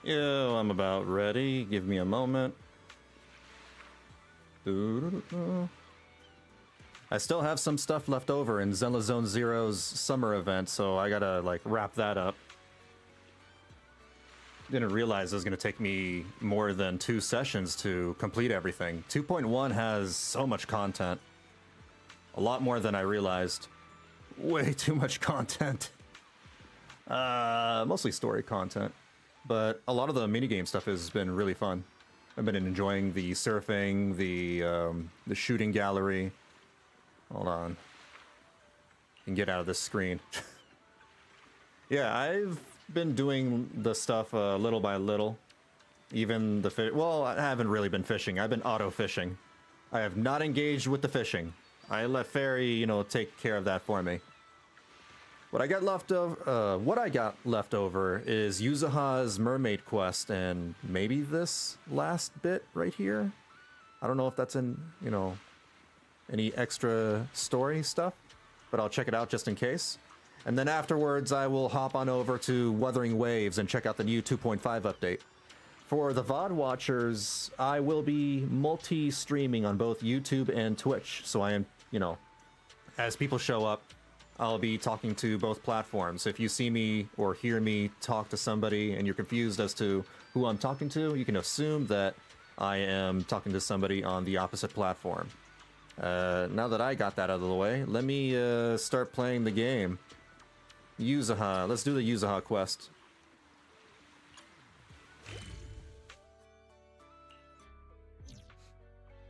Yo, I'm about ready. Give me a moment. I still have some stuff left over in Zenless Zero's summer event, so I gotta, like, wrap that up. Didn't realize it was gonna take me more than 2 sessions to complete everything. 2.1 has so much content. A lot more than I realized. Way too much content. Mostly story content. But a lot of the minigame stuff has been really fun. I've been enjoying the surfing, the shooting gallery. Hold on. I can get out of this screen. Yeah, I've been doing the stuff little by little. Even the fish. Well, I haven't really been fishing. I've been auto fishing. I have not engaged with the fishing. I let Fairy, you know, take care of that for me. What I got left over is Yuzuha's mermaid quest and maybe this last bit right here. I don't know if that's in, you know, any extra story stuff, but I'll check it out just in case. And then afterwards, I will hop on over to Wuthering Waves and check out the new 2.5 update. For the VOD watchers, I will be multi-streaming on both YouTube and Twitch. So I am, you know, as people show up, I'll be talking to both platforms. If you see me or hear me talk to somebody and you're confused as to who I'm talking to, you can assume that I am talking to somebody on the opposite platform. Now that I got that out of the way, let me start playing the game. Yuzuha. Let's do the Yuzuha quest.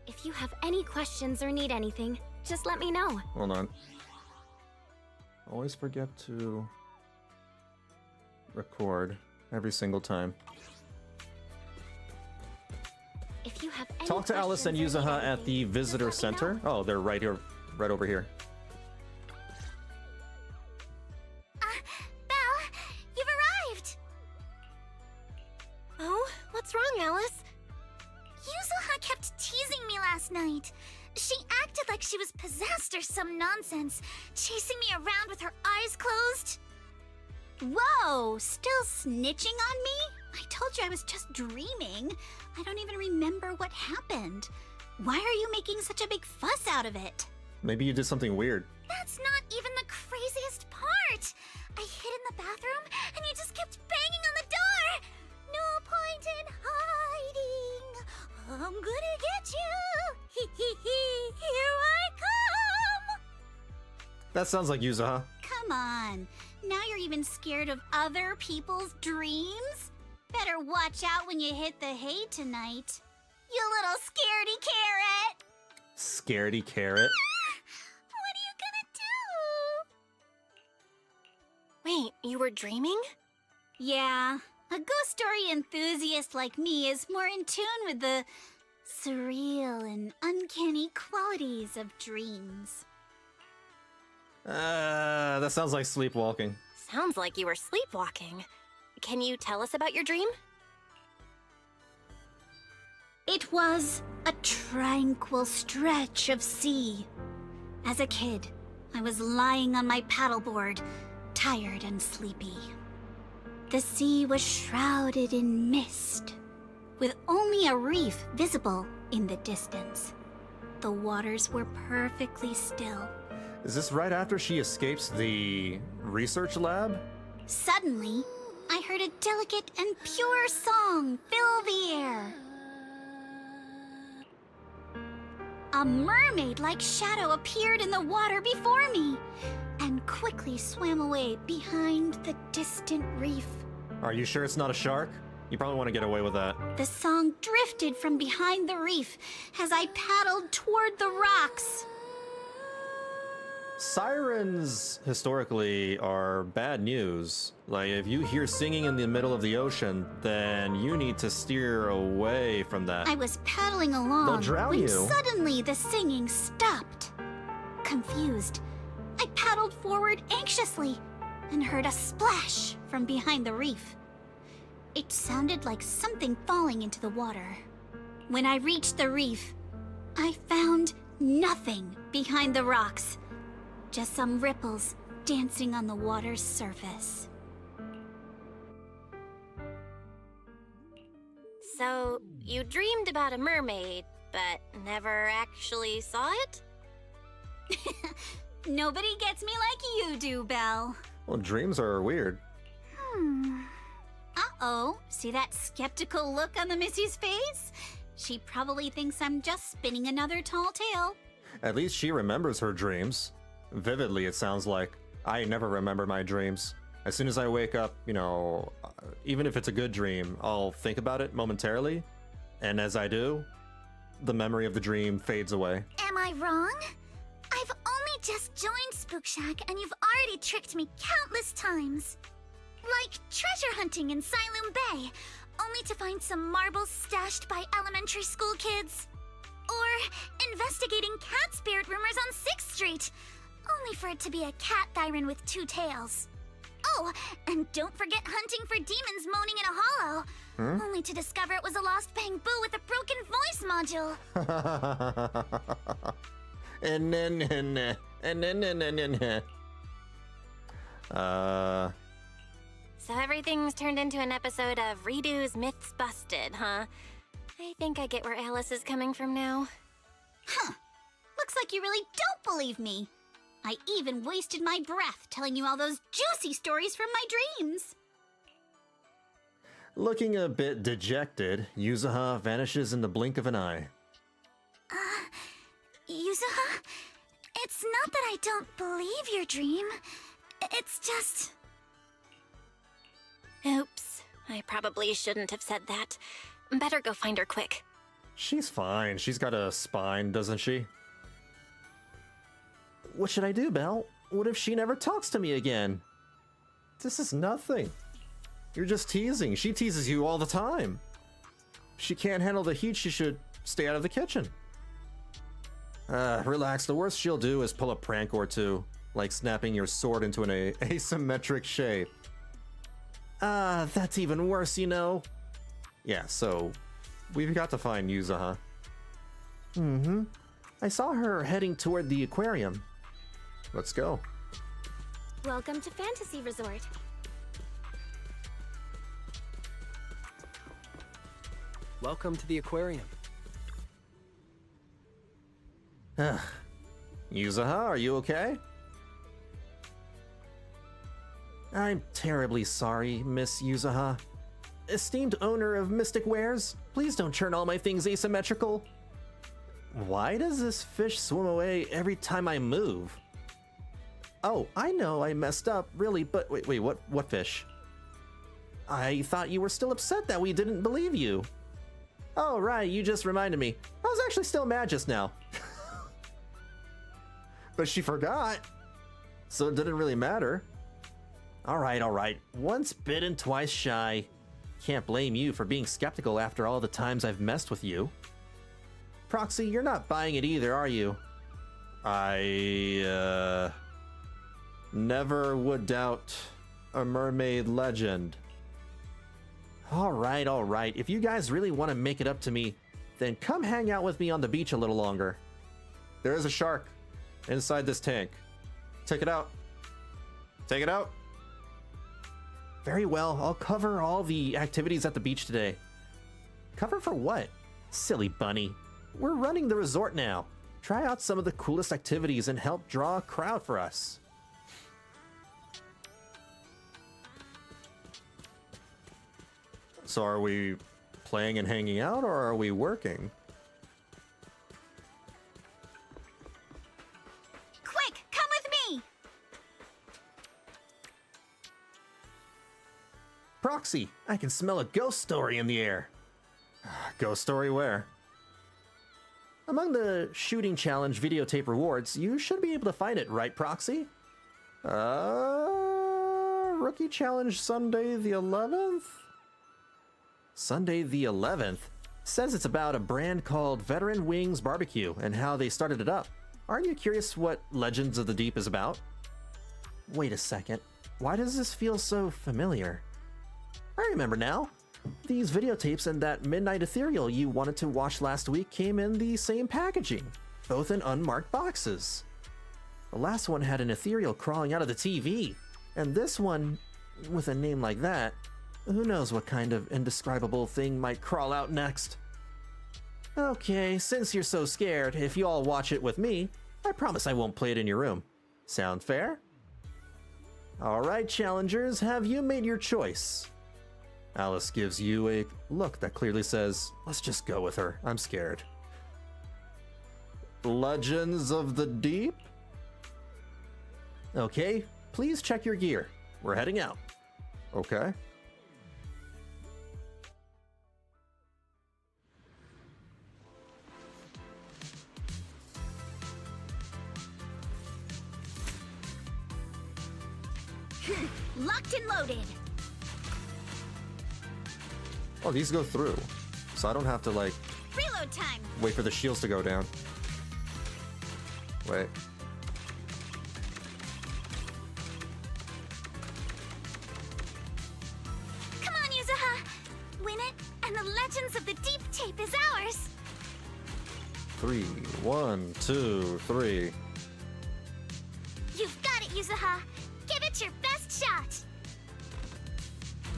If you have any questions or need anything, just let me know. Hold on. Always forget to record every single time. If you have any Talk to Alice and Yuzuha at the visitor center. Oh, they're right here, right over here. Belle, you've arrived! Oh, what's wrong, Alice? Yuzuha kept teasing me last night. She acted like she was possessed or some nonsense, chasing me around with her eyes closed. Whoa, still snitching on me? I told you I was just dreaming. I don't even remember what happened. Why are you making such a big fuss out of it? Maybe you did something weird. That's not even the craziest part. I hid in the bathroom and you just kept banging on the door. No point in hiding. I'm gonna get you. Here I come. That sounds like Yuzuha. Come on. Now you're even scared of other people's dreams? Better watch out when you hit the hay tonight. You little scaredy carrot. Scaredy carrot? What are you gonna do? Wait, you were dreaming? Yeah, a ghost story enthusiast like me is more in tune with the surreal and uncanny qualities of dreams. That sounds like sleepwalking. Sounds like you were sleepwalking. Can you tell us about your dream? It was a tranquil stretch of sea. As a kid, I was lying on my paddleboard, tired and sleepy. The sea was shrouded in mist, with only a reef visible in the distance. The waters were perfectly still. Is this right after she escapes the research lab? Suddenly, I heard a delicate and pure song fill the air. A mermaid-like shadow appeared in the water before me and quickly swam away behind the distant reef. Are you sure it's not a shark? You probably want to get away with that. The song drifted from behind the reef as I paddled toward the rocks. Sirens, historically, are bad news. Like, if you hear singing in the middle of the ocean, then you need to steer away from that. I was paddling along They'll drown when you. suddenly the singing stopped. Confused, I paddled forward anxiously and heard a splash from behind the reef. It sounded like something falling into the water. When I reached the reef, I found nothing behind the rocks. Just some ripples dancing on the water's surface. So, you dreamed about a mermaid, but never actually saw it? Nobody gets me like you do, Belle. Well, dreams are weird. Uh-oh. See that skeptical look on the Missy's face? She probably thinks I'm just spinning another tall tale. At least she remembers her dreams. Vividly, it sounds like. I never remember my dreams. As soon as I wake up, you know, even if it's a good dream, I'll think about it momentarily. And as I do, the memory of the dream fades away. Am I wrong? I've only just joined Spook Shack and you've already tricked me countless times. Like treasure hunting in Siloam Bay, only to find some marbles stashed by elementary school kids. Or investigating cat spirit rumors on 6th Street, only for it to be a cat Thyron with 2 tails. Oh, and don't forget hunting for demons moaning in a hollow, only to discover it was a lost bamboo with a broken voice module. So everything's turned into an episode of Redo's Myths Busted, huh? I think I get where Alice is coming from now. Huh. Looks like you really don't believe me. I even wasted my breath telling you all those juicy stories from my dreams. Looking a bit dejected, Yuzuha vanishes in the blink of an eye. Yuzuha? It's not that I don't believe your dream. It's just... Oops, I probably shouldn't have said that. Better go find her quick. She's fine. She's got a spine, doesn't she? What should I do, Belle? What if she never talks to me again? This is nothing. You're just teasing. She teases you all the time. If she can't handle the heat, she should stay out of the kitchen. Relax. The worst she'll do is pull a prank or two, like snapping your sword into an asymmetric shape. That's even worse, you know. Yeah, so we've got to find Yuzuha. I saw her heading toward the aquarium. Let's go. Welcome to Fantasy Resort. Welcome to the aquarium. Yuzuha, are you okay? I'm terribly sorry, Miss Yuzuha. Esteemed owner of Mystic Wares, please don't turn all my things asymmetrical. Why does this fish swim away every time I move? Oh, I know I messed up, really, but wait, what fish? I thought you were still upset that we didn't believe you. Oh, right, you just reminded me. I was actually still mad just now. But she forgot, so it didn't really matter. All right. Once bitten, twice shy. Can't blame you for being skeptical after all the times I've messed with you. Proxy, you're not buying it either, are you? I, never would doubt a mermaid legend. All right. If you guys really want to make it up to me, then come hang out with me on the beach a little longer. There is a shark inside this tank. Take it out. Take it out. Very well, I'll cover all the activities at the beach today. Cover for what? Silly bunny. We're running the resort now. Try out some of the coolest activities and help draw a crowd for us. So are we playing and hanging out, or are we working? Quick, come with me! Proxy, I can smell a ghost story in the air. Ghost story where? Among the shooting challenge videotape rewards, you should be able to find it, right, Proxy? Rookie challenge Sunday the 11th? Sunday the 11th? Says it's about a brand called Veteran Wings Barbecue and how they started it up. Aren't you curious what Legends of the Deep is about? Wait a second. Why does this feel so familiar? I remember now. These videotapes and that Midnight Ethereal you wanted to watch last week came in the same packaging, both in unmarked boxes. The last one had an ethereal crawling out of the TV, and this one, with a name like that, Who knows what kind of indescribable thing might crawl out next? Okay, since you're so scared, if you all watch it with me, I promise I won't play it in your room. Sound fair? Alright, challengers, have you made your choice? Alice gives you a look that clearly says, let's just go with her, I'm scared. Legends of the Deep? Okay, please check your gear. We're heading out. Okay. Locked and loaded. Oh, these go through. So I don't have to, like, Reload time. wait for the shields to go down. Wait. Come on, Yuzuha! Win it, and the Legends of the Deep tape is ours! 3, 1, 2, 3. You've got it, Yuzuha! Give it your best shot!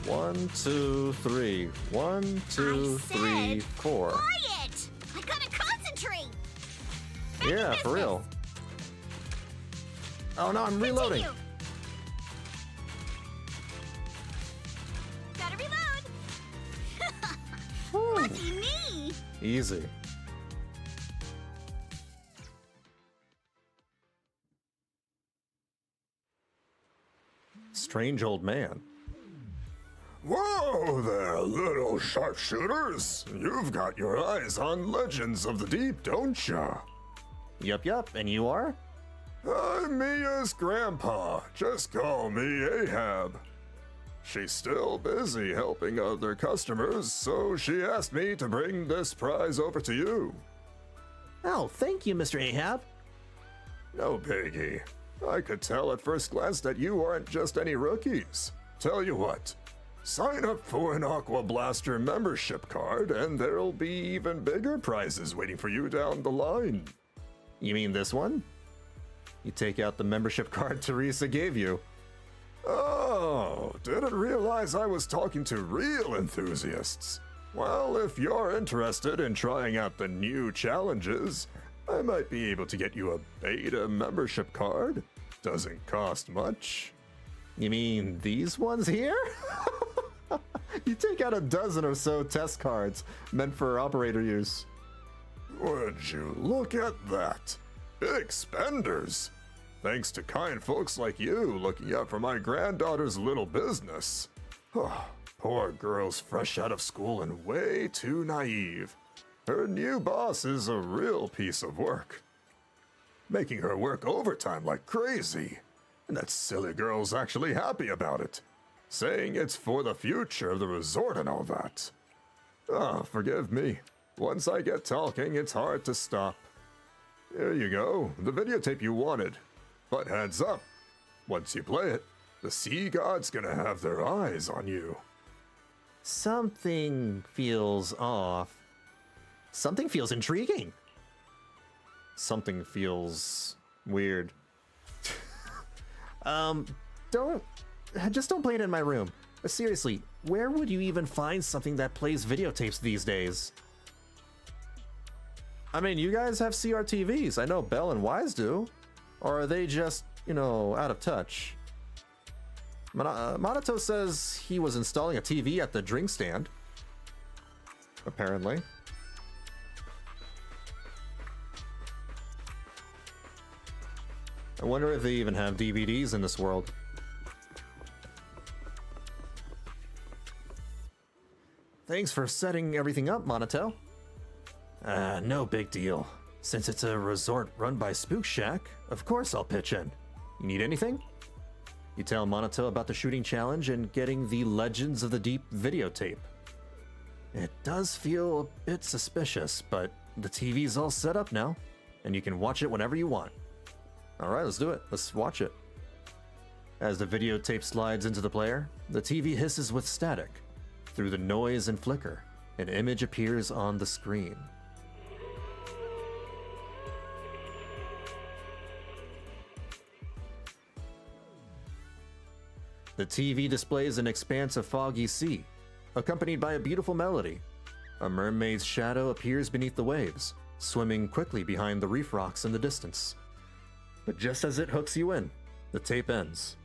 1, 2, 3. 1, 2, 3, 4. Quiet! I gotta concentrate. Yeah, for real. Oh no, I'm reloading. Continue. Gotta reload. Whew. Lucky me. Easy. Strange old man. Whoa there, little sharpshooters! You've got your eyes on Legends of the Deep, don't ya? Yup, and you are? I'm Mia's grandpa. Just call me Ahab. She's still busy helping other customers, so she asked me to bring this prize over to you. Oh, thank you, Mr. Ahab. No biggie. I could tell at first glance that you aren't just any rookies. Tell you what, sign up for an Aqua Blaster membership card and there'll be even bigger prizes waiting for you down the line. You mean this one? You take out the membership card Teresa gave you. Oh, didn't realize I was talking to real enthusiasts. Well, if you're interested in trying out the new challenges, I might be able to get you a beta membership card. Doesn't cost much. You mean these ones here? You take out a dozen or so test cards meant for operator use. Would you look at that? Big spenders. Thanks to kind folks like you looking out for my granddaughter's little business. Poor girl's fresh out of school and way too naive. Her new boss is a real piece of work. Making her work overtime like crazy. And that silly girl's actually happy about it. Saying it's for the future of the resort and all that. Forgive me. Once I get talking, it's hard to stop. Here you go, the videotape you wanted. But heads up, once you play it, the sea god's gonna have their eyes on you. Something feels off. Something feels intriguing. Something feels weird. Just don't play it in my room. Seriously, where would you even find something that plays videotapes these days? I mean, you guys have CRTVs. I know Bell and Wise do. Or are they just, out of touch? Monato says he was installing a TV at the drink stand. Apparently. I wonder if they even have DVDs in this world. Thanks for setting everything up, Monato. No big deal. Since it's a resort run by Spook Shack, of course I'll pitch in. You need anything? You tell Monato about the shooting challenge and getting the Legends of the Deep videotape. It does feel a bit suspicious, but the TV's all set up now, and you can watch it whenever you want. Alright, let's do it. Let's watch it. As the videotape slides into the player, the TV hisses with static. Through the noise and flicker, an image appears on the screen. The TV displays an expanse of foggy sea, accompanied by a beautiful melody. A mermaid's shadow appears beneath the waves, swimming quickly behind the reef rocks in the distance. But just as it hooks you in, the tape ends.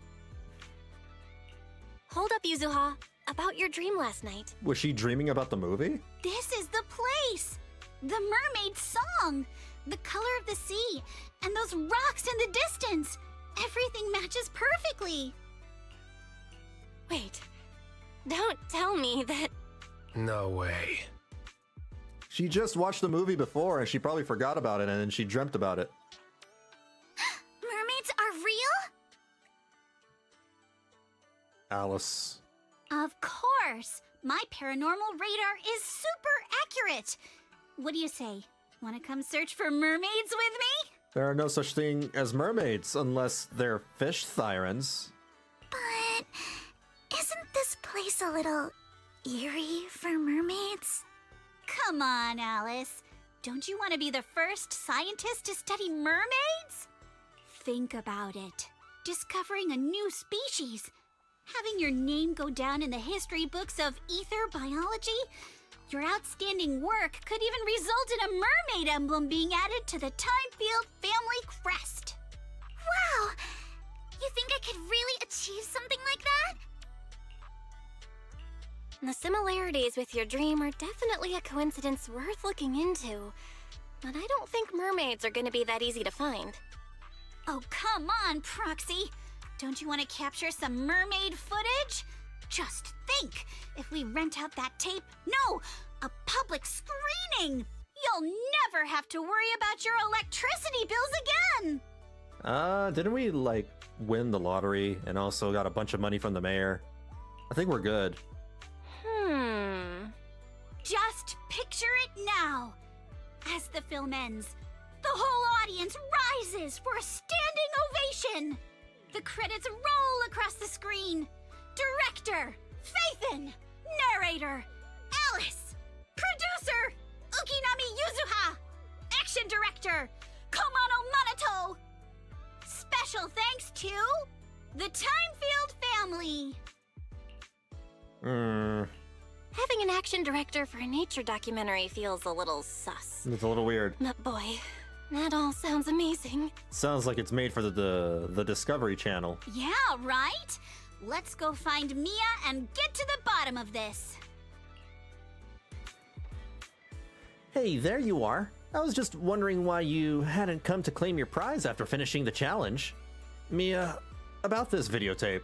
Hold up, Yuzuha. About your dream last night. Was she dreaming about the movie? This is the place! The mermaid song! The color of the sea, and those rocks in the distance! Everything matches perfectly! Wait. Don't tell me that... No way. She just watched the movie before and she probably forgot about it and then she dreamt about it. Mermaids are real? Alice. Of course! My paranormal radar is super accurate! What do you say? Want to come search for mermaids with me? There are no such thing as mermaids unless they're fish thyrans. But isn't this place a little eerie for mermaids? Come on, Alice. Don't you want to be the first scientist to study mermaids? Think about it. Discovering a new species. Having your name go down in the history books of ether biology. Your outstanding work could even result in a mermaid emblem being added to the Timefield family crest. Wow! You think I could really achieve something like that? The similarities with your dream are definitely a coincidence worth looking into. But I don't think mermaids are gonna be that easy to find. Oh, come on, Proxy. Don't you want to capture some mermaid footage? Just think, if we rent out that tape, no, a public screening, you'll never have to worry about your electricity bills again. Didn't we, win the lottery and also got a bunch of money from the mayor? I think we're good. Just picture it now. As the film ends, the whole audience rises for a standing ovation. The credits roll across the screen. Director, Faithin. Narrator, Alice. Producer, Ukinami Yuzuha. Action director, Komano Manato. Special thanks to the Timefield family. Having an action director for a nature documentary feels a little sus. It's a little weird. But boy, that all sounds amazing. Sounds like it's made for the Discovery Channel. Yeah, right? Let's go find Mia and get to the bottom of this. Hey, there you are. I was just wondering why you hadn't come to claim your prize after finishing the challenge. Mia, about this videotape.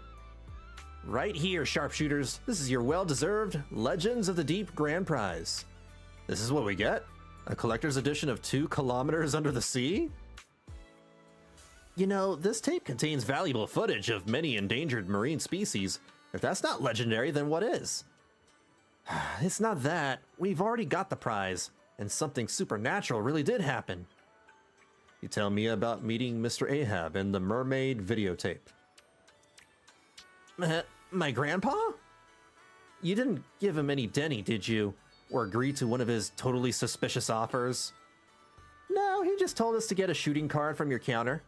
Right here, sharpshooters. This is your well-deserved Legends of the Deep grand prize. This is what we get? A collector's edition of 2 kilometers under the sea? You know, this tape contains valuable footage of many endangered marine species. If that's not legendary, then what is? It's not that. We've already got the prize, and something supernatural really did happen. You tell me about meeting Mr. Ahab in the mermaid videotape. My grandpa? You didn't give him any Denny, did you? Or agree to one of his totally suspicious offers? No, he just told us to get a shooting card from your counter.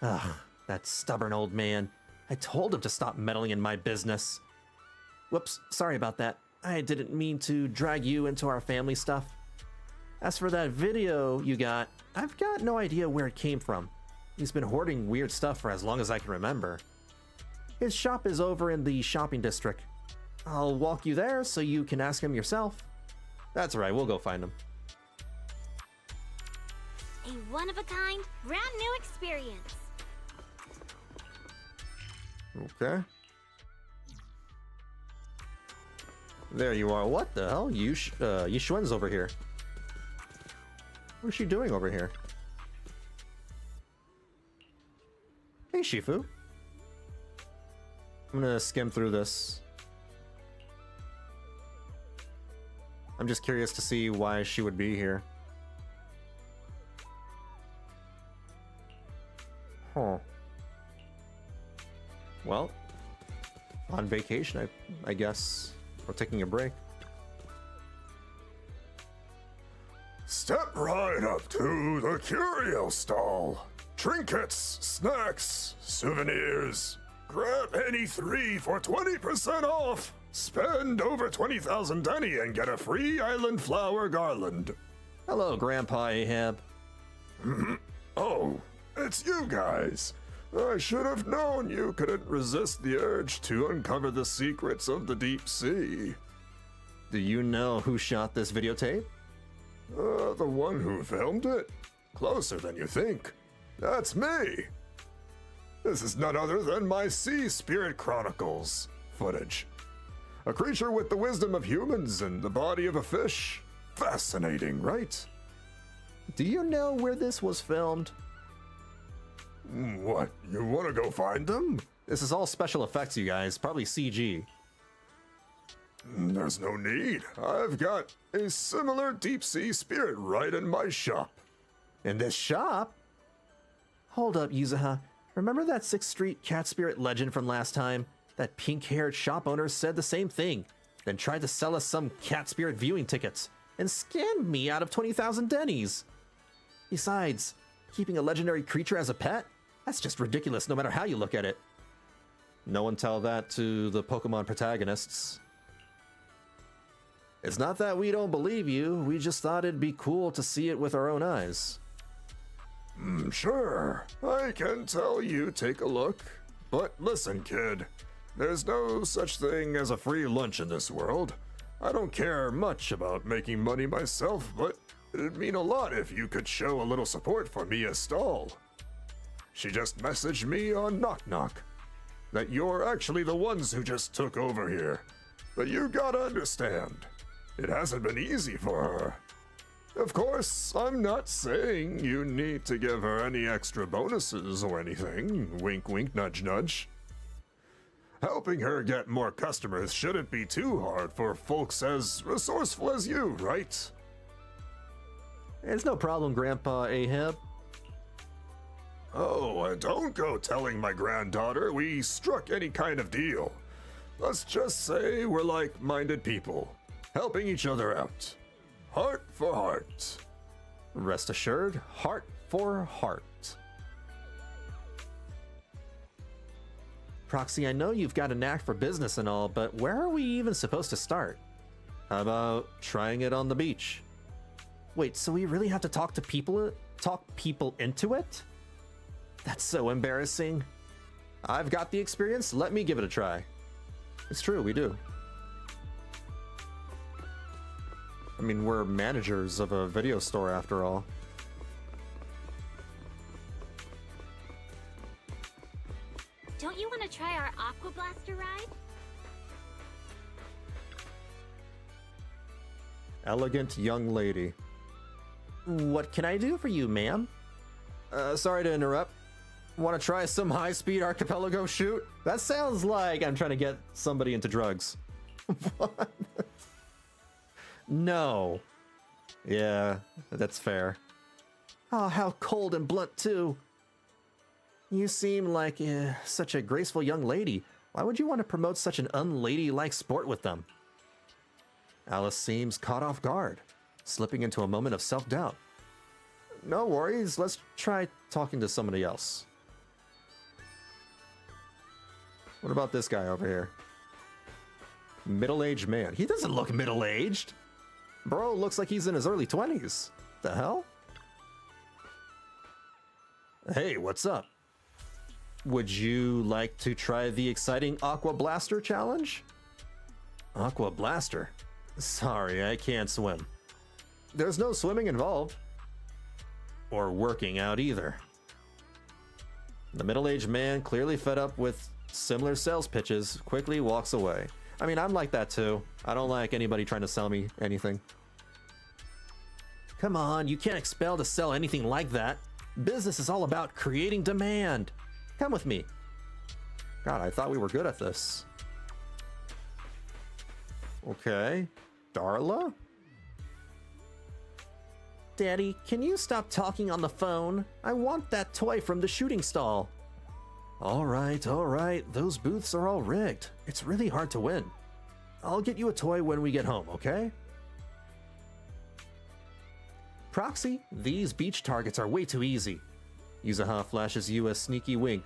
Ugh, that stubborn old man. I told him to stop meddling in my business. Whoops, sorry about that. I didn't mean to drag you into our family stuff. As for that video you got, I've got no idea where it came from. He's been hoarding weird stuff for as long as I can remember. His shop is over in the shopping district. I'll walk you there so you can ask him yourself. That's right, we'll go find him. A one-of-a-kind, brand new experience. Okay. There you are. What the hell? Yishuen's over here. What is she doing over here? Hey, Shifu. I'm gonna skim through this. I'm just curious to see why she would be here. Huh. Well, on vacation, I guess. We're taking a break. Step right up to the curio stall. Trinkets, snacks, souvenirs. Grab any 3 for 20% off. Spend over 20,000 Denny and get a free island flower garland. Hello, Grandpa Ahab. Oh, it's you guys. I should have known you couldn't resist the urge to uncover the secrets of the deep sea. Do you know who shot this videotape? The one who filmed it? Closer than you think. That's me. This is none other than my Sea Spirit Chronicles footage. A creature with the wisdom of humans and the body of a fish. Fascinating, right? Do you know where this was filmed? What, you want to go find them? This is all special effects, you guys. Probably CG. There's no need. I've got a similar deep sea spirit right in my shop. In this shop? Hold up, Yuzuha. Remember that 6th Street cat spirit legend from last time? That pink-haired shop owner said the same thing, then tried to sell us some cat spirit viewing tickets, and scammed me out of 20,000 Denny's. Besides, keeping a legendary creature as a pet? That's just ridiculous no matter how you look at it. No one tell that to the Pokemon protagonists. It's not that we don't believe you, we just thought it'd be cool to see it with our own eyes. Sure, I can tell you take a look. But listen, kid, there's no such thing as a free lunch in this world. I don't care much about making money myself, but it'd mean a lot if you could show a little support for Mia's stall. She just messaged me on Knock Knock that you're actually the ones who just took over here. But you gotta understand, it hasn't been easy for her. Of course, I'm not saying you need to give her any extra bonuses or anything. Wink, wink, nudge, nudge. Helping her get more customers shouldn't be too hard for folks as resourceful as you, right? It's no problem, Grandpa Ahab. Oh, and don't go telling my granddaughter we struck any kind of deal. Let's just say we're like-minded people, helping each other out. Heart for heart. Rest assured, heart for heart. Proxy, I know you've got a knack for business and all, but where are we even supposed to start? How about trying it on the beach? Wait, so we really have to talk people into it? That's so embarrassing. I've got the experience, let me give it a try. It's true, we do. I mean, we're managers of a video store after all. Don't you want to try our Aqua Blaster ride? Elegant young lady. What can I do for you, ma'am? Sorry to interrupt. Want to try some high-speed archipelago shoot? That sounds like I'm trying to get somebody into drugs. What? No. Yeah, that's fair. Oh, how cold and blunt, too. You seem like such a graceful young lady. Why would you want to promote such an unladylike sport with them? Alice seems caught off guard, slipping into a moment of self-doubt. No worries, let's try talking to somebody else. What about this guy over here? Middle-aged man. He doesn't look middle-aged. Bro looks like he's in his early 20s. The hell? Hey, what's up? Would you like to try the exciting Aqua Blaster challenge? Aqua Blaster? Sorry, I can't swim. There's no swimming involved. Or working out either. The middle-aged man, clearly fed up with similar sales pitches, quickly walks away. I mean, I'm like that too. I don't like anybody trying to sell me anything. Come on, you can't expect to sell anything like that. Business is all about creating demand. Come with me. God, I thought we were good at this. Okay. Darla? Daddy, can you stop talking on the phone? I want that toy from the shooting stall. All right. Those booths are all rigged. It's really hard to win. I'll get you a toy when we get home, okay? Proxy, these beach targets are way too easy. Yuzuha flashes you a sneaky wink.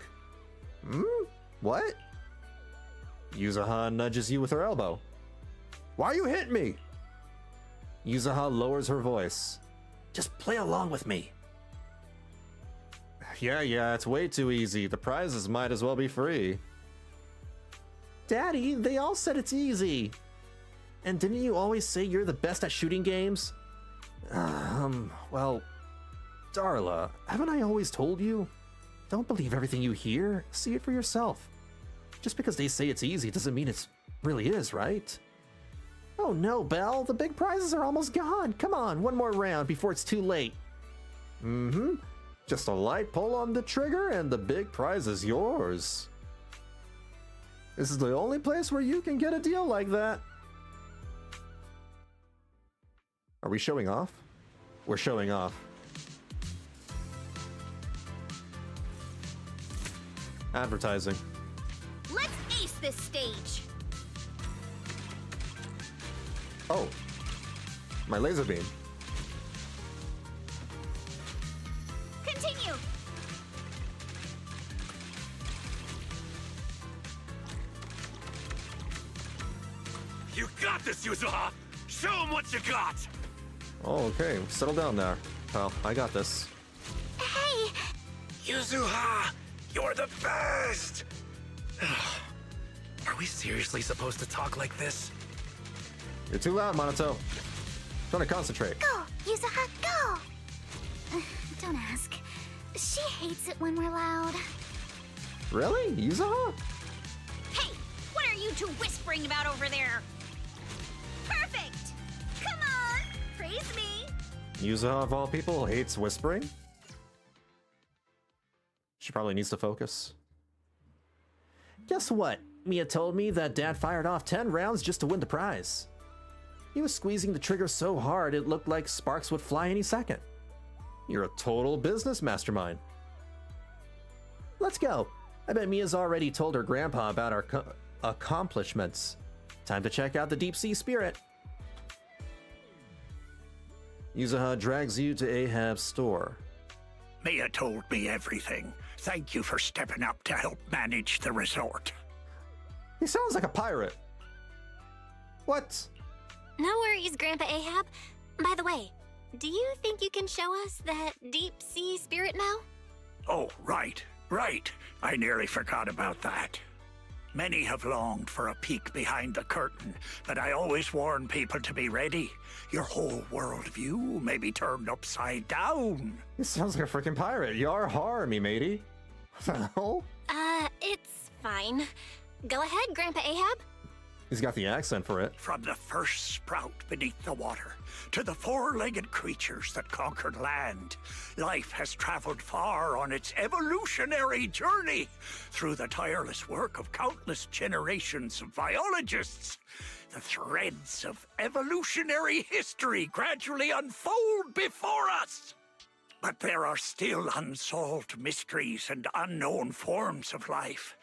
What? Yuzuha nudges you with her elbow. Why you hit me? Yuzuha lowers her voice. Just play along with me. Yeah, it's way too easy. The prizes might as well be free. Daddy, they all said it's easy. And didn't you always say you're the best at shooting games? Well, Darla, haven't I always told you? Don't believe everything you hear. See it for yourself. Just because they say it's easy doesn't mean it really is, right? Oh no, Belle, the big prizes are almost gone. Come on, one more round before it's too late. Just a light pull on the trigger and the big prize is yours. This is the only place where you can get a deal like that. Are we showing off? We're showing off. Advertising. Let's ace this stage. Oh, my laser beam. Continue. You got this, Yuzuha! Show him what you got! Oh, okay, settle down there. Pal, I got this. Hey! Yuzuha! You're the best! Are we seriously supposed to talk like this? You're too loud, Monato. Trying to concentrate. Go! Yuzuha, go! Don't ask. She hates it when we're loud. Really? Yuzuha? Hey, what are you two whispering about over there? Perfect! Come on, praise me. Yuzuha, of all people, hates whispering? She probably needs to focus. Guess what? Mia told me that Dad fired off 10 rounds just to win the prize. He was squeezing the trigger so hard it looked like sparks would fly any second. You're a total business mastermind. Let's go. I bet Mia's already told her grandpa about our accomplishments. Time to check out the deep sea spirit. Yuzuha drags you to Ahab's store. Mia told me everything. Thank you for stepping up to help manage the resort. He sounds like a pirate. What? No worries, Grandpa Ahab. By the way, do you think you can show us that deep sea spirit now? Oh, right. I nearly forgot about that. Many have longed for a peek behind the curtain, but I always warn people to be ready. Your whole worldview may be turned upside down. He sounds like a freaking pirate. You're harm, me matey. What the hell? It's fine. Go ahead, Grandpa Ahab. He's got the accent for it. From the first sprout beneath the water to the four-legged creatures that conquered land, life has traveled far on its evolutionary journey through the tireless work of countless generations of biologists. The threads of evolutionary history gradually unfold before us. But there are still unsolved mysteries and unknown forms of life.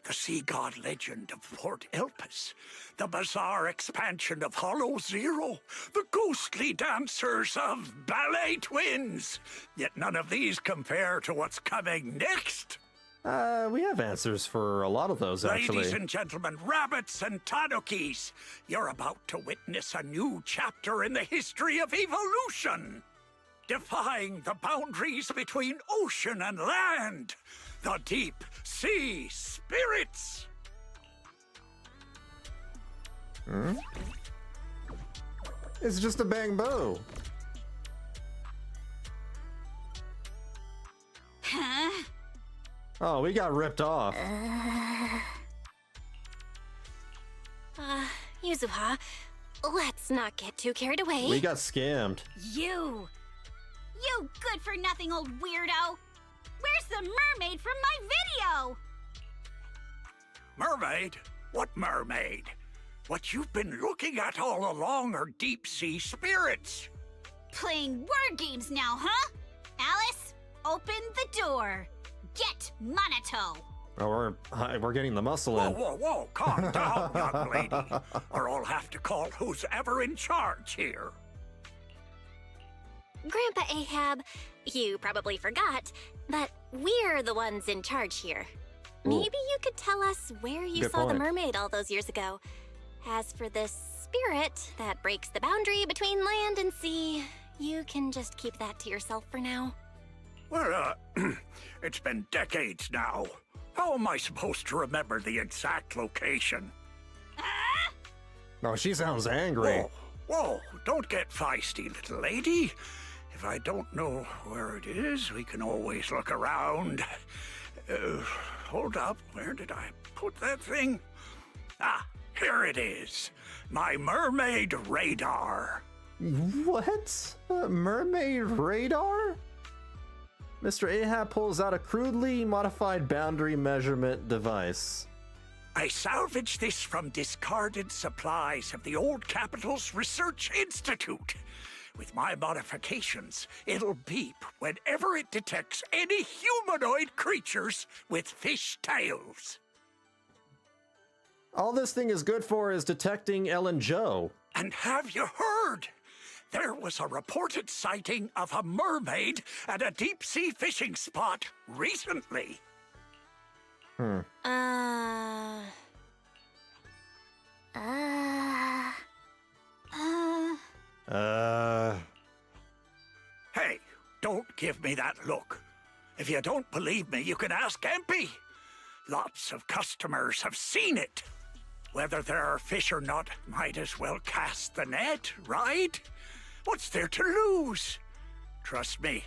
The sea god legend of Port Elpis, the bizarre expansion of Hollow Zero, the ghostly dancers of Ballet Twins. Yet none of these compare to what's coming next. We have answers for a lot of those, actually. Ladies and gentlemen, rabbits and tanukis, you're about to witness a new chapter in the history of evolution. Defying the boundaries between ocean and land. The deep sea spirits! It's just a bamboo. Huh? Oh, we got ripped off. Yuzuha, let's not get too carried away. We got scammed. You good-for-nothing old weirdo! Where's the mermaid from my video? Mermaid? What mermaid? What you've been looking at all along are deep-sea spirits. Playing word games now, huh? Alice, open the door. Get Monato. Oh, we're getting the muscle in. Whoa, calm down, young lady. Or I'll have to call who's ever in charge here. Grandpa Ahab, you probably forgot, but we're the ones in charge here. maybe you could tell us where you Good saw the point. mermaid all those years ago. As for this spirit that breaks the boundary between land and sea, you can just keep that to yourself for now. Well, it's been decades now. How am I supposed to remember the exact location? No, she sounds angry. Whoa, don't get feisty, little lady. If I don't know where it is, we can always look around. Hold up, where did I put that thing? Ah, here it is. My mermaid radar. What? A mermaid radar? Mr. Ahab pulls out a crudely modified boundary measurement device. I salvaged this from discarded supplies of the old Capital's Research Institute. With my modifications, it'll beep whenever it detects any humanoid creatures with fish tails. All this thing is good for is detecting Ellen Joe. And have you heard? There was a reported sighting of a mermaid at a deep-sea fishing spot recently. Hey, don't give me that look. If you don't believe me, you can ask Empy. Lots of customers have seen it. Whether there are fish or not, might as well cast the net, right? What's there to lose? Trust me,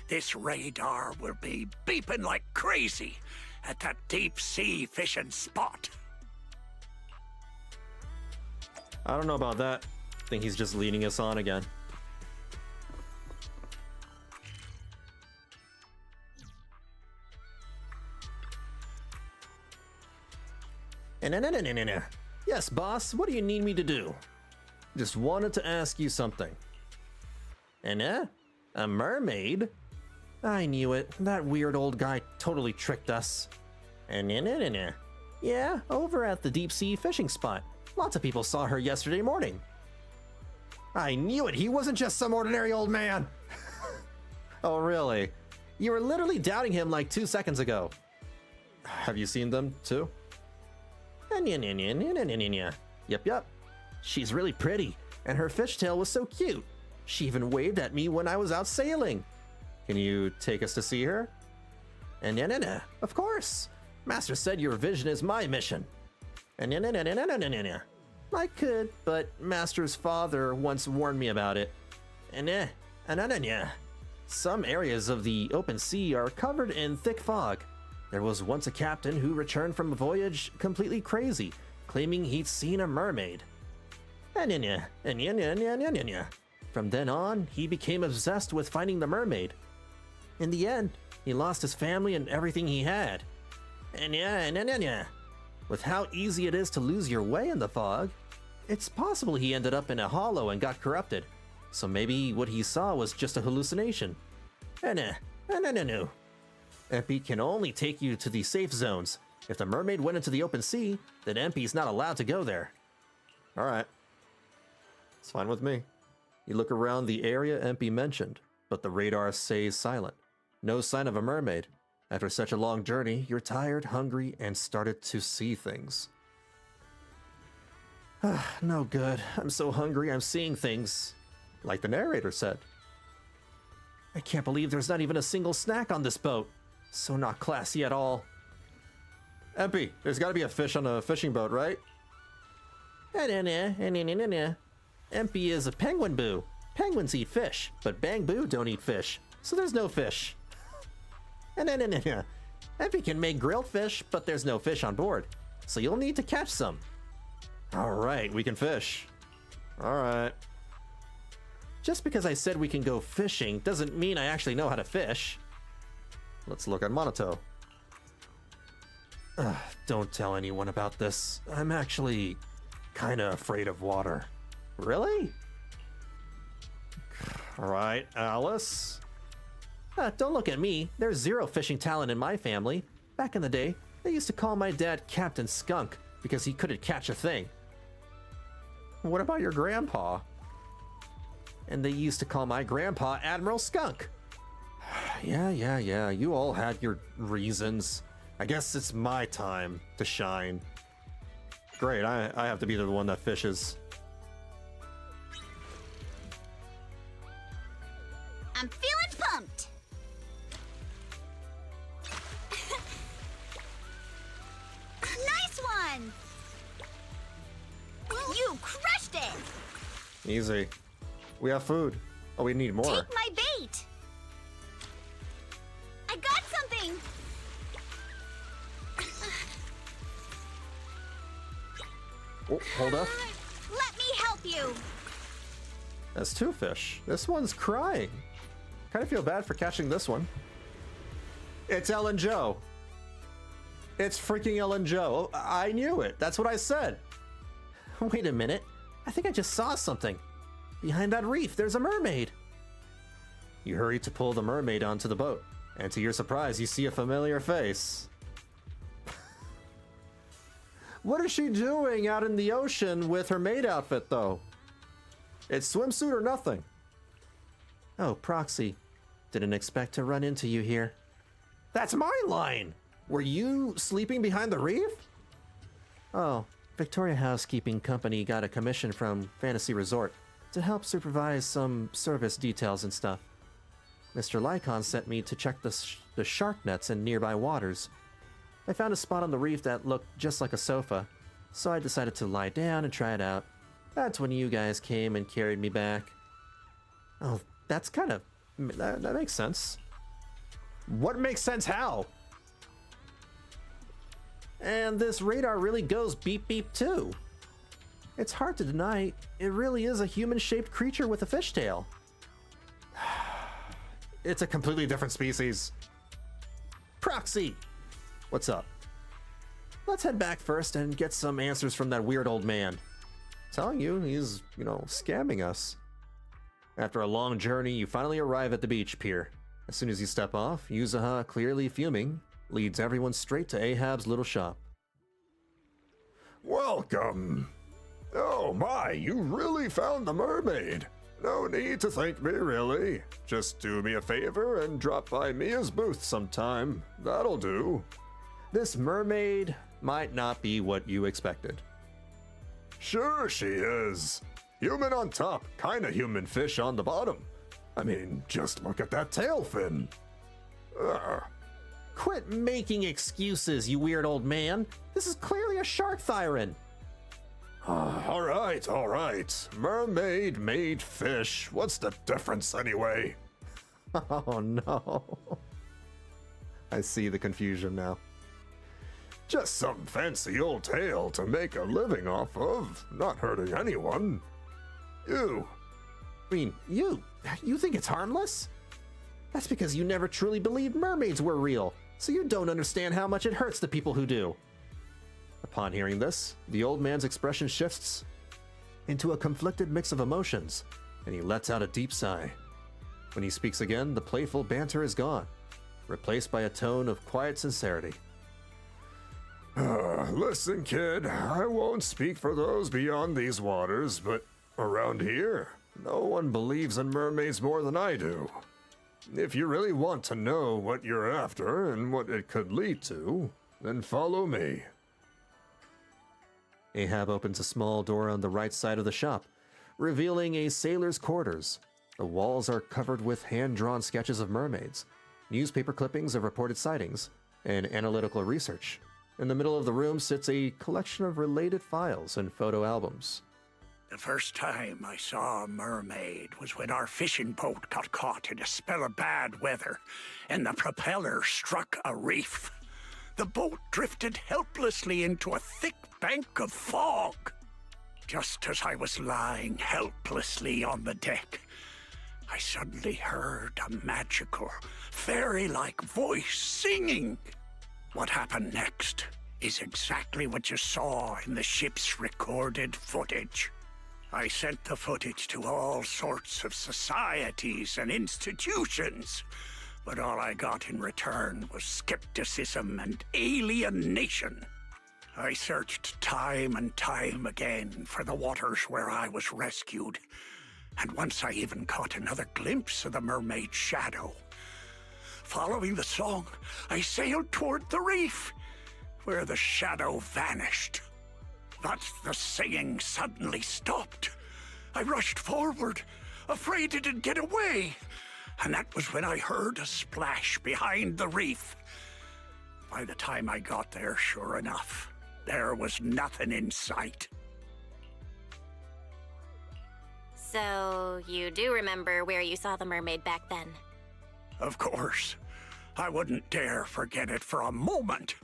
this radar will be beeping like crazy at that deep-sea fishing spot. I don't know about that. I think he's just leading us on again. Yes, boss, what do you need me to do? Just wanted to ask you something. A mermaid? I knew it. That weird old guy totally tricked us. Yeah, over at the deep sea fishing spot. Lots of people saw her yesterday morning. I knew it. He wasn't just some ordinary old man. Oh, really? You were literally doubting him like 2 seconds ago. Have you seen them too? Yep. She's really pretty, and her fishtail was so cute. She even waved at me when I was out sailing. Can you take us to see her? Of course. Master said your vision is my mission. I could, but Master's father once warned me about it. Some areas of the open sea are covered in thick fog. There was once a captain who returned from a voyage completely crazy, claiming he'd seen a mermaid. From then on, he became obsessed with finding the mermaid. In the end, he lost his family and everything he had. With how easy it is to lose your way in the fog, it's possible he ended up in a hollow and got corrupted. So maybe what he saw was just a hallucination. MP can only take you to the safe zones. If the mermaid went into the open sea, then MP's not allowed to go there. Alright. It's fine with me. You look around the area MP mentioned, but the radar stays silent. No sign of a mermaid. After such a long journey, you're tired, hungry, and started to see things. No good. I'm so hungry I'm seeing things. Like the narrator said. I can't believe there's not even a single snack on this boat. So not classy at all. MP, there's gotta be a fish on a fishing boat, right? MP is a penguin boo. Penguins eat fish, but Bang Boo don't eat fish. So there's no fish. MP can make grilled fish, but there's no fish on board. So you'll need to catch some. Alright, we can fish. Alright. Just because I said we can go fishing doesn't mean I actually know how to fish. Let's look at Monoto. Don't tell anyone about this. I'm actually kinda afraid of water. Really? Alright, Alice. Don't look at me. There's zero fishing talent in my family. Back in the day, they used to call my dad Captain Skunk because he couldn't catch a thing. What about your grandpa? And they used to call my grandpa Admiral Skunk. Yeah. You all had your reasons. I guess it's my time to shine. Great, I have to be the one that fishes. I'm feeling pumped. Nice one. You crushed it. Easy. We have food. Oh, we need more. Take my bait. I got something. Oh, hold up. Let me help you. That's two fish. This one's crying. Kind of feel bad for catching this one. It's Ellen Joe. It's freaking Ellen Joe. Oh, I knew it. That's what I said. Wait a minute. I think I just saw something. Behind that reef, there's a mermaid. You hurry to pull the mermaid onto the boat, and to your surprise, you see a familiar face. What is she doing out in the ocean with her maid outfit, though? It's swimsuit or nothing. Oh, Proxy. Didn't expect to run into you here. That's my line! Were you sleeping behind the reef? Oh, Victoria Housekeeping Company got a commission from Fantasy Resort to help supervise some service details and stuff. Mr. Lycon sent me to check the shark nets in nearby waters. I found a spot on the reef that looked just like a sofa, so I decided to lie down and try it out. That's when you guys came and carried me back. Oh, that's kind of... that makes sense. What makes sense how? And this radar really goes beep beep too. It's hard to deny, it really is a human-shaped creature with a fishtail. It's a completely different species. Proxy! What's up? Let's head back first and get some answers from that weird old man. Telling you, he's, scamming us. After a long journey, you finally arrive at the beach pier. As soon as you step off, Yuzuha, clearly fuming, leads everyone straight to Ahab's little shop. Welcome. Oh my, you really found the mermaid. No need to thank me, really. Just do me a favor and drop by Mia's booth sometime. That'll do. This mermaid might not be what you expected. Sure she is. Human on top, kinda human fish on the bottom. I mean, just look at that tail fin. Quit making excuses, you weird old man. This is clearly a shark thyron. All right. Mermaid made fish. What's the difference anyway? Oh no. I see the confusion now. Just some fancy old tale to make a living off of, not hurting anyone. You. I mean, you think it's harmless? That's because you never truly believed mermaids were real, so you don't understand how much it hurts the people who do. Upon hearing this, the old man's expression shifts into a conflicted mix of emotions, and he lets out a deep sigh. When he speaks again, the playful banter is gone, replaced by a tone of quiet sincerity. Listen, kid, I won't speak for those beyond these waters, but around here, no one believes in mermaids more than I do. If you really want to know what you're after and what it could lead to, then follow me. Ahab opens a small door on the right side of the shop, revealing a sailor's quarters. The walls are covered with hand-drawn sketches of mermaids, newspaper clippings of reported sightings, and analytical research. In the middle of the room sits a collection of related files and photo albums. The first time I saw a mermaid was when our fishing boat got caught in a spell of bad weather and the propeller struck a reef. The boat drifted helplessly into a thick bank of fog. Just as I was lying helplessly on the deck, I suddenly heard a magical, fairy-like voice singing. What happened next is exactly what you saw in the ship's recorded footage. I sent the footage to all sorts of societies and institutions, but all I got in return was skepticism and alienation. I searched time and time again for the waters where I was rescued, and once I even caught another glimpse of the mermaid's shadow. Following the song, I sailed toward the reef, where the shadow vanished. But the singing suddenly stopped. I rushed forward, afraid it'd get away, and that was when I heard a splash behind the reef. By the time I got there, sure enough, there was nothing in sight. So, you do remember where you saw the mermaid back then? Of course. I wouldn't dare forget it for a moment.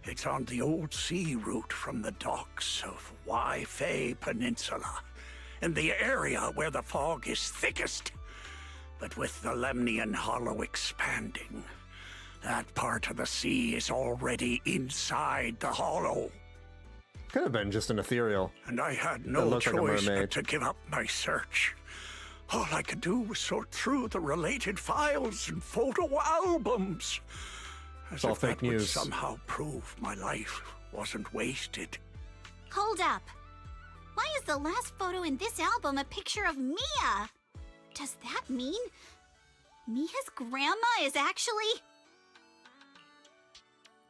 It's on the old sea route from the docks of Wuthering Peninsula, in the area where the fog is thickest. But with the Lemnian Hollow expanding, that part of the sea is already inside the hollow. Could have been just an ethereal. And I had That no looked like a choice mermaid. but to give up my search. All I could do was sort through the related files and photo albums. As all if fake that would news. somehow prove my life wasn't wasted. Hold up. Why is the last photo in this album a picture of Mia? Does that mean Mia's grandma is actually...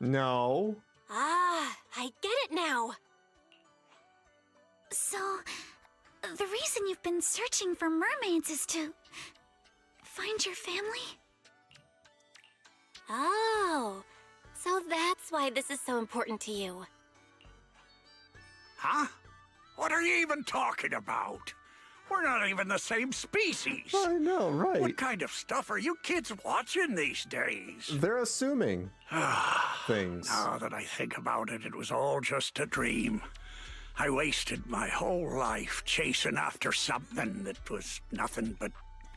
No. Ah, I get it now. So, the reason you've been searching for mermaids is to find your family? Oh, so that's why this is so important to you. Huh? What are you even talking about? We're not even the same species. I know, right? What kind of stuff are you kids watching these days? They're assuming things. Now that I think about it, it was all just a dream. I wasted my whole life chasing after something that was nothing but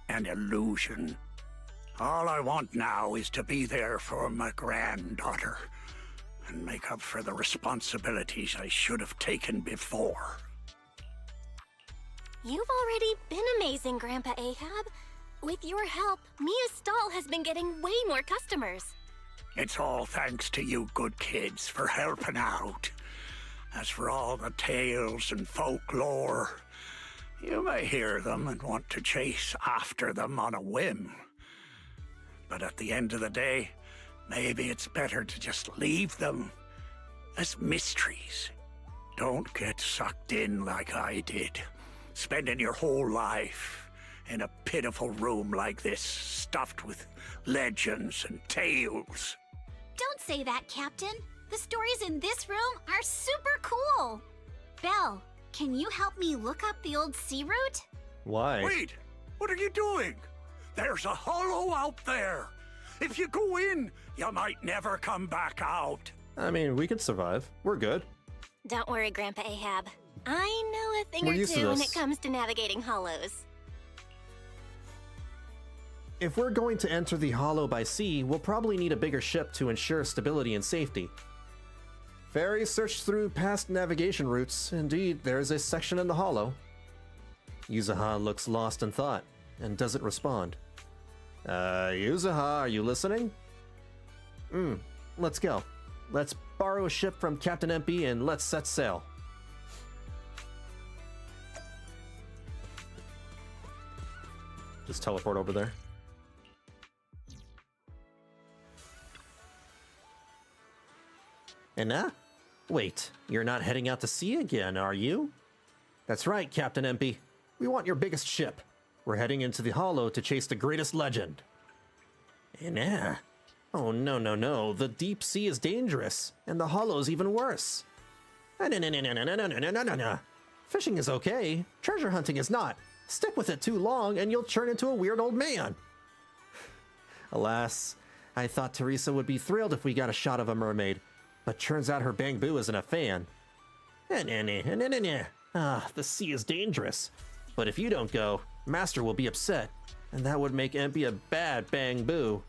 an illusion. All I want now is to be there for my granddaughter and make up for the responsibilities I should have taken before. You've already been amazing, Grandpa Ahab. With your help, Mia's stall has been getting way more customers. It's all thanks to you good kids for helping out. As for all the tales and folklore, you may hear them and want to chase after them on a whim. But at the end of the day, maybe it's better to just leave them as mysteries. Don't get sucked in like I did, spending your whole life in a pitiful room like this, stuffed with legends and tales. Don't say that, Captain. The stories in this room are super cool. Belle, can you help me look up the old sea route? Why? Wait, what are you doing? There's a hollow out there. If you go in, you might never come back out. I mean, we could survive. We're good. Don't worry, Grandpa Ahab. I know a thing We're or used to two when this. it comes to navigating hollows. If we're going to enter the Hollow by sea, we'll probably need a bigger ship to ensure stability and safety. Ferries search through past navigation routes. Indeed, there's a section in the Hollow. Yuzuha looks lost in thought and doesn't respond. Yuzuha, are you listening? Let's go. Let's borrow a ship from Captain MP and let's set sail. Just teleport over there. And wait, you're not heading out to sea again, are you? That's right, Captain MP. We want your biggest ship. We're heading into the Hollow to chase the greatest legend. And oh no, the deep sea is dangerous, and the Hollow's even worse. No. Fishing is okay, treasure hunting is not. Stick with it too long and you'll turn into a weird old man. Alas, I thought Teresa would be thrilled if we got a shot of a mermaid, but turns out her Bang Boo isn't a fan. The sea is dangerous, but if you don't go, Master will be upset, and that would make Empy a bad Bang Boo.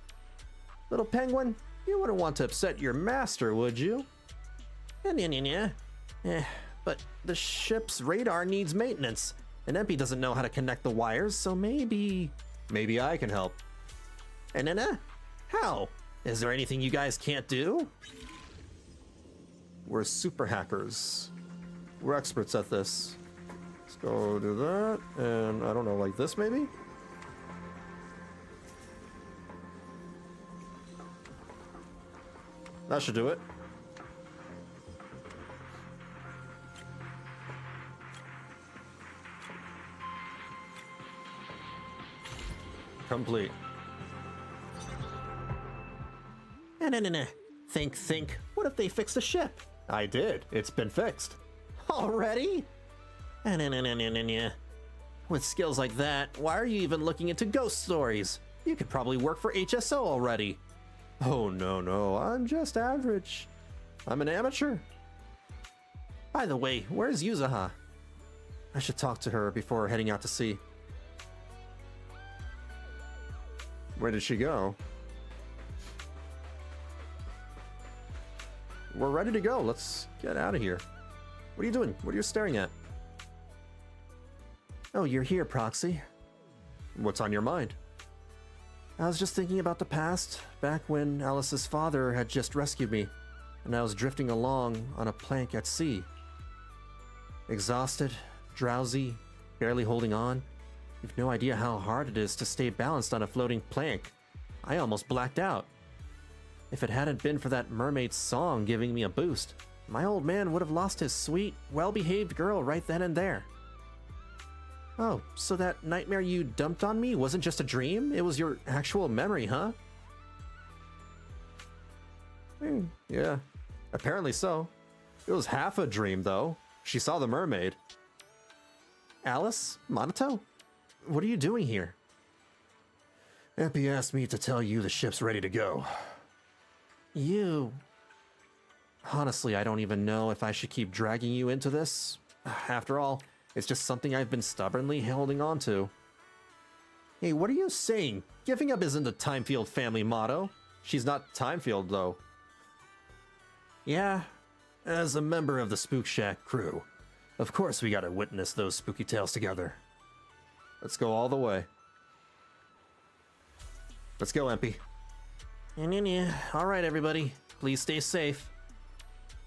Little penguin, you wouldn't want to upset your master, would you? But the ship's radar needs maintenance, and Empy doesn't know how to connect the wires, so maybe I can help. How? Is there anything you guys can't do? We're super hackers. We're experts at this. Let's go do that, and I don't know, like this maybe? That should do it. Complete. Nah. Think. What if they fixed the ship? I did. It's been fixed. Already? Nah. With skills like that, why are you even looking into ghost stories? You could probably work for HSO already. Oh, no. I'm just average. I'm an amateur. By the way, where's Yuzuha? I should talk to her before heading out to sea. Where did she go? We're ready to go. Let's get out of here. What are you doing? What are you staring at? Oh, you're here, Proxy. What's on your mind? I was just thinking about the past, back when Alice's father had just rescued me, and I was drifting along on a plank at sea. Exhausted, drowsy, barely holding on. You've no idea how hard it is to stay balanced on a floating plank. I almost blacked out. If it hadn't been for that mermaid's song giving me a boost, my old man would have lost his sweet, well-behaved girl right then and there. Oh, so that nightmare you dumped on me wasn't just a dream? It was your actual memory, huh? Yeah, apparently so. It was half a dream, though. She saw the mermaid. Alice? Minato? What are you doing here? Epi asked me to tell you the ship's ready to go. You... Honestly, I don't even know if I should keep dragging you into this. After all, it's just something I've been stubbornly holding on to. Hey, what are you saying? Giving up isn't the Timefield family motto. She's not Timefield, though. Yeah, as a member of the Spook Shack crew, of course we gotta witness those spooky tales together. Let's go all the way. Let's go, Empy. Alright, everybody. Please stay safe.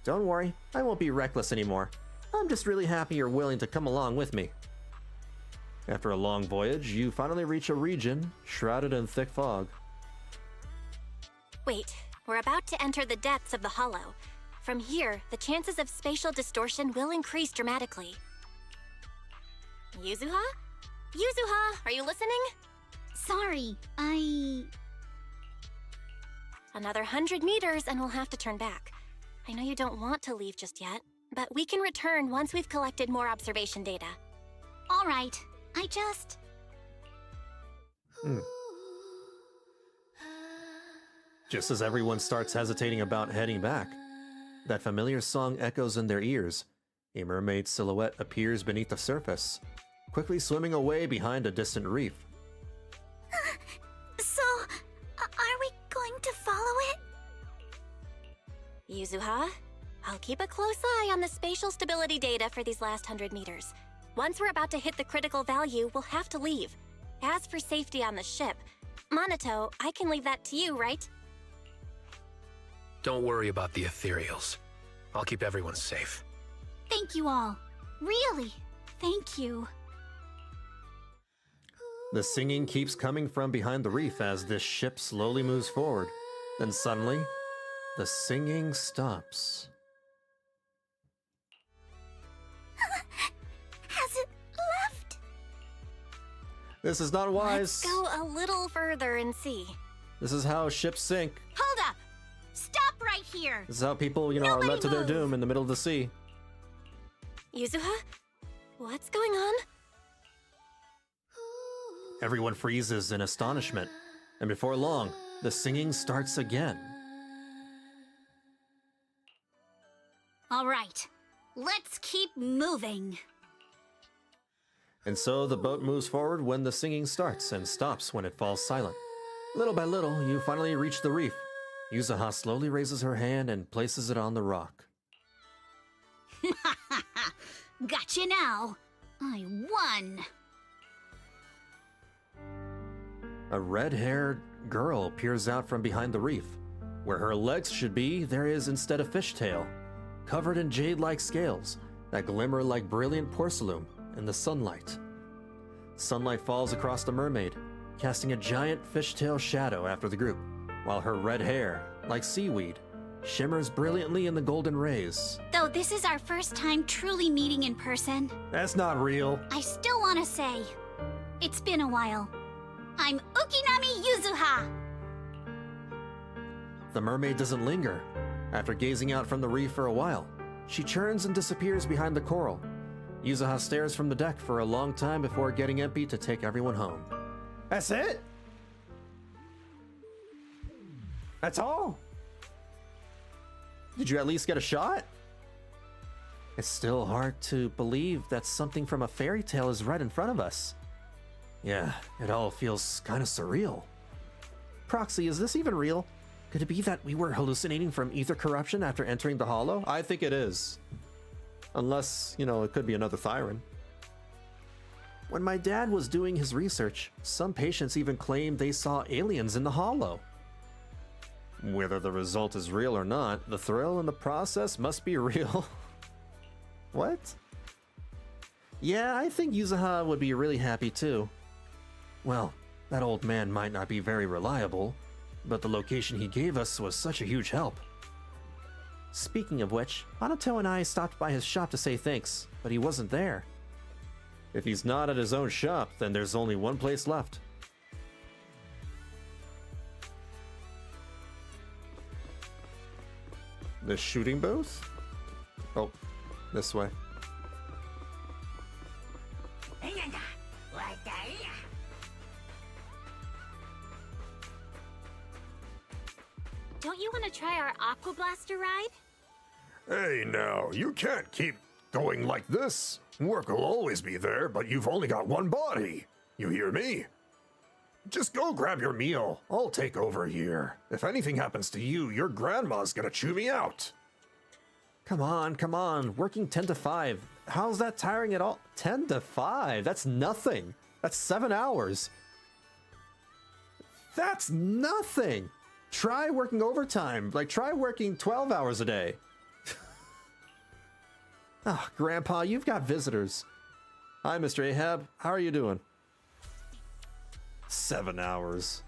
Don't worry, I won't be reckless anymore. I'm just really happy you're willing to come along with me. After a long voyage, you finally reach a region shrouded in thick fog. Wait, we're about to enter the depths of the hollow. From here, the chances of spatial distortion will increase dramatically. Yuzuha? Yuzuha, are you listening? Sorry, Another 100 meters and we'll have to turn back. I know you don't want to leave just yet, but we can return once we've collected more observation data. All right. I just... Just as everyone starts hesitating about heading back, that familiar song echoes in their ears. A mermaid silhouette appears beneath the surface, quickly swimming away behind a distant reef. So, are we going to follow it? Yuzuha, I'll keep a close eye on the spatial stability data for these last 100 meters. Once we're about to hit the critical value, we'll have to leave. As for safety on the ship, Minato, I can leave that to you, right? Don't worry about the ethereals. I'll keep everyone safe. Thank you all. Really, thank you. The singing keeps coming from behind the reef as this ship slowly moves forward. Then suddenly, the singing stops. Has it left? This is not wise. Let's go a little further and see. This is how ships sink. Hold up! Stop right here! This is how people, are Nobody led to their move. doom in the middle of the sea. Yuzuha? What's going on? Everyone freezes in astonishment, and before long, the singing starts again. All right, let's keep moving. And so the boat moves forward when the singing starts and stops when it falls silent. Little by little, you finally reach the reef. Yuzuha slowly raises her hand and places it on the rock. Gotcha now. I won. A red-haired girl peers out from behind the reef. Where her legs should be, there is instead a fishtail, covered in jade-like scales that glimmer like brilliant porcelain in the sunlight. Sunlight falls across the mermaid, casting a giant fishtail shadow after the group, while her red hair, like seaweed, shimmers brilliantly in the golden rays. Though this is our first time truly meeting in person, That's not real. I still want to say, it's been a while. I'm Ukinami Yuzuha! The mermaid doesn't linger. After gazing out from the reef for a while, she churns and disappears behind the coral. Yuzuha stares from the deck for a long time before getting Empy to take everyone home. That's it? That's all? Did you at least get a shot? It's still hard to believe that something from a fairy tale is right in front of us. Yeah, it all feels kind of surreal. Proxy, is this even real? Could it be that we were hallucinating from ether corruption after entering the hollow? I think it is. Unless, it could be another Thyron. When my dad was doing his research, some patients even claimed they saw aliens in the hollow. Whether the result is real or not, the thrill in the process must be real. What? Yeah, I think Yuzuha would be really happy too. Well, that old man might not be very reliable, but the location he gave us was such a huge help. Speaking of which, Minato and I stopped by his shop to say thanks, but he wasn't there. If he's not at his own shop, then there's only one place left. The shooting booth? Oh, this way. Don't you want to try our Aqua Blaster ride? Hey now, you can't keep going like this. Work will always be there, but you've only got one body. You hear me? Just go grab your meal. I'll take over here. If anything happens to you, your grandma's gonna chew me out. Come on. Working 10 to 5. How's that tiring at all? 10 to 5? That's nothing. That's 7 hours. That's nothing. Try working overtime. Try working 12 hours a day. Oh, Grandpa, you've got visitors. Hi, Mr. Ahab. How are you doing? 7 hours.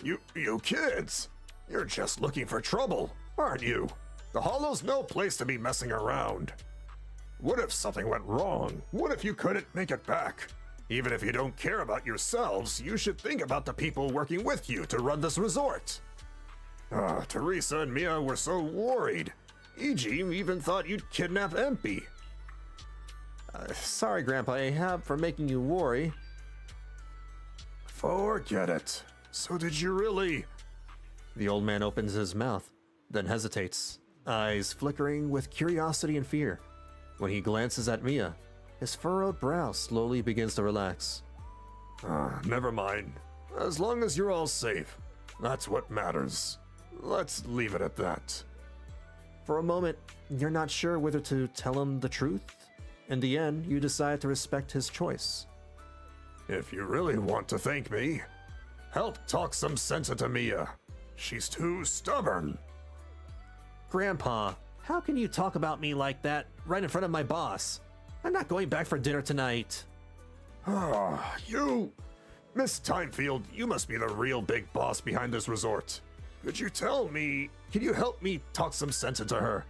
You kids, you're just looking for trouble, aren't you? The Hollow's no place to be messing around. What if something went wrong? What if you couldn't make it back? Even if you don't care about yourselves, you should think about the people working with you to run this resort. Teresa and Mia were so worried. E.G. even thought you'd kidnap Empy. Sorry, Grandpa Ahab, for making you worry. Forget it. So did you really? The old man opens his mouth, then hesitates, eyes flickering with curiosity and fear. When he glances at Mia, his furrowed brow slowly begins to relax. Never mind. As long as you're all safe, that's what matters. Let's leave it at that. For a moment, you're not sure whether to tell him the truth. In the end, you decide to respect his choice. If you really want to thank me, help talk some sense into Mia. She's too stubborn. Grandpa, how can you talk about me like that right in front of my boss? I'm not going back for dinner tonight. You... Miss Timefield, you must be the real big boss behind this resort. Could you help me talk some sense into her?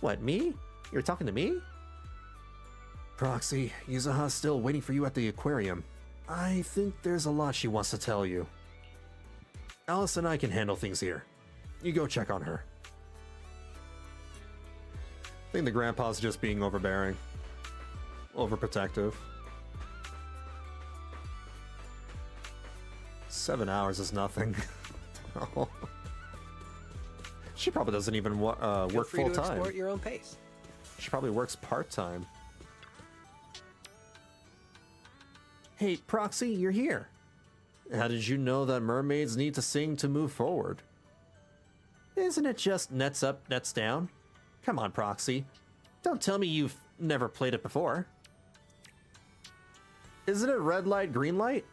What, me? You're talking to me? Proxy, Yuzuha's still waiting for you at the aquarium. I think there's a lot she wants to tell you. Alice and I can handle things here. You go check on her. I think the grandpa's just being overbearing. Overprotective. 7 hours is nothing. She probably doesn't even work full time. Explore at your own pace. She probably works part-time. Hey, Proxy, you're here. How did you know that mermaids need to sing to move forward? Isn't it just nets up, nets down? Come on, Proxy. Don't tell me you've never played it before. Isn't it red light, green light?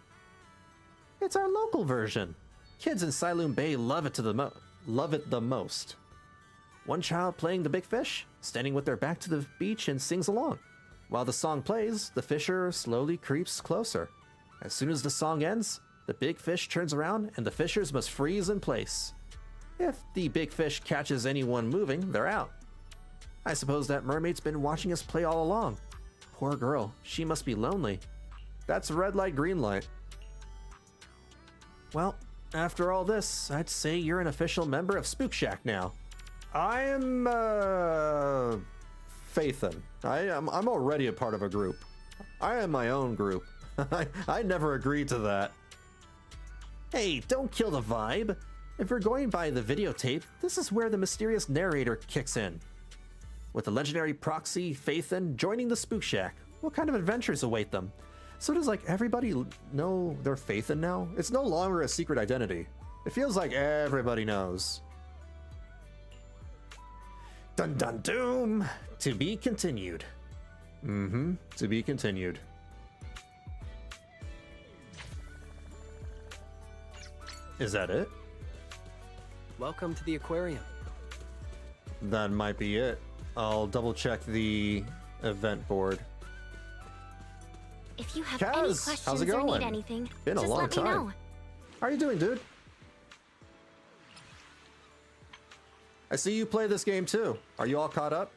It's our local version. Kids in Siloon Bay love it the most. One child playing the big fish, standing with their back to the beach and sings along. While the song plays, the fisher slowly creeps closer. As soon as the song ends, the big fish turns around and the fishers must freeze in place. If the big fish catches anyone moving, they're out. I suppose that mermaid's been watching us play all along. Poor girl, she must be lonely. That's red light, green light. Well, after all this, I'd say you're an official member of Spook Shack now. I'm, Faithin. I'm already a part of a group. I am my own group. I never agreed to that. Hey, don't kill the vibe. If we're going by the videotape, this is where the mysterious narrator kicks in. With the legendary proxy Faithin joining the Spook Shack, what kind of adventures await them? So does like everybody know they're Faithin now? It's no longer a secret identity. It feels like everybody knows. Dun dun doom! To be continued. To be continued. Is that it? Welcome to the aquarium. That might be it. I'll double check the event board. If you have Kaz, any how's questions it or going? need anything, Been a just long let time. me know. How are you doing, dude? I see you play this game too. Are you all caught up?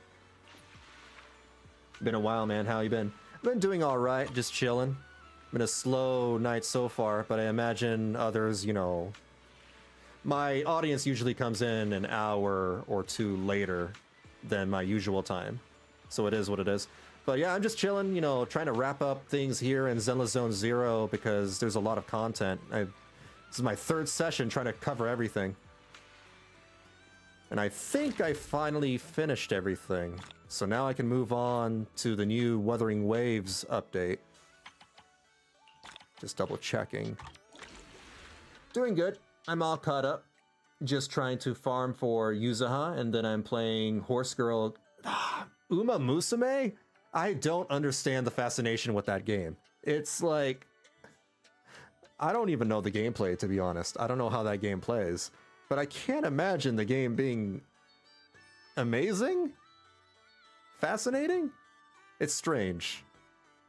Been a while, man. How you been? I've been doing all right, just chilling. Been a slow night so far, but I imagine others, you know. My audience usually comes in an hour or two later than my usual time. So it is what it is. But yeah, I'm just chilling, you know, trying to wrap up things here in Zenless Zero because there's a lot of content. This is my third session trying to cover everything. And I think I finally finished everything. So now I can move on to the new Wuthering Waves update. Just double checking. Doing good. I'm all caught up. Just trying to farm for Yuzuha, and then I'm playing Horse Girl. Uma Musume? I don't understand the fascination with that game. It's like, I don't even know the gameplay, to be honest. I don't know how that game plays. But I can't imagine the game being amazing? Fascinating? It's strange.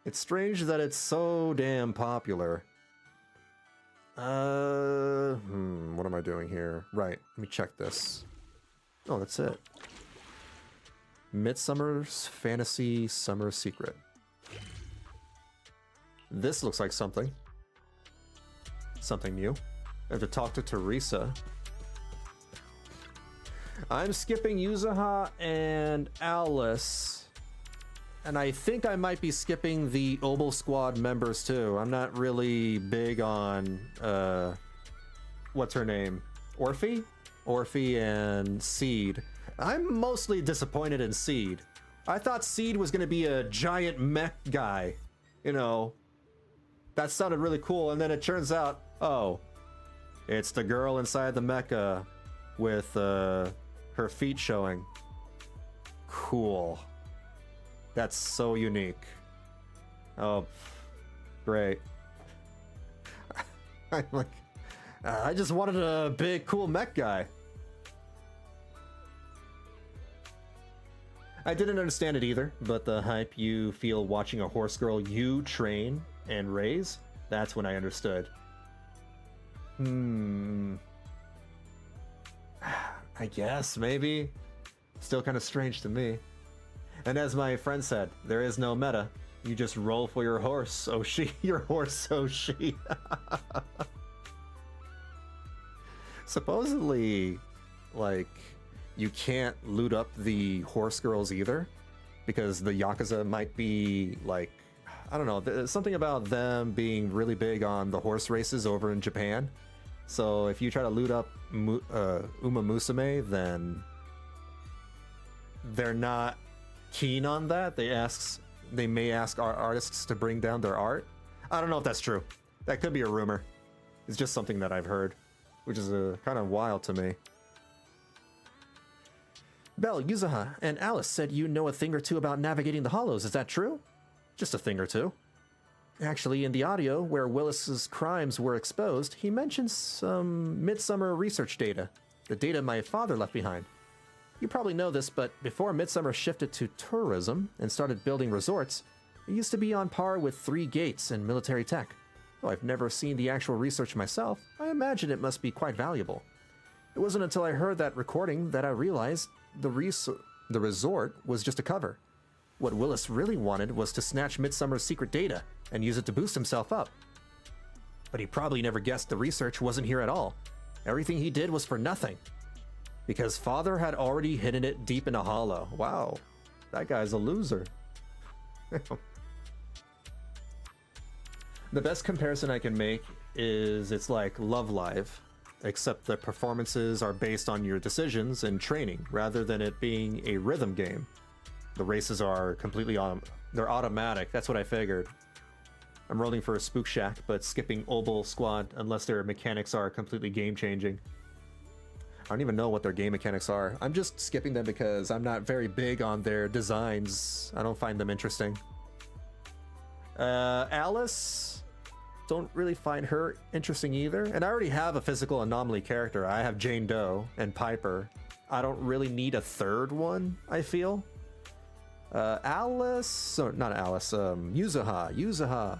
It's strange that it's so damn popular. What am I doing here? Right, let me check this. Oh, that's it. Midsummer's Fantasy Summer Secret. This looks like something. Something new. I have to talk to Teresa. I'm skipping Yuzuha and Alice. And I think I might be skipping the Obel Squad members too. I'm not really big on, what's her name? Orphe? Orphe and Seed. I'm mostly disappointed in Seed. I thought Seed was gonna be a giant mech guy. You know, that sounded really cool, and then it turns out, oh, it's the girl inside the mecha with, her feet showing. Cool. That's so unique. Oh, great. I'm like, I just wanted a big, cool mech guy. I didn't understand it either, but the hype you feel watching a horse girl you train and raise, that's when I understood. I guess, maybe. Still kind of strange to me. And as my friend said, there is no meta. You just roll for your horse, Oshi. Your horse, Oshi. Supposedly, like, you can't loot up the horse girls either, because the Yakuza might be, like, I don't know, there's something about them being really big on the horse races over in Japan. So if you try to loot up Uma Musume, then they're not keen on that. They may ask our artists to bring down their art. I don't know if that's true. That could be a rumor. It's just something that I've heard, which is kind of wild to me. Belle, Yuzuha, and Alice said you know a thing or two about navigating the hollows. Is that true? Just a thing or two. Actually, in the audio where Willis's crimes were exposed, he mentions some Midsummer research data. The data my father left behind. You probably know this, but before Midsummer shifted to tourism and started building resorts, it used to be on par with 3 gates and military tech. Though I've never seen the actual research myself, I imagine it must be quite valuable. It wasn't until I heard that recording that I realized the resort was just a cover. What Willis really wanted was to snatch Midsummer's secret data and use it to boost himself up. But he probably never guessed the research wasn't here at all. Everything he did was for nothing. Because Father had already hidden it deep in a hollow. Wow, that guy's a loser. The best comparison I can make is it's like Love Live, except the performances are based on your decisions and training rather than it being a rhythm game. The races are completely they're automatic. That's what I figured. I'm rolling for a Spook Shack, but skipping Obel Squad unless their mechanics are completely game-changing. I don't even know what their game mechanics are. I'm just skipping them because I'm not very big on their designs. I don't find them interesting. Alice, don't really find her interesting either. And I already have a physical anomaly character. I have Jane Doe and Piper. I don't really need a third one, I feel. Alice, or not Alice, Yuzuha.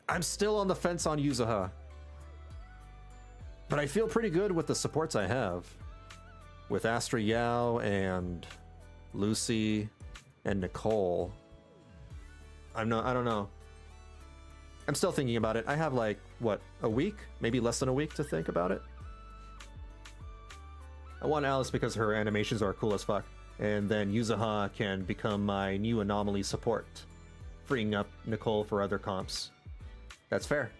I'm still on the fence on Yuzuha. But I feel pretty good with the supports I have. With Astra Yao and Lucy and Nicole. I don't know. I'm still thinking about it. I have like, what, a week? Maybe less than a week to think about it. I want Alice because her animations are cool as fuck. And then Yuzuha can become my new anomaly support, freeing up Nicole for other comps. That's fair.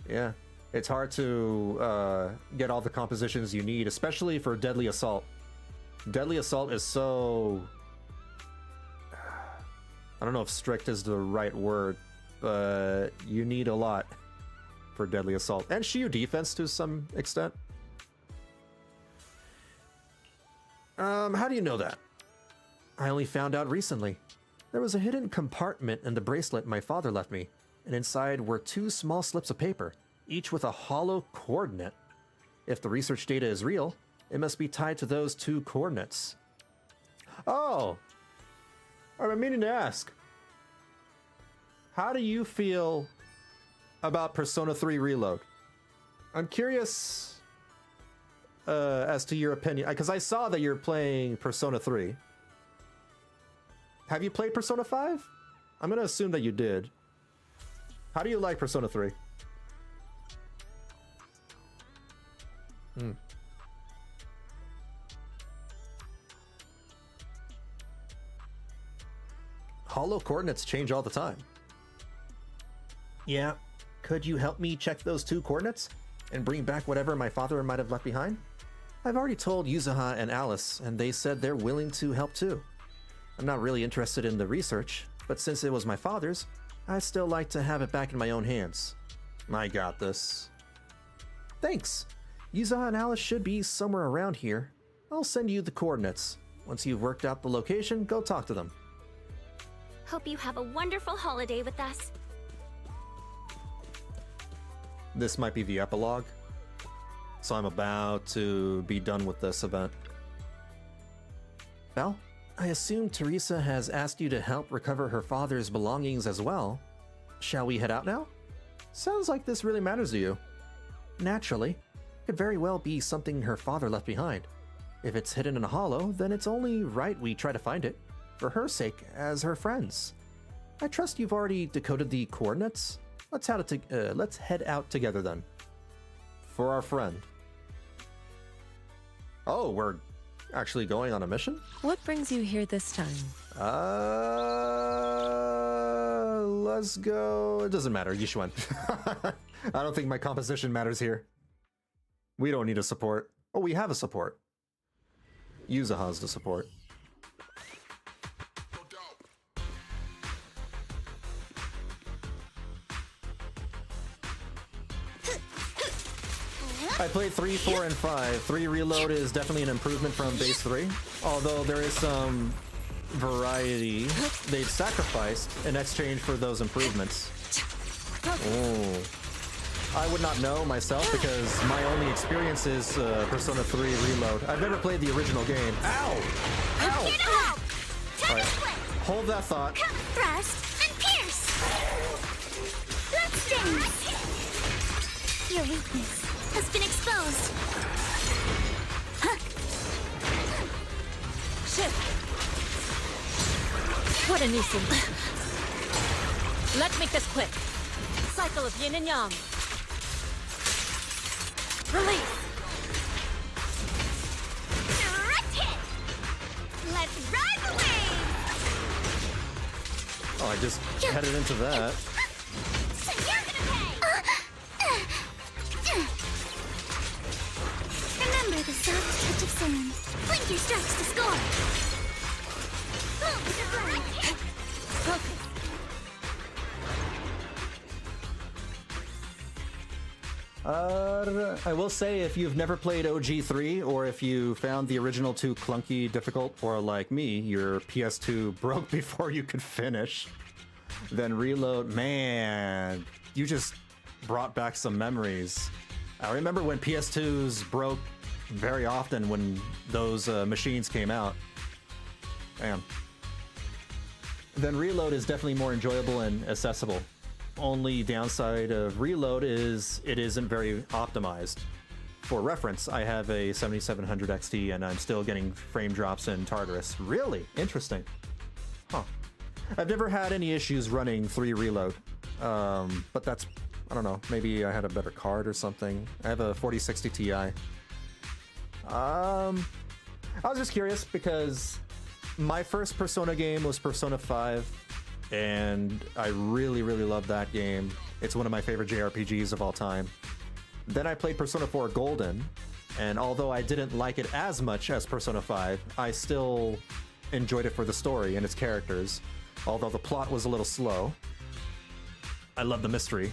Yeah. It's hard to get all the compositions you need, especially for Deadly Assault. Deadly Assault is so... I don't know if strict is the right word, but you need a lot for Deadly Assault. And Shiyu defense to some extent. How do you know that? I only found out recently. There was a hidden compartment in the bracelet my father left me, and inside were 2 small slips of paper, each with a hollow coordinate. If the research data is real, it must be tied to those 2 coordinates. Oh! I've been meaning to ask. How do you feel about Persona 3 Reload? I'm curious as to your opinion, because I saw that you're playing Persona 3. Have you played Persona 5? I'm gonna assume that you did. How do you like Persona 3? Hollow coordinates change all the time. Yeah, could you help me check those 2 coordinates and bring back whatever my father might have left behind? I've already told Yuzuha and Alice, and they said they're willing to help too. I'm not really interested in the research, but since it was my father's, I'd still like to have it back in my own hands. I got this. Thanks. Yuzuha and Alice should be somewhere around here. I'll send you the coordinates. Once you've worked out the location, go talk to them. Hope you have a wonderful holiday with us. This might be the epilogue. So I'm about to be done with this event. Well, I assume Teresa has asked you to help recover her father's belongings as well. Shall we head out now? Sounds like this really matters to you. Naturally. Could very well be something her father left behind. If it's hidden in a hollow, then it's only right we try to find it. For her sake, as her friends. I trust you've already decoded the coordinates. Let's head out together then. For our friend. Oh, we're actually going on a mission? What brings you here this time? Let's go. It doesn't matter. Yishuan. I don't think my composition matters here. We don't need a support. Oh, we have a support. Yuzuha's the support. I played 3, 4, and 5. 3 Reload is definitely an improvement from base 3, although there is some variety they've sacrificed in exchange for those improvements. Oh. I would not know myself because my only experience is Persona 3 Reload. I've never played the original game. Ow! Ow! Alright, hold that thought. Cut, thrust, and pierce! Bloodstains! Your weakness has been exposed. What a nuisance. Let's make this quick. Cycle of yin and yang. Release. Direct hit! Let's ride the wave! Oh, I just headed into that. So you're gonna pay! Remember the soft touch of sand. Blink your strikes to score! Boom! Direct hit! Focus. I will say, if you've never played OG3, or if you found the original 2 clunky, difficult, or like me, your PS2 broke before you could finish, then Reload, man, you just brought back some memories. I remember when PS2s broke very often when those machines came out. Damn. Then Reload is definitely more enjoyable and accessible. Only downside of Reload is it isn't very optimized. For reference, I have a 7700 XT and I'm still getting frame drops in Tartarus. Really? Interesting. Huh. I've never had any issues running 3 Reload. But that's, I don't know, maybe I had a better card or something. I have a 4060 Ti. I was just curious because my first Persona game was Persona 5. And I really, really love that game. It's one of my favorite JRPGs of all time. Then I played Persona 4 Golden, and although I didn't like it as much as Persona 5, I still enjoyed it for the story and its characters, although the plot was a little slow. I love the mystery.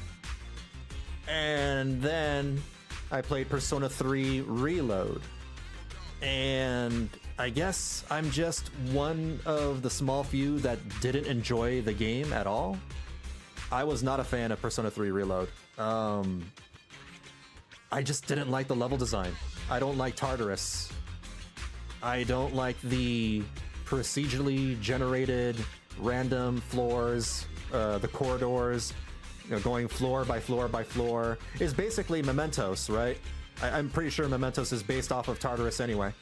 And then I played Persona 3 Reload. And I guess I'm just one of the small few that didn't enjoy the game at all. I was not a fan of Persona 3 Reload. I just didn't like the level design. I don't like Tartarus. I don't like the procedurally generated random floors, the corridors, you know, going floor by floor by floor. It's basically Mementos, right? I'm pretty sure Mementos is based off of Tartarus anyway.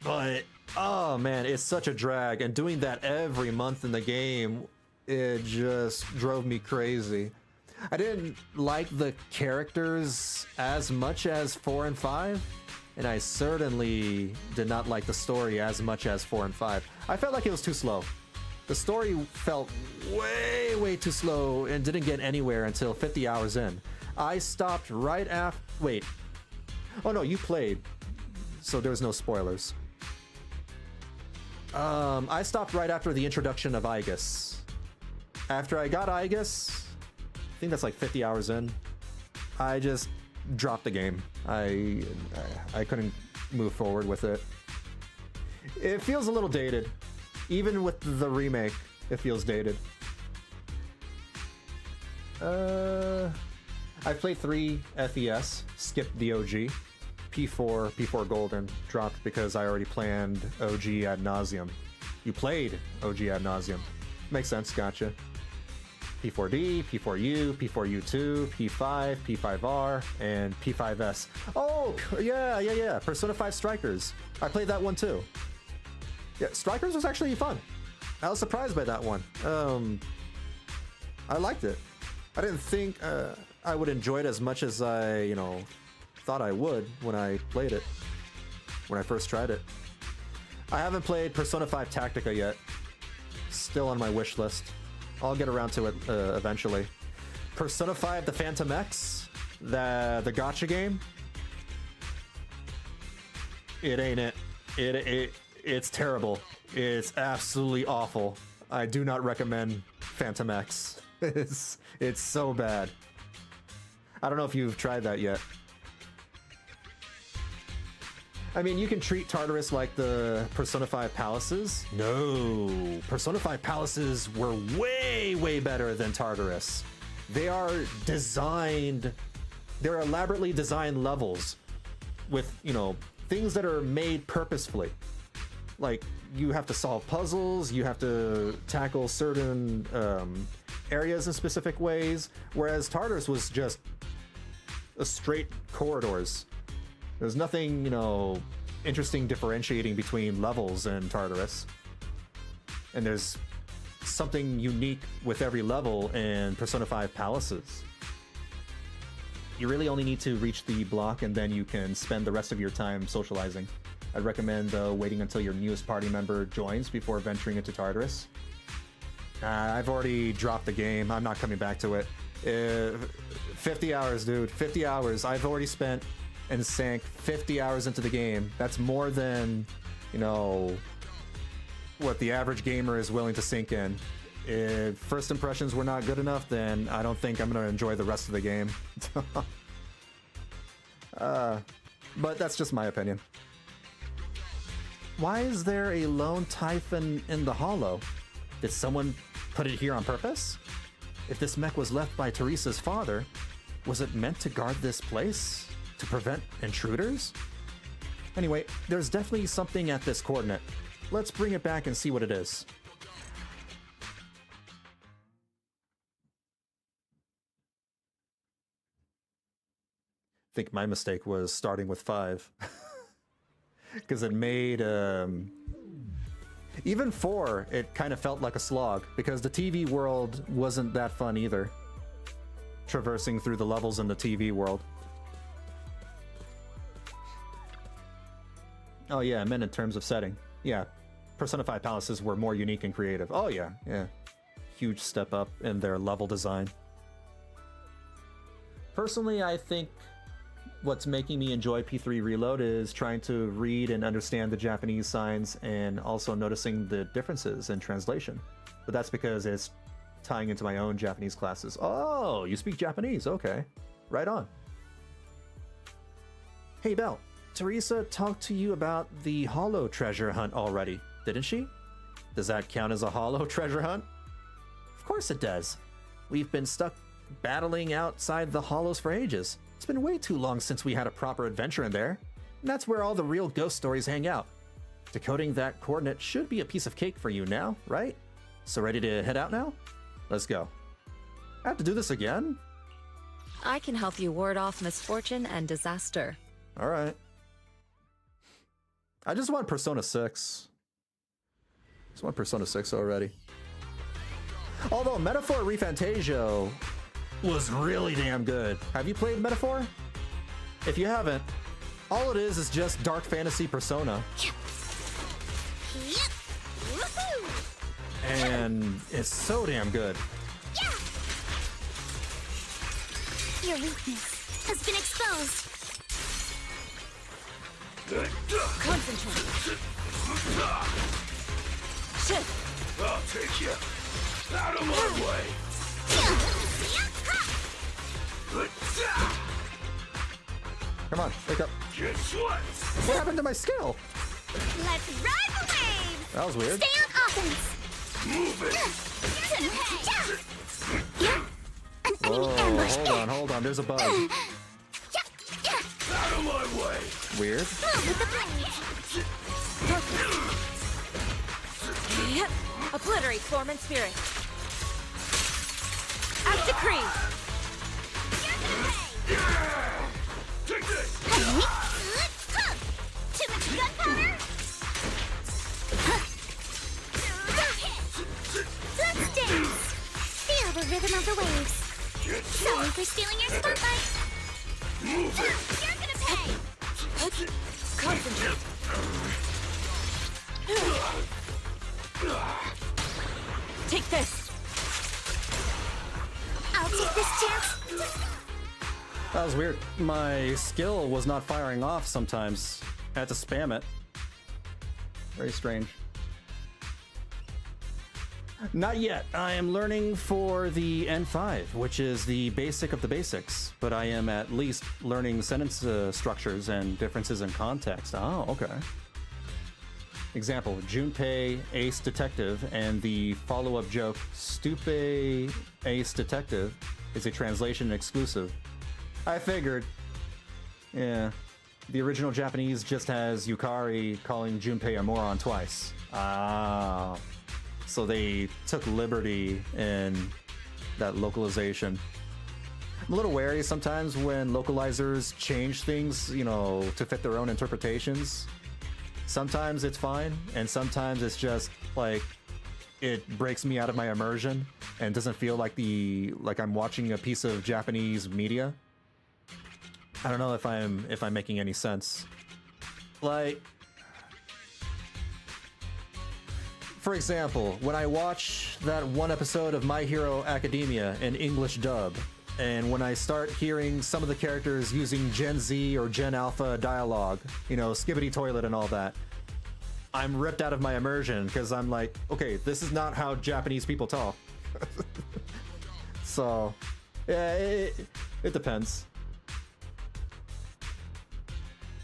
But, oh man, it's such a drag. And doing that every month in the game, it just drove me crazy. I didn't like the characters as much as 4 and 5. And I certainly did not like the story as much as 4 and 5. I felt like it was too slow. The story felt way, way too slow and didn't get anywhere until 50 hours in. I stopped right after... Wait. Oh no, you played. So there's no spoilers. I stopped right after the introduction of Aigis. After I got Aigis, I think that's like 50 hours in, I just dropped the game. I couldn't move forward with it. It feels a little dated. Even with the remake, it feels dated. I played 3 FES, skipped the OG. P4 Golden dropped because I already planned OG ad nauseum. You played OG ad nauseum. Makes sense, gotcha. P4D, P4U, P4U2, P5, P5R, and P5S. Oh, yeah. Persona 5 Strikers. I played that one too. Yeah, Strikers was actually fun. I was surprised by that one. I liked it. I didn't think I would enjoy it as much as I, thought I would when I played it. When I first tried it. I haven't played Persona 5 Tactica yet. Still on my wish list. I'll get around to it eventually. Persona 5 The Phantom X, the gacha game. It ain't it. It's terrible. It's absolutely awful. I do not recommend Phantom X. It's so bad. I don't know if you've tried that yet. I mean, you can treat Tartarus like the Persona 5 Palaces. No, Persona 5 Palaces were way, way better than Tartarus. They are designed, they're elaborately designed levels with, things that are made purposefully. Like, you have to solve puzzles, you have to tackle certain areas in specific ways, whereas Tartarus was just a straight corridors. There's nothing, interesting differentiating between levels in Tartarus. And there's something unique with every level in Persona 5 Palaces. You really only need to reach the block and then you can spend the rest of your time socializing. I'd recommend waiting until your newest party member joins before venturing into Tartarus. I've already dropped the game. I'm not coming back to it. 50 hours, dude. 50 hours. I've already spent and sank 50 hours into the game. That's more than, you know, what the average gamer is willing to sink in. If first impressions were not good enough, then I don't think I'm going to enjoy the rest of the game. But that's just my opinion. Why is there a lone Typhon in the hollow? Did someone put it here on purpose? If this mech was left by Teresa's father, was it meant to guard this place? To prevent intruders? Anyway, there's definitely something at this coordinate. Let's bring it back and see what it is. I think my mistake was starting with 5. Because it made... Even 4, it kind of felt like a slog, because the TV world wasn't that fun either. Traversing through the levels in the TV world. Oh yeah, I meant in terms of setting. Yeah, Persona 5 Palaces were more unique and creative. Oh yeah, yeah. Huge step up in their level design. Personally, I think what's making me enjoy P3 Reload is trying to read and understand the Japanese signs and also noticing the differences in translation. But that's because it's tying into my own Japanese classes. Oh, you speak Japanese, okay. Right on. Hey Belle, Teresa talked to you about the hollow treasure hunt already, didn't she? Does that count as a hollow treasure hunt? Of course it does. We've been stuck battling outside the hollows for ages. It's been way too long since we had a proper adventure in there. And that's where all the real ghost stories hang out. Decoding that coordinate should be a piece of cake for you now, right? So ready to head out now? Let's go. I have to do this again? I can help you ward off misfortune and disaster. Alright. I just want Persona 6. Just want Persona 6 already. Although Metaphor ReFantagio was really damn good. Have you played Metaphor? If you haven't, all it is just dark fantasy Persona. And it's so damn good. Your weakness has been exposed. Concentrate. Shift. I'll take you out of my way. Come on, wake up. Guess what? What happened to my skill? Let's ride the wave! That was weird. Stay on offense! Move it! An enemy ambush! Hold on, there's a bug. Out of my way! Weird. Move with the blade! Yep. Obliterate form and spirit. As decreed. Take this! Too much gunpowder? Let's dance! Feel the rhythm of the waves. Sorry for stealing your spotlight. Move it! You're gonna pay! Concentrate. Take this. I'll take this chance. That was weird. My skill was not firing off sometimes. I had to spam it. Very strange. Not yet. I am learning for the N5, which is the basic of the basics, but I am at least learning sentence structures and differences in context. Oh, okay. Example, Junpei Ace Detective, and the follow-up joke, Stupe Ace Detective, is a translation exclusive. I figured. Yeah. The original Japanese just has Yukari calling Junpei a moron twice. Ah. So they took liberty in that localization. I'm a little wary sometimes when localizers change things, you know, to fit their own interpretations. Sometimes it's fine, and sometimes it's just like it breaks me out of my immersion and doesn't feel like I'm watching a piece of Japanese media. I don't know if I'm making any sense. Like, for example, when I watch that one episode of My Hero Academia in English dub, and when I start hearing some of the characters using Gen Z or Gen Alpha dialogue, you know, skibbity toilet and all that, I'm ripped out of my immersion because I'm like, okay, this is not how Japanese people talk. So, yeah, it depends.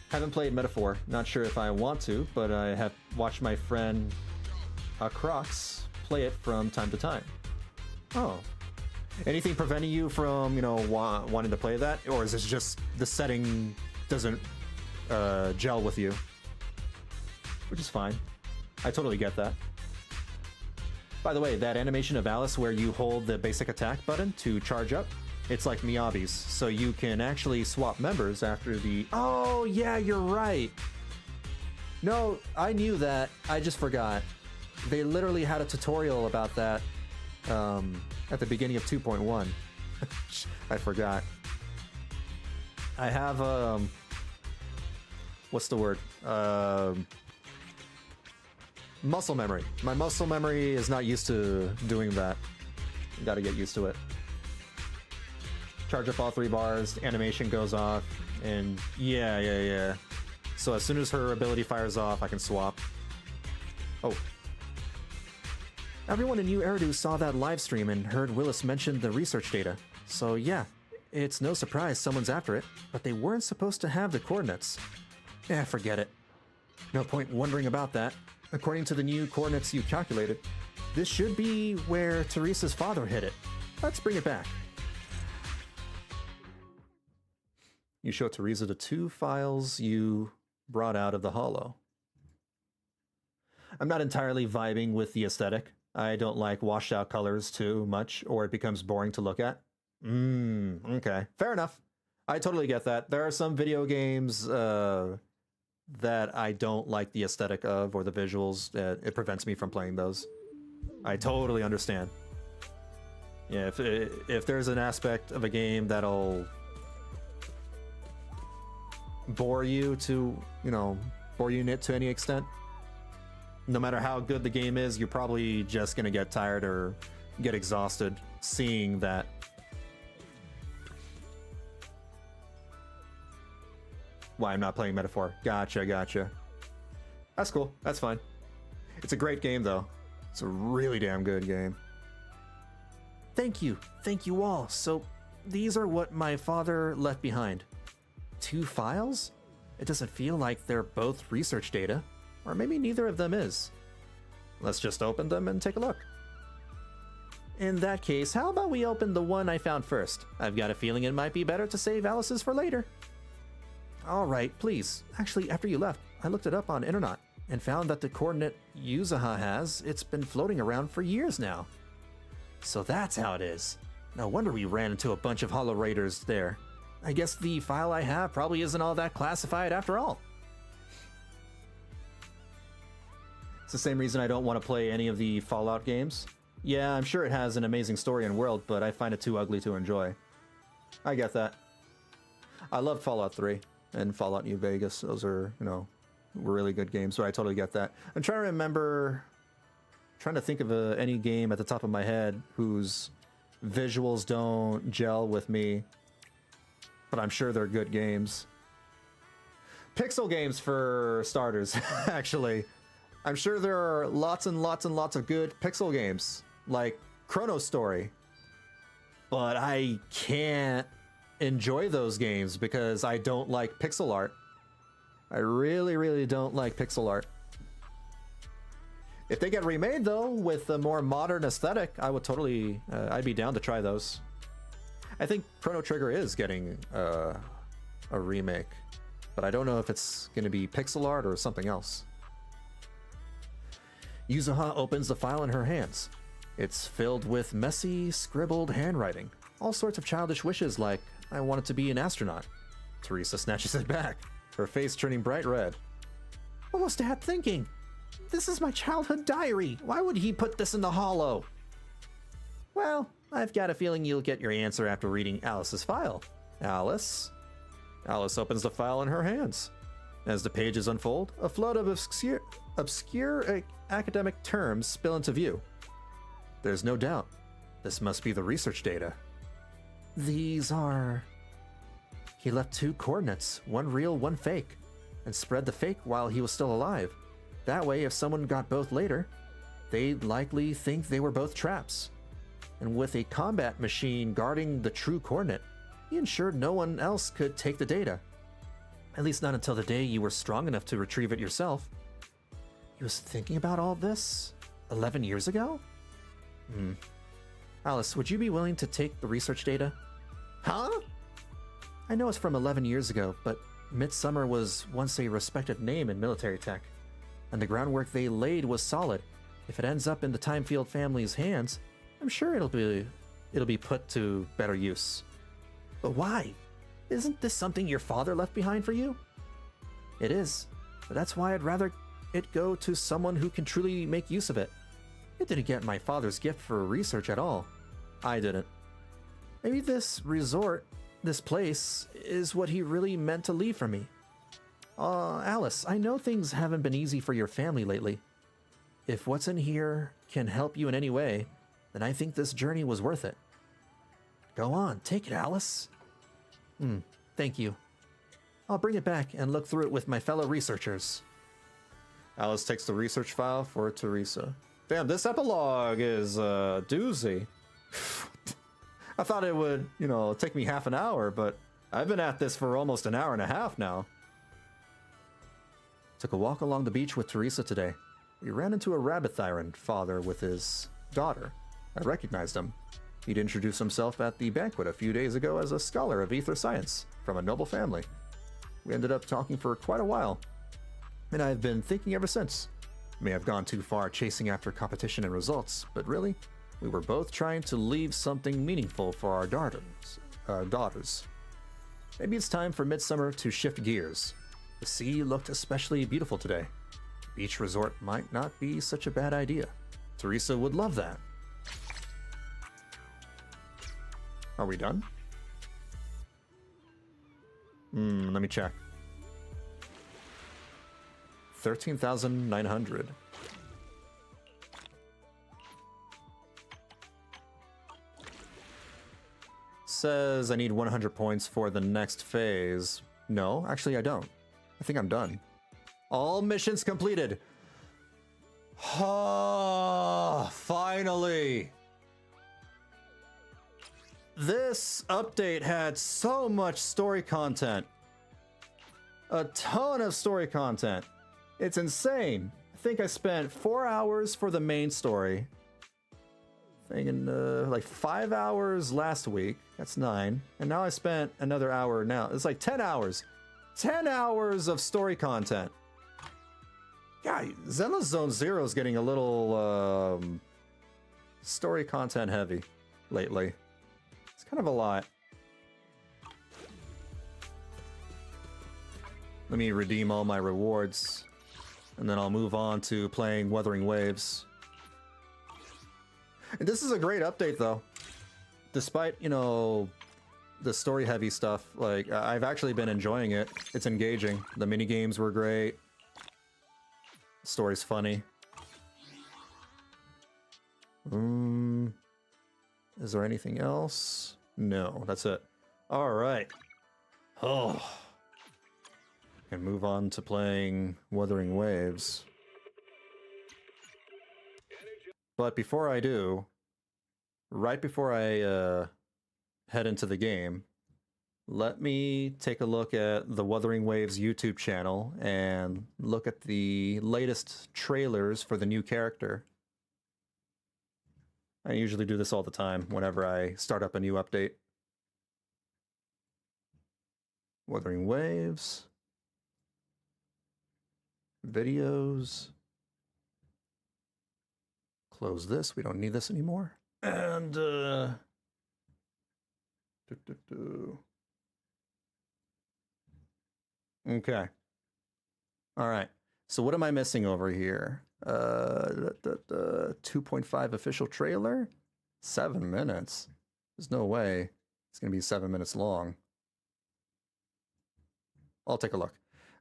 Haven't played Metaphor. Not sure if I want to, but I have watched my friend Crocs play it from time to time. Oh. Anything preventing you from, you know, wanting to play that? Or is this just the setting doesn't gel with you? Which is fine. I totally get that. By the way, that animation of Alice where you hold the basic attack button to charge up, it's like Miyabi's, so you can actually swap members after the... Oh, yeah, you're right. No, I knew that. I just forgot. They literally had a tutorial about that at the beginning of 2.1. I forgot. I have, what's the word? Muscle memory. My muscle memory is not used to doing that. Gotta get used to it. Charge up all 3 bars, animation goes off, and yeah. So as soon as her ability fires off, I can swap. Oh. Everyone in New Eridu saw that live stream and heard Willis mention the research data. So yeah, it's no surprise someone's after it, but they weren't supposed to have the coordinates. Eh, forget it. No point wondering about that. According to the new coordinates you calculated, this should be where Teresa's father hid it. Let's bring it back. You show Teresa the 2 files you brought out of the holo. I'm not entirely vibing with the aesthetic. I don't like washed out colors too much, or it becomes boring to look at. Okay. Fair enough. I totally get that. There are some video games that I don't like the aesthetic of, or the visuals. It prevents me from playing those. I totally understand. Yeah, if there's an aspect of a game that'll bore you to, you know, bore you to any extent, no matter how good the game is, you're probably just gonna get tired or get exhausted seeing that. Why I'm not playing Metaphor. Gotcha. That's cool. That's fine. It's a great game, though. It's a really damn good game. Thank you. Thank you all. So, these are what my father left behind. 2 files? It doesn't feel like they're both research data. Or maybe neither of them is. Let's just open them and take a look. In that case, how about we open the one I found first? I've got a feeling it might be better to save Alice's for later. Alright, please. Actually, after you left, I looked it up on internet and found that the coordinate Yuzuha has, it's been floating around for years now. So that's how it is. No wonder we ran into a bunch of Holo Raiders there. I guess the file I have probably isn't all that classified after all. It's the same reason I don't want to play any of the Fallout games. Yeah, I'm sure it has an amazing story and world, but I find it too ugly to enjoy. I get that. I loved Fallout 3 and Fallout New Vegas. Those are, you know, really good games, so I totally get that. I'm trying to remember, trying to think of any game at the top of my head whose visuals don't gel with me, but I'm sure they're good games. Pixel games for starters, actually. I'm sure there are lots and lots and lots of good pixel games, like Chrono Story. But I can't enjoy those games because I don't like pixel art. I really, really don't like pixel art. If they get remade, though, with a more modern aesthetic, I would totally, I'd be down to try those. I think Chrono Trigger is getting a remake, but I don't know if it's going to be pixel art or something else. Yuzuha opens the file in her hands. It's filled with messy, scribbled handwriting. All sorts of childish wishes like, I wanted to be an astronaut. Teresa snatches it back, her face turning bright red. What was Dad thinking? This is my childhood diary. Why would he put this in the hollow? Well, I've got a feeling you'll get your answer after reading Alice's file. Alice? Alice opens the file in her hands. As the pages unfold, a flood of obscure academic terms spill into view. There's no doubt. This must be the research data. These are... He left 2 coordinates, one real, one fake, and spread the fake while he was still alive. That way, if someone got both later, they'd likely think they were both traps. And with a combat machine guarding the true coordinate, he ensured no one else could take the data. At least not until the day you were strong enough to retrieve it yourself. He was thinking about all this 11 years ago? Alice, would you be willing to take the research data? Huh? I know it's from 11 years ago, but Midsummer was once a respected name in military tech, and the groundwork they laid was solid. If it ends up in the Timefield family's hands, I'm sure it'll be put to better use. But why? Isn't this something your father left behind for you? It is, but that's why I'd rather it go to someone who can truly make use of it. It didn't get my father's gift for research at all. I didn't. Maybe this resort, this place, is what he really meant to leave for me. Alice, I know things haven't been easy for your family lately. If what's in here can help you in any way, then I think this journey was worth it. Go on, take it, Alice. Thank you. I'll bring it back and look through it with my fellow researchers. Alice takes the research file for Teresa. Damn, this epilogue is a doozy. I thought it would, take me half an hour, but I've been at this for almost an hour and a half now. Took a walk along the beach with Teresa today. We ran into a rabbit tyrant father with his daughter. I recognized him. He'd introduced himself at the banquet a few days ago as a scholar of ether science from a noble family. We ended up talking for quite a while, and I've been thinking ever since. May have gone too far chasing after competition and results, but really, we were both trying to leave something meaningful for our daughters. Maybe it's time for Midsummer to shift gears. The sea looked especially beautiful today. Beach resort might not be such a bad idea. Teresa would love that. Are we done? Let me check. 13,900. Says I need 100 points for the next phase. No, actually I don't. I think I'm done. All missions completed. Oh, finally. This update had so much story content. A ton of story content. It's insane. I think I spent 4 hours for the main story. Like 5 hours last week. That's 9. And now I spent another hour now. It's like 10 hours. 10 hours of story content. Yeah, Zenless Zero is getting a little story content heavy lately. It's kind of a lot. Let me redeem all my rewards, and then I'll move on to playing Wuthering Waves. And this is a great update, though. Despite, the story-heavy stuff, like, I've actually been enjoying it. It's engaging. The minigames were great. The story's funny. Is there anything else? No, that's it. All right. Oh. Can move on to playing Wuthering Waves. But before I do, right before I head into the game, let me take a look at the Wuthering Waves YouTube channel and look at the latest trailers for the new character. I usually do this all the time whenever I start up a new update. Wuthering Waves. Videos. Close this. We don't need this anymore. And, Okay. All right. So what am I missing over here? 2.5 official trailer? 7 minutes. There's no way it's going to be 7 minutes long. I'll take a look.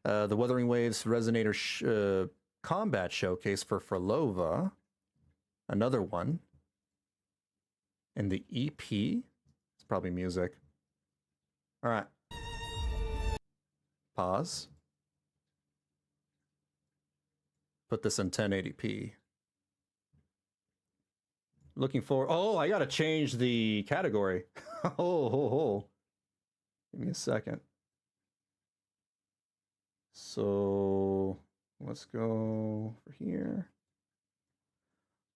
The Wuthering Waves Resonator combat showcase for Phrolova. Another one. And the EP? It's probably music. All right. Pause. Put this in 1080p. Looking for... Oh, I gotta change the category. Oh. Give me a second. So let's go for here.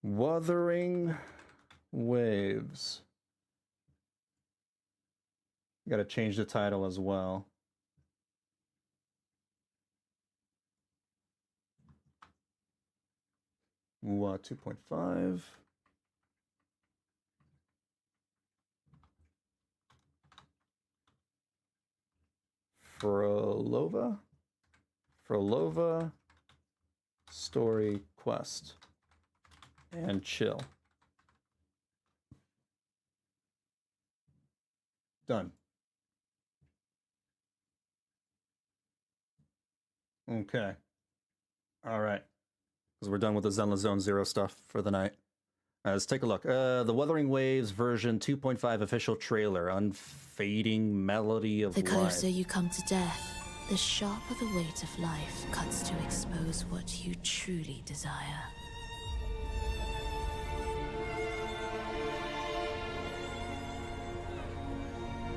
Wuthering Waves. Gotta change the title as well. WuWa 2.5. Phrolova story quest and chill. Done. Okay. All right. Because we're done with the Zenless Zero stuff for the night. Let's take a look. The Wuthering Waves version 2.5 official trailer. Unfading melody of The life. closer you come to death, the sharper the weight of life cuts to expose what you truly desire.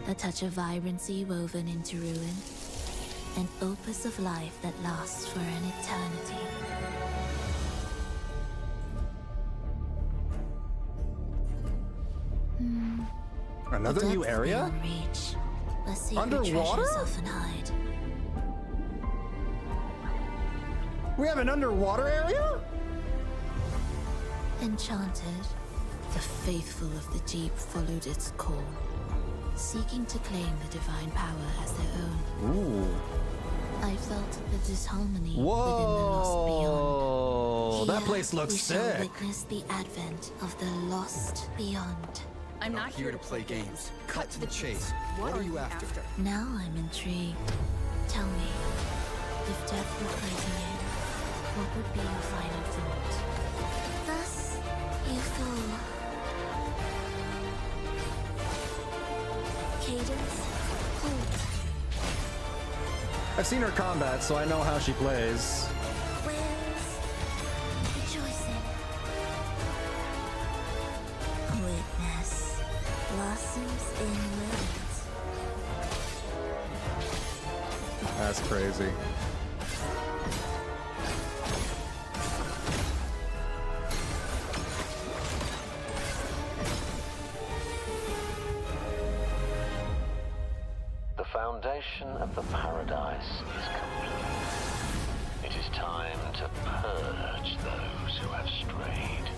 A touch of vibrancy woven into ruin. An opus of life that lasts for an eternity. Another new area? Reach, a secret Underwater? treasures often hide. We have an underwater area? Enchanted, the faithful of the deep followed its call, seeking to claim the divine power as their own. Ooh. I felt the disharmony Whoa, within the lost beyond. that Here, place looks we shall sick. witness the advent of the lost beyond. I'm not here to play games. Cut to the chase. What are you after? Now I'm intrigued. Tell me, if death were closing in, what would be your final thought? Thus, you fall. Cadence, hold. I've seen her combat, so I know how she plays. Where's rejoicing? Witness blossoms in light. That's crazy. The foundation of the paradise is complete. It is time to purge those who have strayed.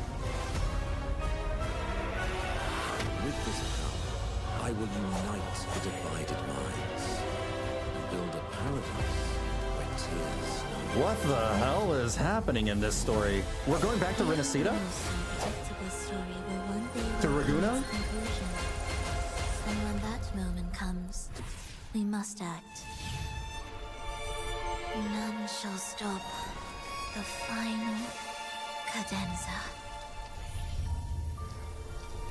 With this power, I will unite the divided minds and build a paradise where tears no What the hell is happening in this story? We're going back to Renacida? To Raguna? And when that moment comes, we must act. None shall stop the final cadenza.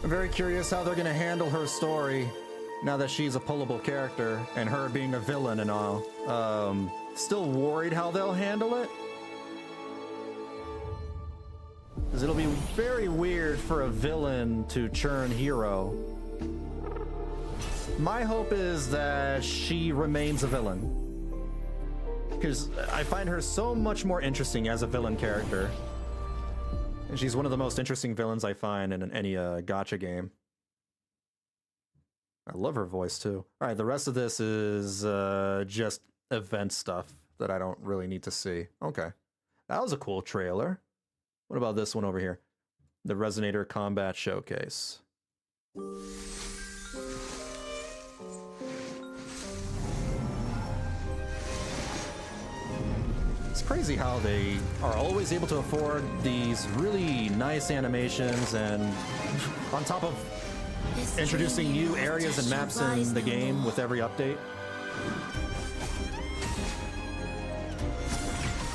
I'm very curious how they're going to handle her story now that she's a pullable character and her being a villain and all. Still worried how they'll handle it. Because it'll be very weird for a villain to turn hero. My hope is that she remains a villain. Because I find her so much more interesting as a villain character. And she's one of the most interesting villains I find in any gacha game. I love her voice too. All right, the rest of this is just event stuff that I don't really need to see. Okay, that was a cool trailer. What about this one over here? The Resonator Combat Showcase. It's crazy how they are always able to afford these really nice animations, and on top of introducing new areas and maps in the game with every update.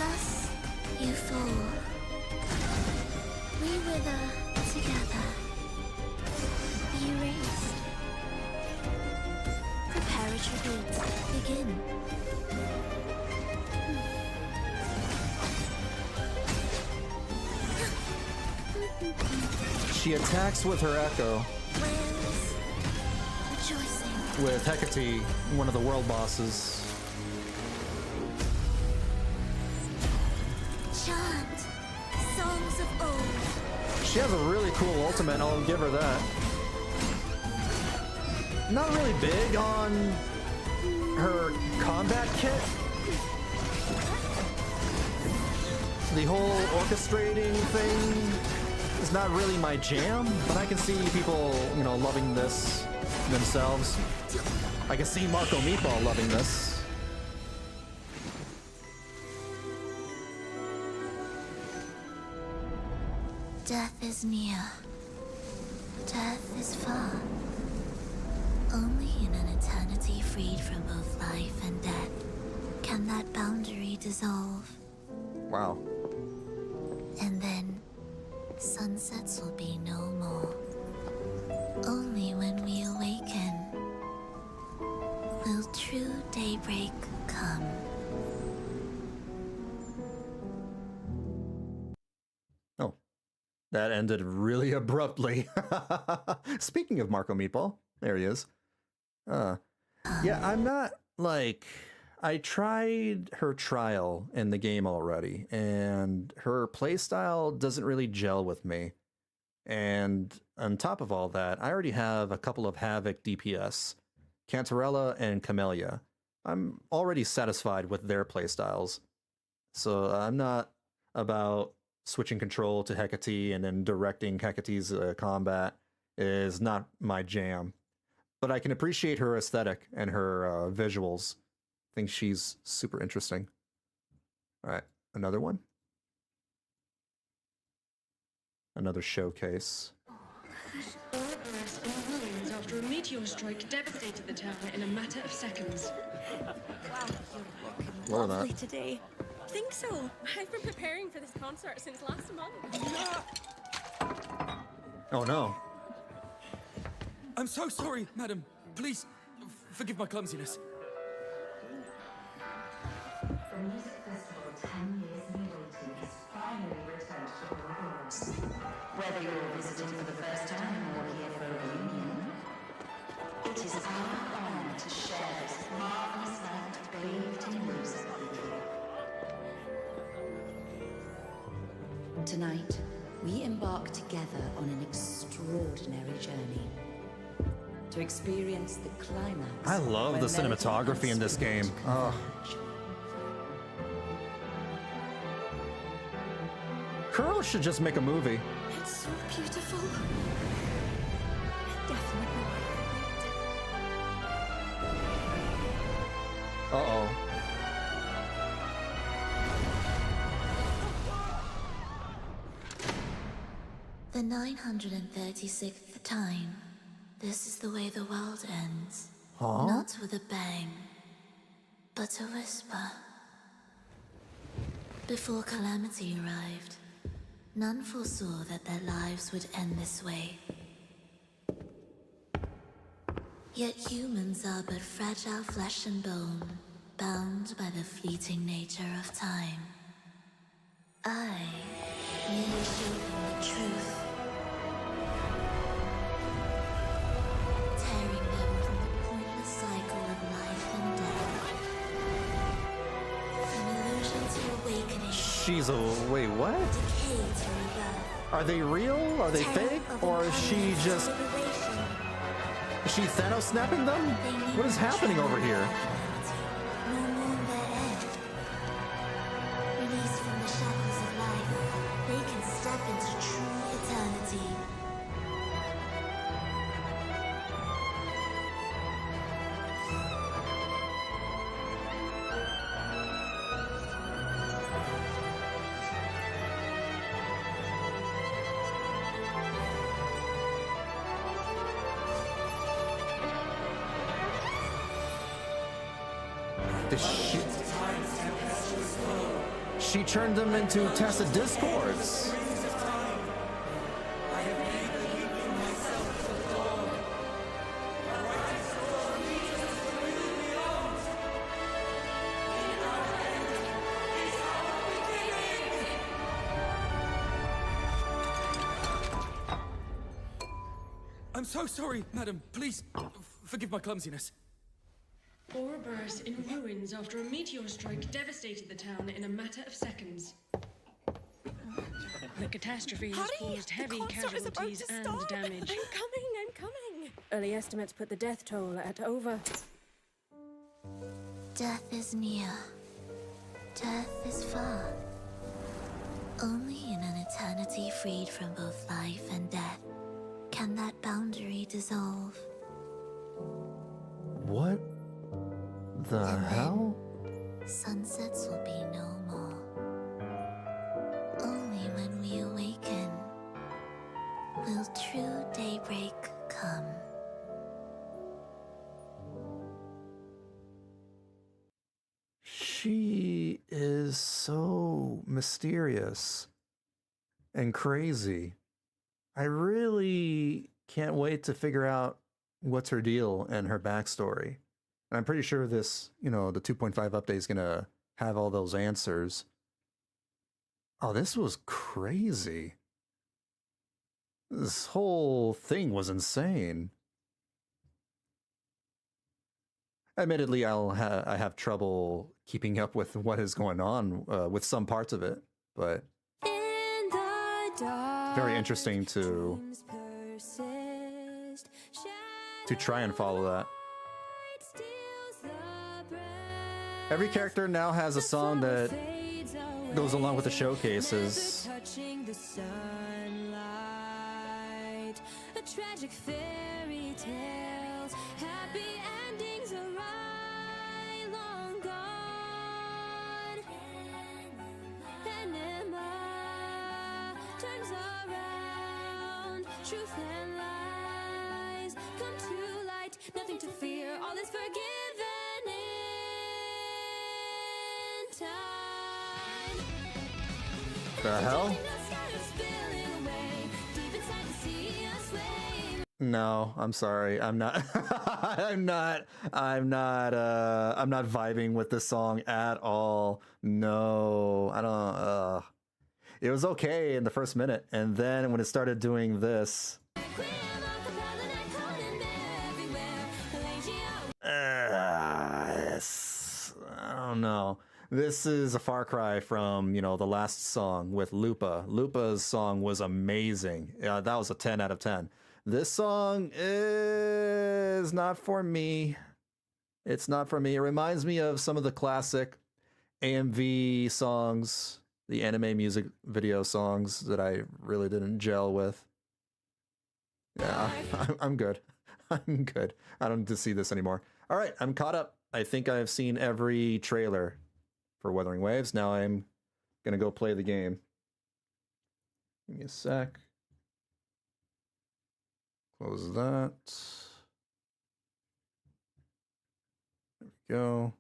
Thus, you fall. We wither together. Be raised. Preparatory rites begin. She attacks with her echo. Wails, rejoicing. With Hecate, one of the world bosses. Chant songs of old. She has a really cool ultimate, I'll give her that. Not really big on her combat kit. The whole orchestrating thing is not really my jam, but I can see people, you know, loving this themselves. I can see Marco Meatball loving this. Death is near. Death is far. Only in an eternity freed from both life and death can that boundary dissolve. Wow. And then sunsets will be no more. Only when we awaken will true daybreak come. Oh, that ended really abruptly. Speaking of Marco Meatball, there he is. Yeah, I'm not like... I tried her trial in the game already, and her playstyle doesn't really gel with me. And on top of all that, I already have a couple of Havoc DPS, Cantarella and Camellia. I'm already satisfied with their playstyles. So I'm not about switching control to Hecate and then directing Hecate's combat is not my jam. But I can appreciate her aesthetic and her visuals. I think she's super interesting. All right, another one. Another showcase. Millions after a meteor strike devastated the tower in a matter of seconds. Wow, you're Love lovely that. today. Think so. I've been preparing for this concert since last month. Oh no. I'm so sorry, madam. Please, forgive my clumsiness. The music festival 10 years in waiting has finally returned to the world. Whether you're visiting for the first time or here for a reunion, it is our honor to share this marvelous night bathed in music with you. Tonight, we embark together on an extraordinary journey to experience the climax. I love the cinematography in this game. Oh. Kuro should just make a movie. It's so beautiful. Definitely. Uh-oh. The 936th time. This is the way the world ends. Huh? Not with a bang, but a whisper. Before calamity arrived, none foresaw that their lives would end this way. Yet humans are but fragile flesh and bone, bound by the fleeting nature of time. I merely show them the truth. Tearing them from the pointless cycle of life and death. An illusion to awakening. She's a... Wait, what? Decay to rebirth. Are they real? Are they fake? Or is she just... Is she Thanos snapping them? What is happening over here? No more their end. Released from the shackles of life, they can step into true eternity. She turned them into Tessa Discords. I'm so sorry, madam. Please, forgive my clumsiness. Ouroboros in ruins after a meteor strike devastated the town in a matter of seconds. The catastrophe has caused heavy casualties and damage. I'm coming. Early estimates put the death toll at over. Death is near. Death is far. Only in an eternity freed from both life and death can that boundary dissolve. What the hell? Sunsets will be no more. Only when we awaken will true daybreak come. She is so mysterious and crazy. I really can't wait to figure out what's her deal and her backstory. And I'm pretty sure this, the 2.5 update is going to have all those answers. Oh, this was crazy. This whole thing was insane. Admittedly, I have trouble keeping up with what is going on with some parts of it, but very interesting to try and follow that. Every character now has a song that goes along with the showcases. Tragic fairy tales, happy endings are right long gone. Enema turns around, truth and lies come to light. Nothing to fear, all is forgiven in time. The hell? No, I'm sorry. I'm not I'm not vibing with this song at all. No, I don't it was okay in the first minute, and then when it started doing this, I don't know. This is a far cry from, the last song with Lupa. Lupa's song was amazing. That was a 10 out of 10. This song is not for me. It's not for me. It reminds me of some of the classic AMV songs, the anime music video songs that I really didn't gel with. Yeah, I'm good. I'm good. I don't need to see this anymore. All right, I'm caught up. I think I've seen every trailer for Wuthering Waves. Now I'm going to go play the game. Give me a sec. Close that. There we go.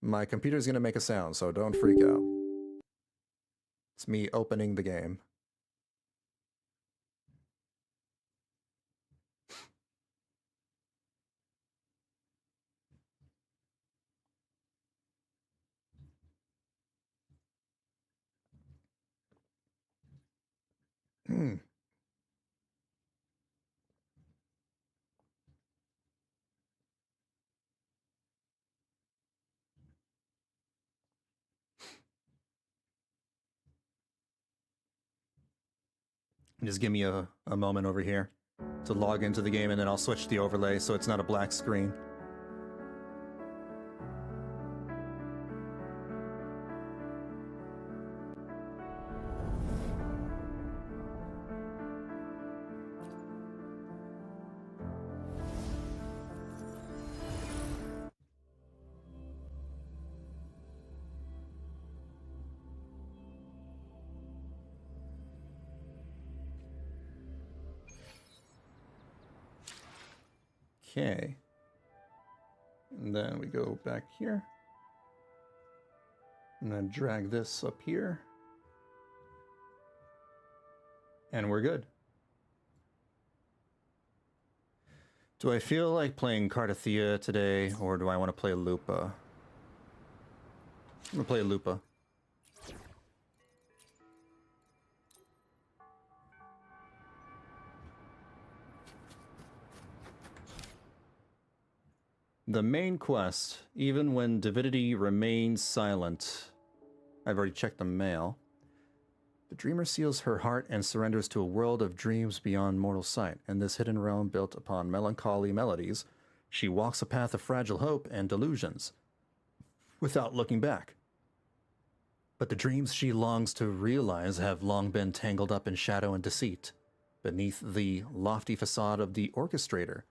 My computer's going to make a sound, so don't freak out. It's me opening the game. Just give me a moment over here to log into the game, and then I'll switch the overlay so it's not a black screen. Okay. And then we go back here. And then drag this up here. And we're good. Do I feel like playing Cardathea today, or do I want to play Lupa? I'm gonna play Lupa. The main quest, even when divinity remains silent. I've already checked the mail. The dreamer seals her heart and surrenders to a world of dreams beyond mortal sight. In this hidden realm built upon melancholy melodies, she walks a path of fragile hope and delusions, without looking back. But the dreams she longs to realize have long been tangled up in shadow and deceit, beneath the lofty facade of the orchestrator,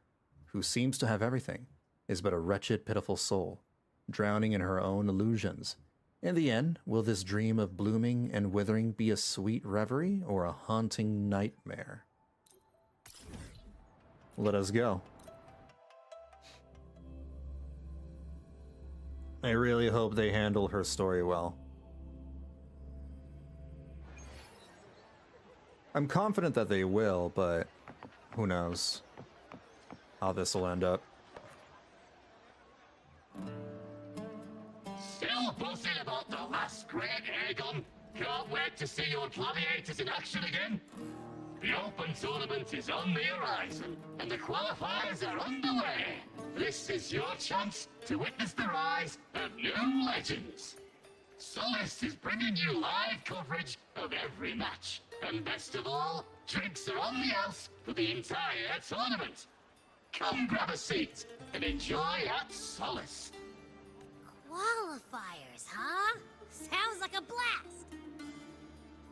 who seems to have everything, is but a wretched, pitiful soul, drowning in her own illusions. In the end, will this dream of blooming and withering be a sweet reverie or a haunting nightmare? Let us go. I really hope they handle her story well. I'm confident that they will, but who knows how this will end up. Still buzzing about the last great Aegon? Can't wait to see your gladiators in action again. The Open Tournament is on the horizon, and the qualifiers are underway. This is your chance to witness the rise of new legends. Solace is bringing you live coverage of every match. And best of all, drinks are on the house for the entire tournament. Come grab a seat and enjoy at Solace. Qualifiers, huh? Sounds like a blast.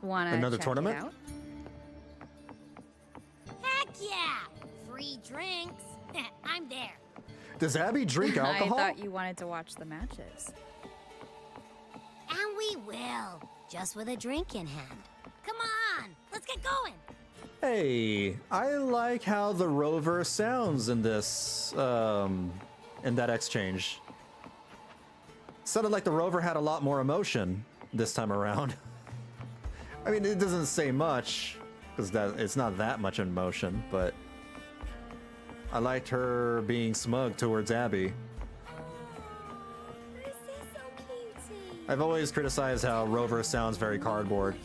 Wanna Another check tournament? It out? Heck yeah! Free drinks. I'm there. Does Abby drink alcohol? I thought you wanted to watch the matches. And we will, just with a drink in hand. Come on, let's get going. Hey, I like how the rover sounds in this, in that exchange. Sounded like the rover had a lot more emotion this time around. I mean, it doesn't say much, because it's not that much emotion, but I liked her being smug towards Abby. This is so cutesy. I've always criticized how Rover sounds very cardboard.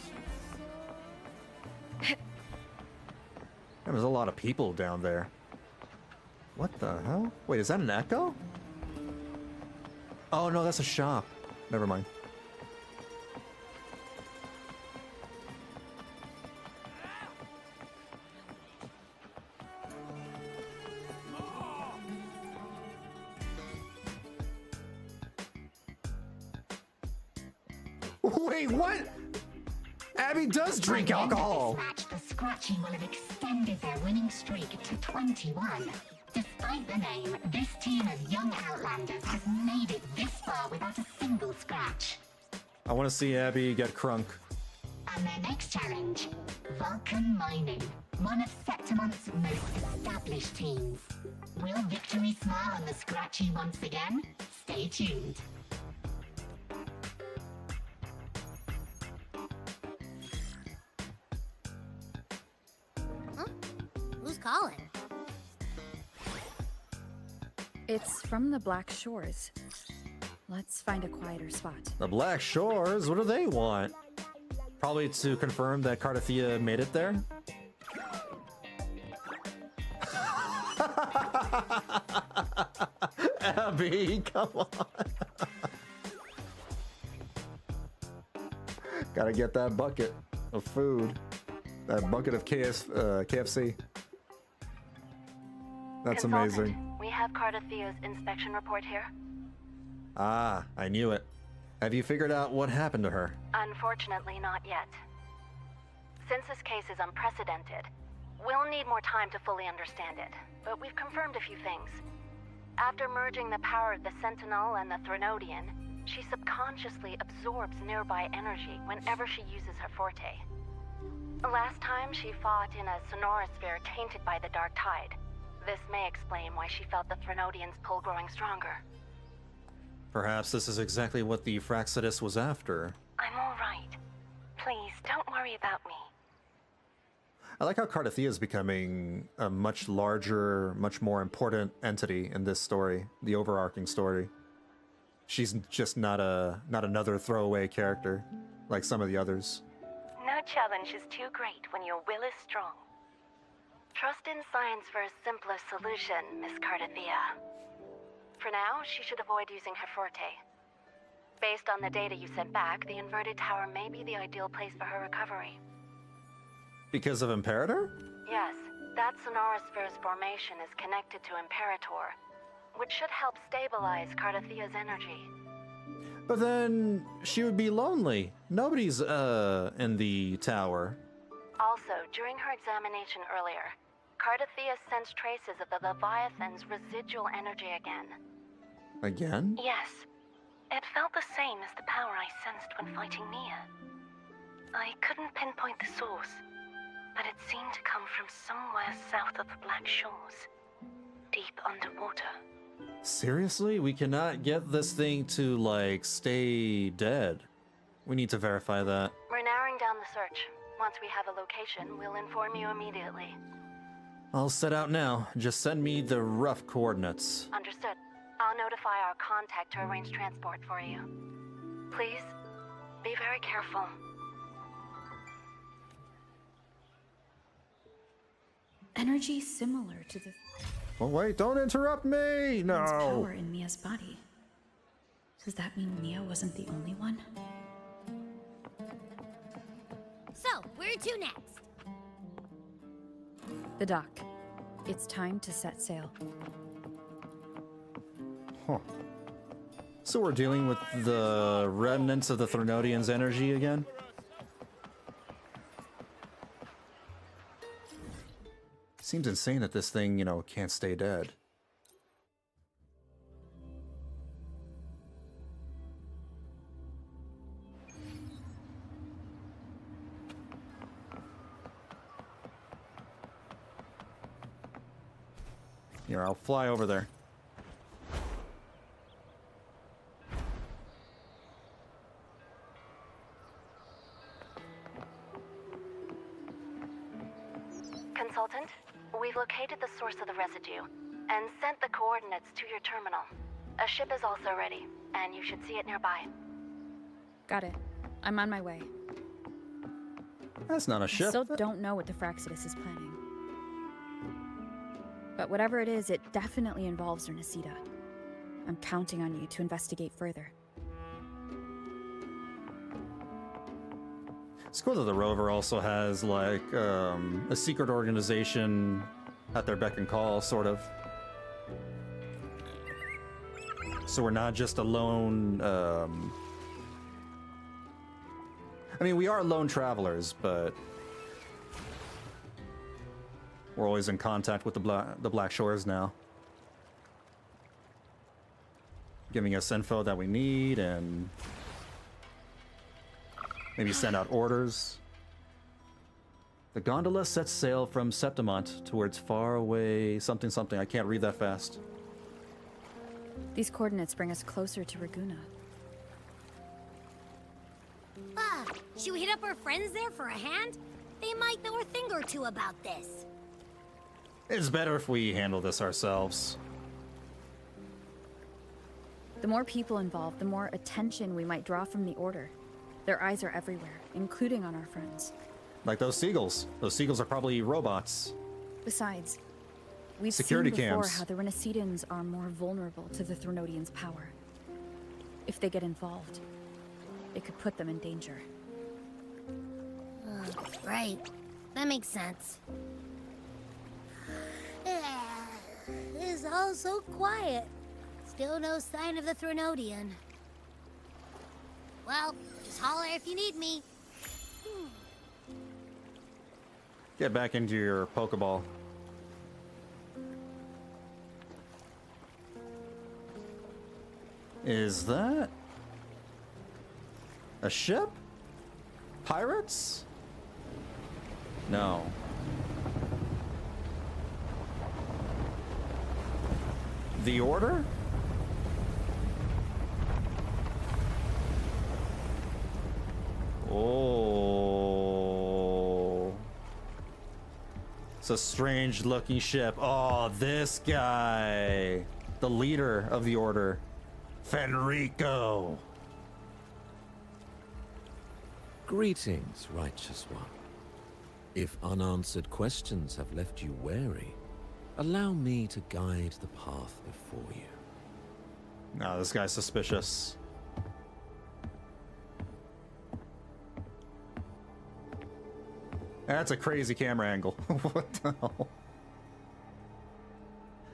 There's a lot of people down there. What the hell? Wait, is that an echo? Oh no, that's a shop. Never mind. Wait, what? Abby does drink alcohol. By the end of this match, the Scratchy will have extended their winning streak to 21. Despite the name, this team of young Outlanders has made it this far without a single scratch. I want to see Abby get crunk. And their next challenge, Vulcan Mining, one of Septimonth's most established teams. Will victory smile on the Scratchy once again? Stay tuned. Huh? Who's calling? It's from the Black Shores. Let's find a quieter spot. The Black Shores? What do they want? Probably to confirm that Cardathea made it there? Abby, come on. Gotta get that bucket of food. That bucket of KFC. That's Consultant, amazing. We have Cardathea's inspection report here. Ah, I knew it. Have you figured out what happened to her? Unfortunately, not yet. Since this case is unprecedented, we'll need more time to fully understand it, but we've confirmed a few things. After merging the power of the Sentinel and the Threnodian, she subconsciously absorbs nearby energy whenever she uses her forte. Last time, she fought in a sonorosphere tainted by the Dark Tide. This may explain why she felt the Threnodian's pull growing stronger. Perhaps this is exactly what the Fraccidus was after. I'm all right. Please, don't worry about me. I like how Cardathia is becoming a much larger, much more important entity in this story, the overarching story. She's just not another throwaway character like some of the others. No challenge is too great when your will is strong. Trust in science for a simpler solution, Miss Cardathia. For now, she should avoid using her forte. Based on the data you sent back, the inverted tower may be the ideal place for her recovery. Because of Imperator? Yes, that Sonorosphere's formation is connected to Imperator, which should help stabilize Cardathia's energy. But then she would be lonely. Nobody's in the tower. Also, during her examination earlier, Cardathia sensed traces of the Leviathan's residual energy again. Again? Yes. It felt the same as the power I sensed when fighting Nia. I couldn't pinpoint the source, but it seemed to come from somewhere south of the Black Shores, deep underwater. Seriously? We cannot get this thing to, like, stay dead. We need to verify that. We're narrowing down the search. Once we have a location, we'll inform you immediately. I'll set out now. Just send me the rough coordinates. Understood. I'll notify our contact to arrange transport for you. Please, be very careful. Energy similar to the Oh wait, don't interrupt me! No! power in Mia's body. Does that mean Mia wasn't the only one? So, where to next? The dock. It's time to set sail. Huh. So we're dealing with the remnants of the Threnodians' energy again? Seems insane that this thing, you know, can't stay dead. Here, I'll fly over there. Consultant, we've located the source of the residue and sent the coordinates to your terminal. A ship is also ready, and you should see it nearby. Got it. I'm on my way. That's not a ship. I still don't know what the Fraccidus is planning. But whatever it is, it definitely involves Ernestida. I'm counting on you to investigate further. It's cool that the rover also has, like, a secret organization at their beck and call, sort of. So we're not just a lone, I mean, we are lone travelers, but we're always in contact with the Black Shores now. Giving us info that we need and maybe send out orders. The gondola sets sail from Septimont towards far away something something. I can't read that fast. These coordinates bring us closer to Raguna. Should we hit up our friends there for a hand? They might know a thing or two about this. It's better if we handle this ourselves. The more people involved, the more attention we might draw from the Order. Their eyes are everywhere, including on our friends. Like those seagulls. Those seagulls are probably robots. Besides, we've Security seen before cams. how the Renacedans are more vulnerable to the Threnodians' power. If they get involved, it could put them in danger. Right. That makes sense. It's all so quiet. Still no sign of the Threnodian. Well, just holler if you need me. Get back into your Pokeball. Is that a ship? Pirates? No. The Order? It's a strange looking ship. Oh, this guy. The leader of the order. Fenrico. Greetings, righteous one. If unanswered questions have left you wary, allow me to guide the path before you. No, this guy's suspicious. That's a crazy camera angle. What the hell?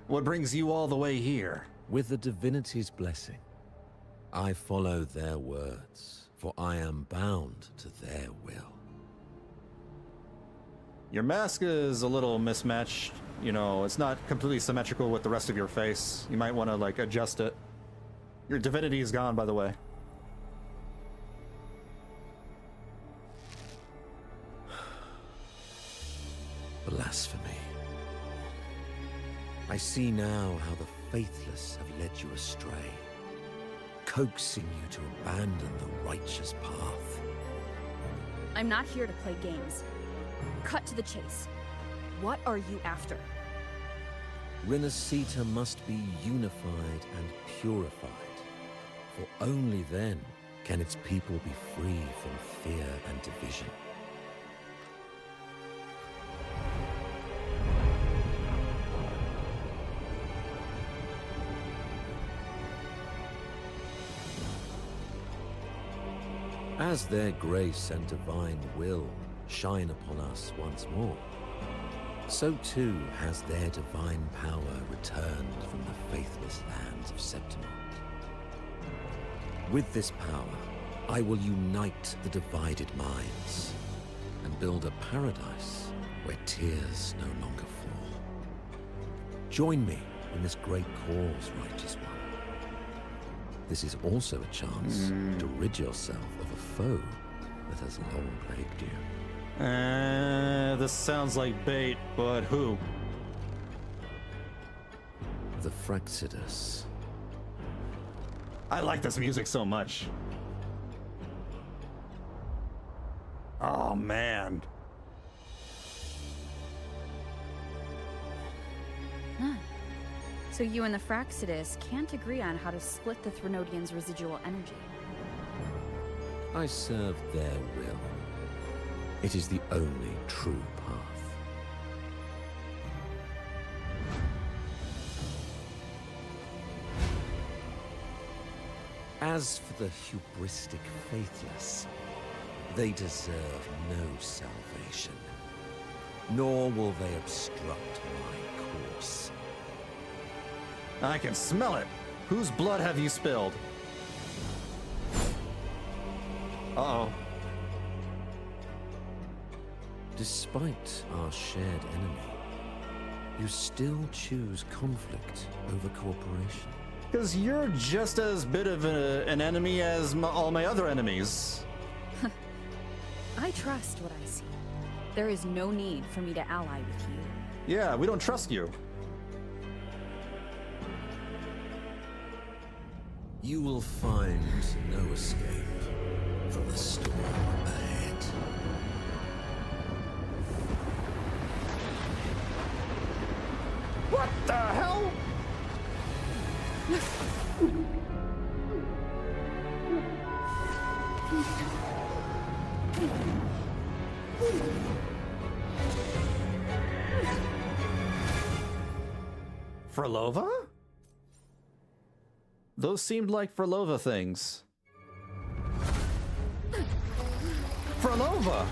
What brings you all the way here? With the divinity's blessing, I follow their words, for I am bound to their will. Your mask is a little mismatched. You know, it's not completely symmetrical with the rest of your face. You might want to, like, adjust it. Your divinity is gone, by the way. Blasphemy. I see now how the faithless have led you astray, coaxing you to abandon the righteous path. I'm not here to play games. Cut to the chase. What are you after? Renacita must be unified and purified, for only then can its people be free from fear and division. As their grace and divine will shine upon us once more, so too has their divine power returned from the faithless lands of Septimont. With this power, I will unite the divided minds and build a paradise where tears no longer fall. Join me in this great cause, righteous one. This is also a chance to rid yourself of a foe that has long plagued you. This sounds like bait, but who? The Fraxidus. I like this music so much. Oh, man. Huh. So you and the Fraxidus can't agree on how to split the Threnodians' residual energy. I serve their will. It is the only true path. As for the hubristic faithless, they deserve no salvation, nor will they obstruct my course. I can smell it. Whose blood have you spilled? Uh-oh. Despite our shared enemy, you still choose conflict over cooperation. Because you're just as bit of an enemy as all my other enemies. I trust what I see. There is no need for me to ally with you. Yeah, we don't trust you. You will find no escape from the storm ahead. What the hell? Phrolova? Those seemed like Phrolova things. Phrolova!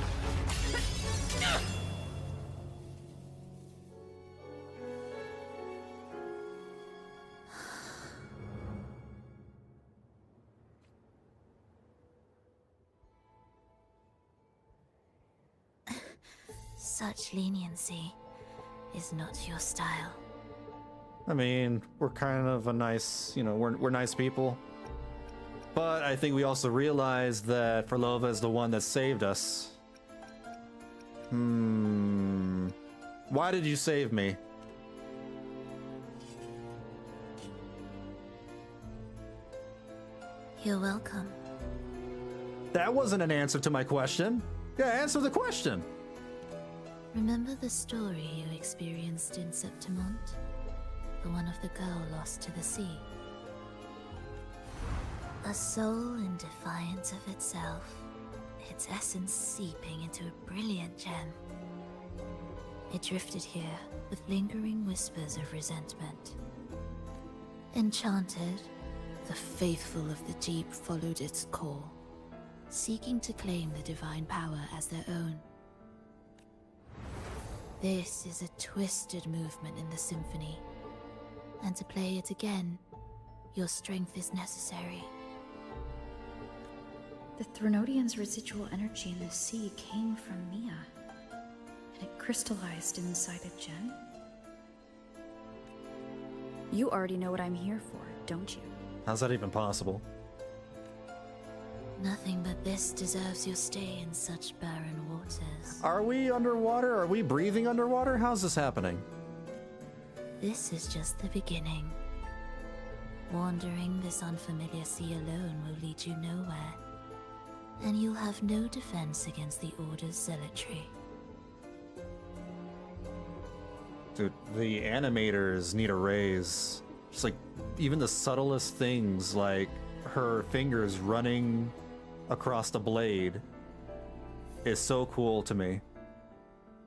Such leniency is not your style. I mean, we're kind of a nice, you know, we're nice people. But I think we also realize that Phrolova is the one that saved us. Why did you save me? You're welcome. That wasn't an answer to my question. Yeah, answer the question. Remember the story you experienced in Septimont? The one of the girl lost to the sea? A soul in defiance of itself, its essence seeping into a brilliant gem. It drifted here with lingering whispers of resentment. Enchanted, the faithful of the deep followed its call, seeking to claim the divine power as their own. This is a twisted movement in the symphony, and to play it again, your strength is necessary. The Threnodian's residual energy in the sea came from Mia, and it crystallized inside a gem? You already know what I'm here for, don't you? How's that even possible? Nothing but this deserves your stay in such barren waters. Are we underwater? Are we breathing underwater? How's this happening? This is just the beginning. Wandering this unfamiliar sea alone will lead you nowhere, and you'll have no defense against the Order's zealotry. Dude, the animators need a raise. Just like, even the subtlest things, like her fingers running across the blade, is so cool to me.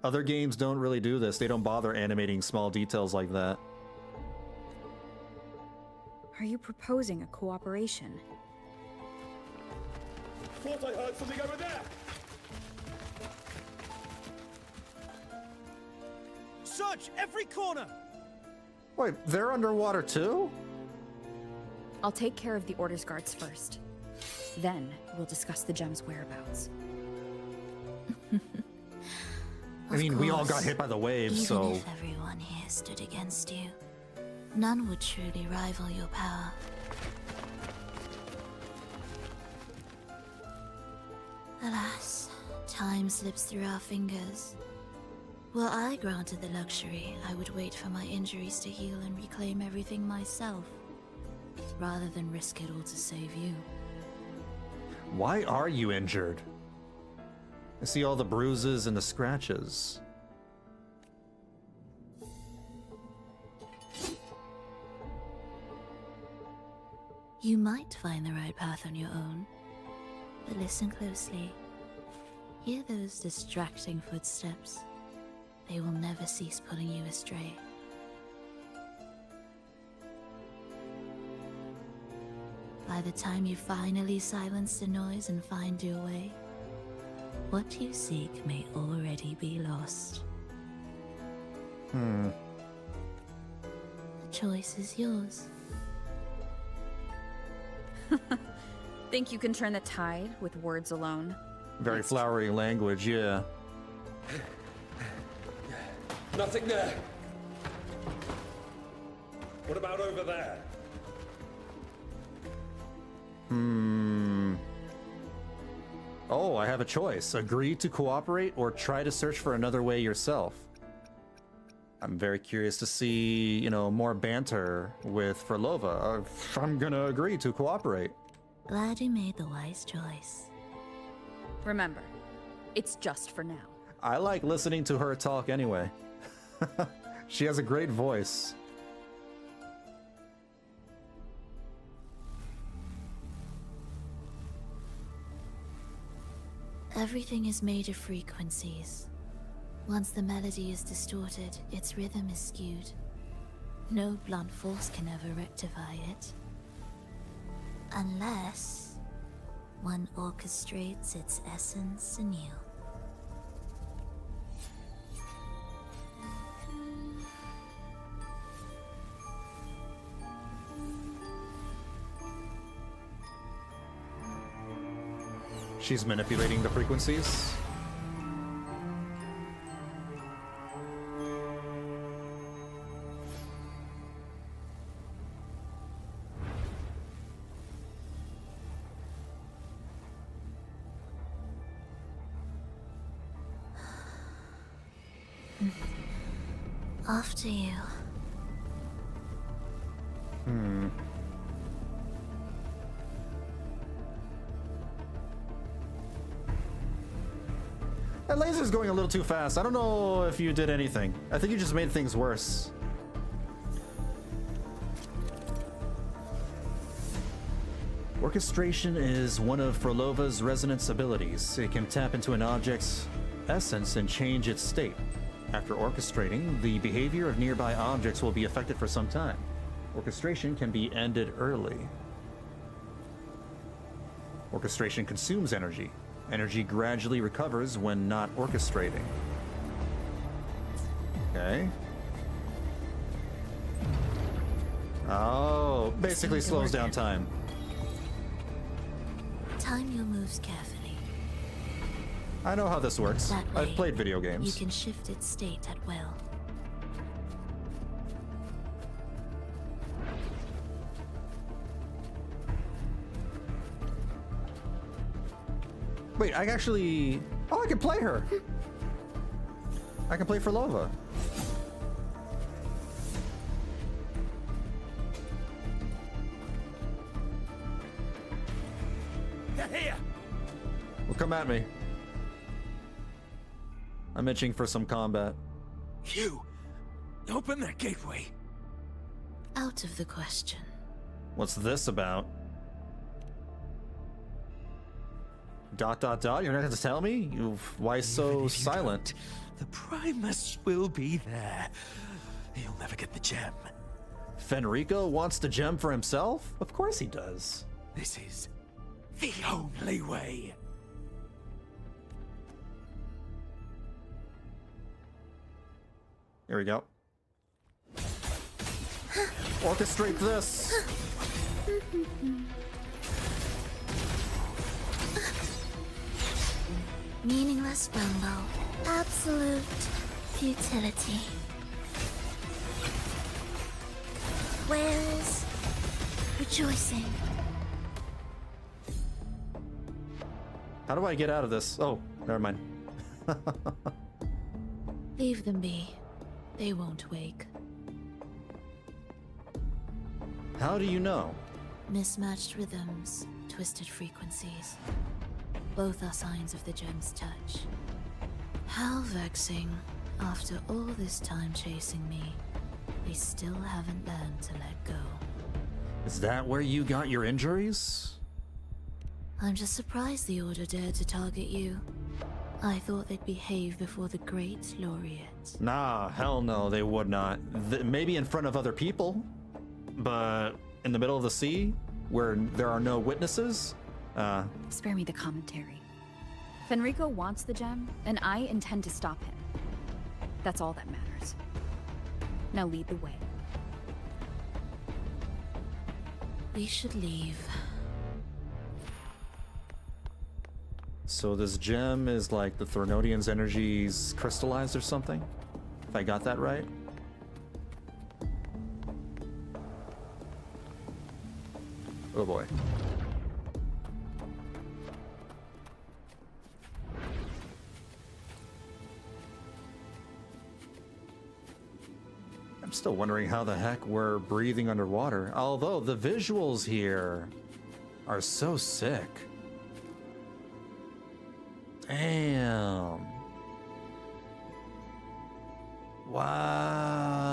Other games don't really do this. They don't bother animating small details like that. Are you proposing a cooperation? Thought I heard something over there! Search every corner! Wait, they're underwater too? I'll take care of the Order's guards first. Then we'll discuss the gem's whereabouts. I mean, we all got hit by the waves, even so... if everyone here stood against you, none would truly rival your power. Alas, time slips through our fingers. Were I granted the luxury, I would wait for my injuries to heal and reclaim everything myself, rather than risk it all to save you. Why are you injured? I see all the bruises and the scratches. You might find the right path on your own, but listen closely. Hear those distracting footsteps. They will never cease pulling you astray. By the time you finally silence the noise and find your way, what you seek may already be lost. The choice is yours. Think you can turn the tide with words alone? Very flowery language, yeah. Nothing there! What about over there? Oh, I have a choice. Agree to cooperate or try to search for another way yourself. I'm very curious to see, you know, more banter with Phrolova. I'm gonna agree to cooperate. Glad you made the wise choice. Remember, it's just for now. I like listening to her talk anyway. She has a great voice. Everything is made of frequencies. Once the melody is distorted, its rhythm is skewed. No blunt force can ever rectify it. Unless one orchestrates its essence anew. She's manipulating the frequencies. After you. That laser's going a little too fast. I don't know if you did anything. I think you just made things worse. Orchestration is one of Phrolova's resonance abilities. It can tap into an object's essence and change its state. After orchestrating, the behavior of nearby objects will be affected for some time. Orchestration can be ended early. Orchestration consumes energy. Energy gradually recovers when not orchestrating. Okay. Oh, basically slows down time. Time your moves carefully. I know how this works. That I've way, played video games. You can shift its state at will. Wait, I actually... Oh, I can play her! I can play Phrolova. Here! Well, come at me. I'm itching for some combat. You! Open that gateway! Out of the question. What's this about? ... You're not going to tell me? Why so silent? The Primus will be there. You'll never get the gem. Fenrico wants the gem for himself? Of course he does. This is the only way. Here we go. Orchestrate this. Meaningless rumble. Absolute futility. Where's rejoicing? How do I get out of this? Oh, never mind. Leave them be. They won't wake. How do you know? Mismatched rhythms, twisted frequencies. Both are signs of the gem's touch. How vexing. After all this time chasing me, they still haven't learned to let go. Is that where you got your injuries? I'm just surprised the Order dared to target you. I thought they'd behave before the Great Laureate. Nah, hell no, they would not. Maybe in front of other people, but in the middle of the sea, where there are no witnesses? Spare me the commentary. Fenrico wants the gem, and I intend to stop him. That's all that matters. Now lead the way. We should leave. So this gem is like the Thronodian's energies crystallized or something? If I got that right? Oh boy. I'm still wondering how the heck we're breathing underwater, although the visuals here are so sick. Damn. Wow.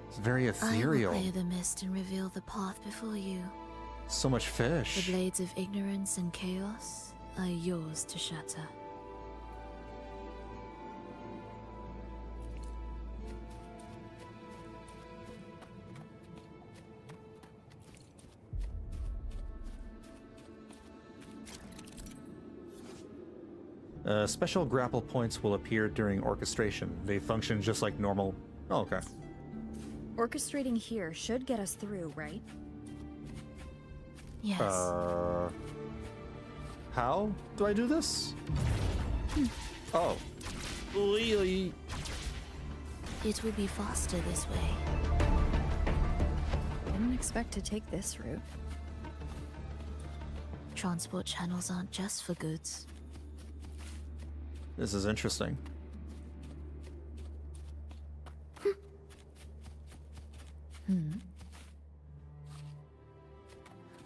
It's very ethereal. I will clear the mist and reveal the path before you. So much fish. The blades of ignorance and chaos are yours to shatter. Special grapple points will appear during orchestration. They function just like normal... Oh, okay. Orchestrating here should get us through, right? Yes. How do I do this? Oh. It will be faster this way. Didn't expect to take this route. Transport channels aren't just for goods. This is interesting.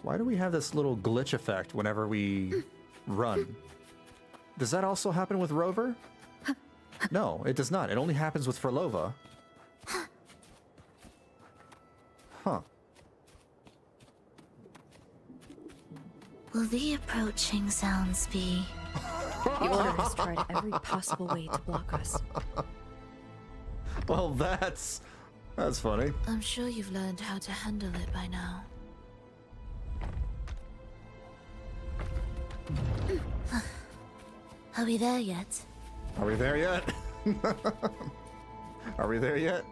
Why do we have this little glitch effect whenever we run? Does that also happen with Rover? No, it does not. It only happens with Phrolova. Huh. Will the approaching sounds be... The Order has tried every possible way to block us. Well, that's funny. I'm sure you've learned how to handle it by now. Are we there yet? Are we there yet? Are we there yet?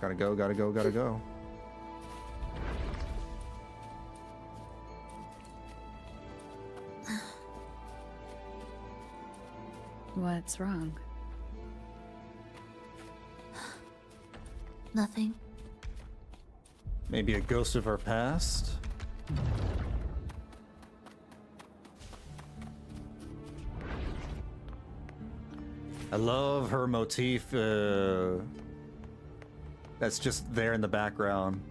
Gotta go, gotta go, gotta go. What's wrong? Nothing. Maybe a ghost of our past? I love her motif. That's just there in the background.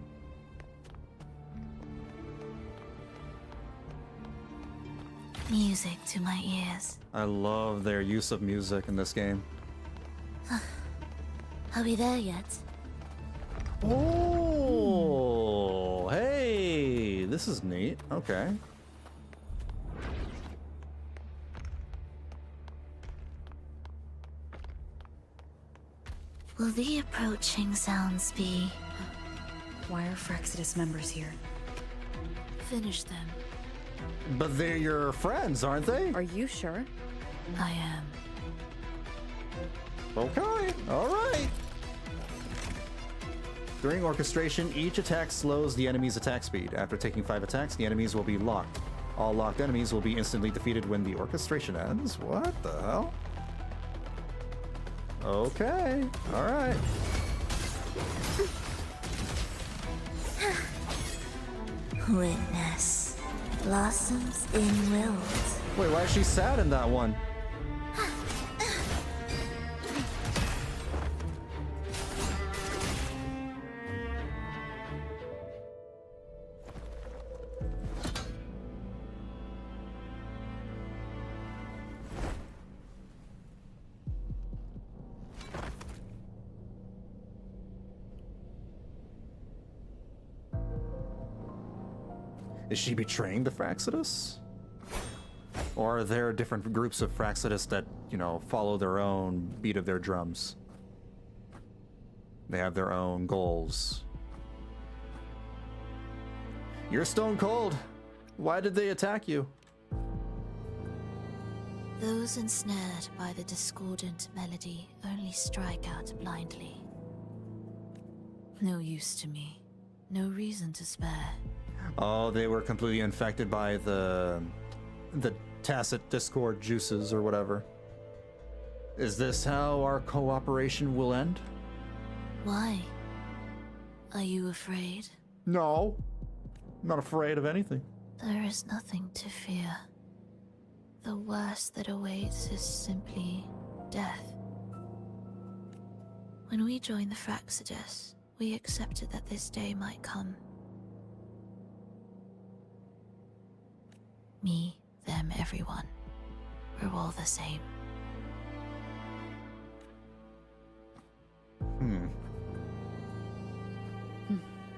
Music to my ears. I love their use of music in this game. Are we there yet? Oh, hey, this is neat. Okay. Will the approaching sounds be... Why are Phrexidus members here? Finish them. But they're your friends, aren't they? Are you sure? I am. Okay, all right. During orchestration, each attack slows the enemy's attack speed. After taking 5 attacks, the enemies will be locked. All locked enemies will be instantly defeated when the orchestration ends. What the hell? Okay, all right. Witness. Blossoms in wilt. Wait, why is she sad in that one? Is she betraying the Phrexidus? Or are there different groups of Phrexidus that, you know, follow their own beat of their drums? They have their own goals. You're stone cold. Why did they attack you? Those ensnared by the discordant melody only strike out blindly. No use to me. No reason to spare. Oh, they were completely infected by the tacit discord juices or whatever. Is this how our cooperation will end? Why? Are you afraid? No. I'm not afraid of anything. There is nothing to fear. The worst that awaits is simply death. When we joined the Phrexidus, we accepted that this day might come. Me, them, everyone. We're all the same.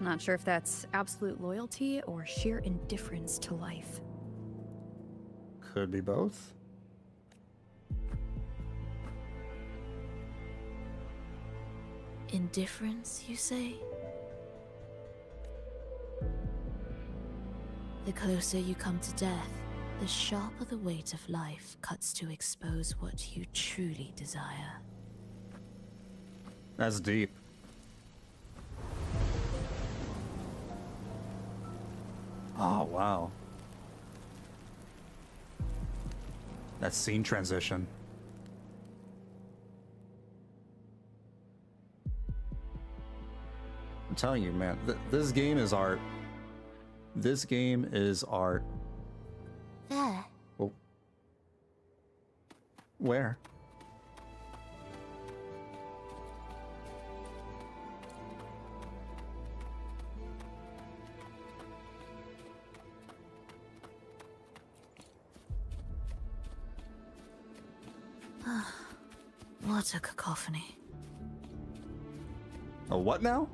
Not sure if that's absolute loyalty or sheer indifference to life. Could be both. Indifference, you say? The closer you come to death, the sharper the weight of life cuts to expose what you truly desire. That's deep. Oh, wow. That scene transition. I'm telling you, man, this game is art. This game is art. There. Oh. Where? What a cacophony. A what now?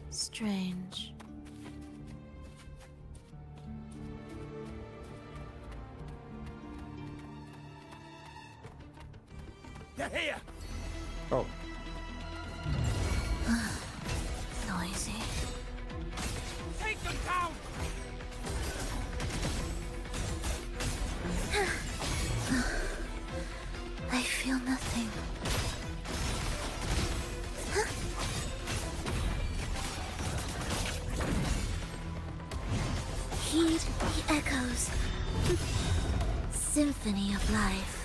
Strange. They're here! Oh. Noisy. Take them down! I feel nothing. Heed the echoes. Symphony of life.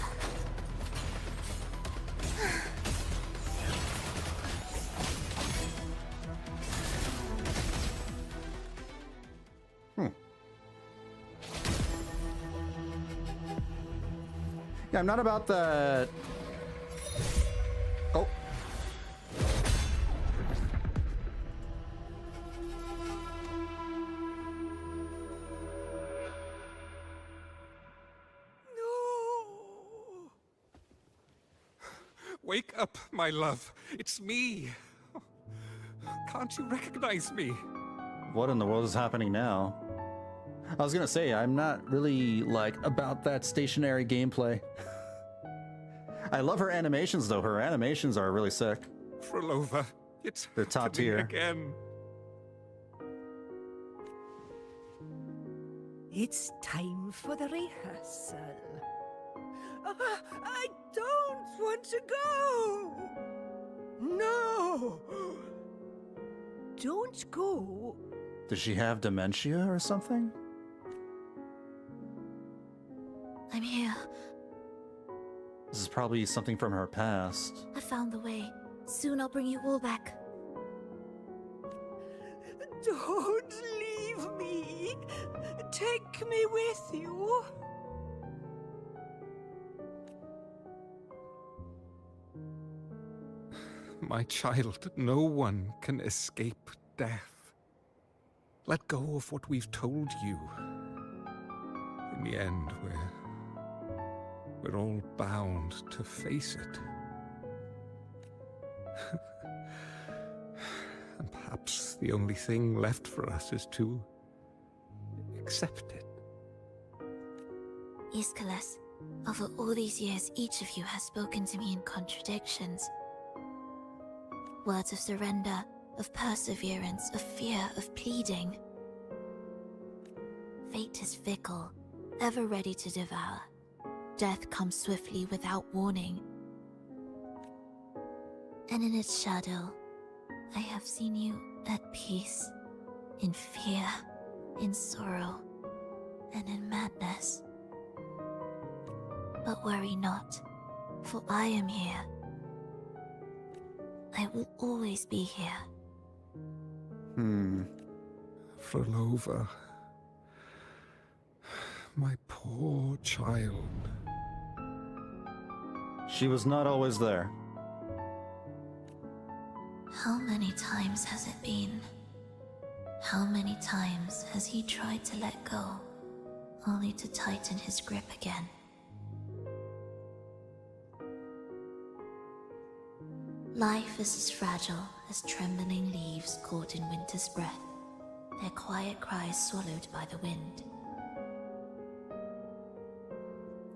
Yeah, I'm not about the... Oh. Wake up, my love. It's me. Can't you recognize me? What in the world is happening now? I was gonna say, I'm not really, like, about that stationary gameplay. I love her animations, though. Her animations are really sick. Phrolova, it's They're top happening tier. again. It's time for the rehearsal. I don't want to go! No! Don't go. Does she have dementia or something? I'm here. This is probably something from her past. I found the way. Soon I'll bring you all back. Don't leave me. Take me with you. My child, no one can escape death. Let go of what we've told you. In the end, we're all bound to face it. And perhaps the only thing left for us is to accept it. Iskalas, over all these years, each of you has spoken to me in contradictions. Words of surrender, of perseverance, of fear, of pleading. Fate is fickle, ever ready to devour. Death comes swiftly without warning. And in its shadow, I have seen you at peace, in fear, in sorrow, and in madness. But worry not, for I am here. I will always be here. Phrolova. My poor child. She was not always there. How many times has it been? How many times has he tried to let go, only to tighten his grip again? Life is as fragile as trembling leaves caught in winter's breath, their quiet cries swallowed by the wind.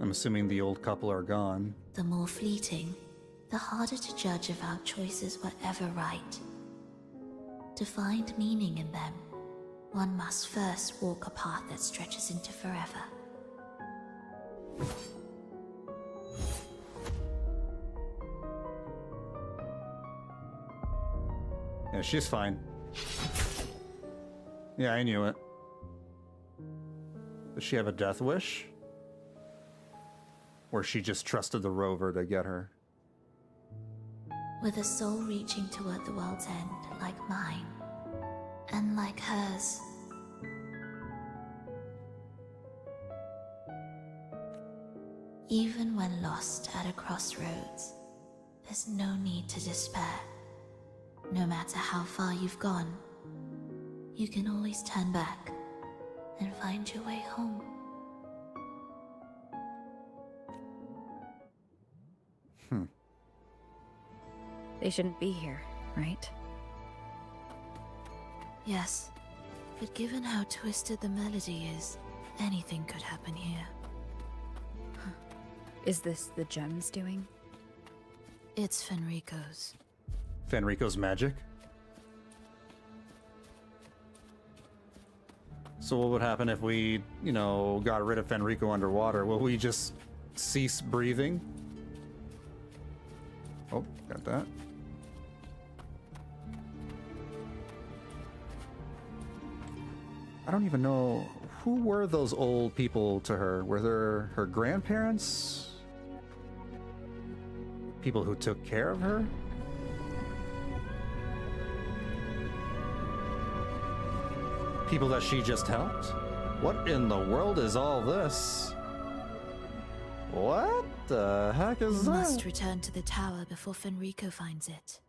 I'm assuming the old couple are gone. The more fleeting, the harder to judge if our choices were ever right. To find meaning in them, one must first walk a path that stretches into forever. Yeah, she's fine. Yeah, I knew it. Does she have a death wish? Or she just trusted the rover to get her? With a soul reaching toward the world's end, like mine, and like hers. Even when lost at a crossroads, there's no need to despair. No matter how far you've gone, you can always turn back and find your way home. They shouldn't be here, right? Yes, but given how twisted the melody is, anything could happen here. Is this the gem's doing? It's Fenrico's. Fenrico's magic? So what would happen if we, you know, got rid of Fenrico underwater? Will we just cease breathing? Oh, got that. I don't even know, who were those old people to her? Were there her grandparents? People who took care of her? People that she just helped? What in the world is all this? What the heck is that? You must return to the tower before Fenrico finds it.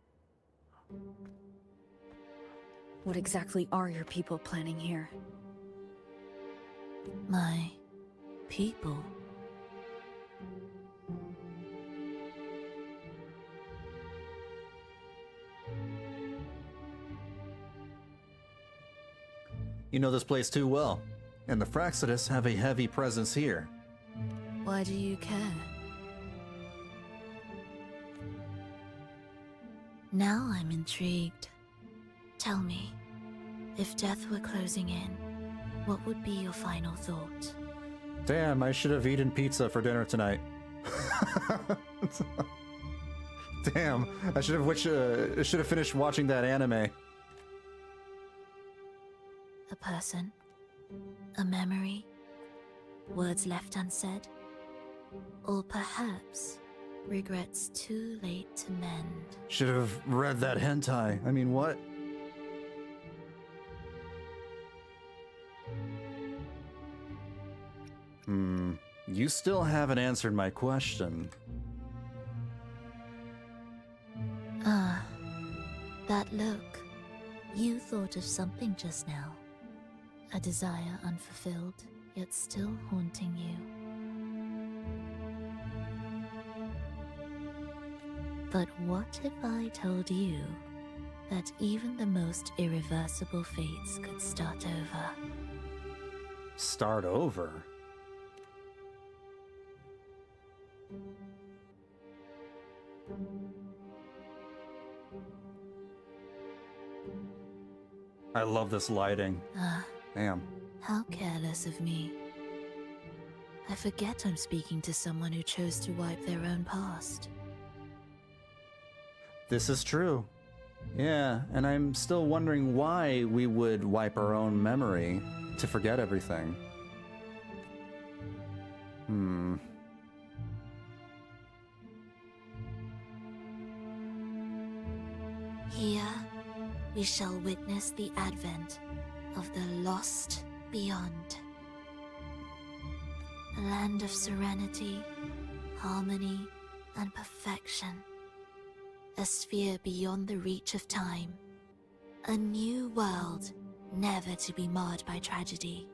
What exactly are your people planning here? My people. You know this place too well, and the Fraxidus have a heavy presence here. Why do you care? Now I'm intrigued. Tell me, if death were closing in, what would be your final thought? Damn, I should have eaten pizza for dinner tonight. Damn, I should have finished watching that anime. A person? A memory? Words left unsaid? Or perhaps regrets too late to mend? Should have read that hentai. I mean, what? You still haven't answered my question. Ah, that look. You thought of something just now. A desire unfulfilled, yet still haunting you. But what if I told you that even the most irreversible fates could start over? Start over? I love this lighting. Damn. How careless of me. I forget I'm speaking to someone who chose to wipe their own past. This is true. Yeah, and I'm still wondering why we would wipe our own memory to forget everything. Here, we shall witness the advent of the lost beyond. A land of serenity, harmony, and perfection. A sphere beyond the reach of time. A new world, never to be marred by tragedy.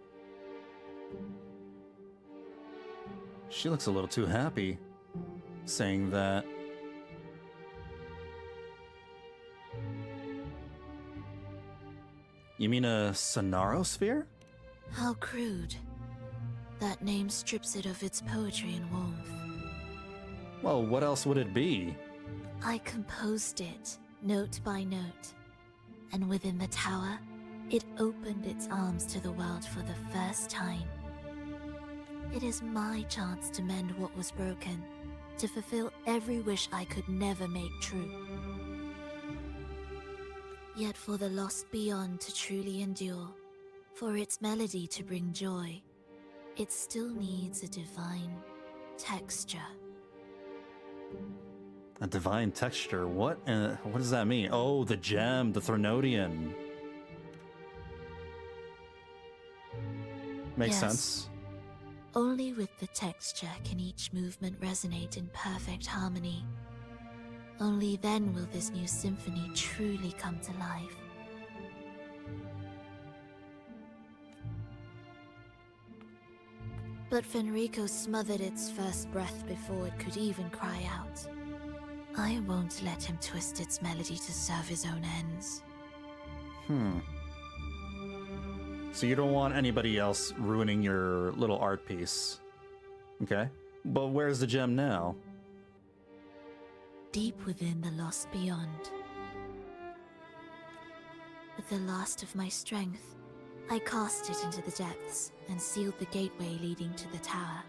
She looks a little too happy saying that. You mean a sonarosphere? How crude. That name strips it of its poetry and warmth. Well, what else would it be? I composed it, note by note. And within the tower, it opened its arms to the world for the first time. It is my chance to mend what was broken, to fulfill every wish I could never make true. Yet for the lost beyond to truly endure, for its melody to bring joy, it still needs a divine texture. A divine texture? What does that mean? Oh, the gem, the Threnodian. Makes Yes. sense. Only with the texture can each movement resonate in perfect harmony. Only then will this new symphony truly come to life. But Fenrico smothered its first breath before it could even cry out. I won't let him twist its melody to serve his own ends. So you don't want anybody else ruining your little art piece. Okay. But where's the gem now? Deep within the lost beyond. With the last of my strength, I cast it into the depths and sealed the gateway leading to the tower.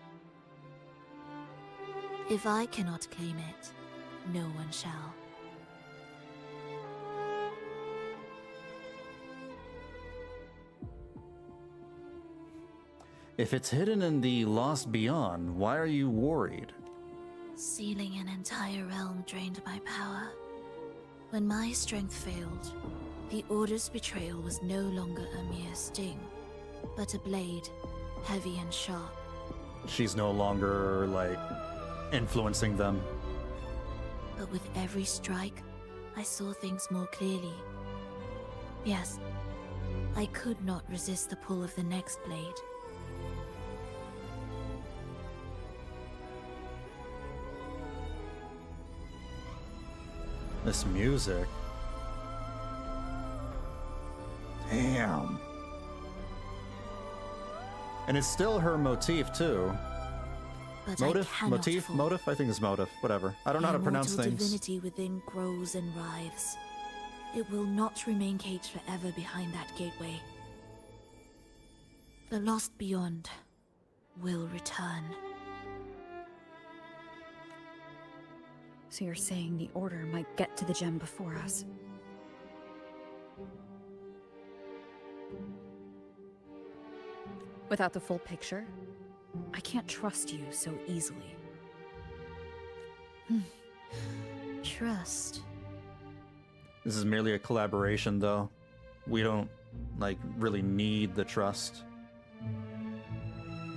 If I cannot claim it, no one shall. If it's hidden in the Lost Beyond, why are you worried? Sealing an entire realm drained my power. When my strength failed, the Order's betrayal was no longer a mere sting, but a blade, heavy and sharp. She's no longer, like, influencing them. But with every strike, I saw things more clearly. Yes, I could not resist the pull of the next blade. This music. Damn. And it's still her motif, too. But Motif? I cannot Motif? fall. Motif? I think it's motif. Whatever. I don't know how to pronounce The immortal things. divinity within grows and writhes. It will not remain caged forever behind that gateway. The lost beyond will return. So you're saying the Order might get to the gem before us? Without the full picture, I can't trust you so easily. Trust. This is merely a collaboration, though. We don't, like, really need the trust.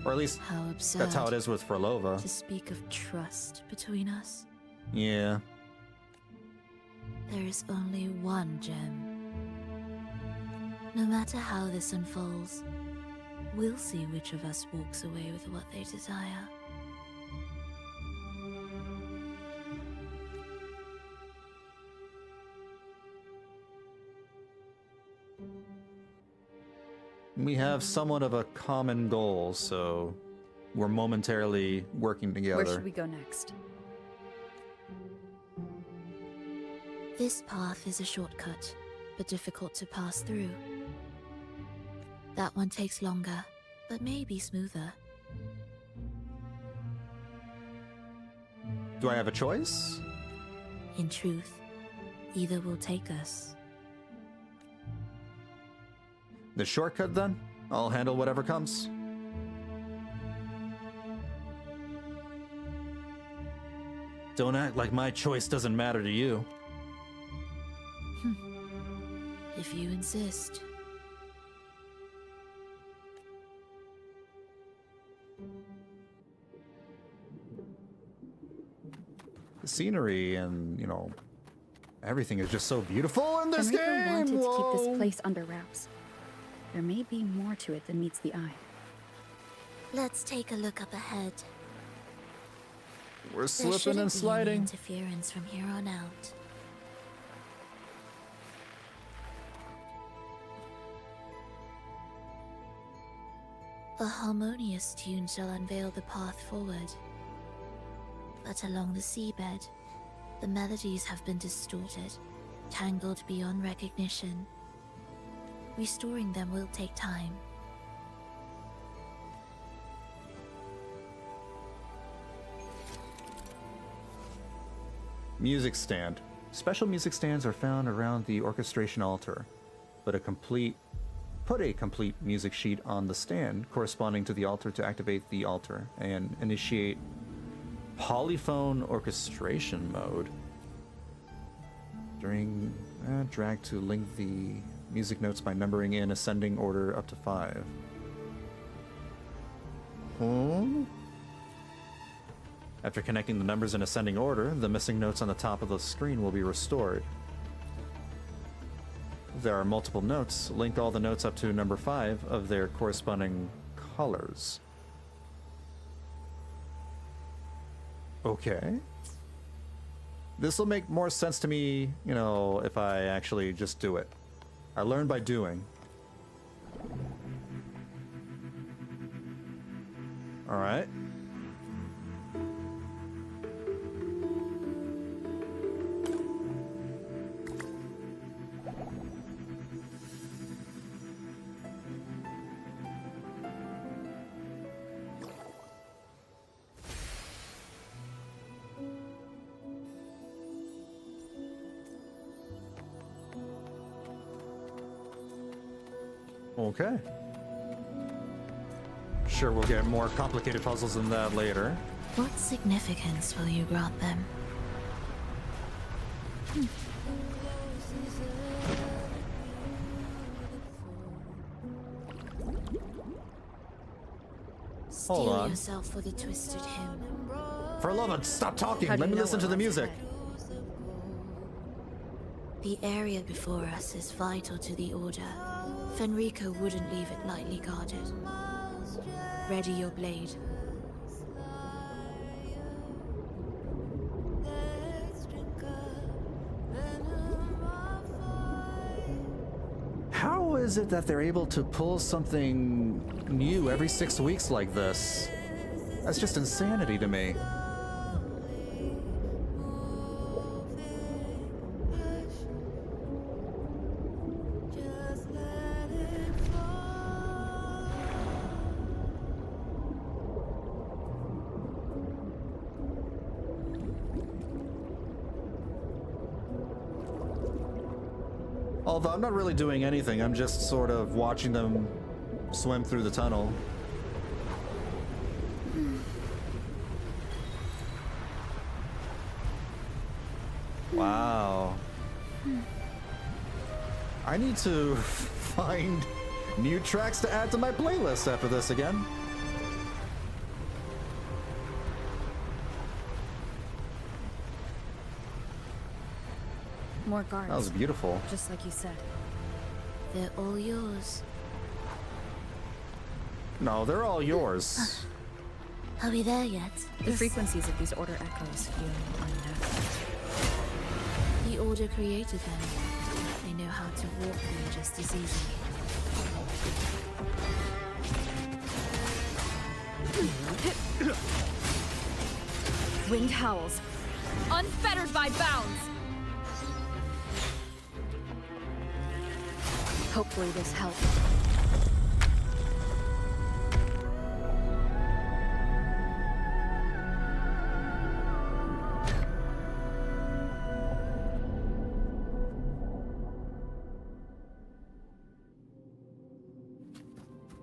Or at least, How absurd that's how it is with Phrolova. to speak of trust between us. Yeah. There is only one gem. No matter how this unfolds, we'll see which of us walks away with what they desire. We have somewhat of a common goal, so we're momentarily working together. Where should we go next? This path is a shortcut, but difficult to pass through. That one takes longer, but may be smoother. Do I have a choice? In truth, either will take us. The shortcut, then? I'll handle whatever comes. Don't act like my choice doesn't matter to you. If you insist. The scenery and, you know, everything is just so beautiful in this Enrico game! wanted to keep Whoa. this place under wraps. There may be more to it than meets the eye. Let's take a look up ahead. We're There slipping shouldn't and be any sliding. interference from here on out. A harmonious tune shall unveil the path forward. But along the seabed, the melodies have been distorted, tangled beyond recognition. Restoring them will take time. Music stand. Special music stands are found around the orchestration altar, but put a complete music sheet on the stand corresponding to the altar to activate the altar and initiate polyphone orchestration mode. During drag to link the music notes by numbering in ascending order up to 5. After connecting the numbers in ascending order, the missing notes on the top of the screen will be restored. There are multiple notes. Link all the notes up to number 5 of their corresponding colors. Okay. This will make more sense to me, you know, if I actually just do it. I learn by doing. All right. Okay. Sure, we'll get more complicated puzzles than that later. What significance will you grant them? Hold on. Yourself for the twisted hymn. Phrolova, stop talking. How do Let you me know listen what to the lies music. ahead? The area before us is vital to the Order. Fenrico wouldn't leave it lightly guarded. Ready your blade. How is it that they're able to pull something new every 6 weeks like this? That's just insanity to me. Although I'm not really doing anything, I'm just sort of watching them swim through the tunnel. Wow. I need to find new tracks to add to my playlist after this again. More guards. That was beautiful. Just like you said. They're all yours. No, they're all yours. Are we there yet? The frequencies of these Order echoes feel unnatural. The Order created them. They know how to walk them just as easily. Winged howls. Unfettered by bounds! Hopefully this helps.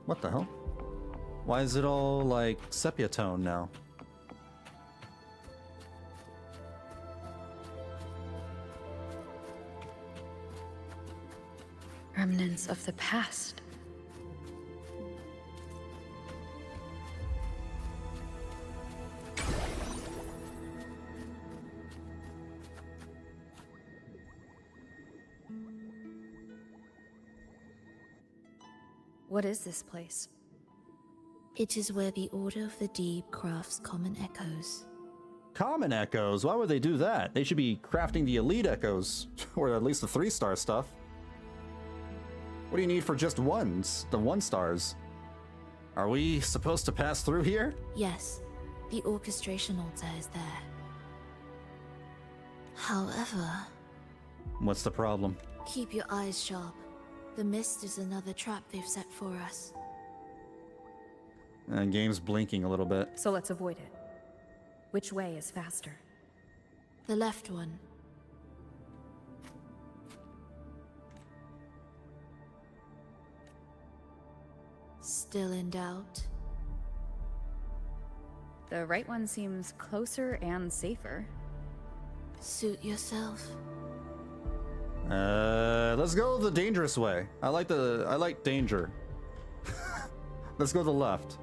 What the hell? Why is it all like sepia tone now? Remnants of the past. What is this place? It is where the Order of the Deep crafts common echoes. Common echoes? Why would they do that? They should be crafting the elite echoes, or at least the 3-star stuff. What do you need for just ones? The 1-stars? Are we supposed to pass through here? Yes, the orchestration altar is there. However... What's the problem? Keep your eyes sharp. The mist is another trap they've set for us. Game's blinking a little bit. So let's avoid it. Which way is faster? The left one. Still in doubt? The right one seems closer and safer. Suit yourself. Let's go the dangerous way. I like danger. Let's go to the left.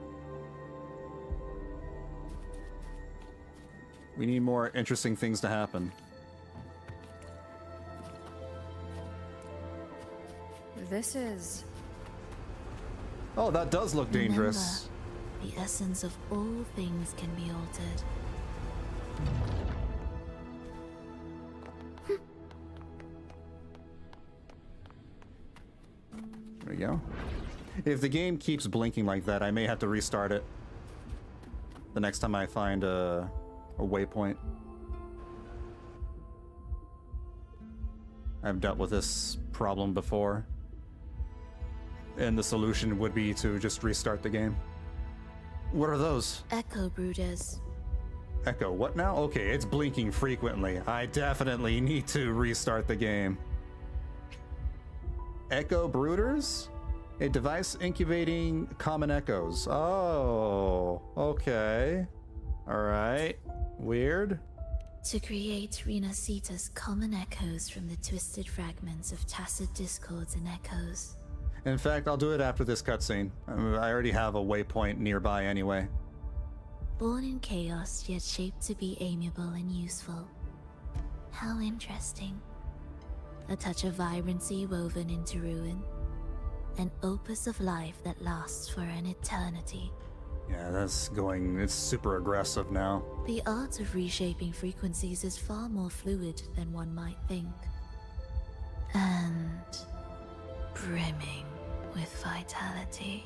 We need more interesting things to happen. This is... Oh, that does look dangerous. Remember, the essence of all things can be altered. There we go. If the game keeps blinking like that, I may have to restart it the next time I find a waypoint. I've dealt with this problem before, and the solution would be to just restart the game. What are those? Echo brooders. Echo what now? Okay, it's blinking frequently. I definitely need to restart the game. Echo brooders? A device incubating common echoes. Oh, okay. Alright. Weird. To create Renacita's common echoes from the twisted fragments of tacit discords and echoes. In fact, I'll do it after this cutscene. I already have a waypoint nearby anyway. Born in chaos, yet shaped to be amiable and useful. How interesting. A touch of vibrancy woven into ruin. An opus of life that lasts for an eternity. Yeah, it's super aggressive now. The art of reshaping frequencies is far more fluid than one might think. And brimming with vitality.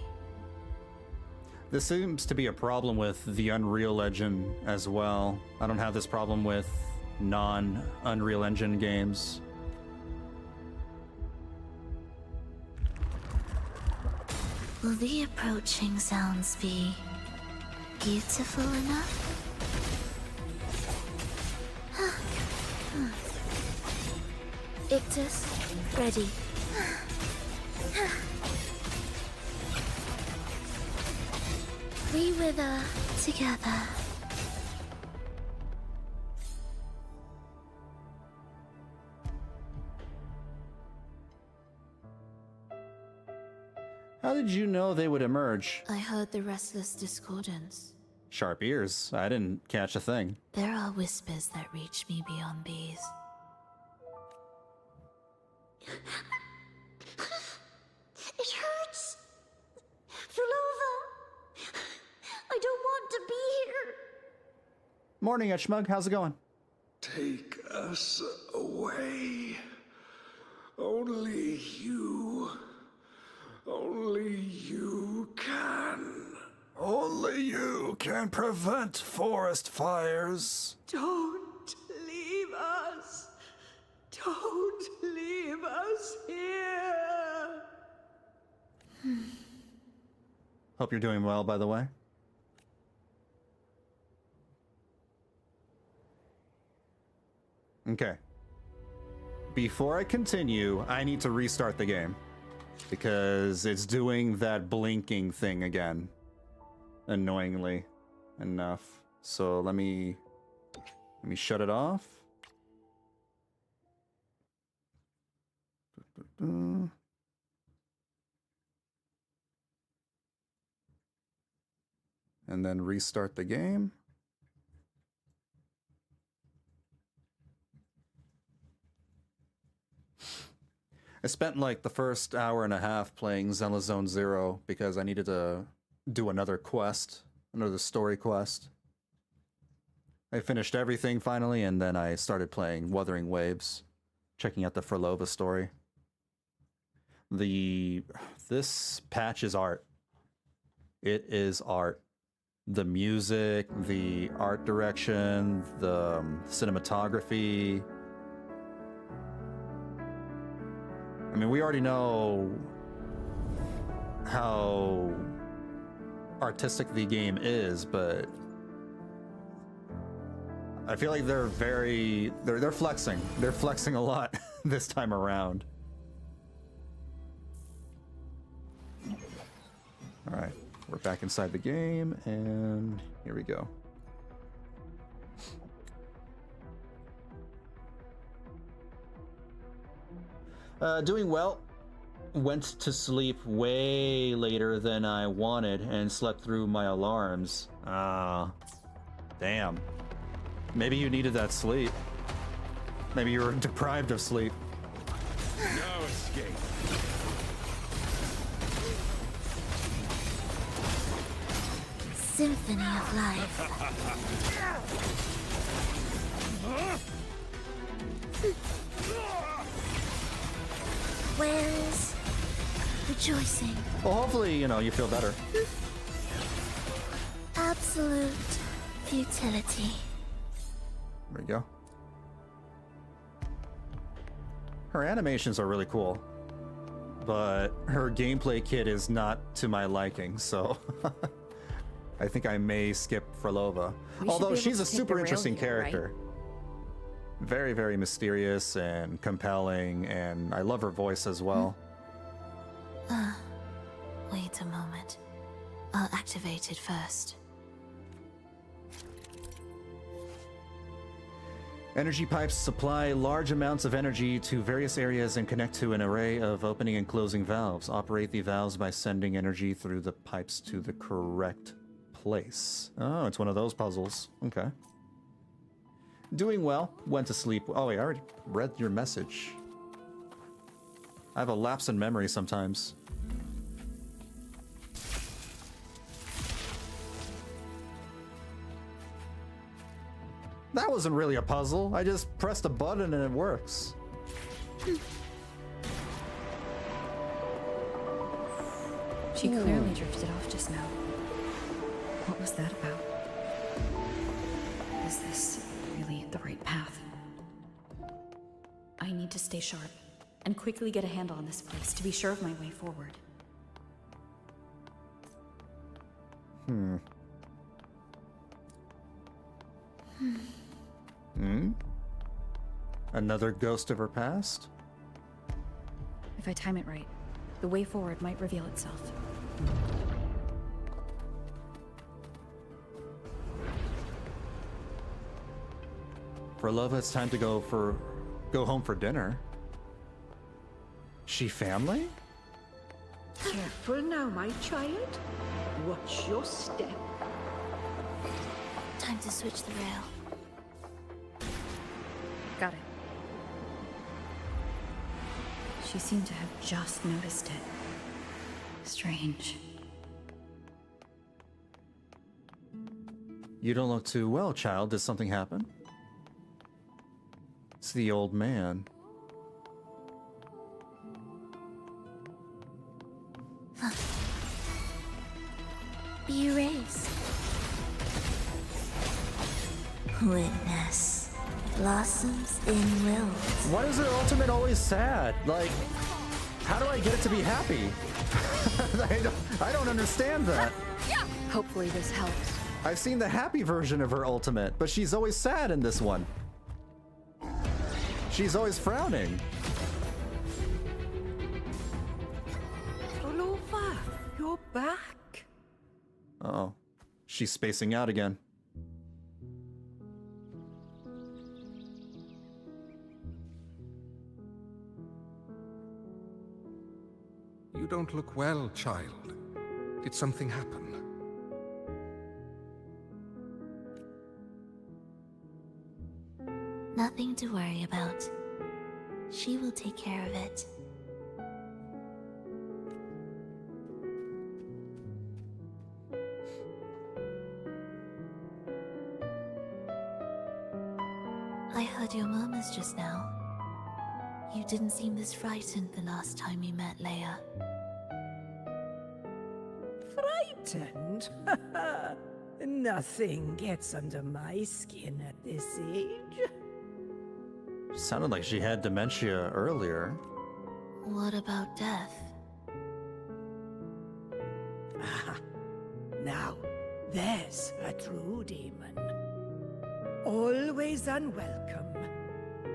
This seems to be a problem with the Unreal Engine as well. I don't have this problem with non-Unreal Engine games. Will the approaching sounds be beautiful enough? Ictus, ready. We wither together. How did you know they would emerge? I heard the restless discordance. Sharp ears. I didn't catch a thing. There are whispers that reach me beyond these. It hurts! Phrolova! I don't want to be here! Morning, Etchmug. How's it going? Take us away. Only you can. Only you can prevent forest fires. Don't leave us. Don't leave us here. Hope you're doing well, by the way. Okay. Before I continue, I need to restart the game. Because it's doing that blinking thing again. Annoyingly enough. So let me shut it off. And then restart the game. I spent like the first hour and a half playing Zenless Zero because I needed to do another quest, another story quest. I finished everything finally, and then I started playing Wuthering Waves, checking out the Phrolova story. This patch is art. It is art. The music, the art direction, the cinematography. I mean, we already know how artistic the game is, but I feel like they're flexing. They're flexing a lot this time around. All right, we're back inside the game, and here we go. Doing well. Went to sleep way later than I wanted and slept through my alarms. Damn. Maybe you needed that sleep. Maybe you were deprived of sleep. No escape. Symphony of life. Where's rejoicing? Well, hopefully, you know, you feel better. Absolute futility. There you go. Her animations are really cool, but her gameplay kit is not to my liking, so I think I may skip Phrolova. Although she's a super interesting character. Very, very mysterious and compelling, and I love her voice as well. Wait a moment. I'll activate it first. Energy pipes supply large amounts of energy to various areas and connect to an array of opening and closing valves. Operate the valves by sending energy through the pipes to the correct place. Oh, it's one of those puzzles. Okay. Doing well. Went to sleep. Oh, wait, I already read your message. I have a lapse in memory sometimes. That wasn't really a puzzle. I just pressed a button and it works. She clearly drifted off just now. What was that about? Is this really the right path? I need to stay sharp and quickly get a handle on this place to be sure of my way forward. Another ghost of her past? If I time it right, the way forward might reveal itself. Phrolova, it's time to go home for dinner. She family? Careful now, my child. Watch your step. Time to switch the rail. Got it. She seemed to have just noticed it. Strange. You don't look too well, child. Did something happen? It's the old man. Be erased. Witness. Blossoms in wills. Why is her ultimate always sad? Like, how do I get it to be happy? I don't understand that. Hopefully this helps. I've seen the happy version of her ultimate, but she's always sad in this one. She's always frowning. Phrolova, you're back. Uh-oh. She's spacing out again. You don't look well, child. Did something happen? Nothing to worry about. She will take care of it. I heard your murmurs just now. You didn't seem this frightened the last time you met Leia. Frightened? Nothing gets under my skin at this age. Sounded like she had dementia earlier. What about death? Ah, now, there's a true demon. Always unwelcome.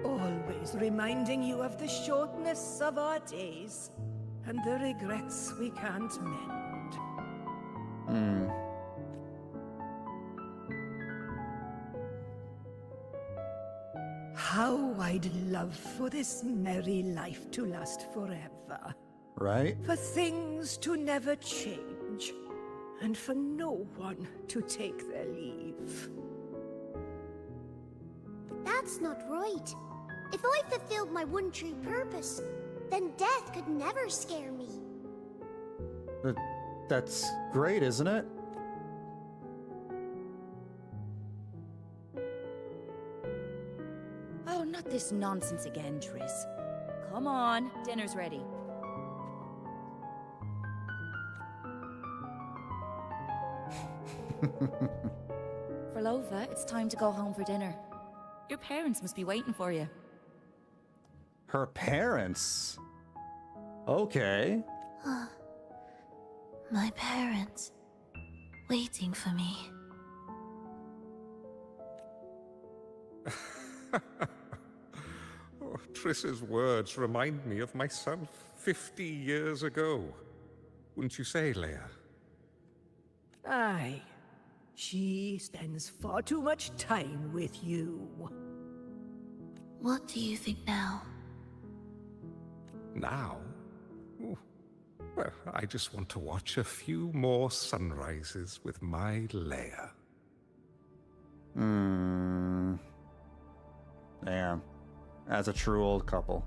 Always reminding you of the shortness of our days and the regrets we can't mend. How I'd love for this merry life to last forever. Right? For things to never change, and for no one to take their leave. That's not right. If I fulfilled my one true purpose, then death could never scare me. That's great, isn't it? Oh, not this nonsense again, Triss. Come on, dinner's ready. Phrolova, it's time to go home for dinner. Your parents must be waiting for you. Her parents? Okay. My parents, waiting for me. Oh, Triss's words remind me of myself 50 years ago. Wouldn't you say, Leia? Aye. She spends far too much time with you. What do you think now? Now? Oh, well, I just want to watch a few more sunrises with my Leia. Damn. As a true old couple.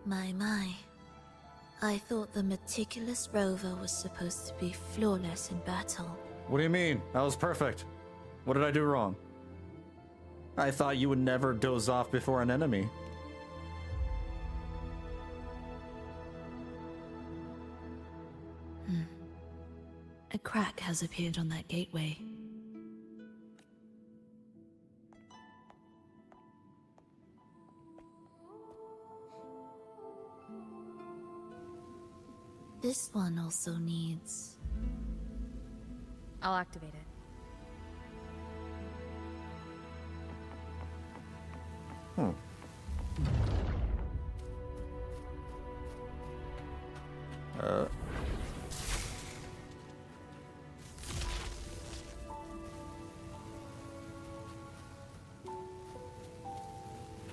My. I thought the meticulous rover was supposed to be flawless in battle. What do you mean? That was perfect. What did I do wrong? I thought you would never doze off before an enemy. A crack has appeared on that gateway. This one also needs... I'll activate it.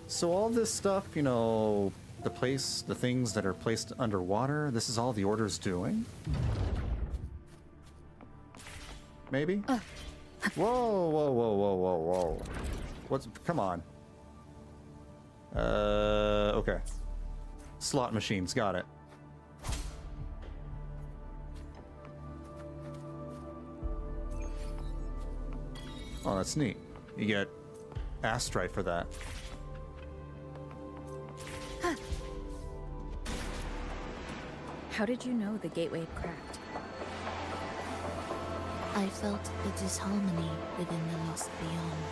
So all this stuff, you know, the things that are placed underwater, this is all the Order's doing? Maybe? Whoa. Come on. Okay. Slot machines, got it. Oh, that's neat. You get Astrite for that. How did you know the gateway had cracked? I felt the disharmony within the lost beyond.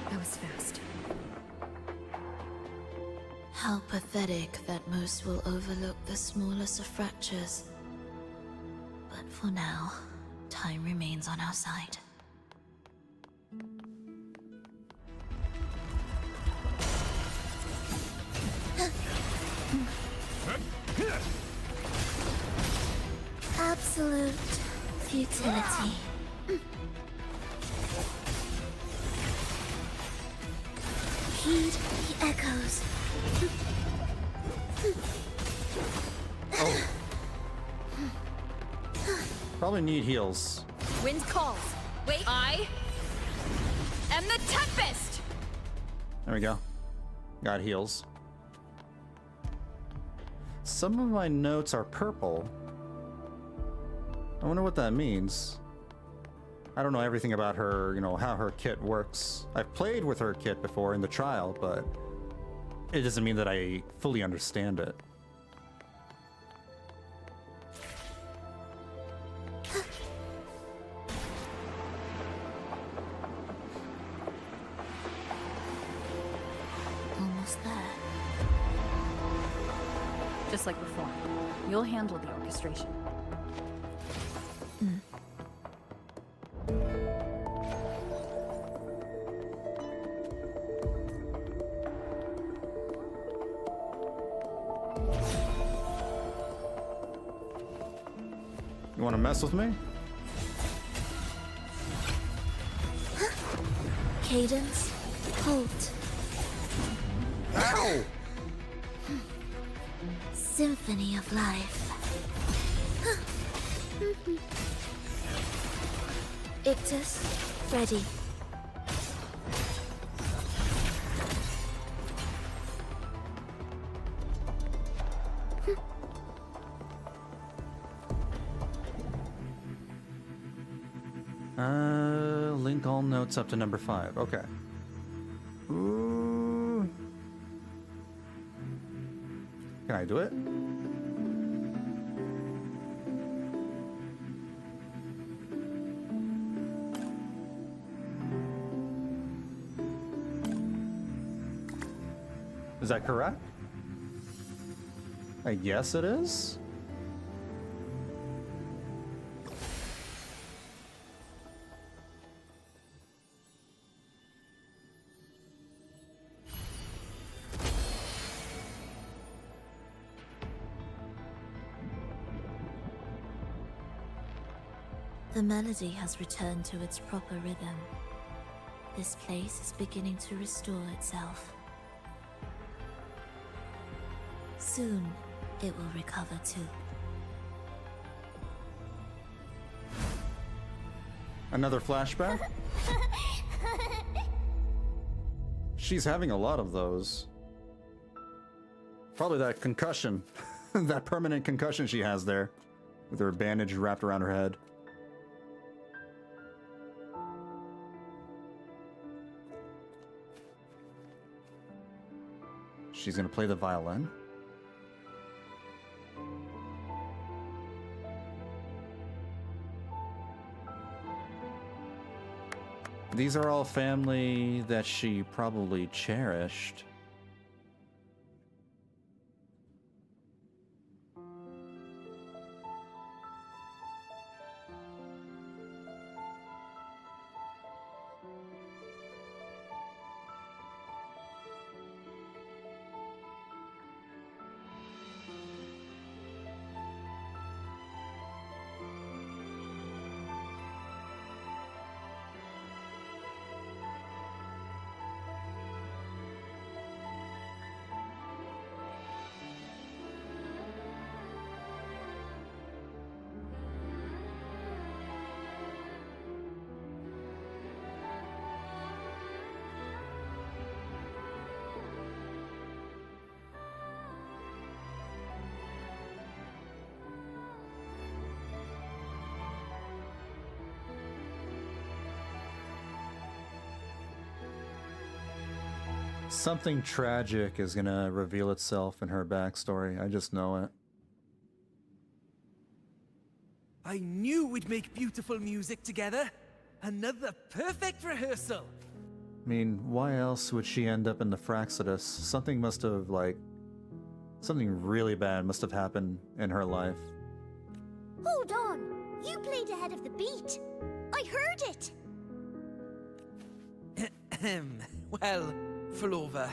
That was fast. How pathetic that most will overlook the smallest of fractures. But for now, time remains on our side. Absolute futility. Heed the echoes. Oh. Probably need heals. Wind calls. Wait, I am the Tempest! There we go. Got heals. Some of my notes are purple. I wonder what that means. I don't know everything about her, you know, how her kit works. I've played with her kit before in the trial, but it doesn't mean that I fully understand it. Almost there. Just like before. You'll handle the orchestration. You want to mess with me? Cadence, halt. Ow! Symphony of life. Ictus, ready. Link all notes up to number 5. Okay. Ooh. Can I do it? Is that correct? I guess it is. The melody has returned to its proper rhythm. This place is beginning to restore itself. Soon, it will recover too. Another flashback? She's having a lot of those. Probably that concussion. That permanent concussion she has there. With her bandage wrapped around her head. She's gonna play the violin. These are all family that she probably cherished. Something tragic is gonna reveal itself in her backstory. I just know it. I knew we'd make beautiful music together. Another perfect rehearsal. I mean, why else would she end up in the Fraxidus? Something must have, something really bad must have happened in her life. Hold on! You played ahead of the beat! I heard it! Well, Phrolova,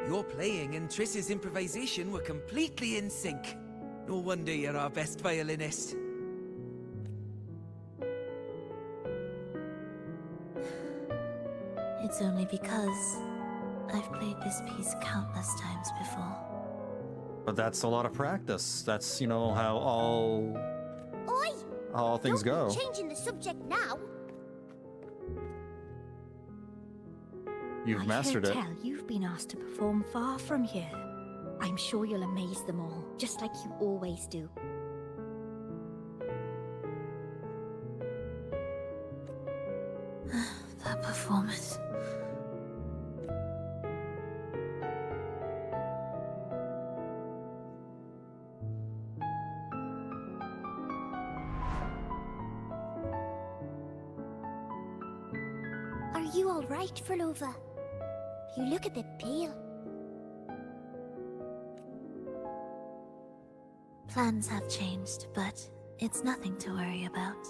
your playing and Triss's improvisation were completely in sync. No wonder you're our best violinist. It's only because I've played this piece countless times before. But that's a lot of practice. That's, you know, how all things go. Don't be changing the subject now. You've mastered it. I can tell you've been asked to perform far from here. I'm sure you'll amaze them all, just like you always do. That performance. Are you all right, Phrolova? You look a bit pale. Plans have changed, but it's nothing to worry about.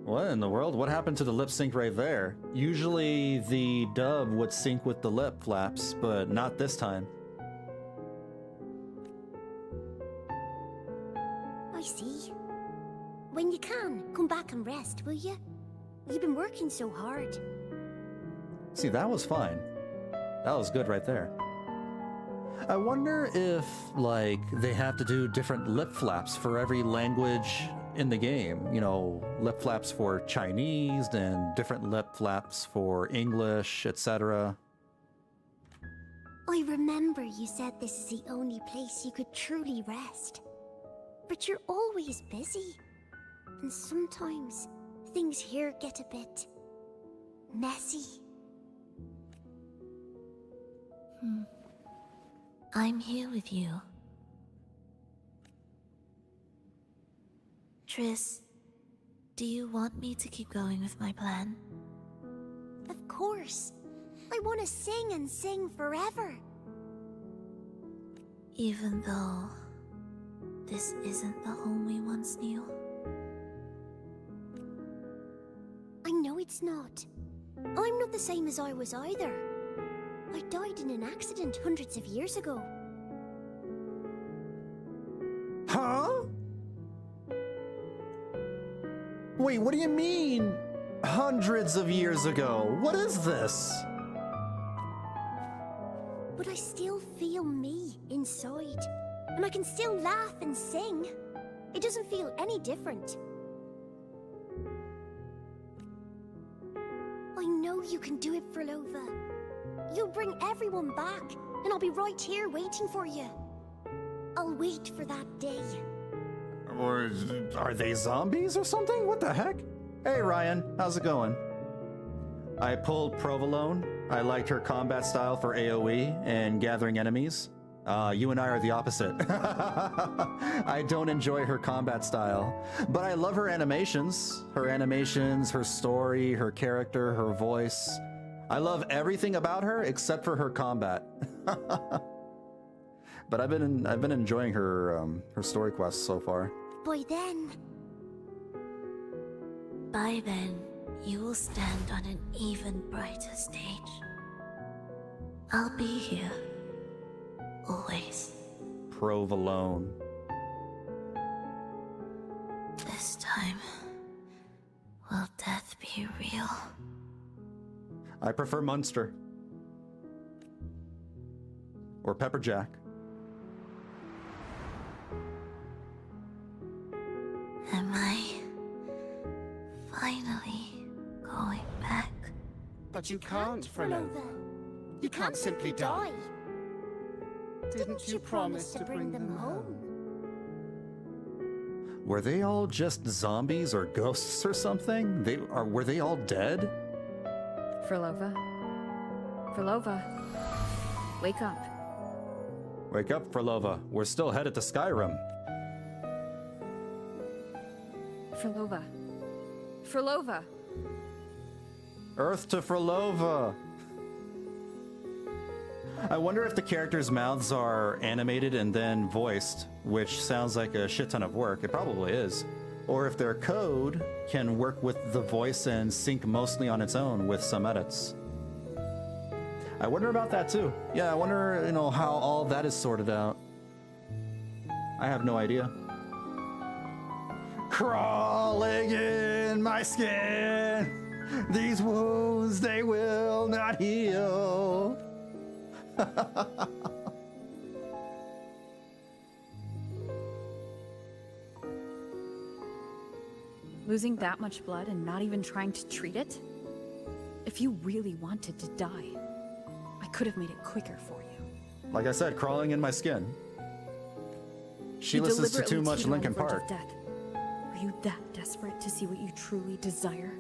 What in the world? What happened to the lip sync right there? Usually the dub would sync with the lip flaps, but not this time. I see. When you can, come back and rest, will you? You've been working so hard. See, that was fine. That was good right there. I wonder if, like, they have to do different lip flaps for every language in the game. You know, lip flaps for Chinese and different lip flaps for English, etc. I remember you said this is the only place you could truly rest. But you're always busy. And sometimes things here get a bit messy. I'm here with you. Triss, do you want me to keep going with my plan? Of course. I want to sing and sing forever. Even though this isn't the home we once knew? I know it's not. I'm not the same as I was either. I died in an accident hundreds of years ago. Huh? Wait, what do you mean? Hundreds of years ago? What is this? But I still feel me inside. And I can still laugh and sing. It doesn't feel any different. I know you can do it, Phrolova. You'll bring everyone back, and I'll be right here waiting for you. I'll wait for that day. Are they zombies or something? What the heck? Hey Ryan, how's it going? I pulled Provolone. I liked her combat style for AoE and gathering enemies. You and I are the opposite. I don't enjoy her combat style, but I love her animations. Her story, her character, her voice. I love everything about her except for her combat. But I've been enjoying her story quests so far. By then, you will stand on an even brighter stage. I'll be here. Always. Provolone. This time, will death be real? I prefer Munster. Or Pepperjack. Am I finally going back? But you can't, Phrolova. You can't simply die. Didn't you promise to bring them home? Were they all just zombies or ghosts or something? Were they all dead? Phrolova. Phrolova. Wake up. Wake up, Phrolova. We're still headed to Skyrim. Phrolova. Phrolova. Earth to Phrolova. I wonder if the characters' mouths are animated and then voiced, which sounds like a shit ton of work. It probably is. Or if their code can work with the voice and sync mostly on its own with some edits. I wonder about that too. Yeah, I wonder, how all that is sorted out. I have no idea. Crawling in my skin, these wounds, they will not heal. Losing that much blood and not even trying to treat it? If you really wanted to die, I could have made it quicker for you. Like I said, crawling in my skin. She listens to too much Linkin Park. Are you that desperate to see what you truly desire?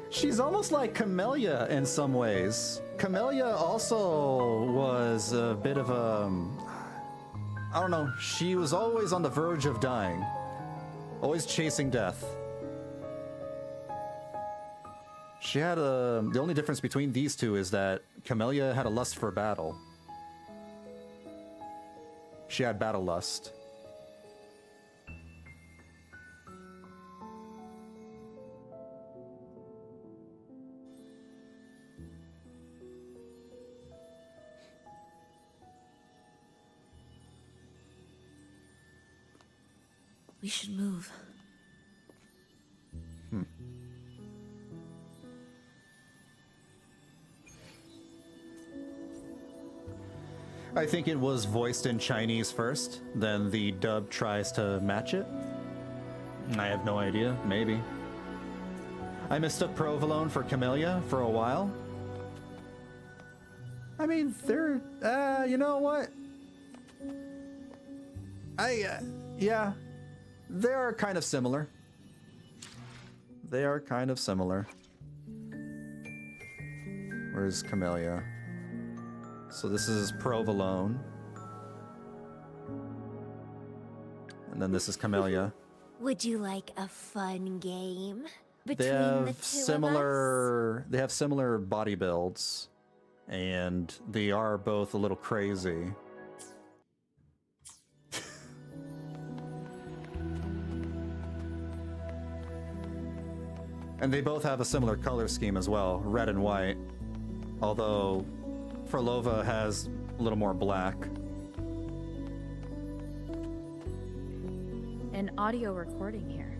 She's almost like Camellia in some ways. Camellia also was a bit of a... I don't know, she was always on the verge of dying. Always chasing death. She had a... The only difference between these two is that Camellia had a lust for battle. She had battle lust. We should move. I think it was voiced in Chinese first, then the dub tries to match it. I have no idea, maybe. I mistook Provolone for Camellia for a while. I mean, they're, you know what? Yeah, they are kind of similar. They are kind of similar. Where's Camellia? So this is Provolone. And then this is Camellia. Would you like a fun game between They have the two similar they have similar body builds, and they are both a little crazy. And they both have a similar color scheme as well, red and white. Although Phrolova has a little more black. An audio recording here.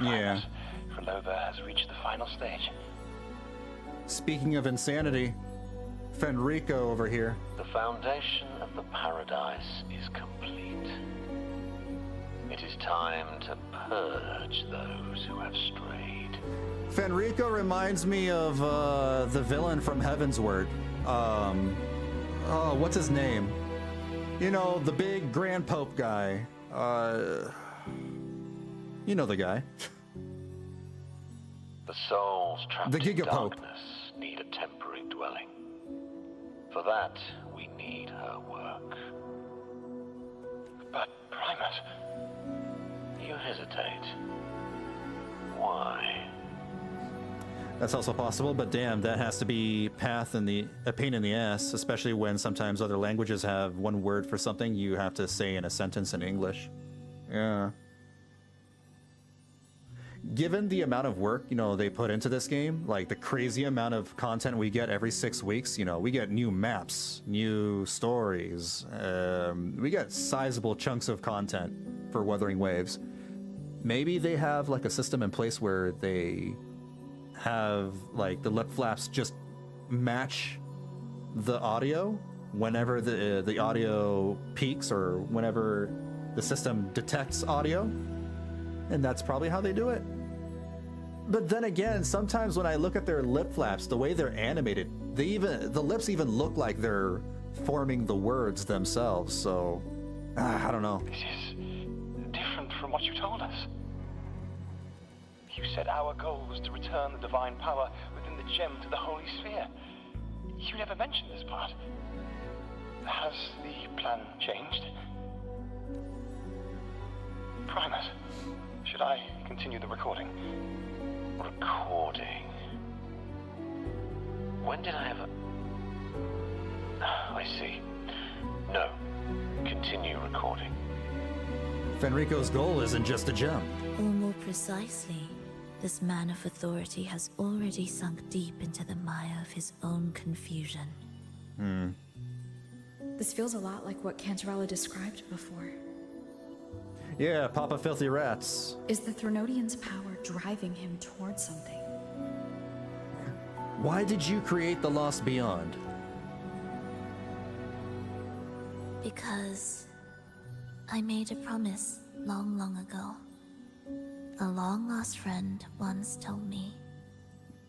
Yeah. Phrolova has reached the final stage. Speaking of insanity, Fenrico over here. The foundation of the paradise is complete. It is time to purge those who have strayed. Fenrico reminds me of the villain from Heavensward. Oh, what's his name? You know, the big Grand Pope guy. You know the guy. The souls trapped The in Gigapope. darkness need a temporary dwelling. For that, we need her work. But, Primus, you hesitate. Why? That's also possible, but damn, that has to be a pain in the ass, especially when sometimes other languages have one word for something you have to say in a sentence in English. Yeah. Given the amount of work, they put into this game, like the crazy amount of content we get every 6 weeks, we get new maps, new stories, we get sizable chunks of content for Wuthering Waves. Maybe they have like a system in place where they have like the lip flaps just match the audio whenever the audio peaks or whenever the system detects audio, and that's probably how they do it. But then again, sometimes when I look at their lip flaps, the way they're animated, the lips even look like they're forming the words themselves. So I don't know. This is different from what you told us. You said our goal was to return the divine power within the gem to the Holy Sphere. You never mentioned this part. Has the plan changed? Primus, should I continue the recording? Recording? When did I ever... I see. No. Continue recording. Fenrico's goal isn't just a gem. Or more precisely, this man of authority has already sunk deep into the mire of his own confusion. This feels a lot like what Cantarella described before. Yeah, Papa Filthy Rats. Is the Threnodian's power driving him towards something? Why did you create the Lost Beyond? Because I made a promise long, long ago. A long-lost friend once told me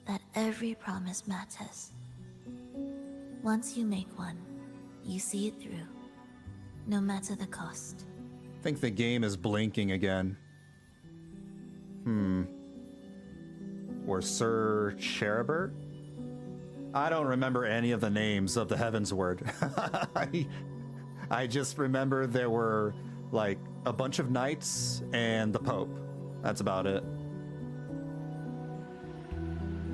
that every promise matters. Once you make one, you see it through, no matter the cost. I think the game is blinking again. Or Sir Cherubert? I don't remember any of the names of the Heavensward. I just remember there were like a bunch of knights and the Pope. That's about it.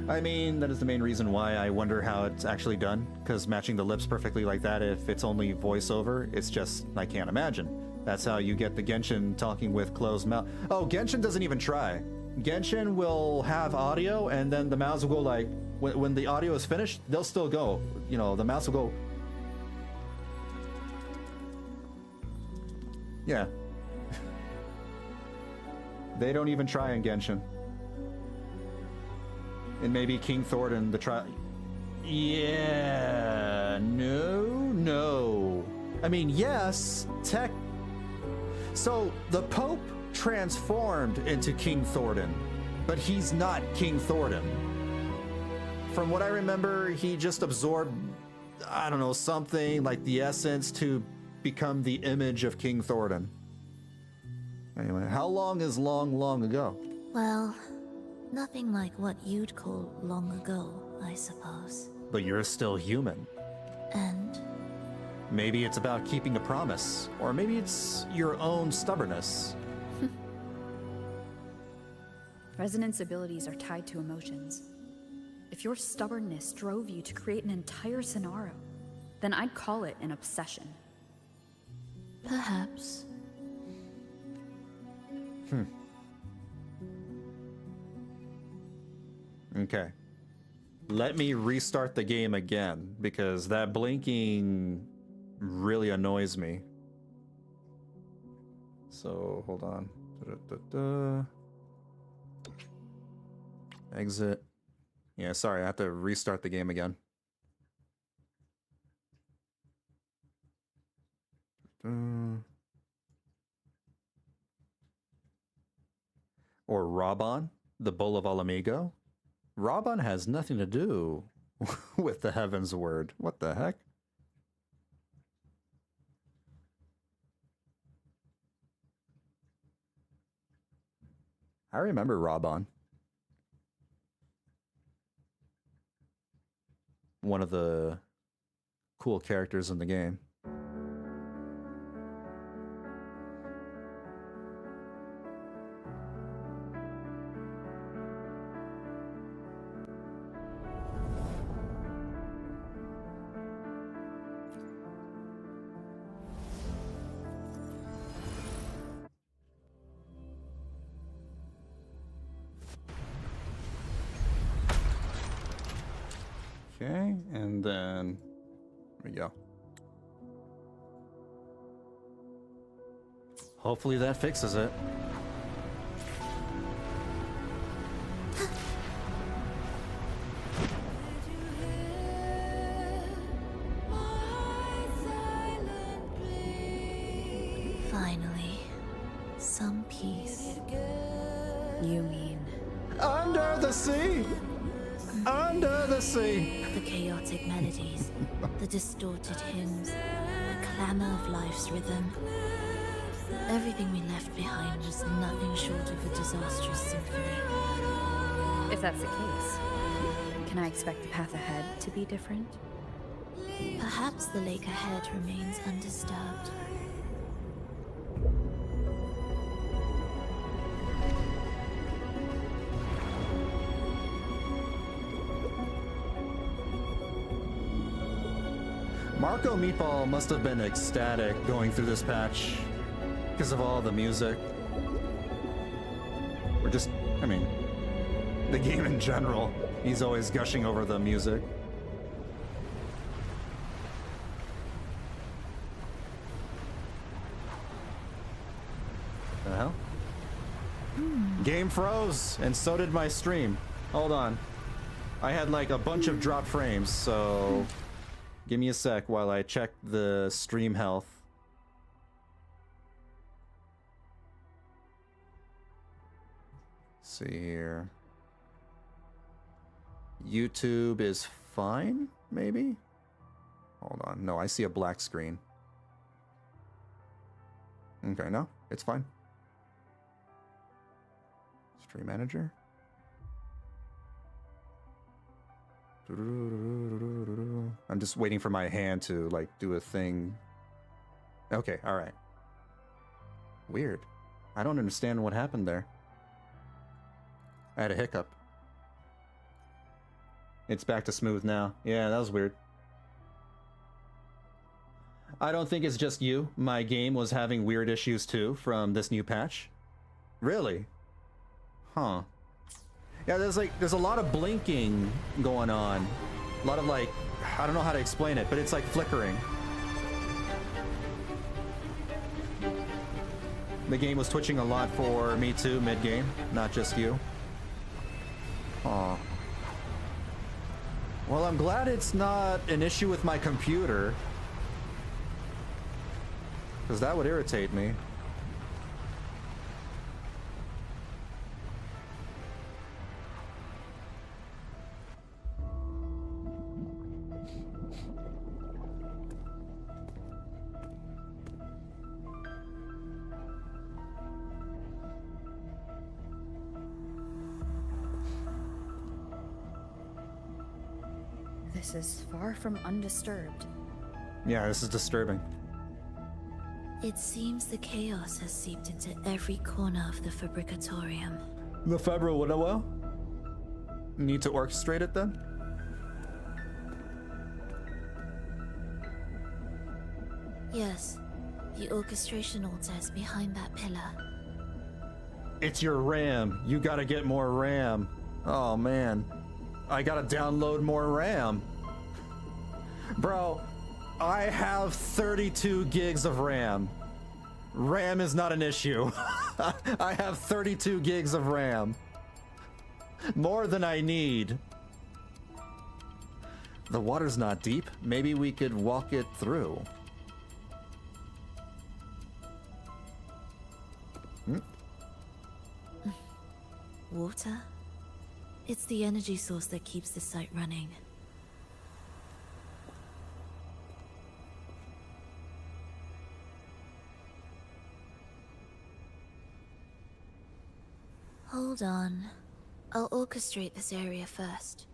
I mean, that is the main reason why I wonder how it's actually done, because matching the lips perfectly like that, if it's only voiceover, it's just, I can't imagine. That's how you get the Genshin talking with closed mouth. Oh, Genshin doesn't even try. Genshin will have audio, and then the mouths will go like, when the audio is finished, they'll still go. The mouths will go. Yeah. They don't even try in Genshin. And maybe King Thornton, the trial. Yeah, no. I mean, yes, So the Pope transformed into King Thornton, but he's not King Thornton. From what I remember, he just absorbed, I don't know, something like the essence to become the image of King Thornton. Anyway, how long is long ago? Well, nothing like what you'd call long ago, I suppose. But you're still human. And? Maybe it's about keeping a promise, or maybe it's your own stubbornness. Resonance abilities are tied to emotions. If your stubbornness drove you to create an entire scenario, then I'd call it an obsession. Perhaps. Okay. Let me restart the game again, because that blinking really annoys me. So, hold on. Exit. Yeah, sorry, I have to restart the game again. Or Raban, the Bull of Alamigo. Raban has nothing to do with the Heaven's Word. What the heck? I remember Raban. One of the cool characters in the game. Okay, and then there we go. Hopefully that fixes it. Finally, some peace. You mean? Under the sea! Under the sea! The chaotic melodies, the distorted hymns, the clamor of life's rhythm. Everything we left behind was nothing short of a disastrous symphony. If that's the case, can I expect the path ahead to be different? Perhaps the lake ahead remains undisturbed. Marco Meatball must have been ecstatic going through this patch because of all the music. Or just, I mean, the game in general. He's always gushing over the music. The hell? Game froze, and so did my stream. Hold on. I had like a bunch of drop frames, so give me a sec while I check the stream health. Let's see here. YouTube is fine, maybe? Hold on. No, I see a black screen. Okay, no, it's fine. Stream manager. I'm just waiting for my hand to like do a thing. Okay, all right. Weird. I don't understand what happened there. I had a hiccup. It's back to smooth now. Yeah, that was weird. I don't think it's just you. My game was having weird issues too from this new patch. Really? Huh. Yeah, there's a lot of blinking going on. A lot of like, I don't know how to explain it, but it's like flickering. The game was twitching a lot for me too mid-game, not just you. Aw. Well, I'm glad it's not an issue with my computer. Because that would irritate me. This is far from undisturbed. Yeah, this is disturbing. It seems the chaos has seeped into every corner of the Fabricatorium. The Febro Wuthering? Need to orchestrate it then? Yes, the orchestration altar is behind that pillar. It's your RAM. You gotta get more RAM. Oh man. I gotta download more RAM. Bro, I have 32 gigs of RAM. RAM is not an issue. I have 32 gigs of RAM. More than I need. The water's not deep. Maybe we could walk it through. Water? It's the energy source that keeps the site running. Hold on. I'll orchestrate this area first.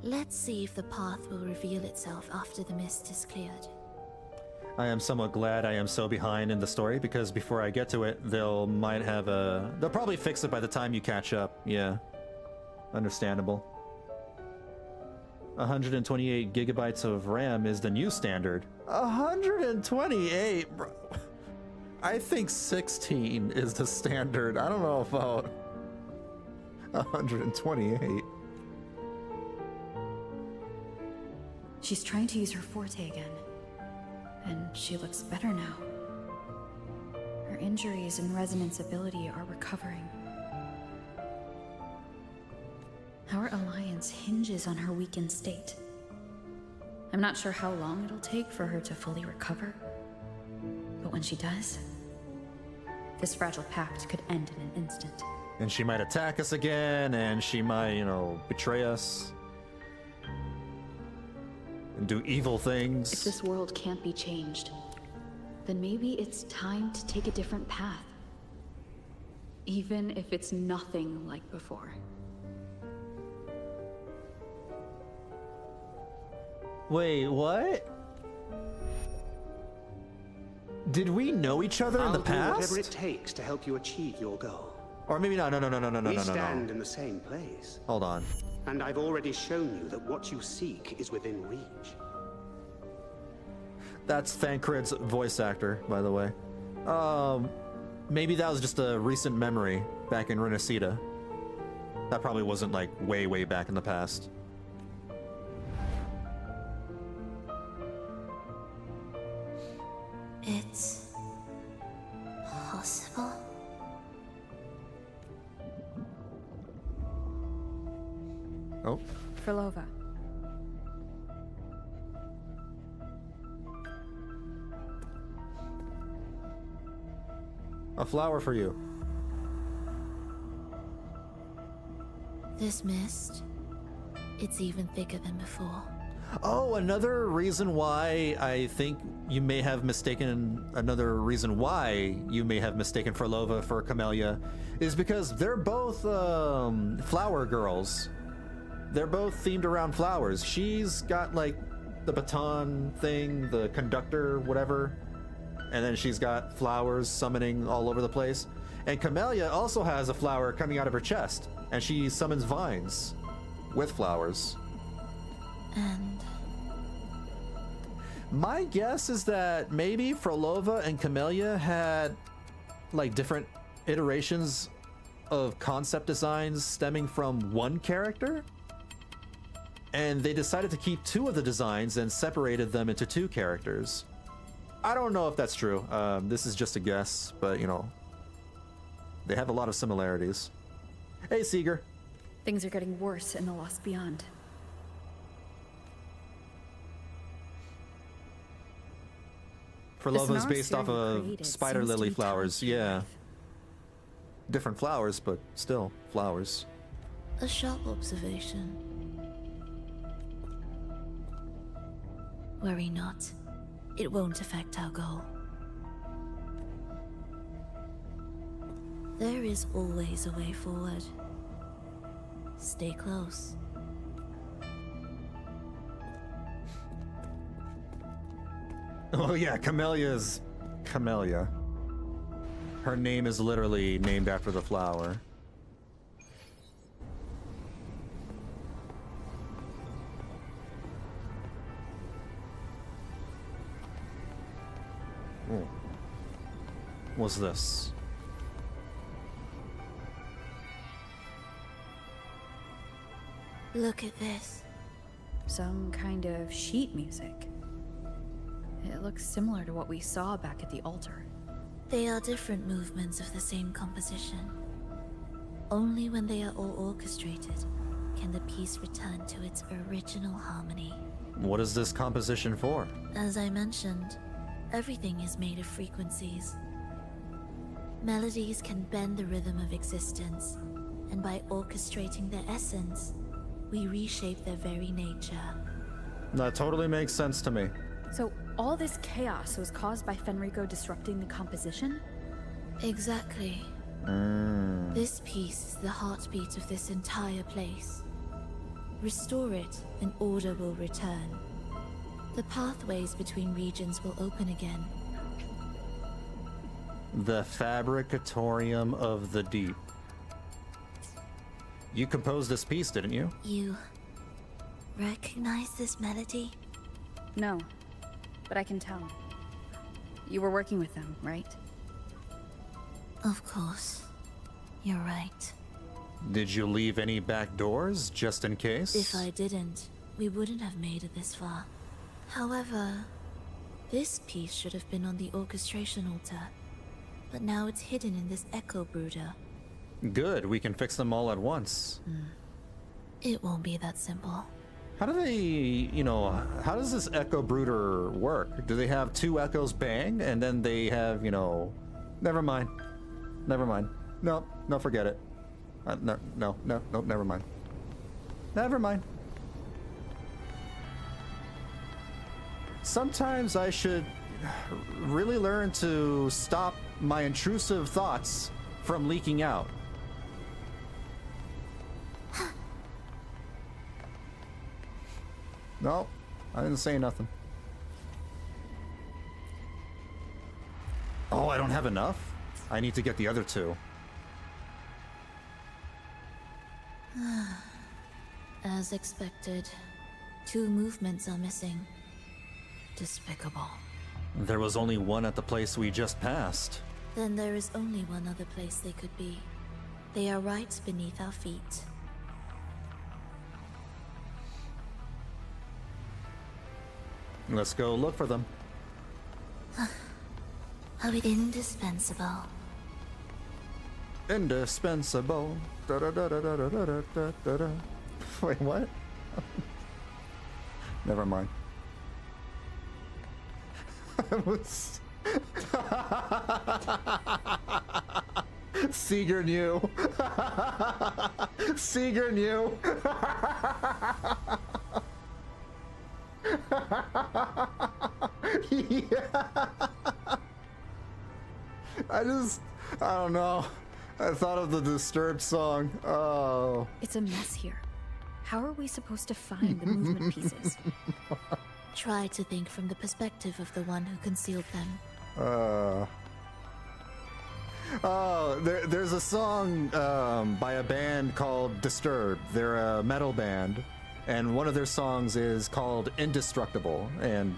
Let's see if the path will reveal itself after the mist is cleared. I am somewhat glad I am so behind in the story, because before I get to it, they'll probably fix it by the time you catch up. Yeah. Understandable. 128 gigabytes of RAM is the new standard. 128? Bro. I think 16 is the standard. I don't know about 128. She's trying to use her forte again. And she looks better now. Her injuries and resonance ability are recovering. Our alliance hinges on her weakened state. I'm not sure how long it'll take for her to fully recover. But when she does, this fragile pact could end in an instant. And she might attack us again, and she might, betray us. And do evil things. If this world can't be changed, then maybe it's time to take a different path. Even if it's nothing like before. Wait, what? Did we know each other in the past? I'll do whatever it takes to help you achieve your goal. Or maybe not. No. We stand in the same place. Hold on. And I've already shown you that what you seek is within reach. That's Thancred's voice actor, by the way. Maybe that was just a recent memory back in Renacida. That probably wasn't like way back in the past. It's possible. Oh. Phrolova. A flower for you. This mist, it's even thicker than before. Oh, another reason why I think you may have mistaken, Phrolova for Camellia is because they're both flower girls. They're both themed around flowers. She's got like the baton thing, the conductor, whatever. And then she's got flowers summoning all over the place. And Camellia also has a flower coming out of her chest. And she summons vines with flowers. And my guess is that maybe Phrolova and Camellia had like different iterations of concept designs stemming from one character. And they decided to keep two of the designs and separated them into two characters. I don't know if that's true. This is just a guess, but they have a lot of similarities. Hey, Seeger. Things are getting worse in the Lost Beyond. Phrolova is based off scenario of created spider seems to lily be flowers. tied to Yeah. life. Different flowers, but still flowers. A sharp observation. Worry not. It won't affect our goal. There is always a way forward. Stay close. Oh yeah, Camellia's Camellia. Her name is literally named after the flower. Oh. What's this? Look at this. Some kind of sheet music. It looks similar to what we saw back at the altar. They are different movements of the same composition. Only when they are all orchestrated can the piece return to its original harmony. What is this composition for? As I mentioned, everything is made of frequencies. Melodies can bend the rhythm of existence, and by orchestrating their essence, we reshape their very nature. That totally makes sense to me. So all this chaos was caused by Fenrico disrupting the composition? Exactly. This piece is the heartbeat of this entire place. Restore it, and order will return. The pathways between regions will open again. The Fabricatorium of the Deep. You composed this piece, didn't you? You recognize this melody? No, but I can tell. You were working with them, right? Of course. You're right. Did you leave any back doors, just in case? If I didn't, we wouldn't have made it this far. However, this piece should have been on the orchestration altar, but now it's hidden in this echo brooder. Good, we can fix them all at once. It won't be that simple. How do they, how does this echo brooder work? Do they have two echoes bang, and then they have, never mind. Never mind. No, forget it. No, never mind. Never mind. Sometimes I should really learn to stop my intrusive thoughts from leaking out. No, I didn't say nothing. Oh, I don't have enough? I need to get the other two. As expected, 2 movements are missing. Despicable. There was only one at the place we just passed. Then there is only one other place they could be. They are right beneath our feet. Let's go look for them. Are we indispensable? Indispensable. Da da da da da da da da da da. Wait, what? Never mind. I was. Seeger knew. Seeger knew. Yeah. I don't know. I thought of the Disturbed song. Oh. It's a mess here. How are we supposed to find the movement pieces? Try to think from the perspective of the one who concealed them. There's a song by a band called Disturbed. They're a metal band, and one of their songs is called Indestructible, and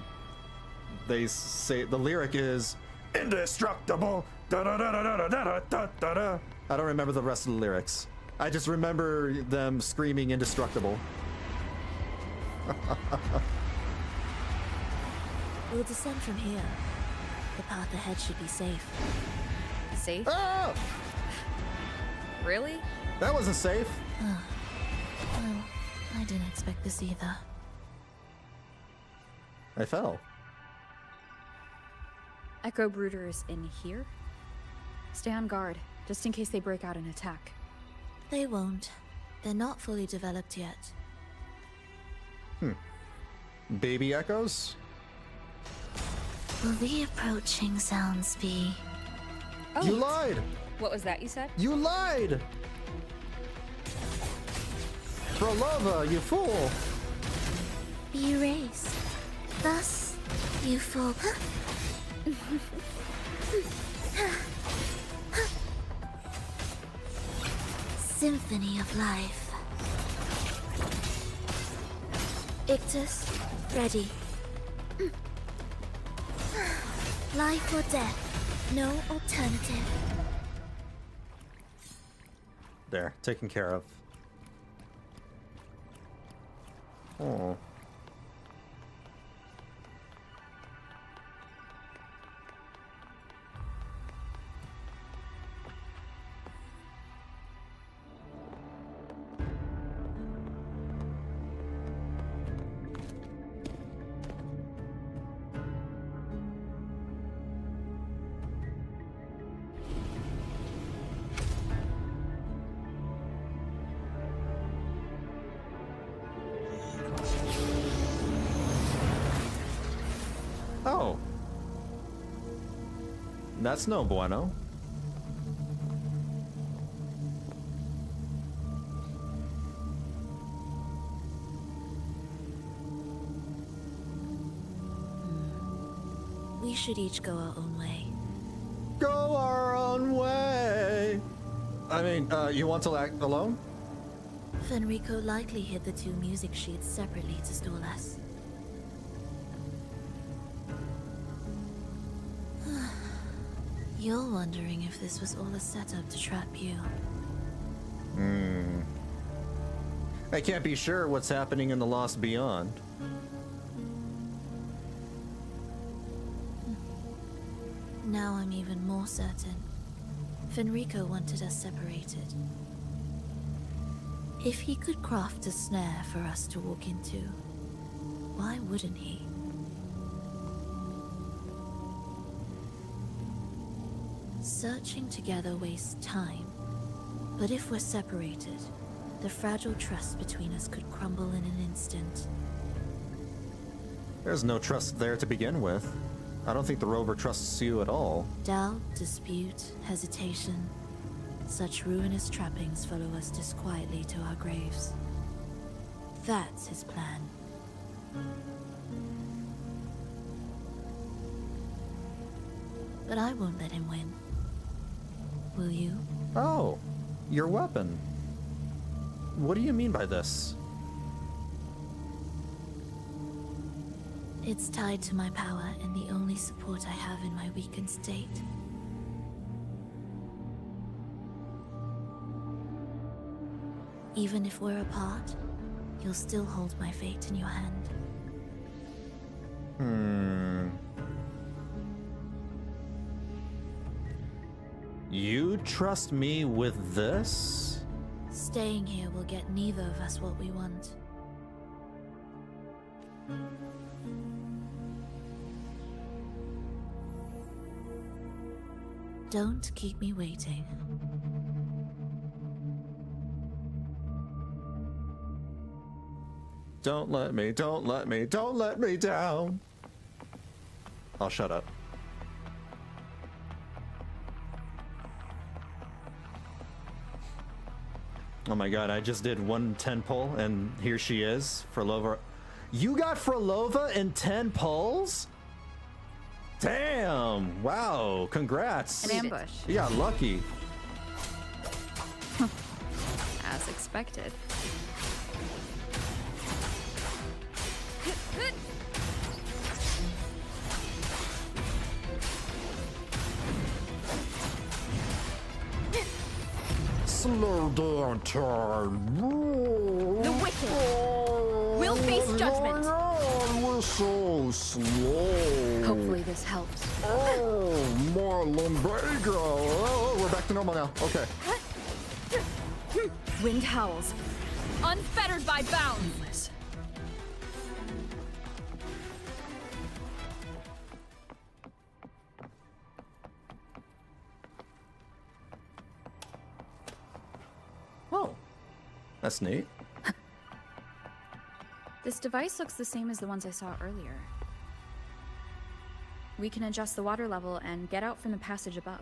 they say the lyric is indestructible. Da da da da da da da da da. I don't remember the rest of the lyrics. I just remember them screaming indestructible. We'll descend from here. The path ahead should be safe. Safe? Oh! Really? That wasn't safe. Well, I didn't expect this either. I fell. Echo brooders in here? Stay on guard, just in case they break out and attack. They won't. They're not fully developed yet. Baby echoes? Will the approaching sounds be... You lied! What was that you said? You lied! Phrolova, you fool! Be erased. Thus, you fall... Symphony of life. Ictus, ready. Life or death, no alternative. There, taken care of. Oh. Oh. That's no bueno. We should each go our own way. Go our own way! I mean, you want to act alone? Fenrico likely hid the two music sheets separately to stall us. You're wondering if this was all a setup to trap you. I can't be sure what's happening in the Lost Beyond. Now I'm even more certain. Fenrico wanted us separated. If he could craft a snare for us to walk into, why wouldn't he? Searching together wastes time, but if we're separated, the fragile trust between us could crumble in an instant. There's no trust there to begin with. I don't think the rover trusts you at all. Doubt, dispute, hesitation. Such ruinous trappings follow us disquietly to our graves. That's his plan. But I won't let him win. Will you? Oh, your weapon. What do you mean by this? It's tied to my power and the only support I have in my weakened state. Even if we're apart, you'll still hold my fate in your hand. You trust me with this? Staying here will get neither of us what we want. Don't keep me waiting. Don't let me, don't let me, don't let me down. I'll shut up. Oh my god, I just did 1 10 pull and here she is, Phrolova. You got Phrolova in 10 pulls? Damn! Wow, congrats. An ambush. Yeah, lucky. As expected. Slow down time. The wicked will face judgment. We're so slow. Hopefully this helps. Oh, more lumbago. Oh, we're back to normal now. Okay. Wind howls, unfettered by bounds. That's neat. This device looks the same as the ones I saw earlier. We can adjust the water level and get out from the passage above.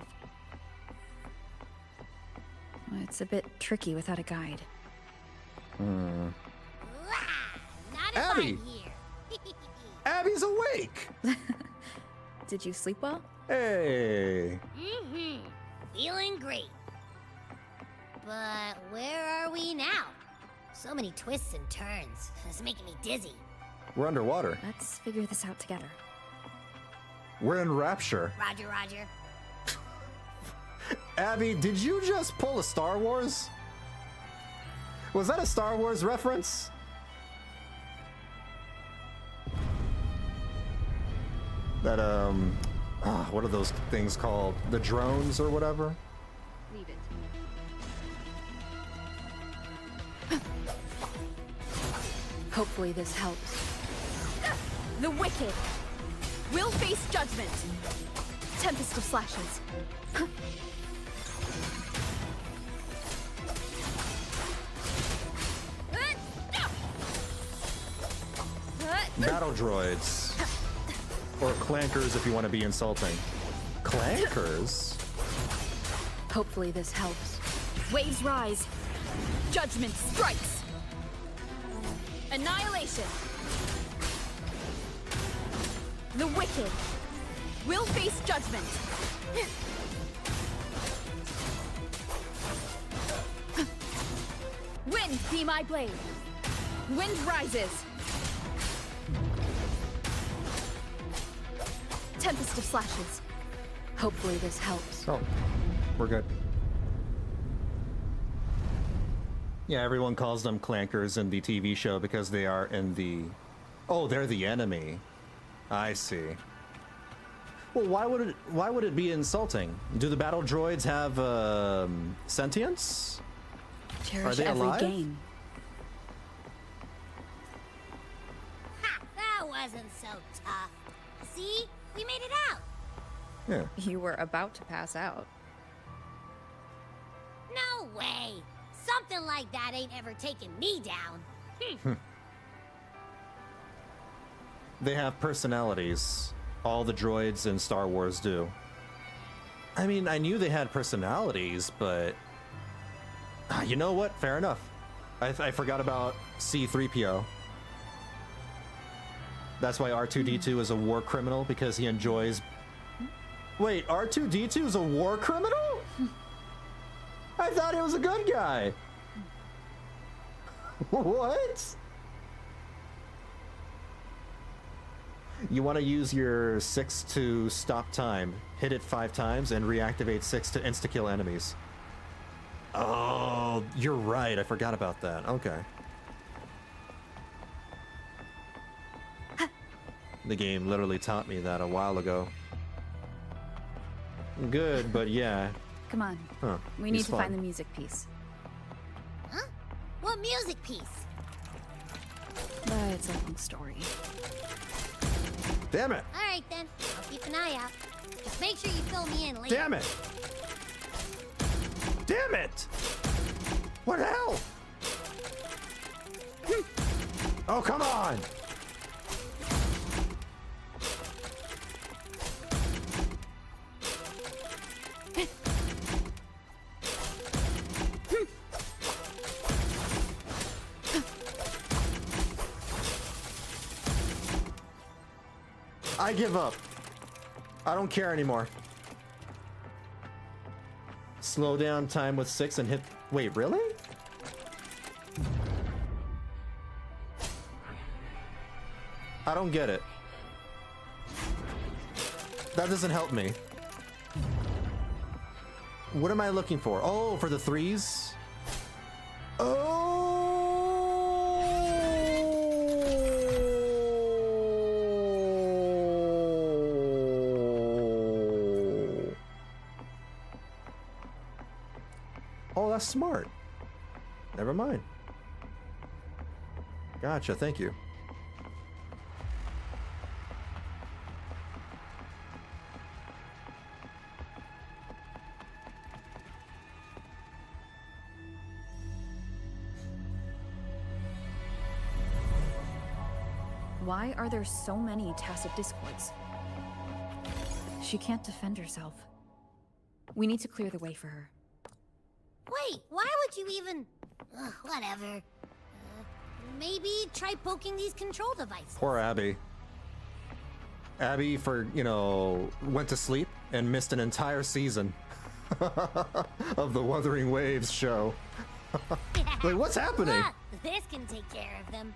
It's a bit tricky without a guide. Not if Abby! I'm here. Abby's awake! Did you sleep well? Hey! Feeling great. But where are we now? So many twists and turns. It's making me dizzy. We're underwater. Let's figure this out together. We're in Rapture. Roger, roger. Abby, did you just pull a Star Wars? Was that a Star Wars reference? That, what are those things called? The drones or whatever? Leave it. Hopefully this helps. The wicked will face judgment. Tempest of slashes. Battle droids. Or clankers if you want to be insulting. Clankers? Hopefully this helps. Waves rise. Judgment strikes. Annihilation. The wicked will face judgment. Wind be my blade. Wind rises. Tempest of slashes. Hopefully this helps. Oh, we're good. Yeah, everyone calls them clankers in the TV show because they are in the... Oh, they're the enemy. I see. Well, why would it be insulting? Do the battle droids have sentience? Cherish Are they every alive? game. Ha! That wasn't so tough. See? We made it out. Yeah. You were about to pass out. No way. Something like that ain't ever taken me down. They have personalities. All the droids in Star Wars do. I mean, I knew they had personalities, but... you know what? Fair enough. I forgot about C-3PO. That's why R2-D2 is a war criminal, because he enjoys... Wait, R2-D2 is a war criminal? I thought he was a good guy. What? You want to use your 6 to stop time. Hit it 5 times and reactivate 6 to insta-kill enemies. Oh, you're right. I forgot about that. Okay. The game literally taught me that a while ago. Good, but yeah. Come on. Huh. We need to find the music piece. Huh? What music piece? But it's a long story. Damn it! All right then. I'll keep an eye out. Just make sure you fill me in later. Damn it! Damn it! What the hell? Oh, come on! I give up. I don't care anymore. Slow down time with 6 and hit... Wait, really? I don't get it. That doesn't help me. What am I looking for? Oh, for the 3s? Oh! Oh, that's smart. Never mind. Gotcha, thank you. Why are there so many tacit discords? She can't defend herself. We need to clear the way for her. Wait, why would you even... whatever. Maybe try poking these control devices. Poor Abby. Abby, went to sleep and missed an entire season of the Wuthering Waves show. Like, what's happening? This can take care of them.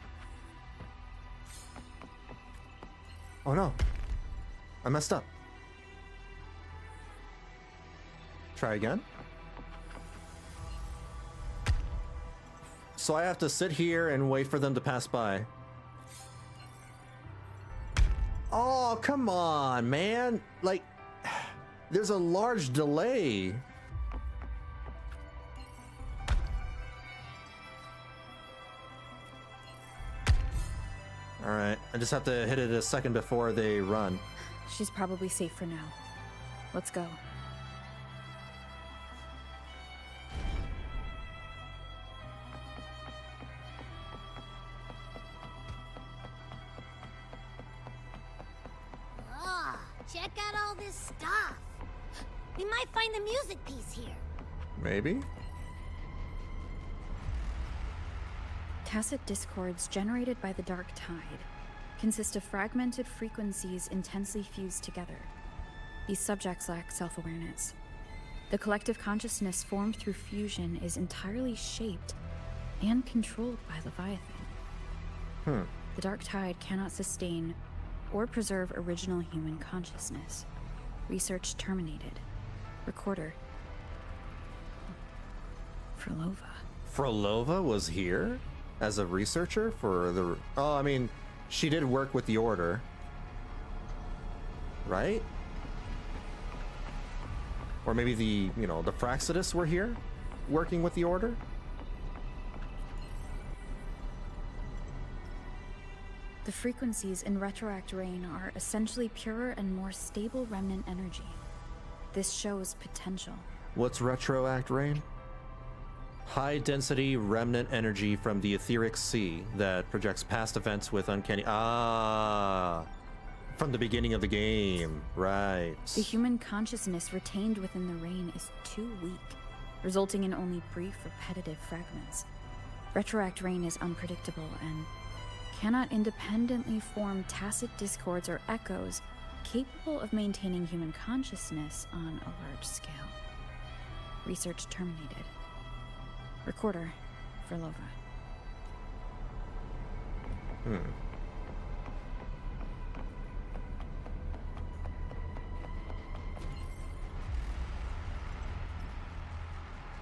Oh no. I messed up. Try again. So I have to sit here and wait for them to pass by. Oh, come on, man. Like, there's a large delay. All right, I just have to hit it a second before they run. She's probably safe for now. Let's go. Check out all this stuff. We might find the music piece here. Maybe? Tacit discords generated by the Dark Tide consist of fragmented frequencies intensely fused together. These subjects lack self-awareness. The collective consciousness formed through fusion is entirely shaped and controlled by Leviathan. The Dark Tide cannot sustain or preserve original human consciousness. Research terminated. Recorder. Phrolova. Phrolova was here as a researcher for the... Oh, I mean, she did work with the Order. Right? Or maybe the Phrolova were here working with the Order? The frequencies in Retroact Rain are essentially purer and more stable remnant energy. This shows potential. What's Retroact Rain? High-density remnant energy from the etheric sea that projects past events with uncanny... From the beginning of the game. Right. The human consciousness retained within the rain is too weak, resulting in only brief, repetitive fragments. Retroact Rain is unpredictable and cannot independently form tacit discords or echoes capable of maintaining human consciousness on a large scale. Research terminated. Recorder, Phrolova.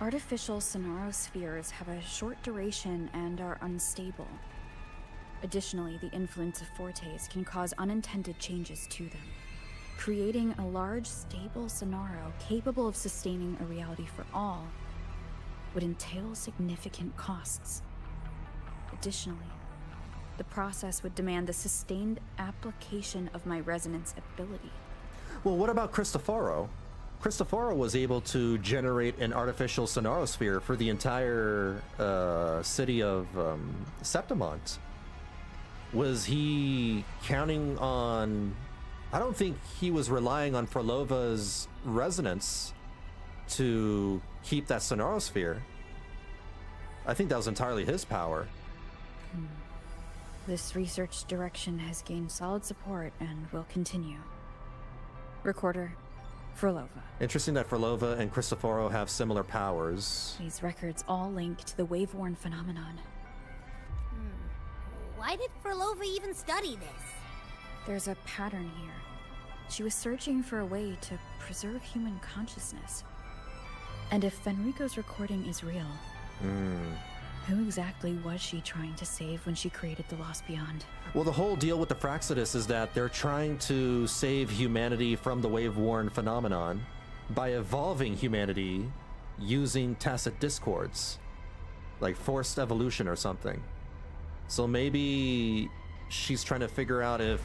Artificial sonarospheres have a short duration and are unstable. Additionally, the influence of fortes can cause unintended changes to them. Creating a large, stable sonaro capable of sustaining a reality for all would entail significant costs. Additionally, the process would demand the sustained application of my resonance ability. Well, what about Cristoforo? Cristoforo was able to generate an artificial sonarosphere for the entire city of Septimont. Was he counting on... I don't think he was relying on Phrolova's resonance to keep that sonarosphere. I think that was entirely his power. This research direction has gained solid support and will continue. Recorder, Phrolova. Interesting that Phrolova and Cristoforo have similar powers. These records all link to the wave-worn phenomenon. Why did Phrolova even study this? There's a pattern here. She was searching for a way to preserve human consciousness. And if Fenrico's recording is real, who exactly was she trying to save when she created the Lost Beyond? Well, the whole deal with the Phrolova is that they're trying to save humanity from the wave-worn phenomenon by evolving humanity using tacit discords, like forced evolution or something. So maybe she's trying to figure out if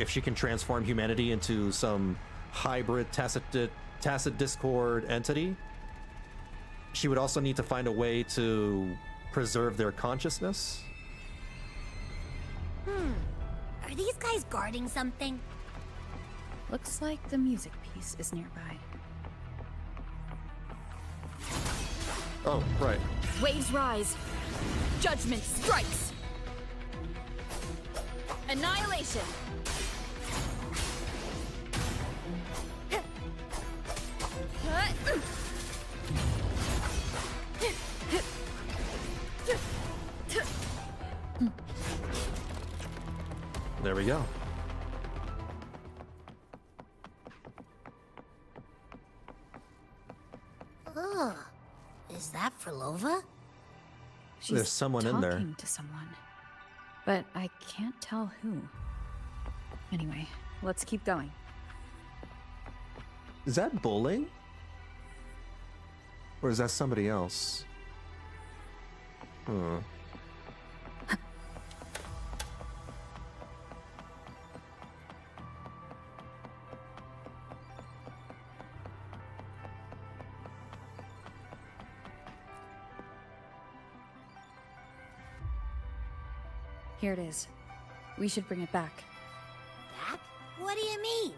she can transform humanity into some hybrid tacit discord entity. She would also need to find a way to preserve their consciousness. Are these guys guarding something? Looks like the music piece is nearby. Oh, right. Waves rise. Judgment strikes. Annihilation. There we go. Ugh. Is that Phrolova? She's There's someone in there. talking to someone, but I can't tell who. Anyway, let's keep going. Is that bowling? Or is that somebody else? Hmm. Here it is. We should bring it back. Back? What do you mean?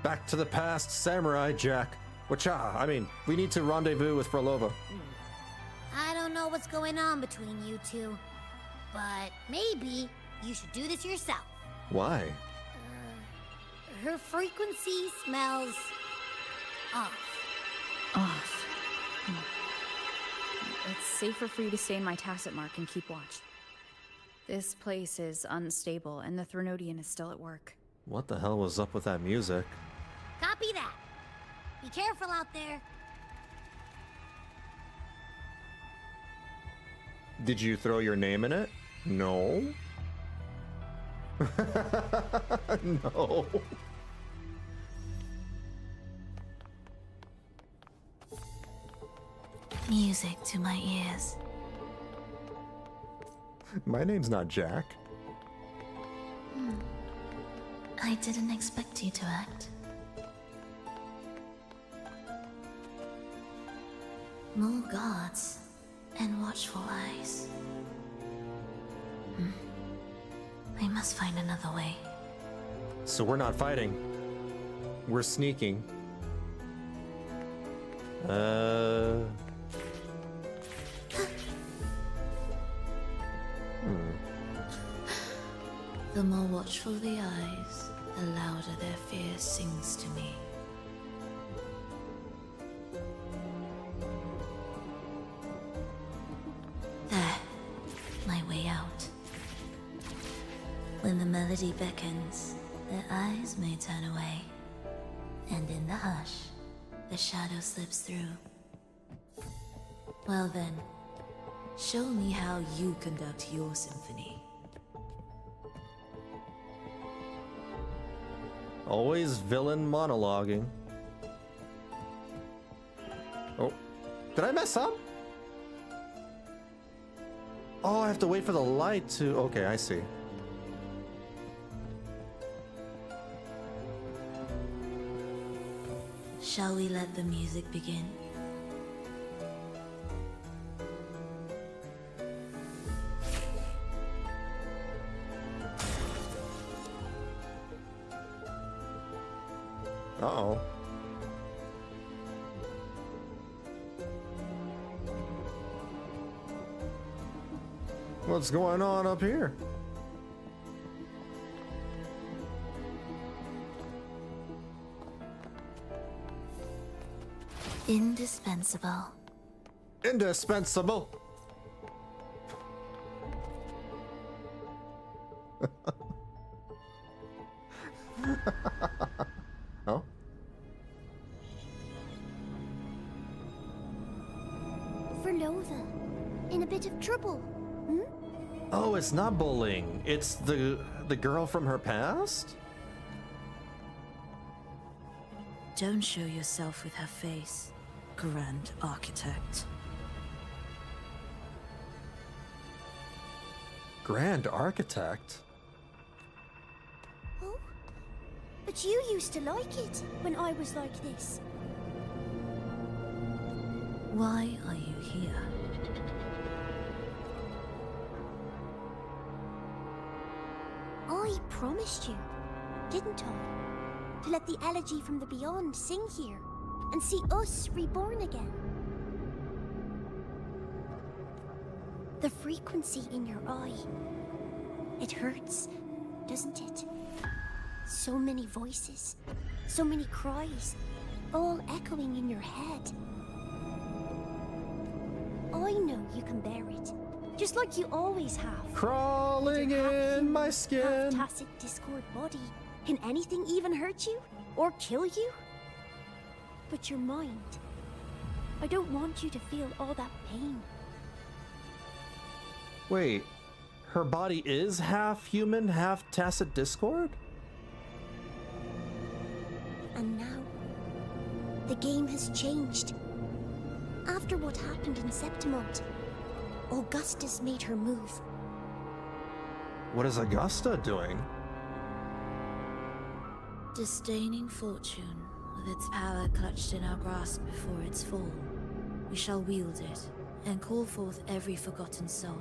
Back to the past, Samurai Jack. Wacha, I mean, we need to rendezvous with Phrolova. I don't know what's going on between you two, but maybe you should do this yourself. Why? Her frequency smells off. Off. It's safer for you to stay in my tacit mark and keep watch. This place is unstable, and the Threnodian is still at work. What the hell was up with that music? Copy that. Be careful out there. Did you throw your name in it? No. No. Music to my ears. My name's not Jack. I didn't expect you to act. More guards and watchful eyes. I must find another way. So we're not fighting. We're sneaking. The more watchful the eyes, the louder their fear sings to me. There, my way out. When the melody beckons, their eyes may turn away, and in the hush, the shadow slips through. Well then, show me how you conduct your symphony. Always villain monologuing. Oh, did I mess up? Oh, I have to wait for the light to... Okay, I see. Shall we let the music begin? Uh-oh. What's going on up here? Indispensable. Indispensable. Oh? Phrolova, in a bit of trouble. Oh, it's not bowling. It's the girl from her past? Don't show yourself with her face, Grand Architect. Grand Architect? Oh, but you used to like it when I was like this. Why are you here? I promised you, didn't I? To let the elegy from the beyond sing here and see us reborn again. The frequency in your eye. It hurts, doesn't it? So many voices, so many cries, all echoing in your head. I know you can bear it, just like you always have. Crawling in my skin. Tacit discord body. Can anything even hurt you? Or kill you? But your mind. I don't want you to feel all that pain. Wait, her body is half human, half tacit discord? And now, the game has changed. After what happened in Septimont, Augustus made her move. What is Augusta doing? Disdaining fortune, with its power clutched in our grasp before its fall, we shall wield it, and call forth every forgotten soul.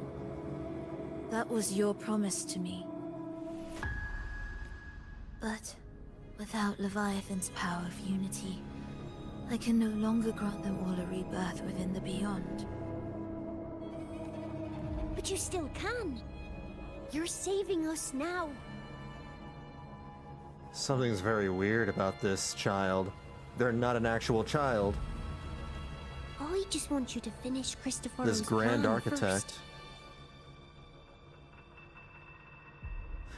That was your promise to me. But without Leviathan's power of unity, I can no longer grant them all a rebirth within the beyond. But you still can. You're saving us now. Something's very weird about this child. They're not an actual child. I just want you to finish Christopher's This grand plan architect. first.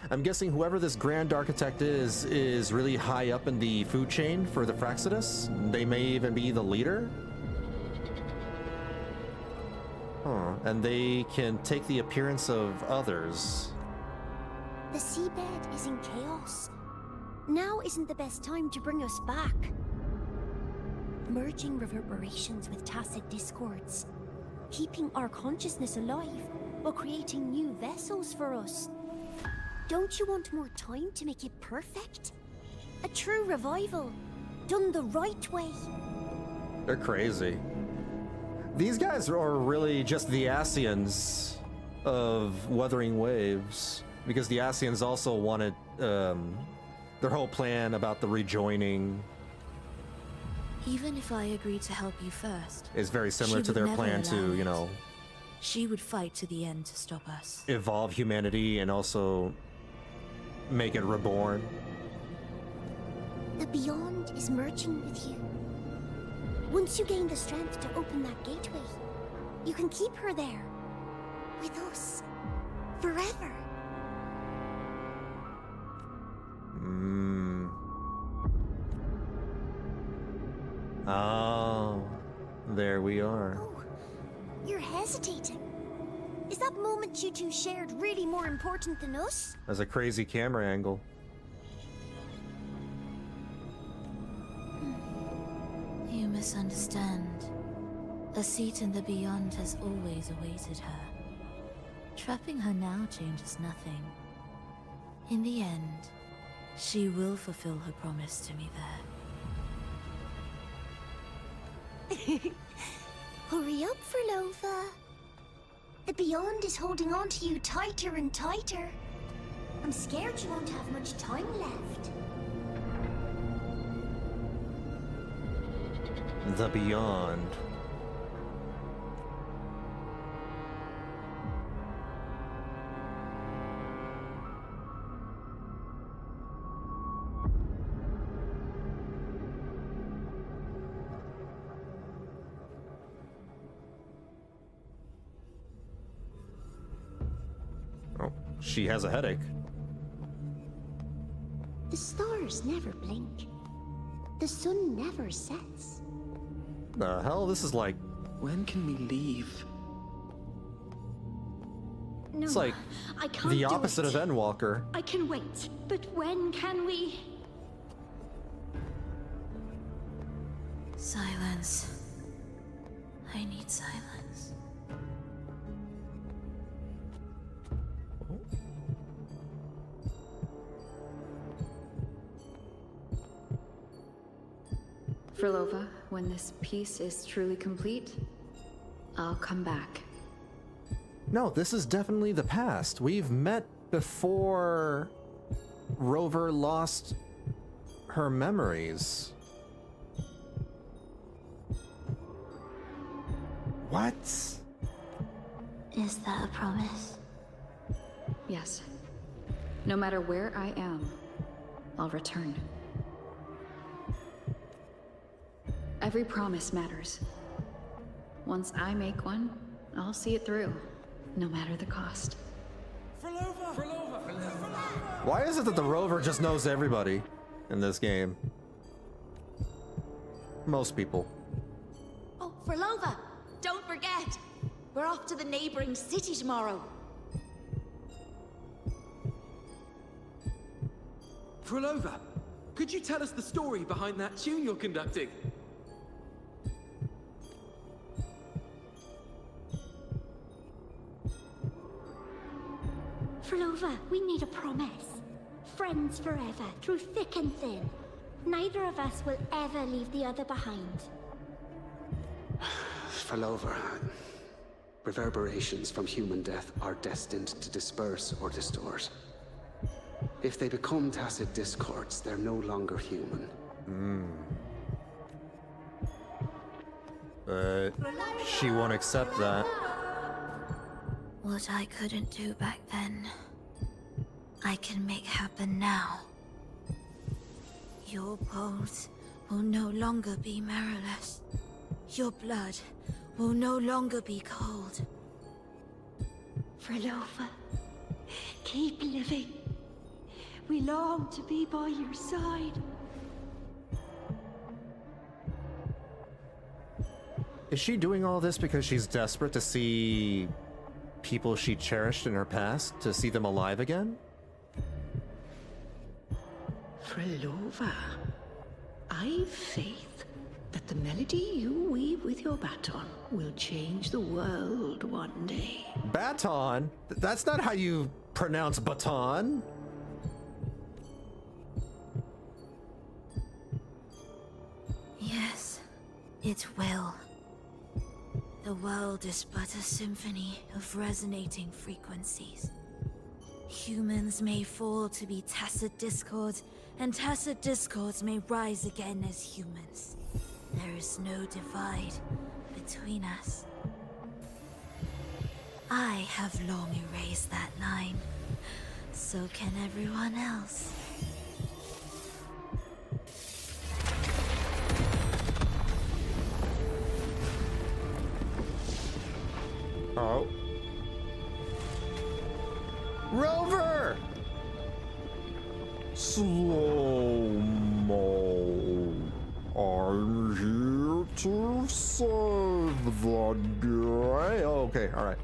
I'm guessing whoever this grand architect is really high up in the food chain for the Fraxidus. They may even be the leader. Huh. And they can take the appearance of others. The seabed is in chaos. Now isn't the best time to bring us back. Merging reverberations with tacit discords. Keeping our consciousness alive while creating new vessels for us. Don't you want more time to make it perfect? A true revival, done the right way. They're crazy. These guys are really just the Asians of Wuthering Waves, because the Asians also wanted their whole plan about the rejoining Even if I agreed to help you first, is very similar she to would their never plan to, allow you it. know, She would fight to the end to stop us. evolve humanity and also make it reborn. The Beyond is merging with you. Once you gain the strength to open that gateway, you can keep her there. With us. Forever. Oh, there we are. You're hesitating. Is that moment you two shared really more important than us? That's a crazy camera angle. You misunderstand. A seat in the Beyond has always awaited her. Trapping her now changes nothing. In the end, she will fulfill her promise to me there. Hurry up, Phrolova. The Beyond is holding on to you tighter and tighter. I'm scared you won't have much time left. The Beyond. Oh, she has a headache. The stars never blink. The sun never sets. The hell? This is like... When can we leave? No, It's like I can't the do opposite it. of Endwalker. I can wait, but when can we? Silence. I need silence. Phrolova, when this piece is truly complete, I'll come back. No, this is definitely the past. We've met before Rover lost her memories. What? Is that a promise? Yes. No matter where I am, I'll return. Every promise matters. Once I make one, I'll see it through, no matter the cost. Why is it that the Rover just knows everybody in this game? Most people. Oh, Phrolova! Don't forget! We're off to the neighboring city tomorrow. Phrolova, could you tell us the story behind that tune you're conducting? Phrolova, we need a promise. Friends forever, through thick and thin. Neither of us will ever leave the other behind. Phrolova, reverberations from human death are destined to disperse or distort. If they become tacit discords, they're no longer human. But she won't accept that. What I couldn't do back then, I can make happen now. Your bones will no longer be marrowless. Your blood will no longer be cold. Phrolova, keep living. We long to be by your side. Is she doing all this because she's desperate to see people she cherished in her past, to see them alive again? Phrolova, I've faith that the melody you weave with your baton will change the world one day. Baton? That's not how you pronounce baton. Yes, it will. The world is but a symphony of resonating frequencies. Humans may fall to be tacit discords, and tacit discords may rise again as humans. There is no divide between us. I have long erased that line. So can everyone else. Oh. Rover! Slow-mo. I'm here to save the day. Oh, okay, alright.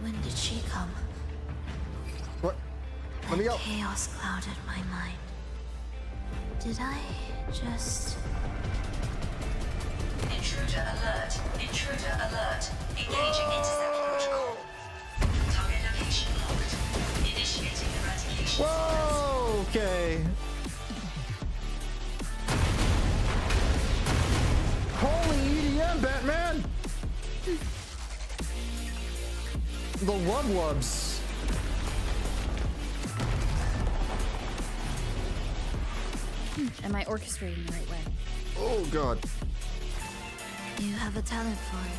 When did she come? What? Let me go. Chaos clouded my mind. Did I just... Intruder alert. Intruder alert. Engaging intercept protocol. Target location locked. Initiating eradication. Whoa, okay. Holy EDM, Batman! The wub-wubs. Am I orchestrating the right way? Oh, God. You have a talent for it.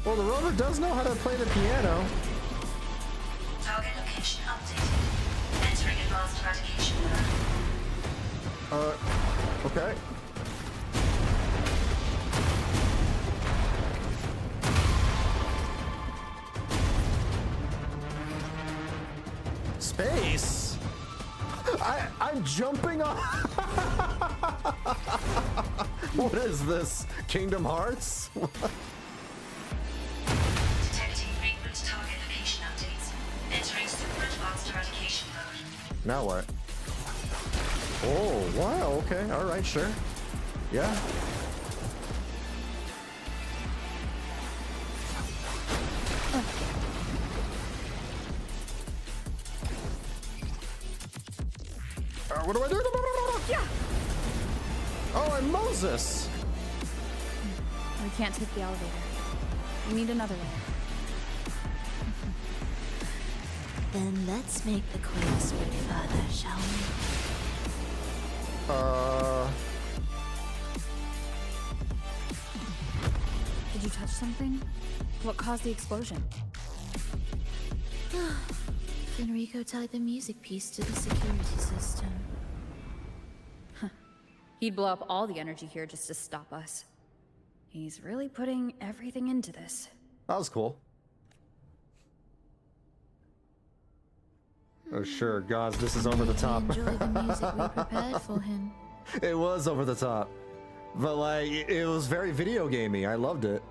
Well, the Rover does know how to play the piano. Target location updated. Entering advanced eradication mode. Okay. Space? I'm jumping on. What is this? Kingdom Hearts? Detecting frequent target location updates. Entering super advanced eradication mode. Now what? Oh, wow, okay, alright, sure. Yeah. What do I do? Yeah. Oh, I'm Moses. We can't take the elevator. We need another way. Then let's make the quest spread further, shall we? Did you touch something? What caused the explosion? Fenrico tied the music piece to the security system. He'd blow up all the energy here just to stop us. He's really putting everything into this. That was cool. Oh sure, gods, this is over the top. Enjoy the music we prepared for him. It was over the top. But like, it was very video gamey. I loved it.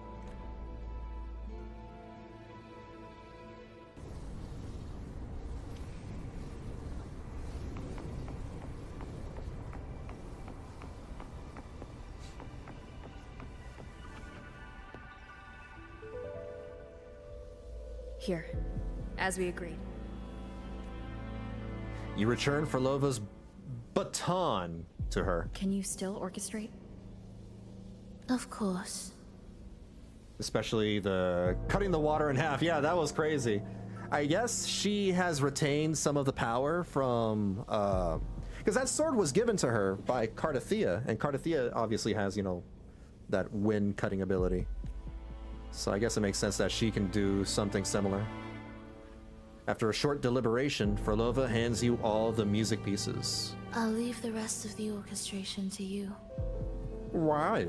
Here, as we agreed. You return Phrolova's baton to her. Can you still orchestrate? Of course. Especially the cutting the water in half. Yeah, that was crazy. I guess she has retained some of the power from, because that sword was given to her by Cardathea, and Cardathea obviously has, you know, that wind cutting ability. So I guess it makes sense that she can do something similar. After a short deliberation, Phrolova hands you all the music pieces. I'll leave the rest of the orchestration to you. Why?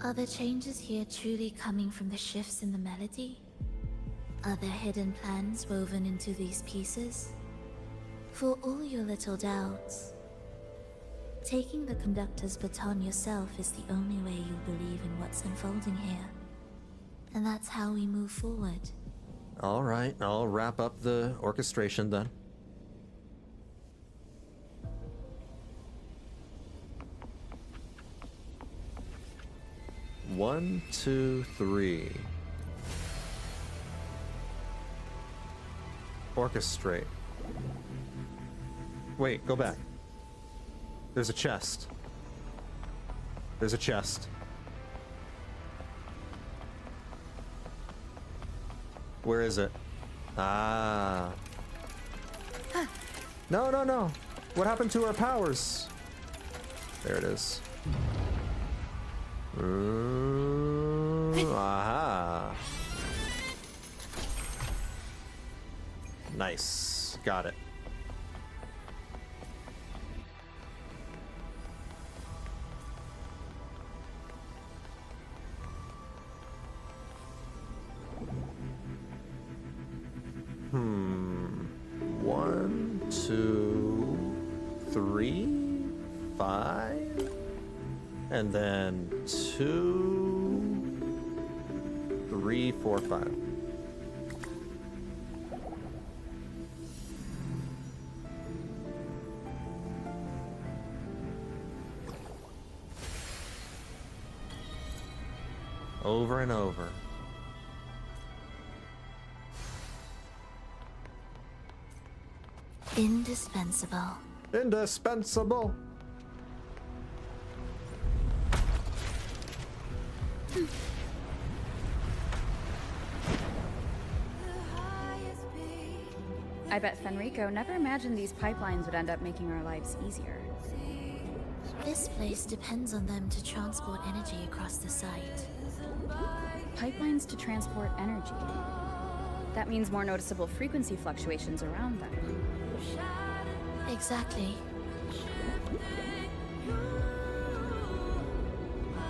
Are the changes here truly coming from the shifts in the melody? Are there hidden plans woven into these pieces? For all your little doubts, taking the conductor's baton yourself is the only way you'll believe in what's unfolding here. And that's how we move forward. All right, I'll wrap up the orchestration then. One, two, three. Orchestrate. Wait, go back. There's a chest. There's a chest. Where is it? Ah. No, no, no. What happened to our powers? There it is. Aha. Nice. Got it. One, two, three, 5, and then 2, 3, 4, 5. Over and over. Indispensable. Indispensable. I bet Fenrico never imagined these pipelines would end up making our lives easier. This place depends on them to transport energy across the site. Pipelines to transport energy. That means more noticeable frequency fluctuations around them. Exactly.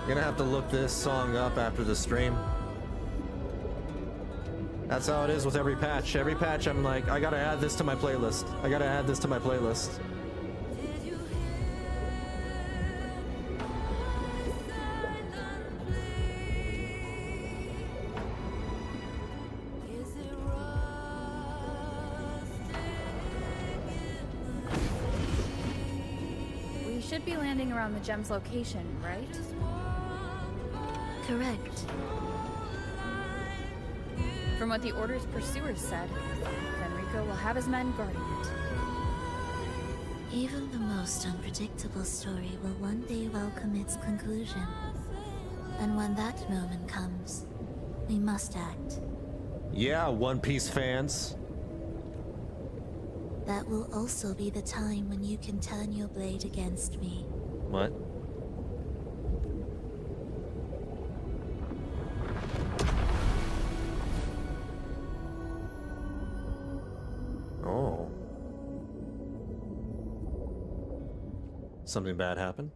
You're gonna have to look this song up after the stream. That's how it is with every patch. Every patch I'm like, I gotta add this to my playlist. I gotta add this to my playlist. We should be landing around the gem's location, right? Correct. From what the Order's pursuers said, Fenrico will have his men guarding it. Even the most unpredictable story will one day welcome its conclusion. And when that moment comes, we must act. Yeah, One Piece fans. That will also be the time when you can turn your blade against me. What? Oh. Something bad happened?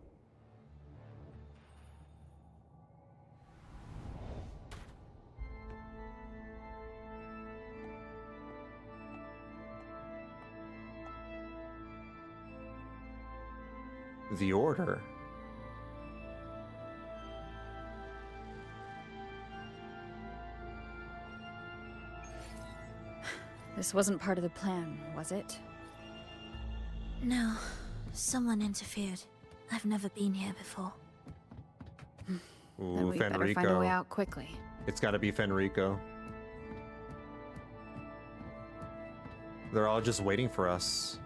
The Order. This wasn't part of the plan, was it? No, someone interfered. I've never been here before. Then Ooh, we better find a way out quickly. It's gotta be Fenrico. They're all just waiting for us.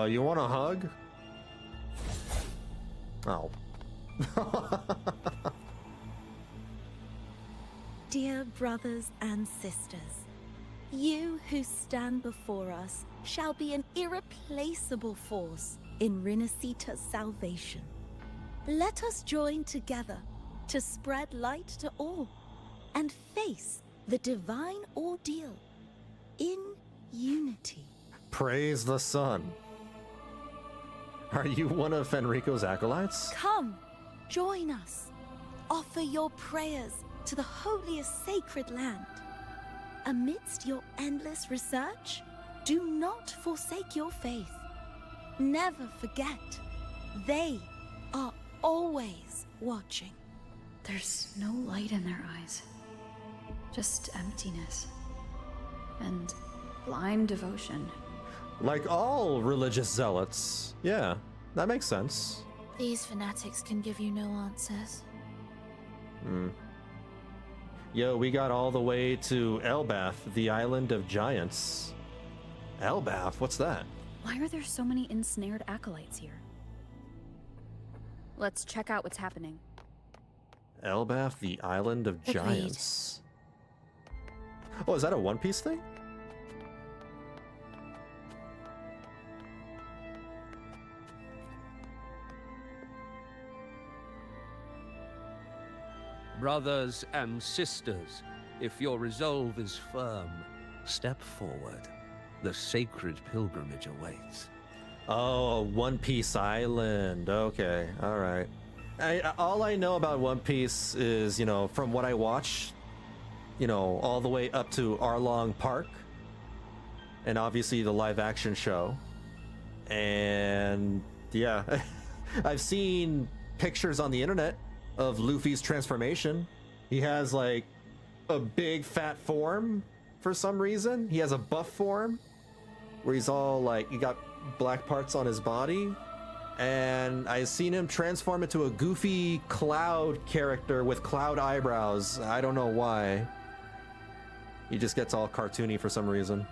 You want a hug? Oh. Dear brothers and sisters, you who stand before us shall be an irreplaceable force in Rinasita's salvation. Let us join together to spread light to all and face the divine ordeal in unity. Praise the sun. Are you one of Fenrico's acolytes? Come, join us. Offer your prayers to the holiest sacred land. Amidst your endless research, do not forsake your faith. Never forget, they are always watching. There's no light in their eyes. Just emptiness. And blind devotion. Like all religious zealots. Yeah, that makes sense. These fanatics can give you no answers. Yo, we got all the way to Elbath, the island of giants. Elbath? What's that? Why are there so many ensnared acolytes here? Let's check out what's happening. Elbath, the island of Agreed. giants. Oh, is that a One Piece thing? Brothers and sisters, if your resolve is firm, step forward. The sacred pilgrimage awaits. Oh, One Piece Island. Okay, all right. All I know about One Piece is, you know, from what I watch, you know, all the way up to Arlong Park, and obviously the live action show. And yeah, I've seen pictures on the internet of Luffy's transformation. He has like a big fat form for some reason. He has a buff form where he's all like, he got black parts on his body. And I've seen him transform into a goofy cloud character with cloud eyebrows. I don't know why. He just gets all cartoony for some reason.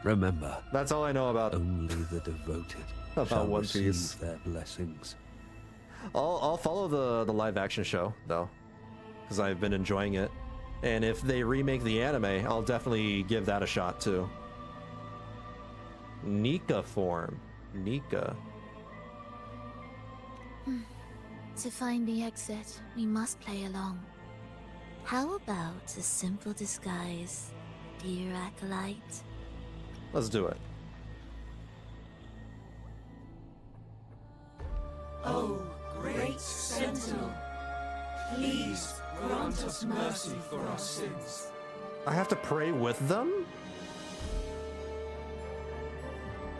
Remember, that's all I know about. Only the devoted about shall One receive Piece. their blessings. I'll follow the live action show though, because I've been enjoying it. And if they remake the anime, I'll definitely give that a shot too. Nika form. Nika. To find the exit, we must play along. How about a simple disguise, dear acolyte? Let's do it. Oh, great Sentinel, please grant us mercy for our sins. I have to pray with them?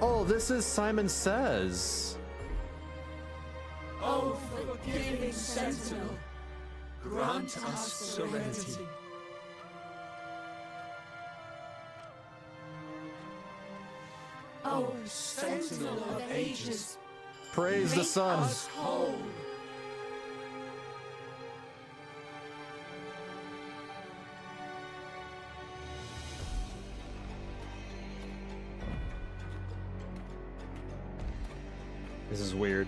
Oh, this is Simon Says. Oh, forgiving Sentinel, grant us serenity. Oh, Sentinel of ages, Praise the make sun. us whole. This is weird.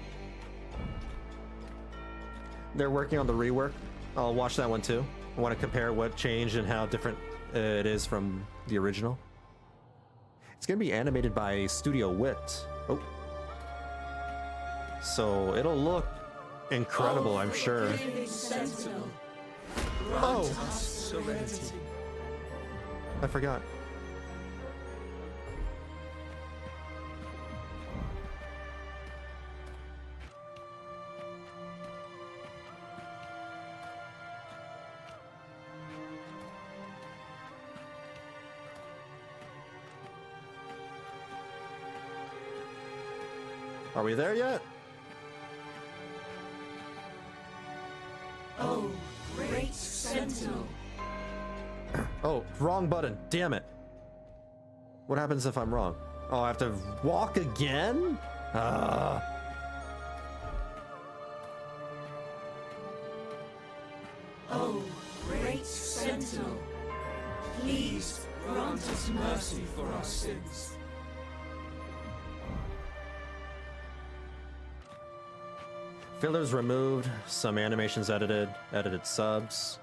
They're working on the rework. I'll watch that one too. I want to compare what changed and how different it is from the original. It's going to be animated by Studio Wit. Oh. So it'll look incredible, I'm sure. Sentinel, Oh! grant us serenity. I forgot. Are we there yet? Oh, great Sentinel. Oh, wrong button. Damn it. What happens if I'm wrong? Oh, I have to walk again? Oh, great Sentinel. Please grant us mercy for our sins. Fillers removed, some animations edited subs.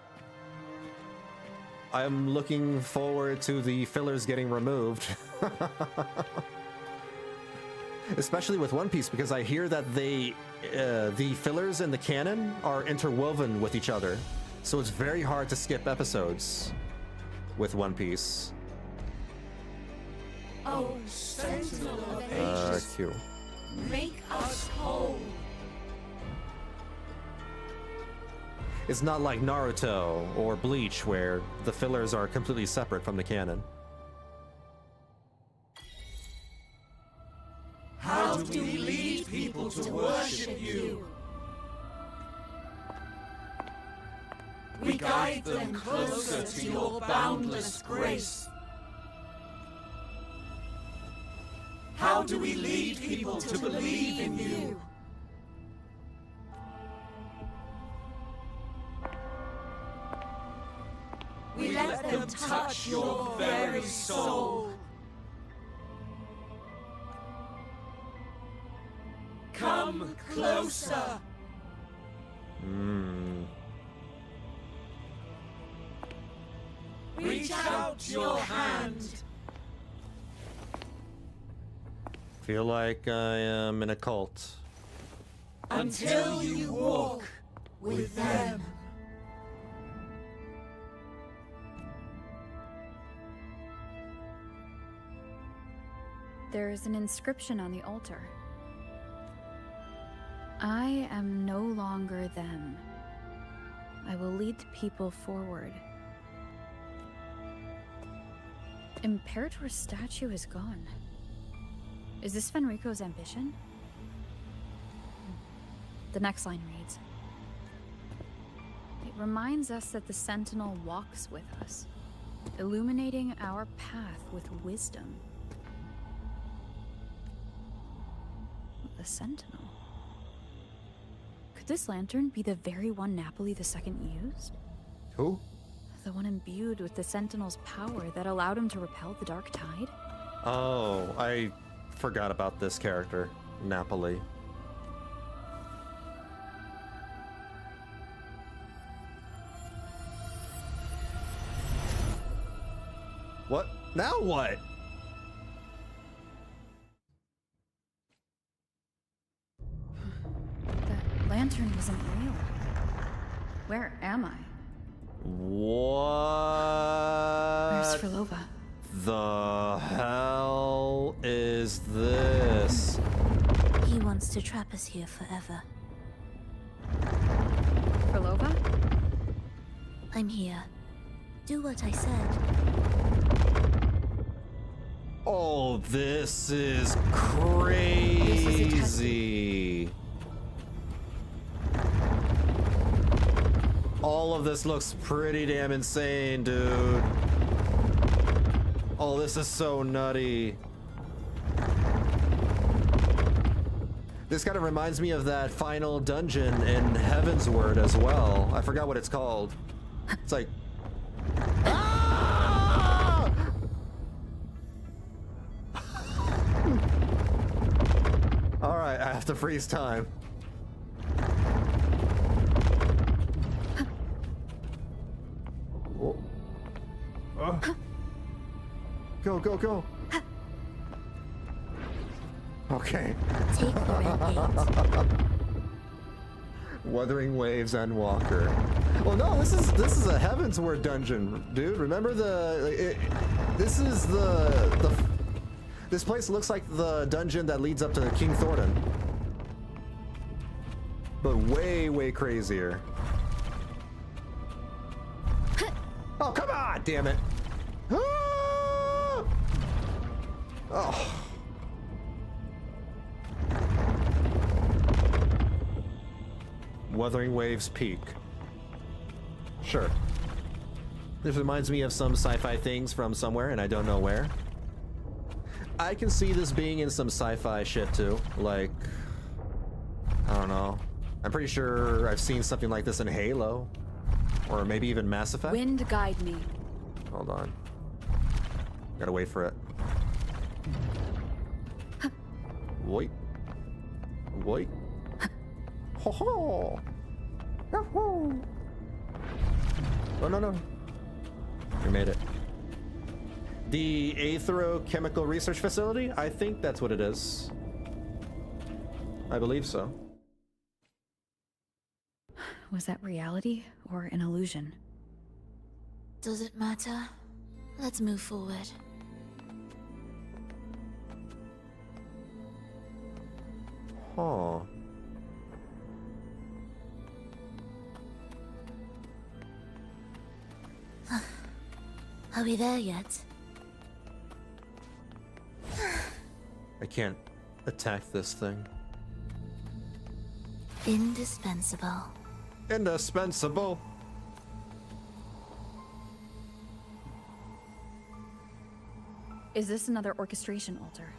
I'm looking forward to the fillers getting removed. Especially with One Piece, because I hear that the fillers in the canon are interwoven with each other. So it's very hard to skip episodes with One Piece. Oh, Sentinel of Ages, Q. make us whole. It's not like Naruto or Bleach, where the fillers are completely separate from the canon. How do we lead people to worship you? We guide them closer to your boundless grace. How do we lead people to believe in you? We let them touch your very soul. Come closer. Reach out your hand. Feel like I am in a cult. Until you walk with them. There is an inscription on the altar. I am no longer them. I will lead the people forward. Imperator's statue is gone. Is this Fenrico's ambition? The next line reads, it reminds us that the Sentinel walks with us, illuminating our path with wisdom. The Sentinel? Could this lantern be the very one Napoli II used? Who? The one imbued with the Sentinel's power that allowed him to repel the Dark Tide? Oh, I forgot about this character, Napoli. What? Now what? That lantern wasn't real. Where am I? What? Where's Phrolova? The hell is this? He wants to trap us here forever. Phrolova? I'm here. Do what I said. Oh, this is crazy. All of this looks pretty damn insane, dude. Oh, this is so nutty. This kind of reminds me of that final dungeon in Heaven's Word as well. I forgot what it's called. It's like... All Alright, I have to freeze time. Oh. Go, go, go. Okay. Take the red gate. Wuthering Waves and Walker. Well, no, this is a Heavensward dungeon, dude. Remember this is this place looks like the dungeon that leads up to King Thornton, but way, way crazier. Oh, come on, damn it. Ah! Oh. Wuthering Waves Peak. Sure. This reminds me of some sci-fi things from somewhere, and I don't know where. I can see this being in some sci-fi shit too. Like, I don't know. I'm pretty sure I've seen something like this in Halo. Or maybe even Mass Effect. Wind guide me. Hold on. Gotta wait for it. Wait. Wait. Ho ho! Yahoo! Oh, no, no. We made it. The Aetherochemical Research Facility? I think that's what it is. I believe so. Was that reality or an illusion? Does it matter? Let's move forward. Huh. Are we there yet? I can't attack this thing. Indispensable. Indispensable. Is this another orchestration altar?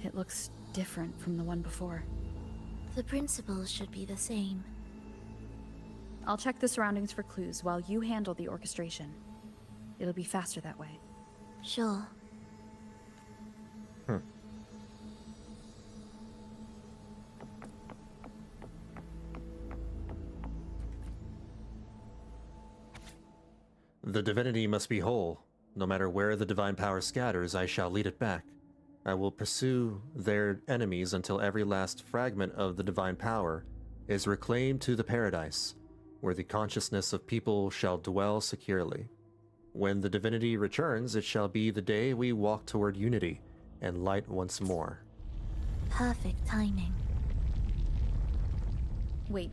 It looks different from the one before. The principles should be the same. I'll check the surroundings for clues while you handle the orchestration. It'll be faster that way. Sure. The divinity must be whole. No matter where the divine power scatters, I shall lead it back. I will pursue their enemies until every last fragment of the divine power is reclaimed to the paradise, where the consciousness of people shall dwell securely. When the divinity returns, it shall be the day we walk toward unity and light once more. Perfect timing. Wait,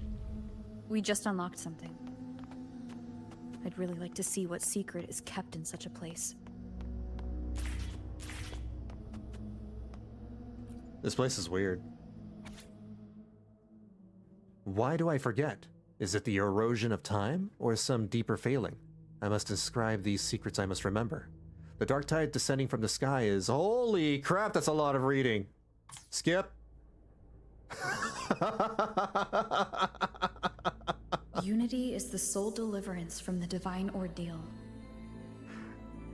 we just unlocked something. I'd really like to see what secret is kept in such a place. This place is weird. Why do I forget? Is it the erosion of time, or some deeper failing? I must inscribe these secrets I must remember. The dark tide descending from the sky is... Holy crap, that's a lot of reading. Skip. Unity is the sole deliverance from the divine ordeal.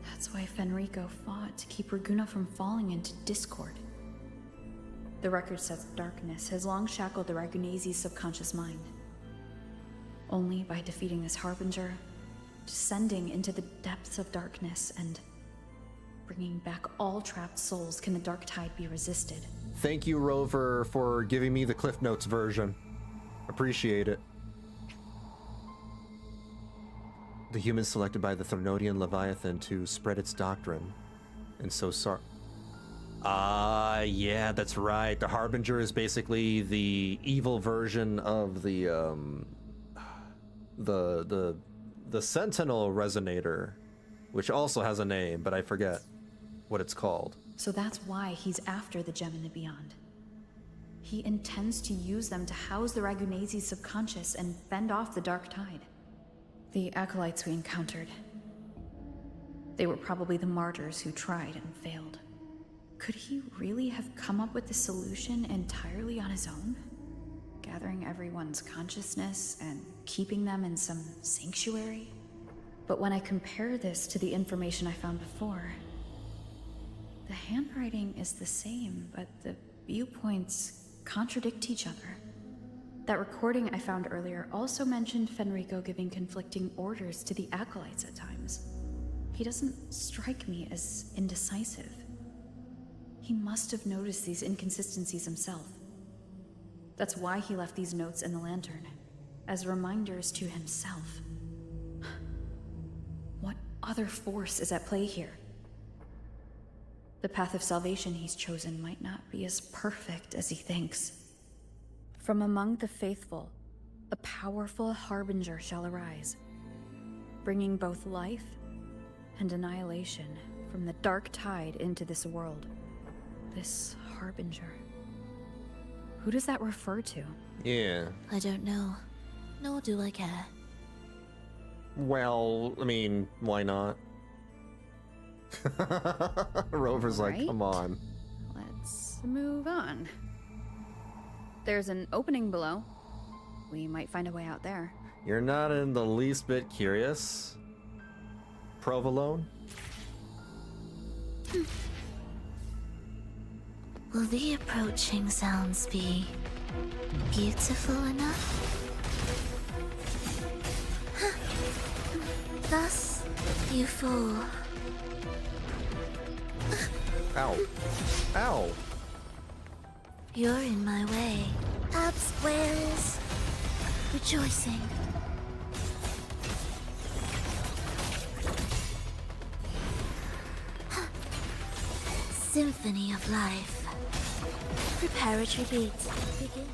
That's why Fenrico fought to keep Raguna from falling into discord. The record says darkness has long shackled the Ragunese's subconscious mind. Only by defeating this harbinger, descending into the depths of darkness, and bringing back all trapped souls can the dark tide be resisted. Thank you, Rover, for giving me the Cliff Notes version. Appreciate it. The humans selected by the Thornodian Leviathan to spread its doctrine, and so yeah, that's right. The Harbinger is basically the evil version of the Sentinel Resonator, which also has a name, but I forget what it's called. So that's why he's after the gem in the beyond. He intends to use them to house the Ragunese's subconscious and fend off the dark tide. The acolytes we encountered, they were probably the martyrs who tried and failed. Could he really have come up with the solution entirely on his own? Gathering everyone's consciousness and keeping them in some sanctuary? But when I compare this to the information I found before, the handwriting is the same, but the viewpoints contradict each other. That recording I found earlier also mentioned Fenrico giving conflicting orders to the acolytes at times. He doesn't strike me as indecisive. He must have noticed these inconsistencies himself. That's why he left these notes in the lantern, as reminders to himself. What other force is at play here? The path of salvation he's chosen might not be as perfect as he thinks. From among the faithful, a powerful harbinger shall arise, bringing both life and annihilation from the dark tide into this world. This harbinger. Who does that refer to? Yeah. I don't know. Nor do I care. Well, I mean, why not? Rover's like, come on. Let's move on. There's an opening below. We might find a way out there. You're not in the least bit curious? Provolone? Will the approaching sounds be beautiful enough? Thus, you fool. Ow. Ow. You're in my way. Abs wails, rejoicing. Symphony of life. Preparatory beats begin.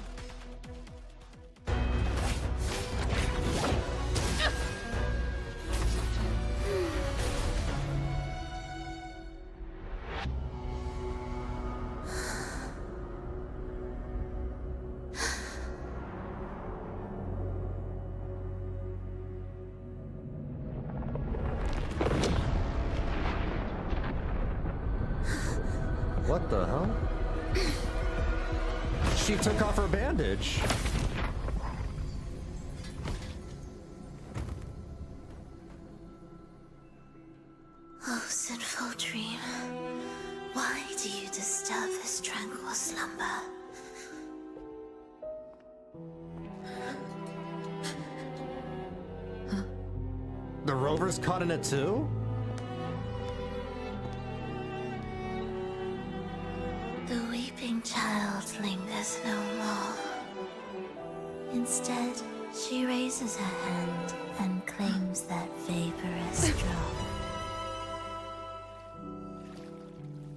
What the hell? She took off her bandage. Oh, sinful dream. Why do you disturb this tranquil slumber? The Rover's caught in it too? The weeping child lingers no more. Instead, she raises her hand and claims that vaporous drop.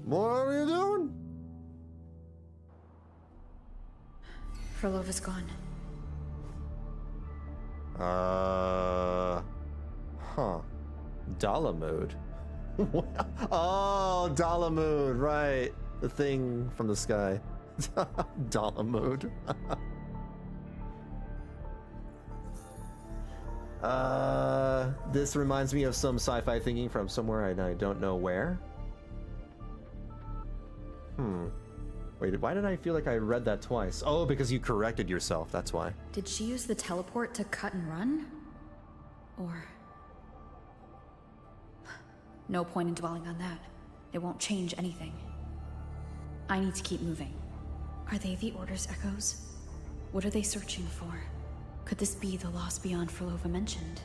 What are you doing? Phrolova's gone. Huh. Dalamud. Oh, Dalamud, right. The thing from the sky. Dalamud. This reminds me of some sci-fi thinking from somewhere and I don't know where. Wait, why did I feel like I read that twice? Oh, because you corrected yourself, that's why. Did she use the teleport to cut and run? Or... No point in dwelling on that. It won't change anything. I need to keep moving. Are they the Order's echoes? What are they searching for? Could this be the lost beyond Phrolova mentioned?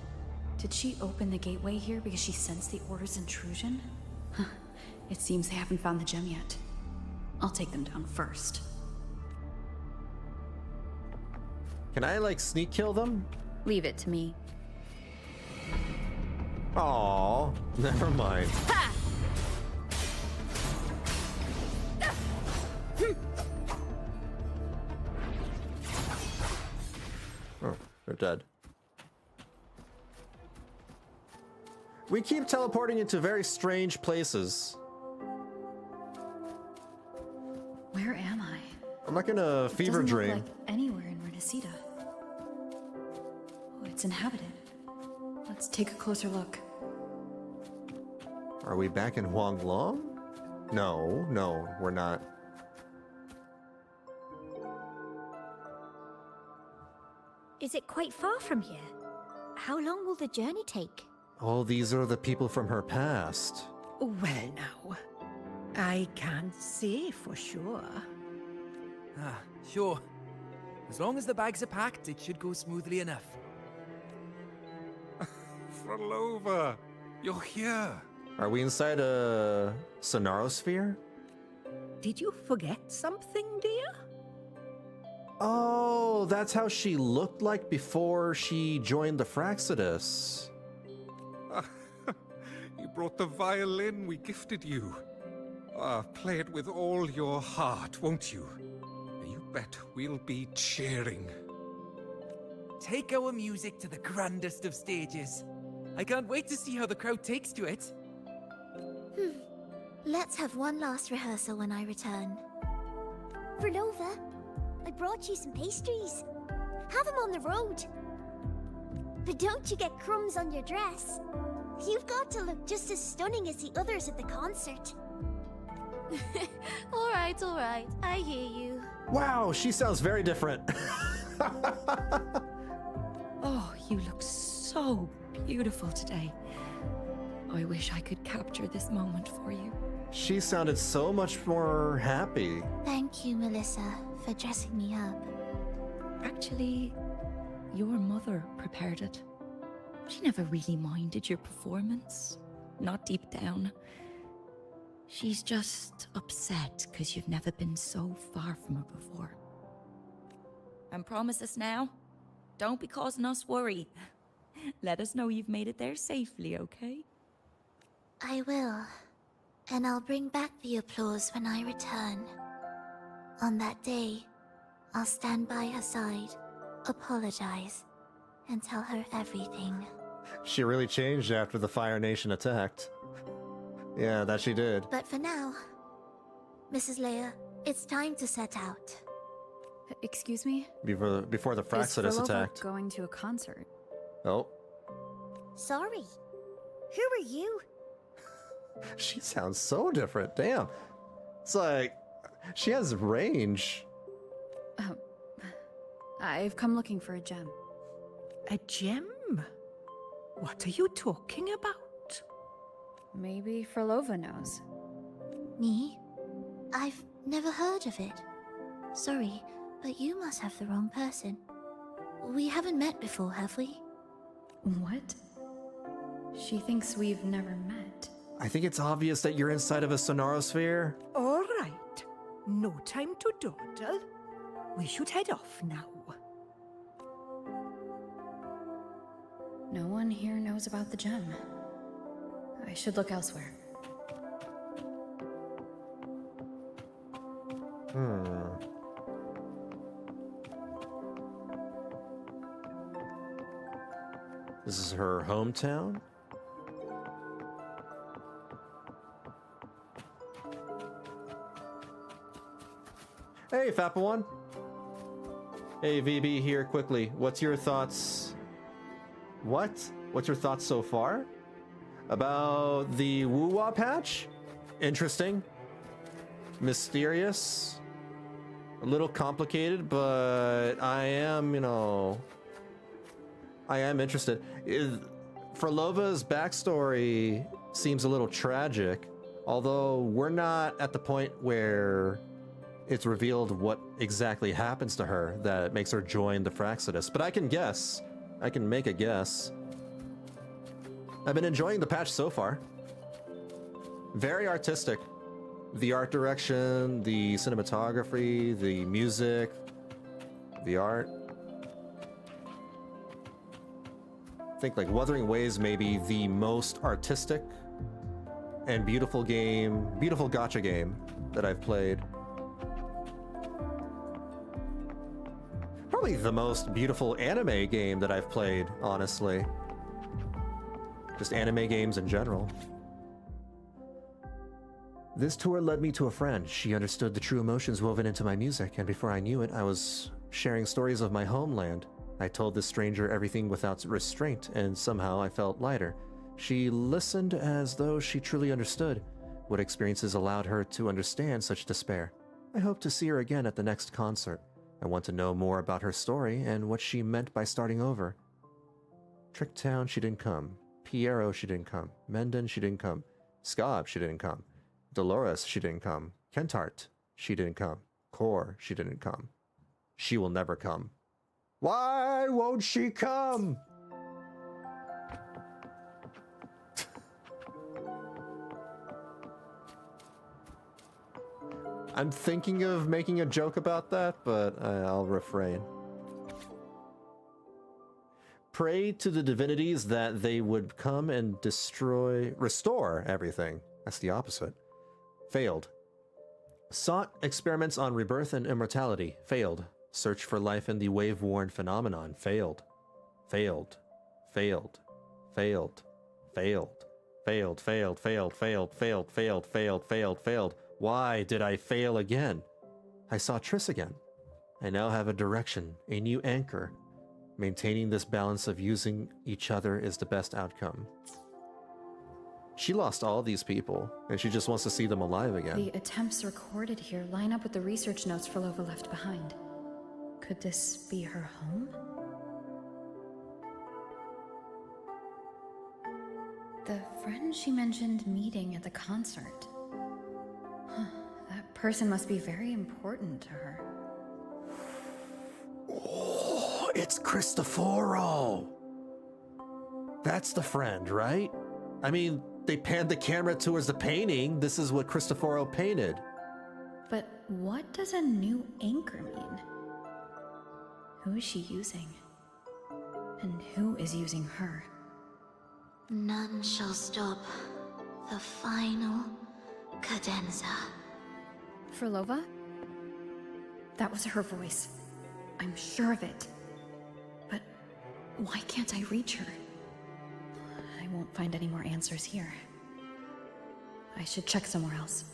Did she open the gateway here because she sensed the Order's intrusion? Huh. It seems they haven't found the gem yet. I'll take them down first. Can I, like, sneak kill them? Leave it to me. Aww, never mind. Ha! Oh, they're dead. We keep teleporting into very strange places. Where am I? I'm like in a fever dream. Doesn't look like anywhere in Renesita. Oh, it's inhabited. Let's take a closer look. Are we back in Huanglong? No, no, we're not. Is it quite far from here? How long will the journey take? Oh, these are the people from her past. Well, now, I can't say for sure. Ah, sure. As long as the bags are packed, it should go smoothly enough. Phrolova, you're here. Are we inside a sonarosphere? Did you forget something, dear? Oh, that's how she looked like before she joined the Fraxidus. You brought the violin we gifted you. Play it with all your heart, won't you? You bet we'll be cheering. Take our music to the grandest of stages. I can't wait to see how the crowd takes to it. Let's have one last rehearsal when I return. Phrolova, I brought you some pastries. Have them on the road. But don't you get crumbs on your dress. You've got to look just as stunning as the others at the concert. All right, I hear you. Wow, she sounds very different. Oh, you look so beautiful today. I wish I could capture this moment for you. She sounded so much more happy. Thank you, Melissa, for dressing me up. Actually, your mother prepared it. She never really minded your performance. Not deep down. She's just upset because you've never been so far from her before. And promise us now, don't be causing us worry. Let us know you've made it there safely, okay? I will. And I'll bring back the applause when I return. On that day, I'll stand by her side, apologize, and tell her everything. She really changed after the Fire Nation attacked. Yeah, that she did. But for now, Mrs. Leia, it's time to set out. Excuse me? Before the Fraxidus Is Phrolova attacked. going to a concert? Oh. Sorry. Who are you? She sounds so different. Damn. It's like, she has range. I've come looking for a gem. A gem? What are you talking about? Maybe Phrolova knows. Me? I've never heard of it. Sorry, but you must have the wrong person. We haven't met before, have we? What? She thinks we've never met. I think it's obvious that you're inside of a sonarosphere. All right. No time to dawdle. We should head off now. No one here knows about the gem. I should look elsewhere. This is her hometown? Hey, Fappa1. Hey, VB here quickly. What's your thoughts? What? What's your thoughts so far? About the WuWa patch? Interesting. Mysterious. A little complicated, but I am, I am interested. Phrolova's backstory seems a little tragic, although we're not at the point where it's revealed what exactly happens to her that makes her join the Fraxidus. But I can guess. I can make a guess. I've been enjoying the patch so far. Very artistic. The art direction, the cinematography, the music, the art. I think like Wuthering Waves may be the most artistic and beautiful game, beautiful gacha game that I've played. Probably the most beautiful anime game that I've played, honestly. Just anime games in general. This tour led me to a friend. She understood the true emotions woven into my music, and before I knew it, I was sharing stories of my homeland. I told this stranger everything without restraint, and somehow I felt lighter. She listened as though she truly understood. What experiences allowed her to understand such despair? I hope to see her again at the next concert. I want to know more about her story and what she meant by starting over. Tricktown, she didn't come. Piero, she didn't come. Menden, she didn't come. Scob, she didn't come. Dolores, she didn't come. Kentart, she didn't come. Core, she didn't come. She will never come. Why won't she come? I'm thinking of making a joke about that, but I'll refrain. Pray to the divinities that they would come and restore everything. That's the opposite. Failed. Sought experiments on rebirth and immortality. Failed. Search for life in the wave-worn phenomenon. Failed. Failed. Failed. Failed. Failed. Failed. Failed. Failed. Failed. Failed. Failed. Failed. Failed. Failed. Why did I fail again? I saw Triss again. I now have a direction, a new anchor. Maintaining this balance of using each other is the best outcome. She lost all these people, and she just wants to see them alive again. The attempts recorded here line up with the research notes Phrolova left behind. Could this be her home? The friend she mentioned meeting at the concert. Huh, that person must be very important to her. Oh, it's Cristoforo! That's the friend, right? I mean, they panned the camera towards the painting. This is what Cristoforo painted. But what does a new anchor mean? Who is she using? And who is using her? None shall stop the final cadenza. Phrolova? That was her voice. I'm sure of it. But why can't I reach her? I won't find any more answers here. I should check somewhere else.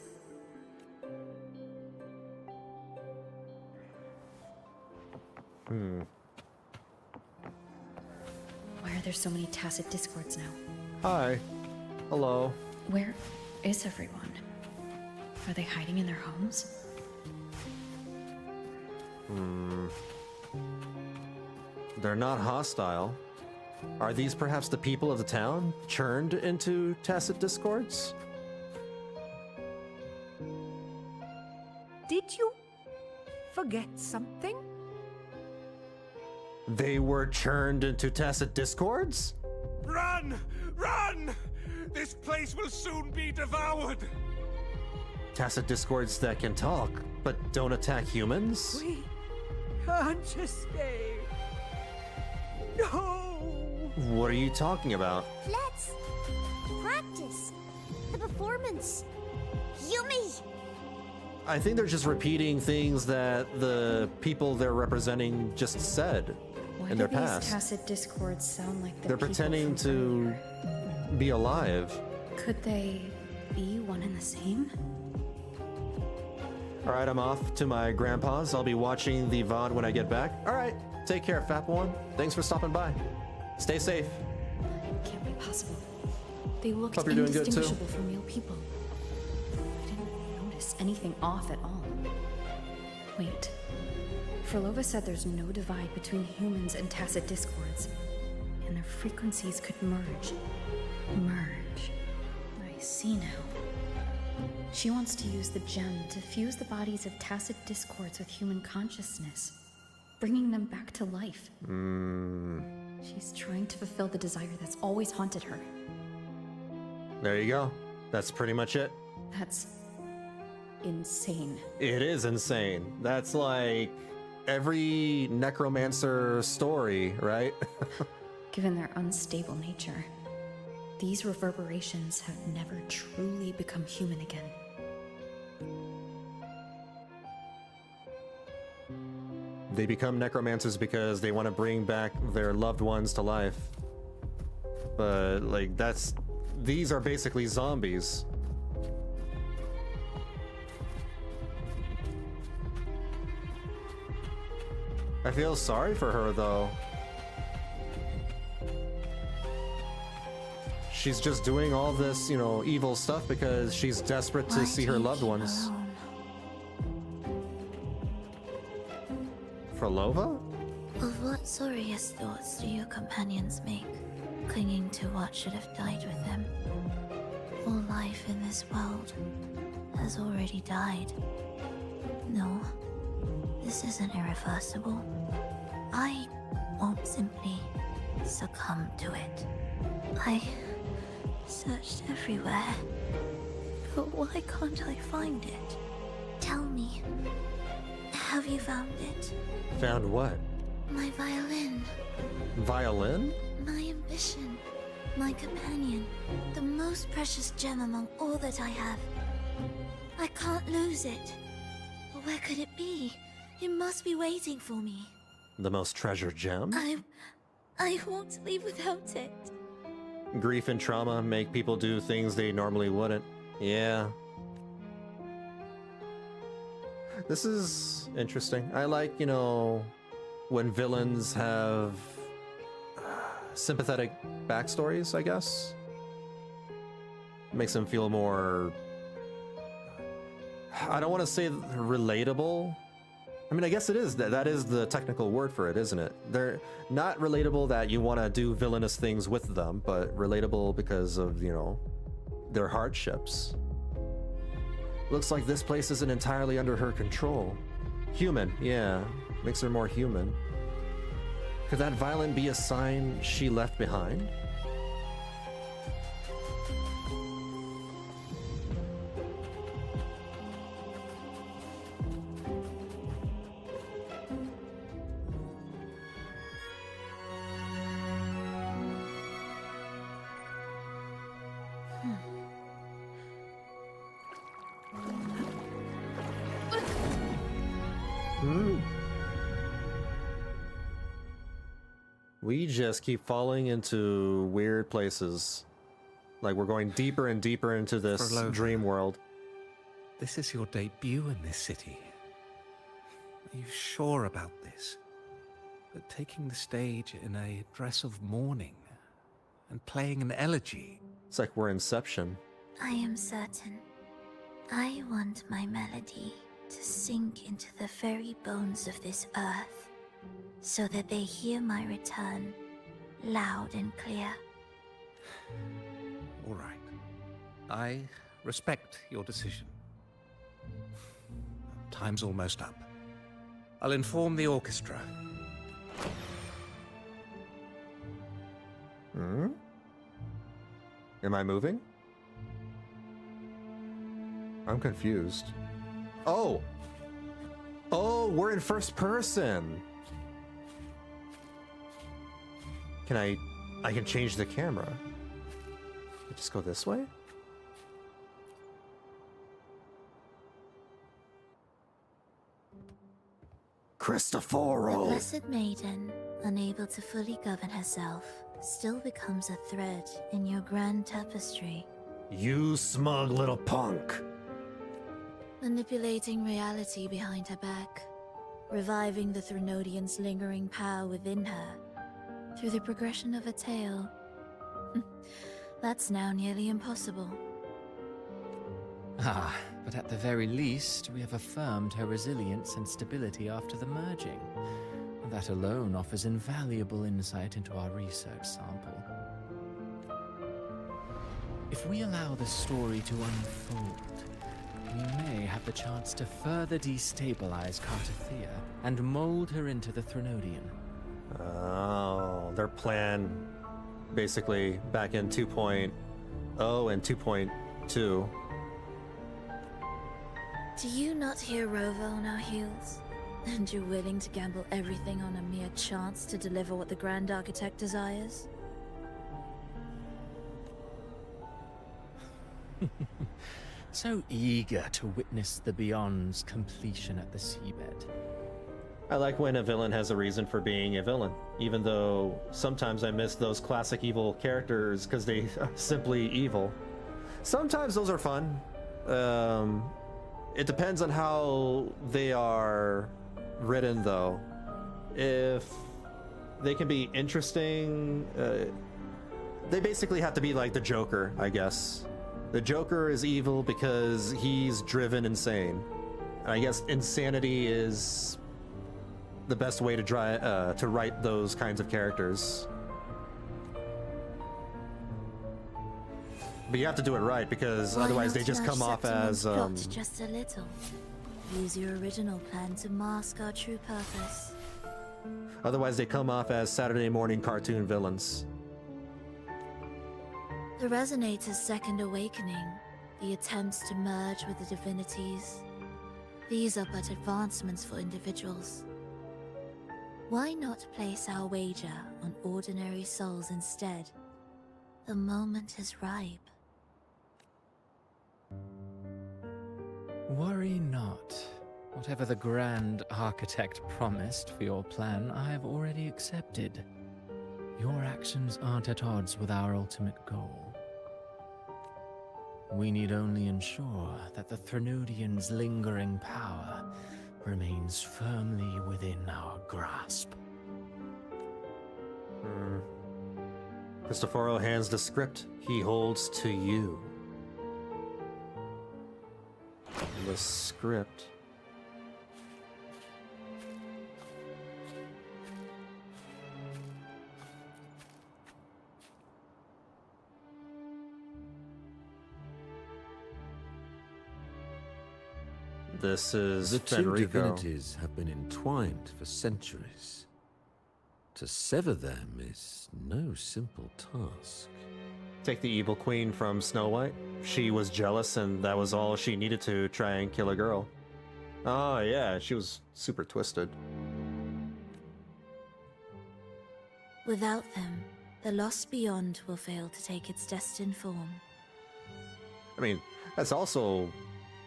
Why are there so many tacit discords now? Hi. Hello. Where is everyone? Are they hiding in their homes? They're not hostile. Are these perhaps the people of the town, churned into tacit discords? Did you forget something? They were churned into tacit discords? Run! Run! This place will soon be devoured! Tacit discords that can talk, but don't attack humans? We can't escape. No! What are you talking about? Let's practice the performance. Yumi! I think they're just repeating things that the people they're representing just said in their past. These tacit discords sound like they're pretending to be alive. Could they be one and the same? Alright, I'm off to my grandpa's. I'll be watching the VOD when I get back. Alright, take care, Fat One. Thanks for stopping by. Stay safe. Can't be possible. They looked Hope you're doing good, too. indistinguishable from real people. I didn't notice anything off at all. Wait. Phrolova said there's no divide between humans and tacit discords, and their frequencies could merge. Merge. I see now. She wants to use the gem to fuse the bodies of tacit discords with human consciousness, bringing them back to life. She's trying to fulfill the desire that's always haunted her. There you go. That's pretty much it. That's insane. It is insane. That's like every necromancer story, right? Given their unstable nature, these reverberations have never truly become human again. They become necromancers because they want to bring back their loved ones to life. But, like, these are basically zombies. I feel sorry for her, though. She's just doing all this, you know, evil stuff because she's desperate to see her loved ones. Phrolova? Of what sorriest thoughts do your companions make, clinging to what should have died with them? All life in this world has already died. No, This isn't irreversible. I won't simply succumb to it. I searched everywhere, but why can't I find it? Tell me, have you found it? Found what? My violin. Violin? My ambition. My companion. The most precious gem among all that I have. I can't lose it. Where could it be? It must be waiting for me. The most treasured gem? I won't leave without it. Grief and trauma make people do things they normally wouldn't. Yeah. This is interesting. I like, you know, when villains have sympathetic backstories, I guess. Makes them feel more... I don't want to say relatable. I mean, I guess it is. That is the technical word for it, isn't it? They're not relatable that you want to do villainous things with them, but relatable because of, you know, their hardships. Looks like this place isn't entirely under her control. Human, yeah. Makes her more human. Could that violin be a sign she left behind? We just keep falling into weird places. Like we're going deeper and deeper into this Phrolova, dream world. This is your debut in this city. Are you sure about this? That taking the stage in a dress of mourning and playing an elegy? It's like we're Inception. I am certain. I want my melody to sink into the very bones of this earth, so that they hear my return, loud and clear. All right. I respect your decision. Time's almost up. I'll inform the orchestra. Hmm? Am I moving? I'm confused. Oh! Oh, we're in first person! I can change the camera. Just go this way? Cristoforo! The Blessed Maiden, unable to fully govern herself, still becomes a thread in your grand tapestry. You smug little punk! Manipulating reality behind her back, reviving the Threnodian's lingering power within her, through the progression of a tale. That's now nearly impossible. Ah, but at the very least, we have affirmed her resilience and stability after the merging. That alone offers invaluable insight into our research sample. If we allow the story to unfold, we may have the chance to further destabilize Cartathea and mold her into the Threnodian. Oh, their plan basically back in 2.0 and 2.2. Do you not hear Rover on our heels? And you're willing to gamble everything on a mere chance to deliver what the Grand Architect desires? So eager to witness the Beyond's completion at the seabed. I like when a villain has a reason for being a villain, even though sometimes I miss those classic evil characters because they are simply evil. Sometimes those are fun. It depends on how they are written, though. If they can be interesting, they basically have to be like the Joker, I guess. The Joker is evil because he's driven insane. And I guess insanity is the best way to write those kinds of characters. But you have to do it right, because otherwise they just come off as Plot just a little. Use your original plan to mask our true purpose. Otherwise, they come off as Saturday morning cartoon villains. The Resonator's second awakening, the attempts to merge with the divinities, these are but advancements for individuals. Why not place our wager on ordinary souls instead? The moment is ripe. Worry not. Whatever the Grand Architect promised for your plan, I have already accepted. Your actions aren't at odds with our ultimate goal. We need only ensure that the Threnodian's lingering power remains firmly within our grasp. Cristoforo hands the script he holds to you. The script. This is The two Fenrico. divinities have been entwined for centuries. To sever them is no simple task. Take the evil queen from Snow White. She was jealous, and that was all she needed to try and kill a girl. Oh yeah, she was super twisted. Without them, the lost beyond will fail to take its destined form. I mean, that's also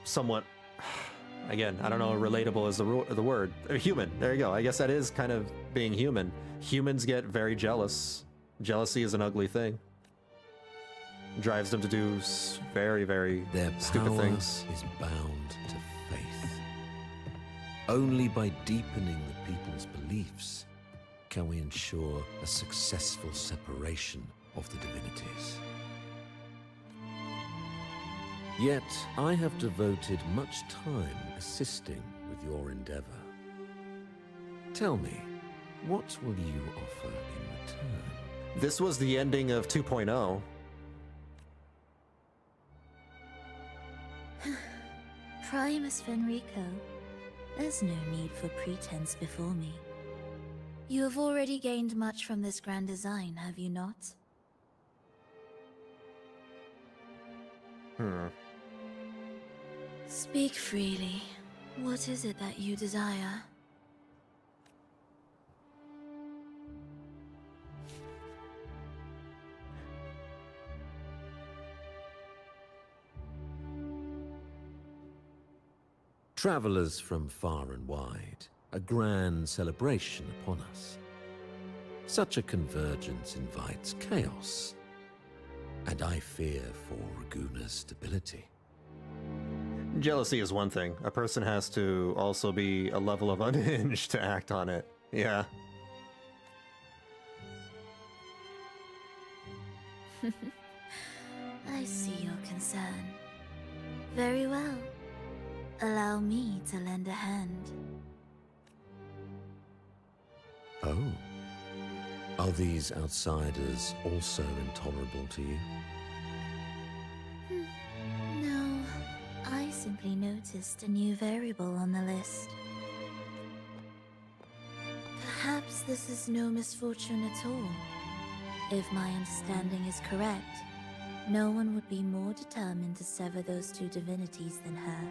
somewhat, again, I don't know, relatable is the word. Human, there you go. I guess that is kind of being human. Humans get very jealous. Jealousy is an ugly thing. Drives them to do very, very stupid things. Their power is bound to faith. Only by deepening the people's beliefs can we ensure a successful separation of the divinities. Yet, I have devoted much time assisting with your endeavor. Tell me, what will you offer in return? This was the ending of 2.0. Primus Fenrico, there's no need for pretense before me. You have already gained much from this grand design, have you not? Speak freely. What is it that you desire? Travelers from far and wide, a grand celebration upon us. Such a convergence invites chaos, and I fear for Raguna's stability. Jealousy is one thing. A person has to also be a level of unhinged to act on it. Yeah. I see your concern. Very well. Allow me to lend a hand. Oh. Are these outsiders also intolerable to you? No, I simply noticed a new variable on the list. Perhaps this is no misfortune at all. If my understanding is correct, no one would be more determined to sever those two divinities than her.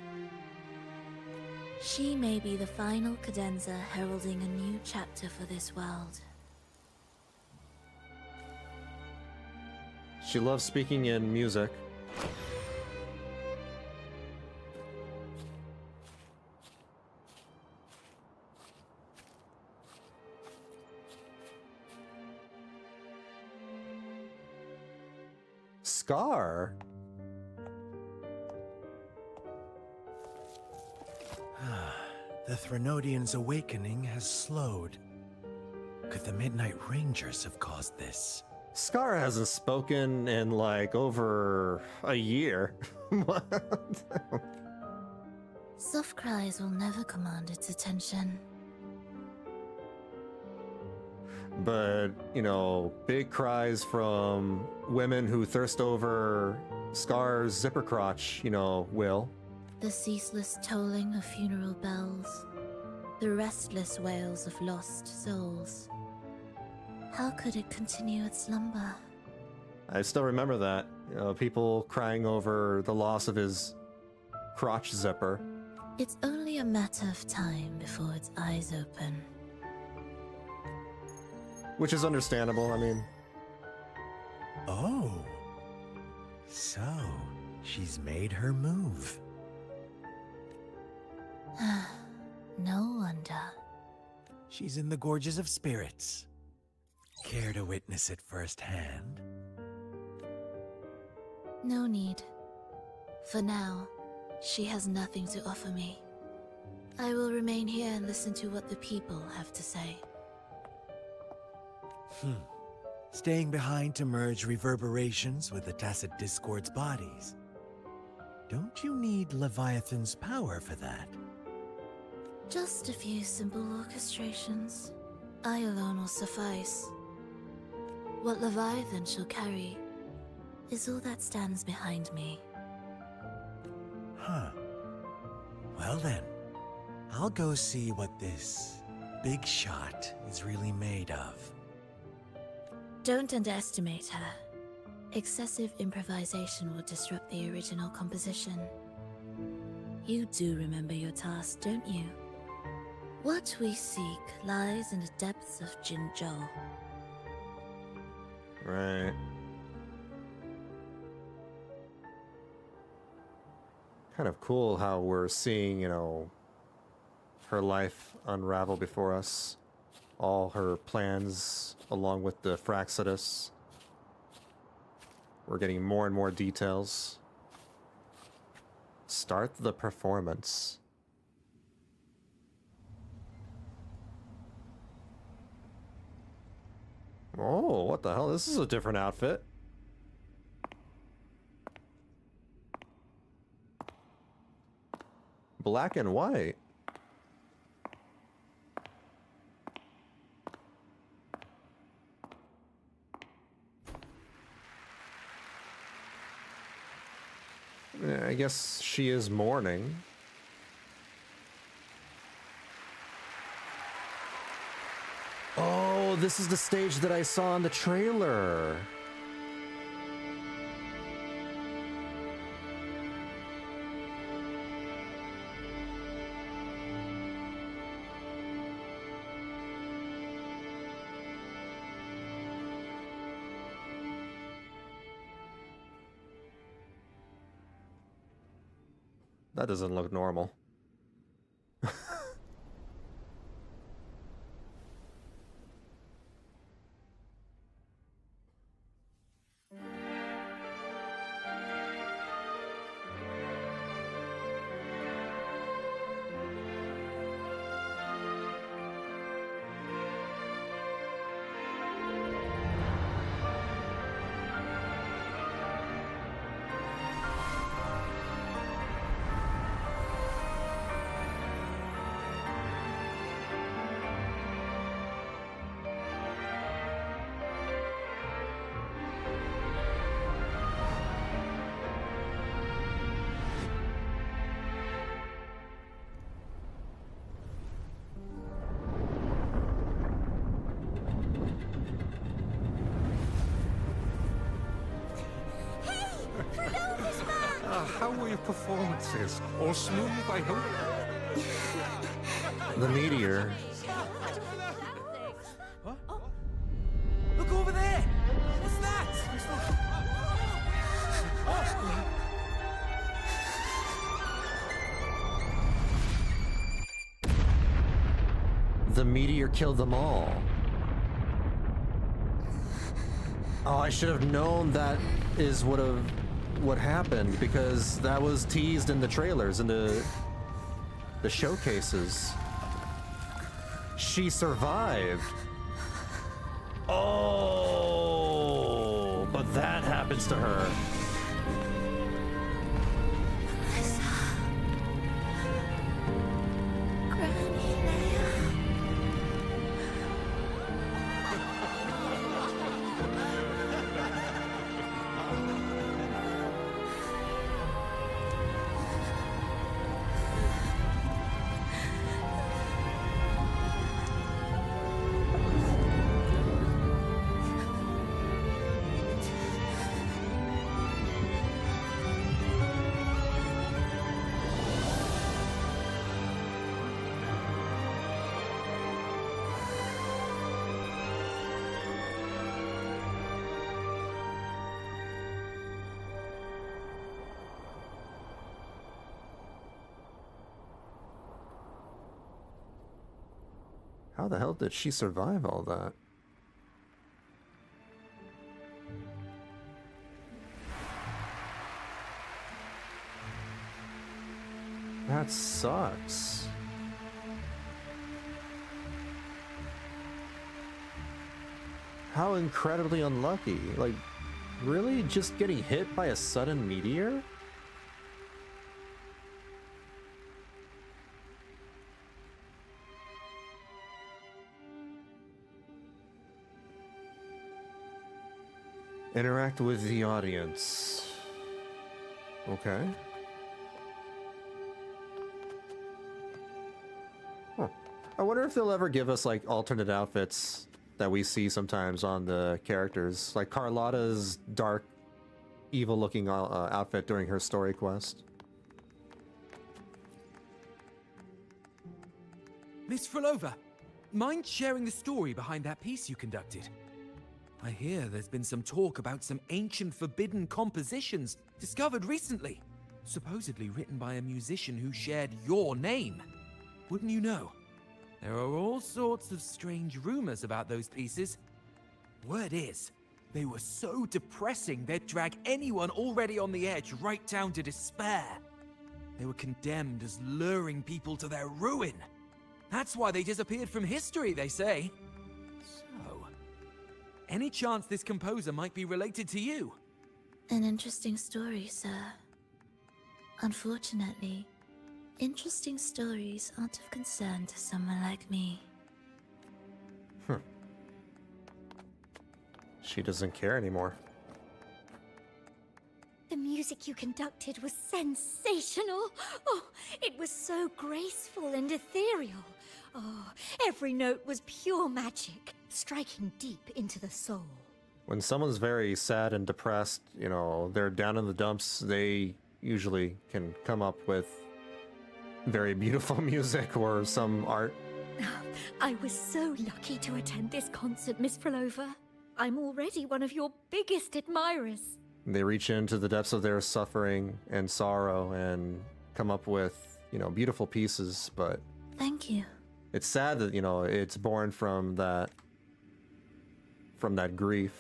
She may be the final cadenza heralding a new chapter for this world. She loves speaking in music. Scar? The Threnodian's awakening has slowed. Could the Midnight Rangers have caused this? Scar hasn't spoken in like over a year. What? Soft cries will never command its attention. But, you know, big cries from women who thirst over Scar's zipper crotch, you know, will. The ceaseless tolling of funeral bells, the restless wails of lost souls. How could it continue its slumber? I still remember that. You know, people crying over the loss of his crotch zipper. It's only a matter of time before its eyes open. Which is understandable, I mean. Oh. So, she's made her move. No wonder. She's in the Gorges of Spirits. Care to witness it firsthand? No need. For now, she has nothing to offer me. I will remain here and listen to what the people have to say. Staying behind to merge reverberations with the Tacit Discord's bodies. Don't you need Leviathan's power for that? Just a few simple orchestrations. I alone will suffice. What Leviathan shall carry is all that stands behind me. Huh. Well then, I'll go see what this big shot is really made of. Don't underestimate her. Excessive improvisation will disrupt the original composition. You do remember your task, don't you? What we seek lies in the depths of Jinzhou. Right. Kind of cool how we're seeing, you know, her life unravel before us. All her plans, along with the Fraxidus. We're getting more and more details. Start the performance. Oh, what the hell? This is a different outfit. Black and white. Yeah, I guess she is mourning. Oh, this is the stage that I saw in the trailer. That doesn't look normal. How were your performances? All smooth, I hope? The meteor. What? Look over there! What's that? The meteor killed them all. Oh, I should have known that is what happened, because that was teased in the trailers and the showcases. She survived. Oh, but that happens to her. How the hell did she survive all that? That sucks. How incredibly unlucky. Like, really? Just getting hit by a sudden meteor? Interact with the audience. Okay. Huh. I wonder if they'll ever give us like alternate outfits that we see sometimes on the characters, like Carlotta's dark, evil-looking outfit during her story quest. Miss Phrolova, mind sharing the story behind that piece you conducted? I hear there's been some talk about some ancient forbidden compositions discovered recently, supposedly written by a musician who shared your name. Wouldn't you know? There are all sorts of strange rumors about those pieces. Word is, they were so depressing they'd drag anyone already on the edge right down to despair. They were condemned as luring people to their ruin. That's why they disappeared from history, they say. So, any chance this composer might be related to you? An interesting story, sir. Unfortunately, interesting stories aren't of concern to someone like me. She doesn't care anymore. The music you conducted was sensational. Oh, it was so graceful and ethereal. Oh, every note was pure magic, striking deep into the soul. When someone's very sad and depressed, you know, they're down in the dumps, they usually can come up with very beautiful music or some art. I was so lucky to attend this concert, Miss Phrolova. I'm already one of your biggest admirers. They reach into the depths of their suffering and sorrow and come up with, you know, beautiful pieces, but... Thank you. It's sad that, you know, it's born from that grief.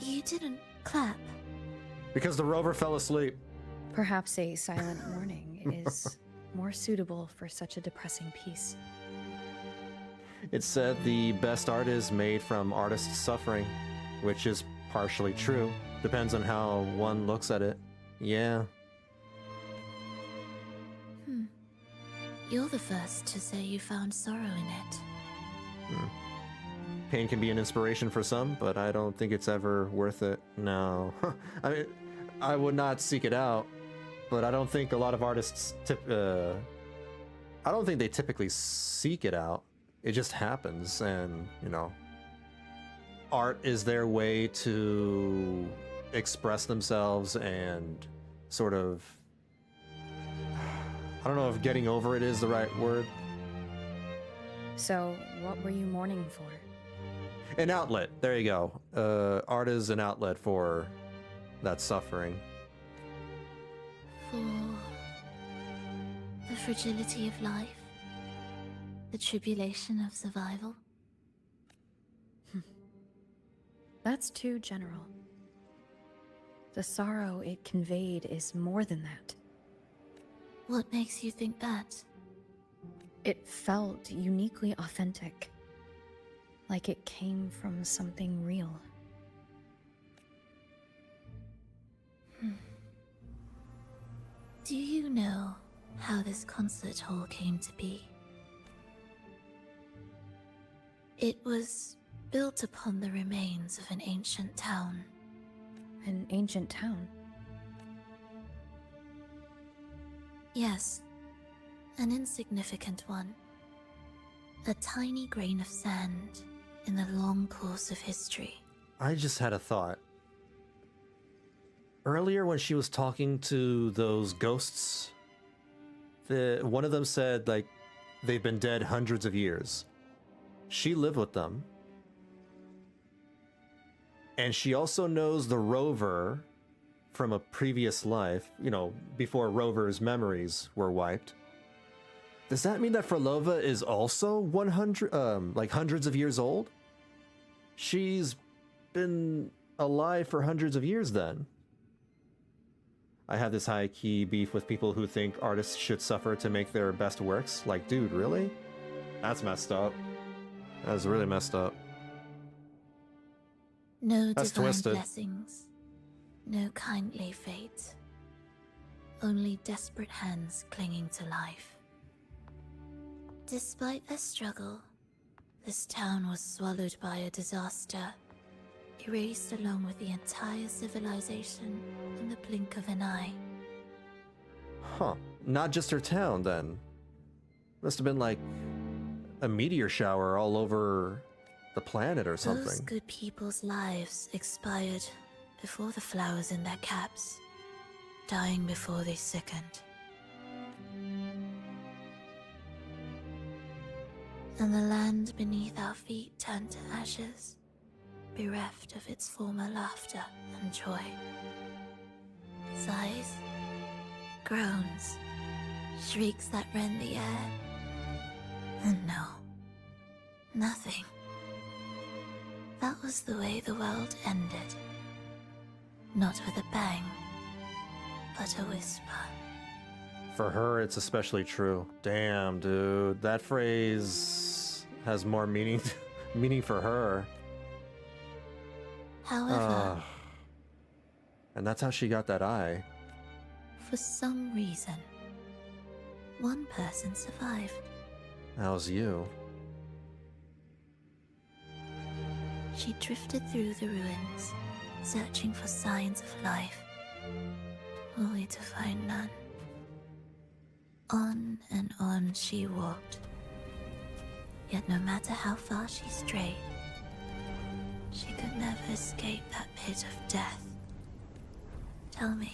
You didn't clap. Because the rover fell asleep. Perhaps a silent mourning is more suitable for such a depressing piece. It said the best art is made from artists' suffering, which is partially true. Depends on how one looks at it. Yeah. You're the first to say you found sorrow in it. Pain can be an inspiration for some, but I don't think it's ever worth it. No. I mean, I would not seek it out, but I don't think a lot of artists I don't think they typically seek it out. It just happens, and, you know, art is their way to express themselves and sort of, I don't know if getting over it is the right word. So, what were you mourning for? An outlet. There you go. Art is an outlet for that suffering. For the fragility of life, the tribulation of survival. That's too general. The sorrow it conveyed is more than that. What makes you think that? It felt uniquely authentic. Like it came from something real. Do you know how this concert hall came to be? It was built upon the remains of an ancient town. An ancient town? Yes, an insignificant one. A tiny grain of sand in the long course of history. I just had a thought. earlier when she was talking to those ghosts, one of them said, like, they've been dead hundreds of years. She lived with them. And she also knows the Rover from a previous life, you know, before Rover's memories were wiped. Does that mean that Phrolova is also 100, like hundreds of years old? She's been alive for hundreds of years then. I have this high-key beef with people who think artists should suffer to make their best works. Like, dude, really? That's messed up. That's really messed up. No That's divine twisted. blessings, no kindly fate. Only desperate hands clinging to life. Despite their struggle, this town was swallowed by a disaster, erased along with the entire civilization in the blink of an eye. Huh. Not just her town, then. Must have been like a meteor shower all over the planet or something. Those good people's lives expired before the flowers in their caps, dying before they sickened. And the land beneath our feet turned to ashes, bereft of its former laughter and joy. Sighs, groans, shrieks that rend the air. And no, nothing. That was the way the world ended. Not with a bang, but a whisper. For her, it's especially true. Damn, dude. That phrase has more meaning for her. However, and that's how she got that eye. for some reason, one person survived. That was you. She drifted through the ruins, searching for signs of life, only to find none. On and on she walked. Yet no matter how far she strayed, she could never escape that pit of death. Tell me,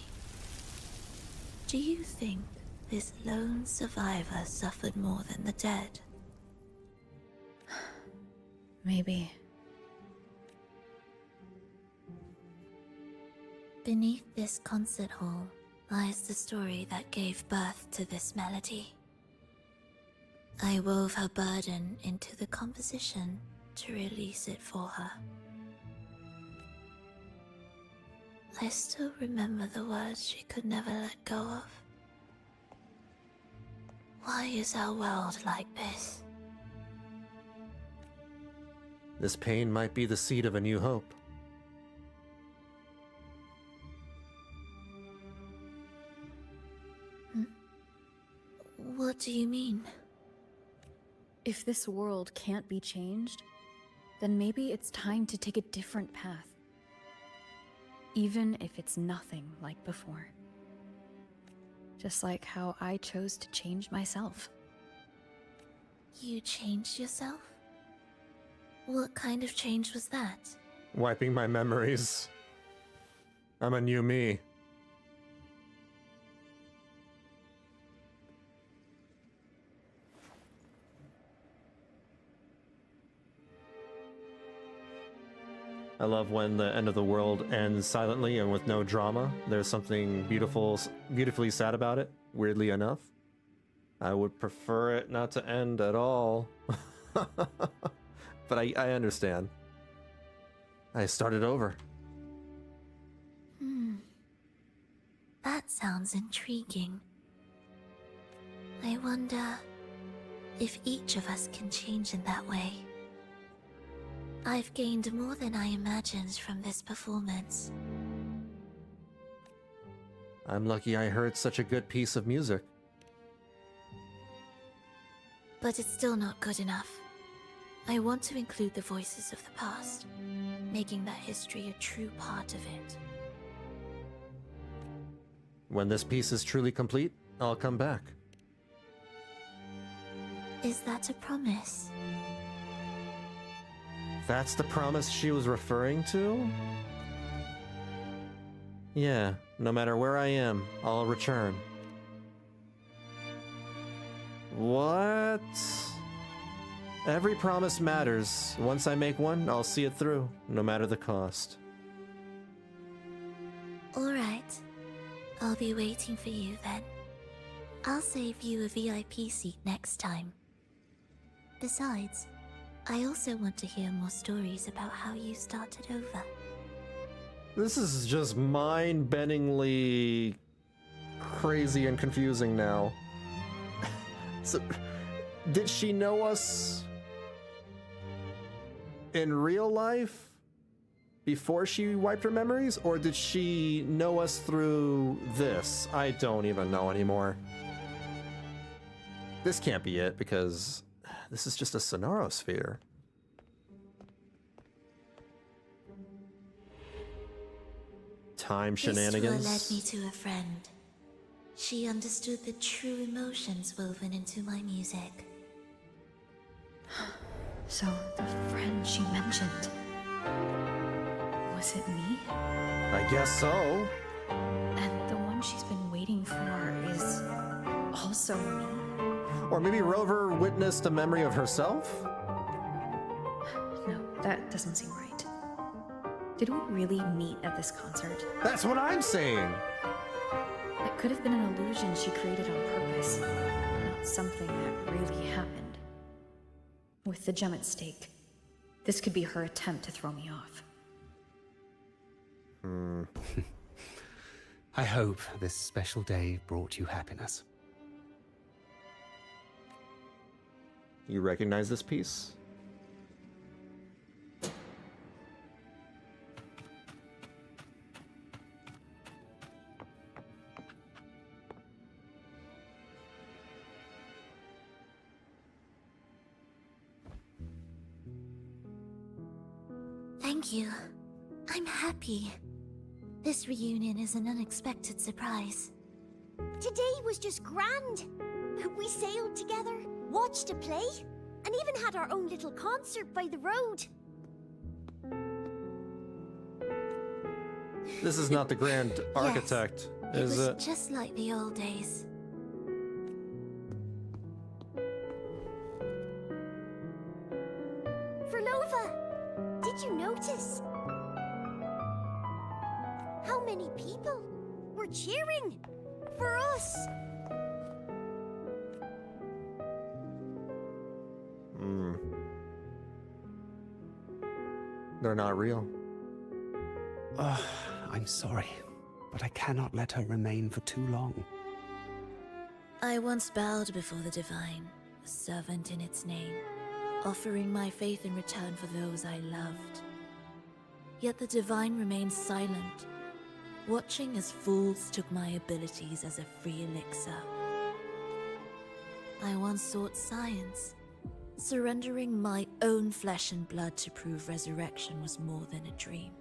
do you think this lone survivor suffered more than the dead? Maybe. Beneath this concert hall lies the story that gave birth to this melody. I wove her burden into the composition to release it for her. I still remember the words she could never let go of. Why is our world like this? This pain might be the seed of a new hope. What do you mean? If this world can't be changed, then maybe it's time to take a different path. Even if it's nothing like before. Just like how I chose to change myself. You changed yourself? What kind of change was that? Wiping my memories. I'm a new me. I love when the end of the world ends silently and with no drama. There's something beautifully sad about it, weirdly enough. I would prefer it not to end at all. But I understand. I started over. That sounds intriguing. I wonder if each of us can change in that way. I've gained more than I imagined from this performance. I'm lucky I heard such a good piece of music. But it's still not good enough. I want to include the voices of the past, making that history a true part of it. When this piece is truly complete, I'll come back. Is that a promise? That's the promise she was referring to? Yeah, no matter where I am, I'll return. What? Every promise matters. Once I make one, I'll see it through, no matter the cost. Alright. I'll be waiting for you then. I'll save you a VIP seat next time. Besides, I also want to hear more stories about how you started over. This is just mind-bendingly crazy and confusing now. So, did she know us in real life before she wiped her memories, or did she know us through this? I don't even know anymore. This can't be it, because this is just a Sonorosphere. Time shenanigans. This tour led me to a friend. She understood the true emotions woven into my music. So, the friend she mentioned... was it me? I guess so. And the one she's been waiting for is... also me? Or maybe Rover witnessed a memory of herself? No, that doesn't seem right. Did we really meet at this concert? That's what I'm saying! It could have been an illusion she created on purpose, not something that really happened. With the gem at stake, this could be her attempt to throw me off. I hope this special day brought you happiness. You recognize this piece? Thank you. I'm happy. This reunion is an unexpected surprise. Today was just grand. We sailed together, watched a play, and even had our own little concert by the road. This is not the Grand Architect, is it? it? Was just like the old days. Phrolova, did you notice? How many people were cheering for us? They're not real. I'm sorry, but I cannot let her remain for too long. I once bowed before the Divine, a servant in its name, offering my faith in return for those I loved. Yet the Divine remained silent, watching as fools took my abilities as a free elixir. I once sought science, surrendering my own flesh and blood to prove resurrection was more than a dream.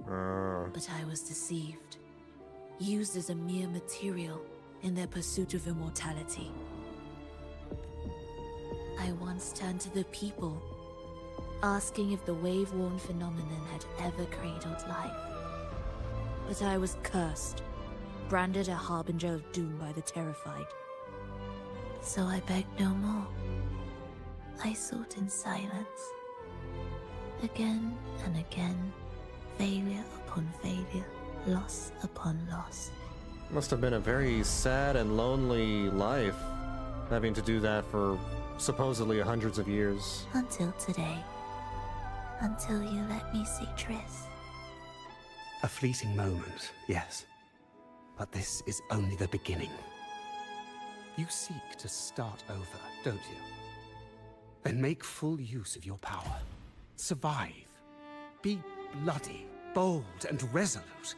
But I was deceived, used as a mere material in their pursuit of immortality. I once turned to the people, asking if the wave-worn phenomenon had ever cradled life. But I was cursed, branded a harbinger of doom by the terrified. So I begged no more. I sought in silence. Again and again, failure upon failure, loss upon loss. Must have been a very sad and lonely life, having to do that for supposedly hundreds of years. Until today. Until you let me see Triss. A fleeting moment, yes. But this is only the beginning. You seek to start over, don't you? Then make full use of your power. Survive. Be bloody, bold, and resolute.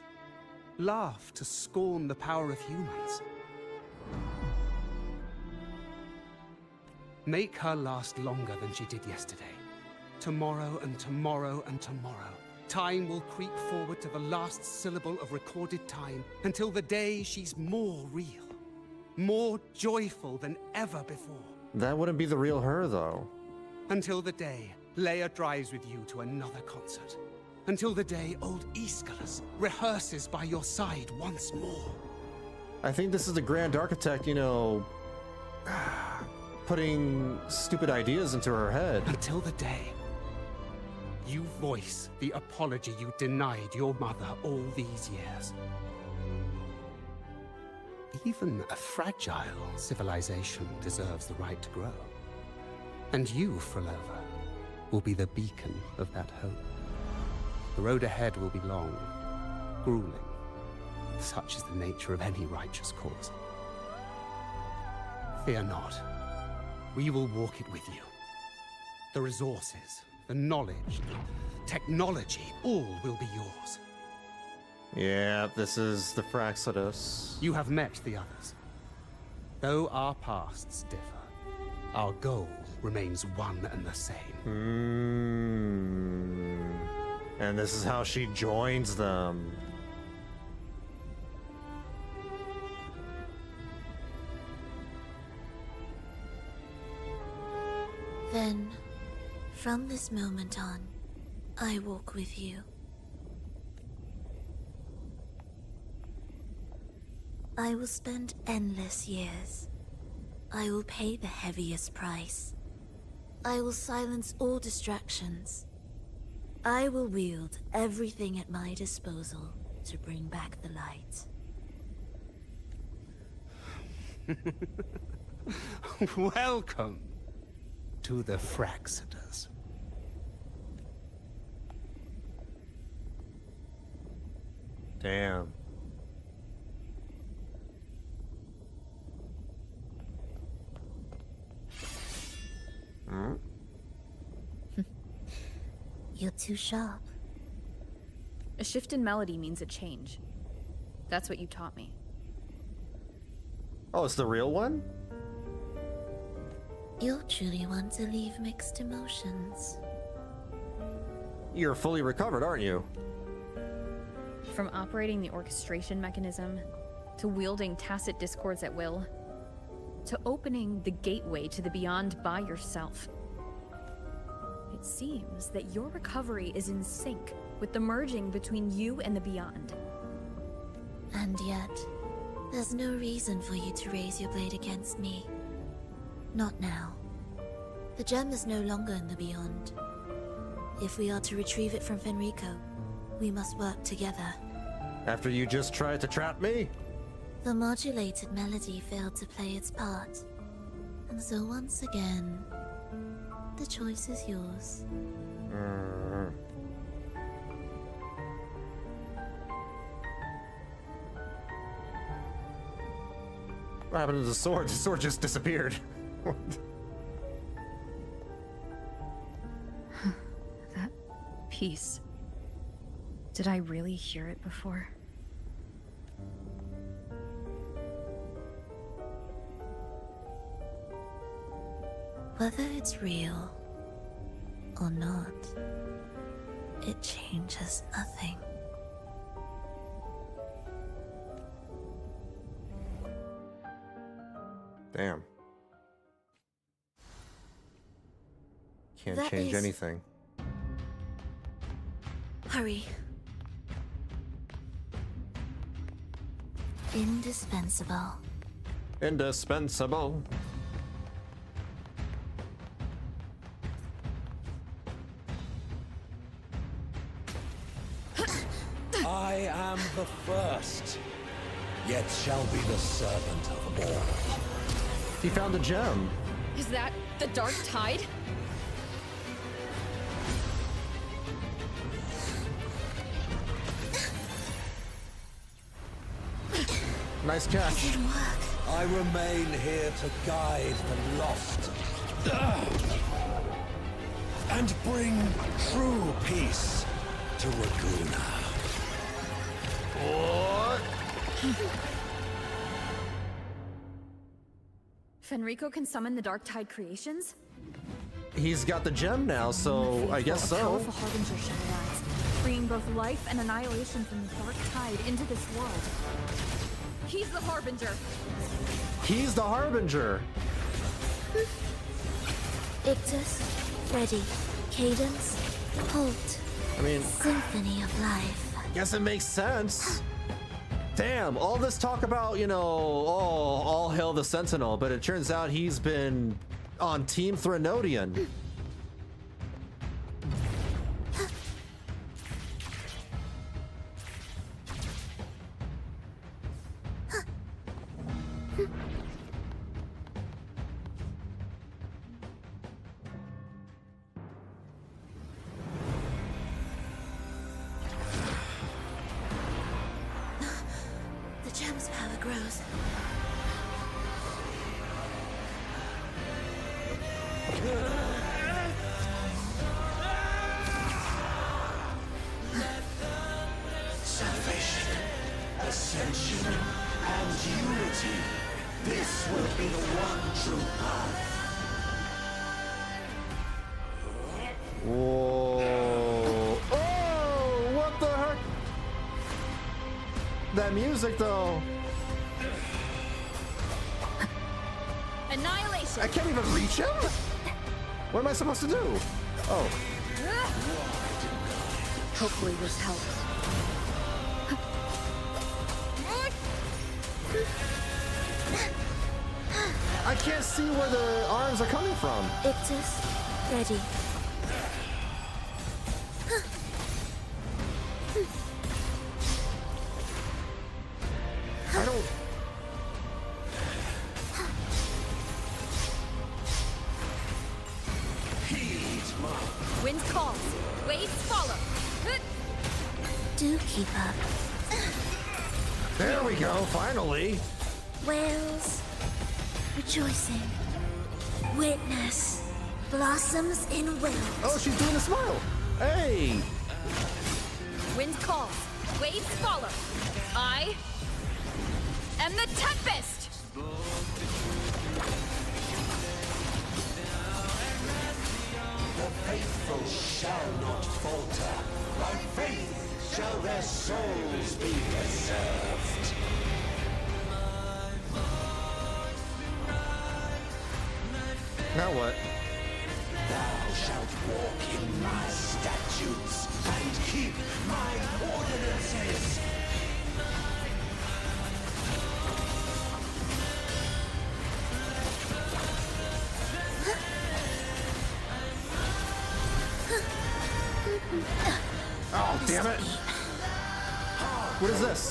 Laugh to scorn the power of humans. Make her last longer than she did yesterday. Tomorrow and tomorrow and tomorrow. Time will creep forward to the last syllable of recorded time until the day she's more real. More joyful than ever before. That wouldn't be the real her, though. Until the day Leia drives with you to another concert. Until the day old Aeschylus rehearses by your side once more. I think this is the Grand Architect, you know, putting stupid ideas into her head. Until the day you voice the apology you denied your mother all these years. Even a fragile civilization deserves the right to grow. And you, Phrolova, will be the beacon of that hope. The road ahead will be long, grueling. Such is the nature of any righteous cause. Fear not. We will walk it with you. The resources, the knowledge, the technology, all will be yours. Yeah, this is the Fraxodus. You have met the others. Though our pasts differ, our goal remains one and the same. And this is how she joins them. Then, from this moment on, I walk with you. I will spend endless years. I will pay the heaviest price. I will silence all distractions. I will wield everything at my disposal to bring back the light. Welcome to the Fraxodus. Damn. You're too sharp. A shift in melody means a change. That's what you taught me. Oh, it's the real one? You'll truly want to leave mixed emotions. You're fully recovered, aren't you? From operating the orchestration mechanism, to wielding tacit discords at will, to opening the gateway to the beyond by yourself. It seems that your recovery is in sync with the merging between you and the beyond. And yet, there's no reason for you to raise your blade against me. Not now. The gem is no longer in the beyond. If we are to retrieve it from Fenrico, we must work together. After you just tried to trap me? The modulated melody failed to play its part. And so once again, the choice is yours. What happened to the sword? The sword just disappeared. That piece. Did I really hear it before? Whether it's real or not, it changes nothing. Damn. Can't That change is- anything. Hurry. Indispensable. Indispensable. I am the first, yet shall be the servant of all. He found a gem. Is that the Dark Tide? Nice catch. I remain here to guide the lost. And bring true peace to Raguna. Fenrico can summon the Dark Tide creations? He's got the gem now, so I guess A so. powerful harbinger shall arise, freeing both life and annihilation from the Dark Tide into this world. He's the harbinger. He's the harbinger. Ictus, ready. Cadence, halt. I mean, Symphony of life. guess it makes sense. Damn, all this talk about, you know, oh, all hail the Sentinel, but it turns out he's been on Team Threnodian. The gem's power grows. Salvation, ascension, and unity. This will be the one true path. Whoa. Oh, what the heck? That music, though. Annihilation. I can't even reach him? What am I supposed to do? Oh. Hopefully this helps. I can't see where the arms are coming from. Ictus, ready. I don't... Wind calls. Waves follow. Do keep up. There we go, finally. Whales, rejoicing. Witness. Blossoms in will. Oh, she's doing a smile. Hey. Wind calls. Waves follow. I am the Tempest. The faithful shall not falter. By faith shall their souls be preserved. Now what? Thou shalt walk in my statutes and keep my ordinances. Oh, damn it. What is this?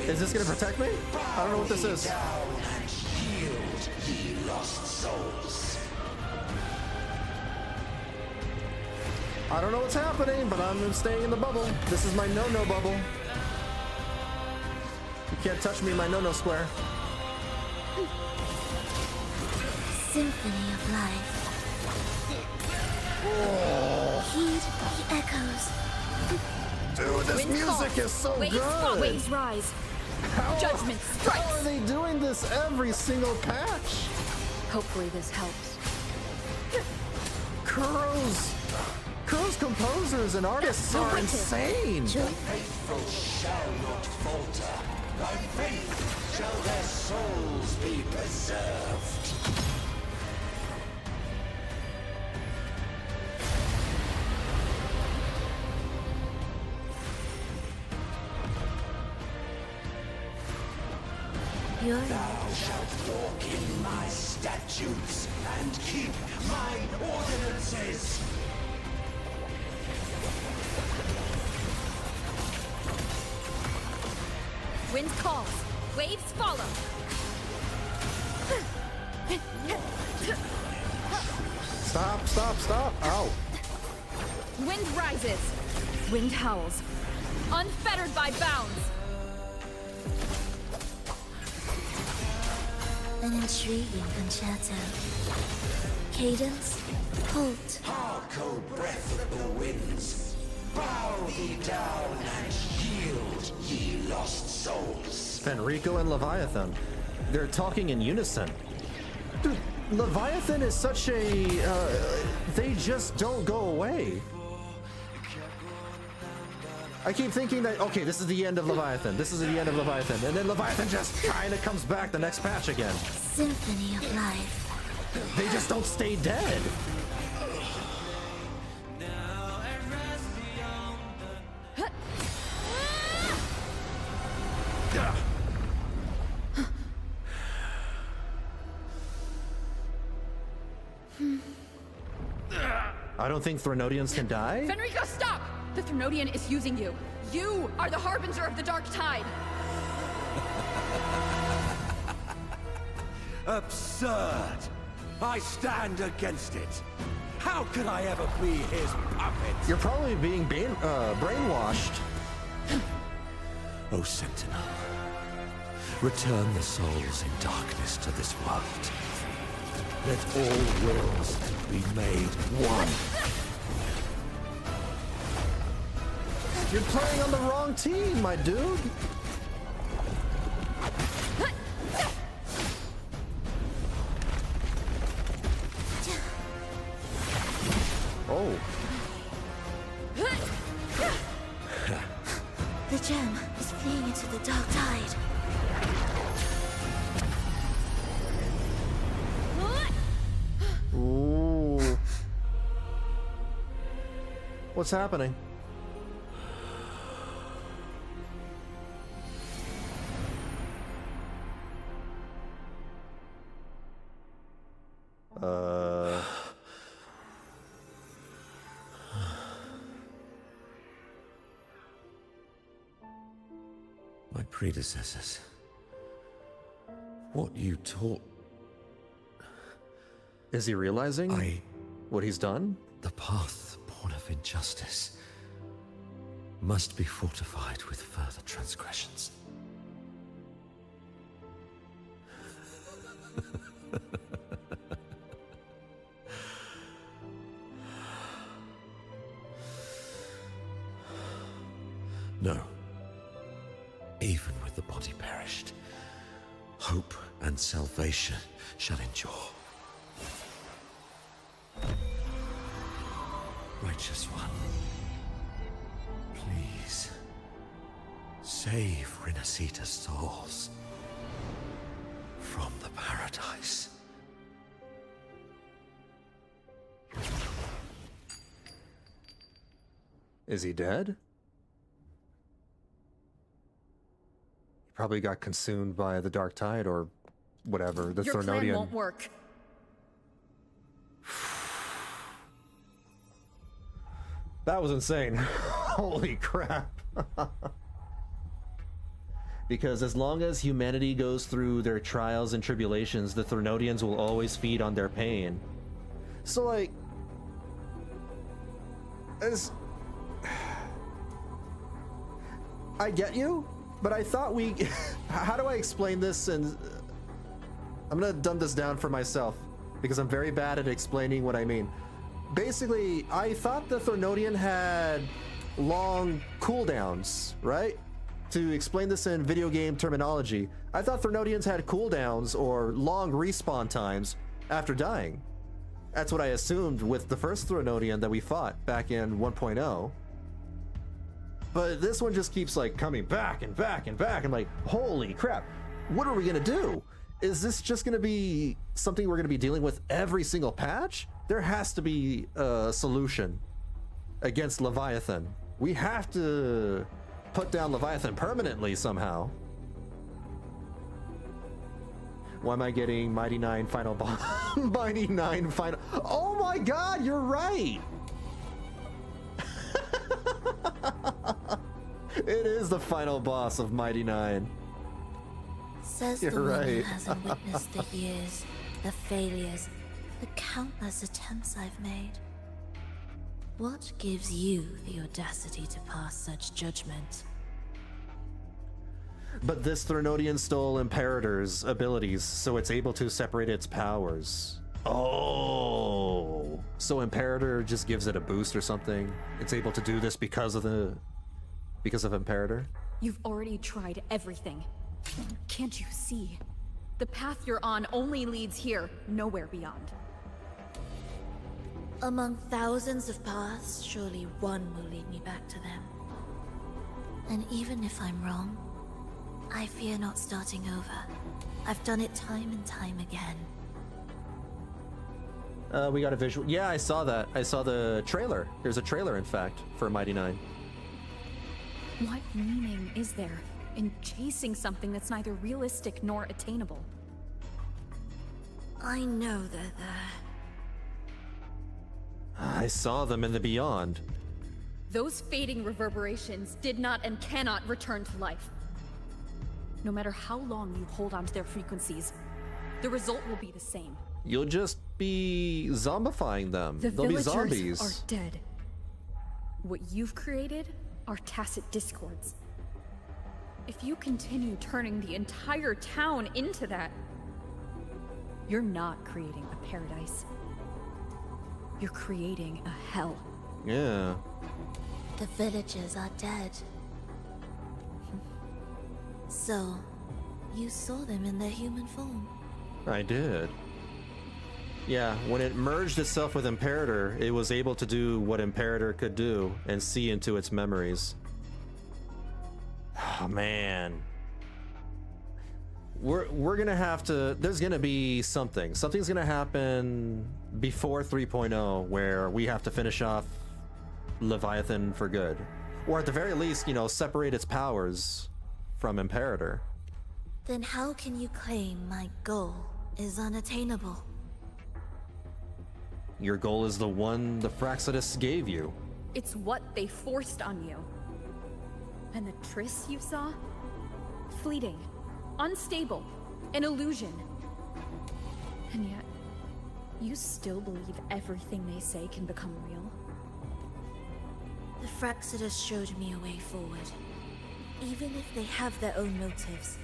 Is this gonna protect me? I don't know what this is. Yield, ye lost souls. I don't know what's happening, but I'm staying in the bubble. This is my no-no bubble. You can't touch me in my no-no square. Symphony of life. Oh. Heed the echoes. Dude, this Wind music calls. is so Waves good. Waves rise. Judgment strikes. How are they doing this every single patch? Hopefully this helps. Kuro's composers and artists are insane. The faithful shall not falter. By faith shall their souls be preserved. Thou shalt walk in my statutes and keep my ordinances. Wind calls. Waves follow. Stop, stop, stop. Ow. Wind rises. Wind howls. Unfettered by bounds. An intriguing concerto. Cadence, halt. Hark, O breath of the winds. Bow thee down and yield, ye lost souls. Fenrico and Leviathan. They're talking in unison. Dude, Leviathan is such a... they just don't go away. I keep thinking that, okay, this is the end of Leviathan. This is the end of Leviathan. And then Leviathan just kind of comes back the next patch again. Symphony of life. They just don't stay dead. I don't think Threnodians can die? Fenrico, stop! The Threnodian is using you. You are the harbinger of the dark tide. Absurd! I stand against it. How could I ever be his puppet? You're probably being brainwashed. O Sentinel, return the souls in darkness to this world. Let all wills be made one. You're playing on the wrong team, my dude. Oh. The gem is fleeing into the dark tide. Ooh. What's happening? My predecessors. What you taught. Is he realizing what he's done? The path born of injustice must be fortified with further transgressions. No. Even with the body perished, hope and salvation shall endure. Righteous One, please save Rinasita's souls from the paradise. Is he dead? He probably got consumed by the dark tide or whatever, the Your plan Threnodian. won't work. That was insane. Holy crap. Because as long as humanity goes through their trials and tribulations, the Threnodians will always feed on their pain. So, like, I get you, but I thought we... How do I explain this? And I'm gonna dumb this down for myself, because I'm very bad at explaining what I mean. Basically, I thought the Threnodian had long cooldowns, right? To explain this in video game terminology, I thought Threnodians had cooldowns or long respawn times after dying. That's what I assumed with the first Threnodian that we fought back in 1.0. But this one just keeps like coming back and back and back. I'm like, holy crap, what are we gonna do? Is this just gonna be something we're gonna be dealing with every single patch? There has to be a solution against Leviathan. We have to put down Leviathan permanently somehow. Why am I getting Mighty 9 final boss? Mighty 9 final... Oh my god, you're right! It is the final boss of Mighty 9. Says You're the one who right. hasn't witnessed the years, the failures, the countless attempts I've made. What gives you the audacity to pass such judgment? But this Threnodian stole Imperator's abilities, so it's able to separate its powers. Oh, so Imperator just gives it a boost or something. It's able to do this because of Imperator. You've already tried everything. Can't you see? The path you're on only leads here, nowhere beyond. Among thousands of paths, surely one will lead me back to them. And even if I'm wrong, I fear not starting over. I've done it time and time again. We got a visual. Yeah, I saw that. I saw the trailer. There's a trailer, in fact, for Mighty 9. What meaning is there in chasing something that's neither realistic nor attainable? I know they're there. I saw them in the beyond. Those fading reverberations did not and cannot return to life. No matter how long you hold on to their frequencies, the result will be the same. You'll just be zombifying them. The They'll be villagers zombies. are dead. What you've created are tacit discords. If you continue turning the entire town into that, you're not creating a paradise. You're creating a hell. Yeah. The villagers are dead. So, you saw them in their human form. I did. Yeah, when it merged itself with Imperator, it was able to do what Imperator could do and see into its memories. Oh man. We're gonna have to, there's gonna be something. Something's gonna happen before 3.0 where we have to finish off Leviathan for good. Or at the very least, you know, separate its powers from Imperator. Then how can you claim my goal is unattainable? Your goal is the one the Fraxidus gave you. It's what they forced on you. And the tryst you saw? Fleeting, unstable, an illusion. And yet, you still believe everything they say can become real? The Fraxidus showed me a way forward. Even if they have their own motives,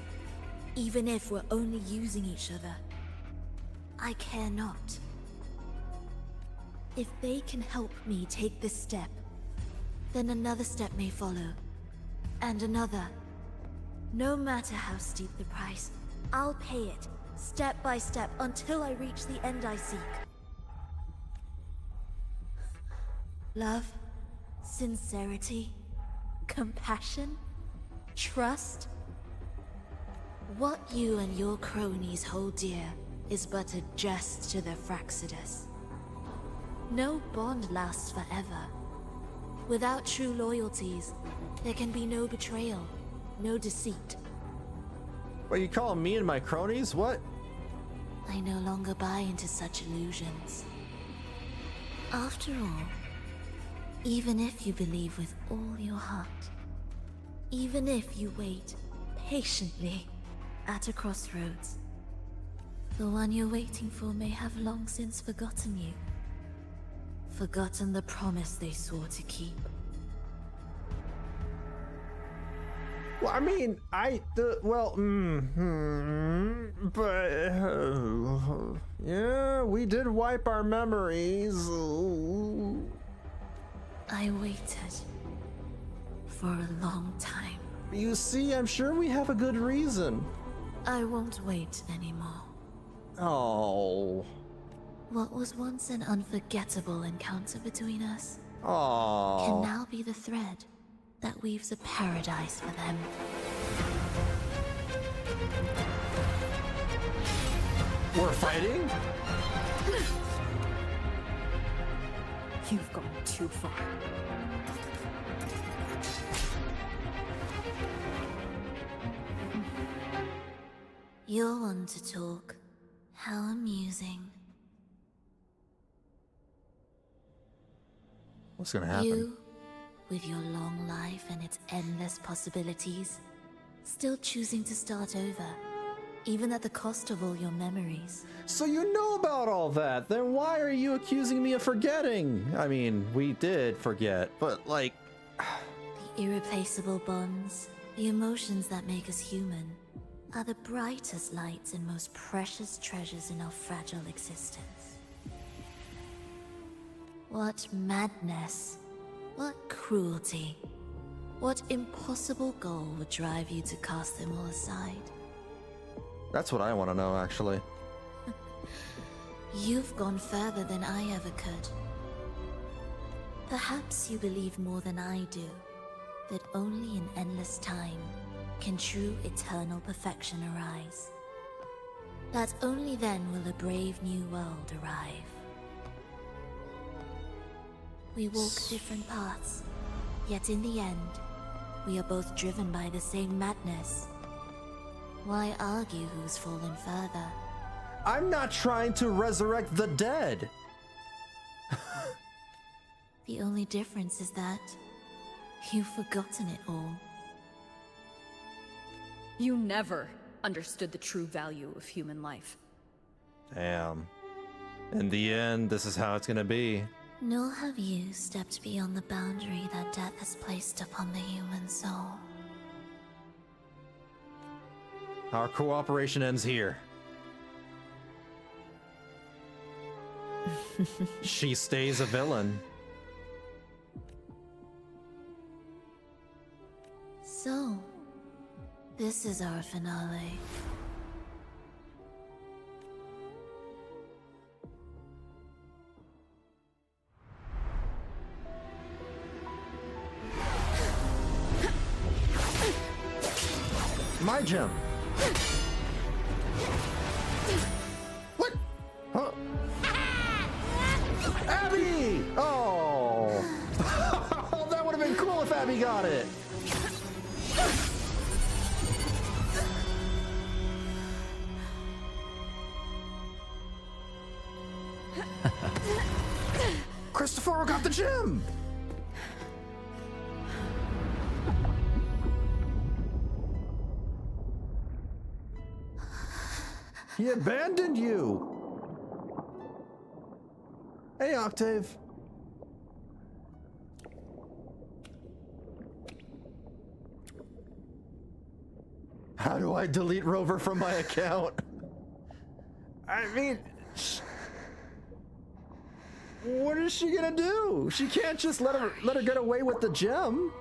even if we're only using each other, I care not. If they can help me take this step, then another step may follow. And another. No matter how steep the price, I'll pay it, step by step, until I reach the end I seek. Love, sincerity, compassion, trust. What you and your cronies hold dear is but a jest to the Fraxidus. No bond lasts forever. Without true loyalties, there can be no betrayal, no deceit. What, you call me and my cronies? What? I no longer buy into such illusions. After all, even if you believe with all your heart, even if you wait patiently at a crossroads, the one you're waiting for may have long since forgotten you. Forgotten the promise they swore to keep. Well, I mean, yeah, we did wipe our memories. I waited for a long time. You see, I'm sure we have a good reason. I won't wait anymore. Oh. What was once an unforgettable encounter between us Oh. can now be the thread that weaves a paradise for them. We're fighting? You've gone too far. You're one to talk. How amusing. What's gonna happen? You, with your long life and its endless possibilities, still choosing to start over, even at the cost of all your memories. So you know about all that, then why are you accusing me of forgetting? I mean, we did forget, but like... The irreplaceable bonds, the emotions that make us human, are the brightest lights and most precious treasures in our fragile existence. What madness, what cruelty, what impossible goal would drive you to cast them all aside? That's what I want to know, actually. You've gone further than I ever could. Perhaps you believe more than I do, that only in endless time can true eternal perfection arise. That only then will a brave new world arrive. We walk different paths, yet in the end, we are both driven by the same madness. Why argue who's fallen further? I'm not trying to resurrect the dead! The only difference is that you've forgotten it all. You never understood the true value of human life. Damn. In the end, this is how it's gonna be. Nor have you stepped beyond the boundary that death has placed upon the human soul. Our cooperation ends here. She stays a villain. So, this is our finale. My gem. What? Huh? Abby! Oh! That would have been cool if Abby got it. Christopher got the gem! He abandoned you! Hey, Octave. How do I delete Rover from my account? I mean... What is she gonna do? She can't just let her get away with the gem.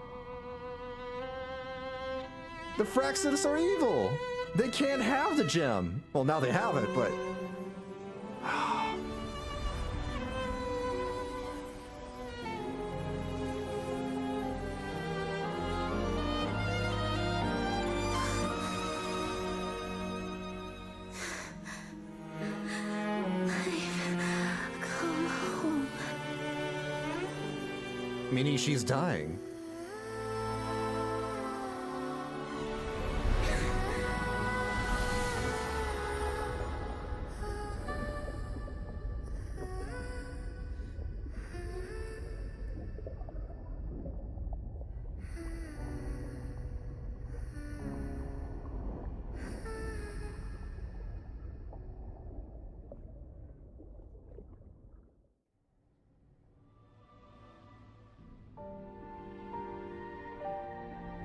The Fraxidus are evil. They can't have the gem. Well, now they have it, but... Meaning she's dying.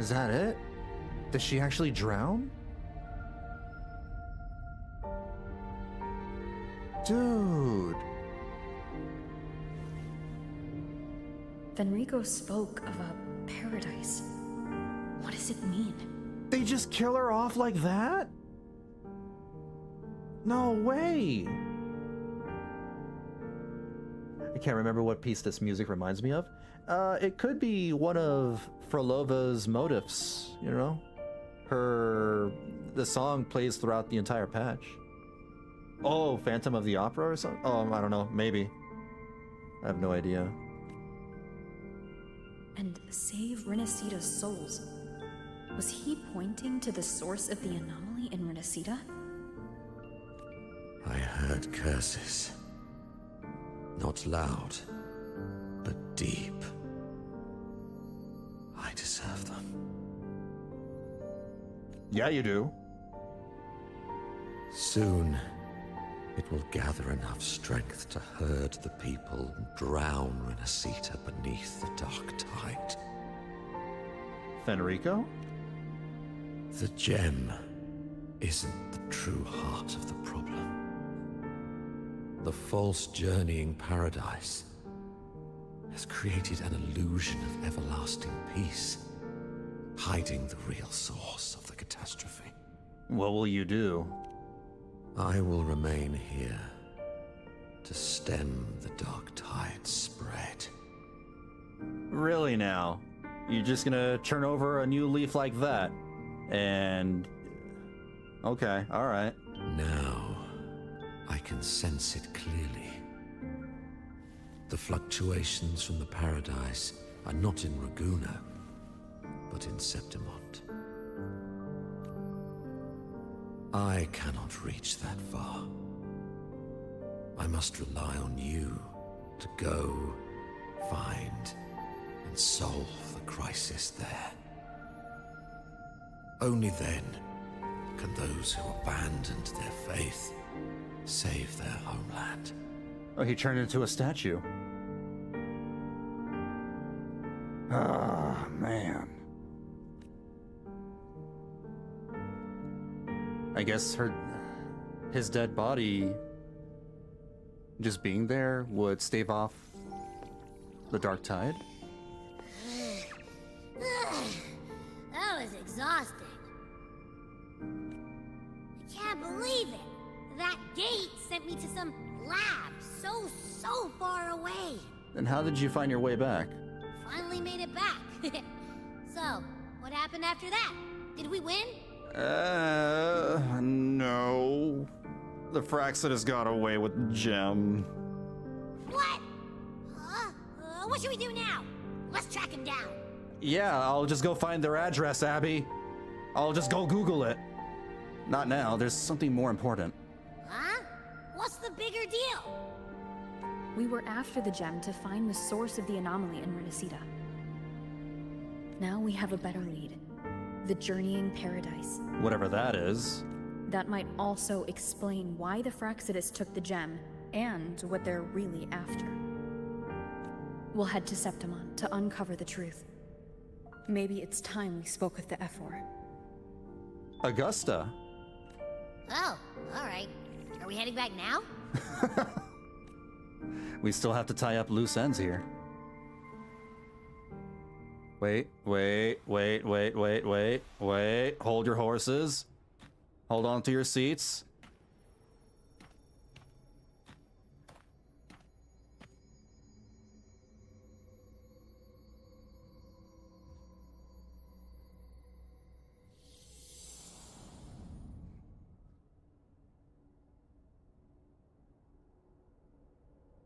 Is that it? Did she actually drown? Dude. Fenrico spoke of a paradise. What does it mean? They just kill her off like that? No way. I can't remember what piece this music reminds me of. It could be one of Phrolova's motifs, you know? The song plays throughout the entire patch. Oh, Phantom of the Opera or something? Oh, I don't know, maybe. I have no idea. And save Renacita's souls. Was he pointing to the source of the anomaly in Renacita? I heard curses. Not loud, but deep. I deserve them. Yeah, you do. Soon, it will gather enough strength to herd the people and drown Renacita beneath the dark tide. Fenrico? The gem isn't the true heart of the problem. The false journeying paradise has created an illusion of everlasting peace, hiding the real source of the catastrophe. What will you do? I will remain here to stem the dark tide's spread. Really now? You're just gonna turn over a new leaf like that? And... Okay, alright. Now, I can sense it clearly. The fluctuations from the paradise are not in Raguna, but in Septimont. I cannot reach that far. I must rely on you to go find and solve the crisis there. Only then can those who abandoned their faith save their homeland. Oh, he turned into a statue. Ah, man. I guess his dead body just being there would stave off the dark tide. That was exhausting. I can't believe it. That gate sent me to some lab so far away. Then how did you find your way back? Finally made it back. So, what happened after that? Did we win? No. The Fraxidus got away with the gem. What? What should we do now? Let's track him down. Yeah, I'll just go find their address, Abby. I'll just go Google it. Not now, there's something more important. Huh? What's the bigger deal? We were after the gem to find the source of the anomaly in Renacita. Now we have a better lead. The Journeying Paradise. Whatever that is. That might also explain why the Fraxidus took the gem, and what they're really after. We'll head to Septimon to uncover the truth. Maybe it's time we spoke with the Ephor. Augusta. Oh, alright. Are we heading back now? We still have to tie up loose ends here. Wait. Hold your horses. Hold on to your seats.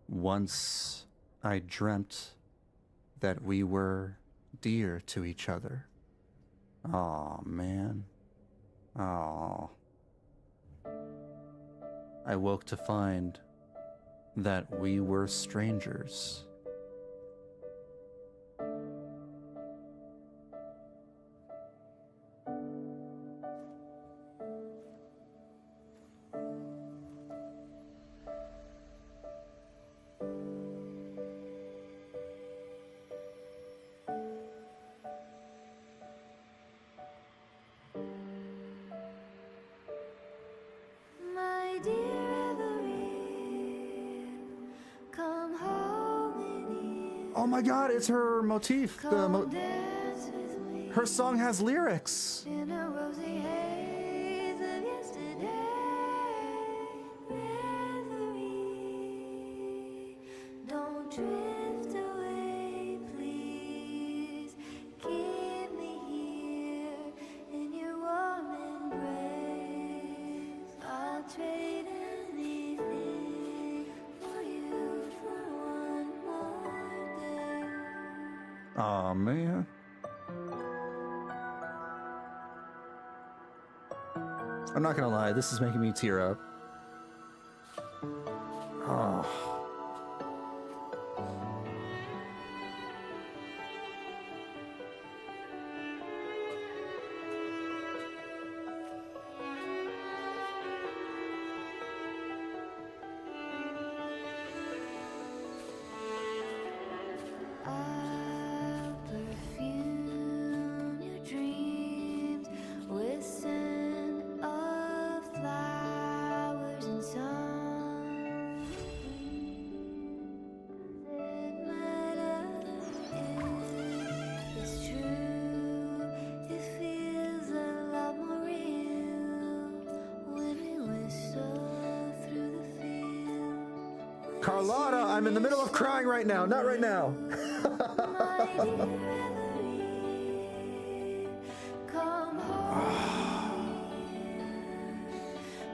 Once I dreamt that we were dear to each other. Aw, man. Aw. I woke to find that we were strangers. My dear Everine, come home. Oh my god, it's her motif. Her song has lyrics. In a rosy haze of yesterday, reverie. Don't drift away, please. Keep me here in your warm embrace. I'll trade anything for you for one more day. Aw, man. I'm not gonna lie, this is making me tear up. Oh. I'll perfume your dreams with scent of flowers and sun. It matter if it's true. It feels a lot more real when we whistle through the field. Carlotta, I'm in the middle of crying right now. Not right now. Come home,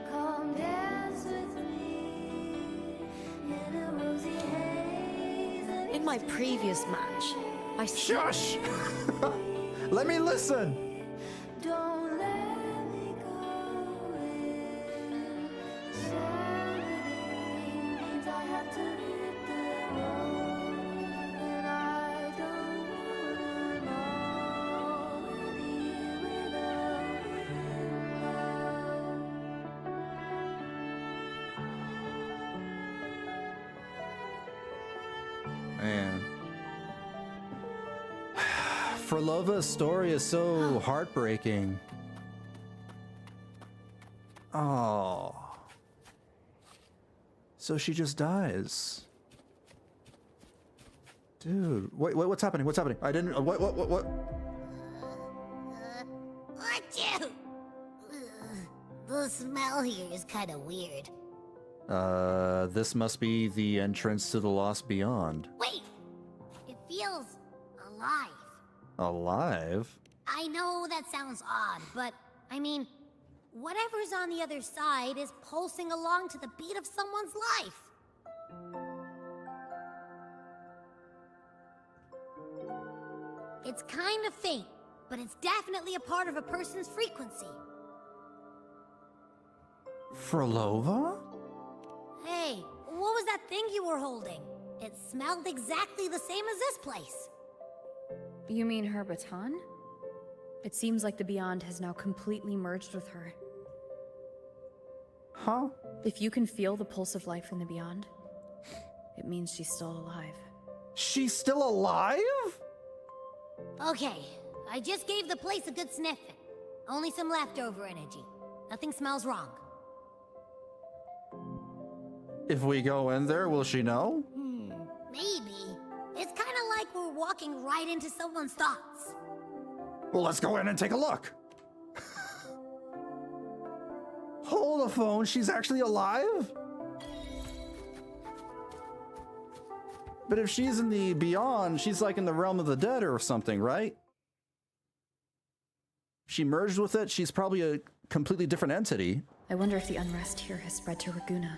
come dance with me in a rosy haze. In my previous match, I Shush! Let me listen. Don't let me go in. Sanity means I have to hit the road, and Phrolova's story is so heartbreaking. Oh. So she just dies. Dude, wait, what's happening? What's happening? I didn't, what? Achoo! The smell here is kind of weird. This must be the entrance to the Lost Beyond. Wait! It feels alive. Alive? I know that sounds odd, but I mean, whatever's on the other side is pulsing along to the beat of someone's life. It's kind of faint, but it's definitely a part of a person's frequency. Phrolova? Hey, what was that thing you were holding? It smelled exactly the same as this place. You mean her baton? It seems like the Beyond has now completely merged with her. Huh? If you can feel the pulse of life in the Beyond, it means she's still alive. She's still alive? Okay, I just gave the place a good sniffing. Only some leftover energy. Nothing smells wrong. If we go in there, will she know? Maybe. It's kind of like we're walking right into someone's thoughts. Well, let's go in and take a look. Hold the phone, she's actually alive? But if she's in the Beyond, she's like in the realm of the dead or something, right? She merged with it, she's probably a completely different entity. I wonder if the unrest here has spread to Raguna.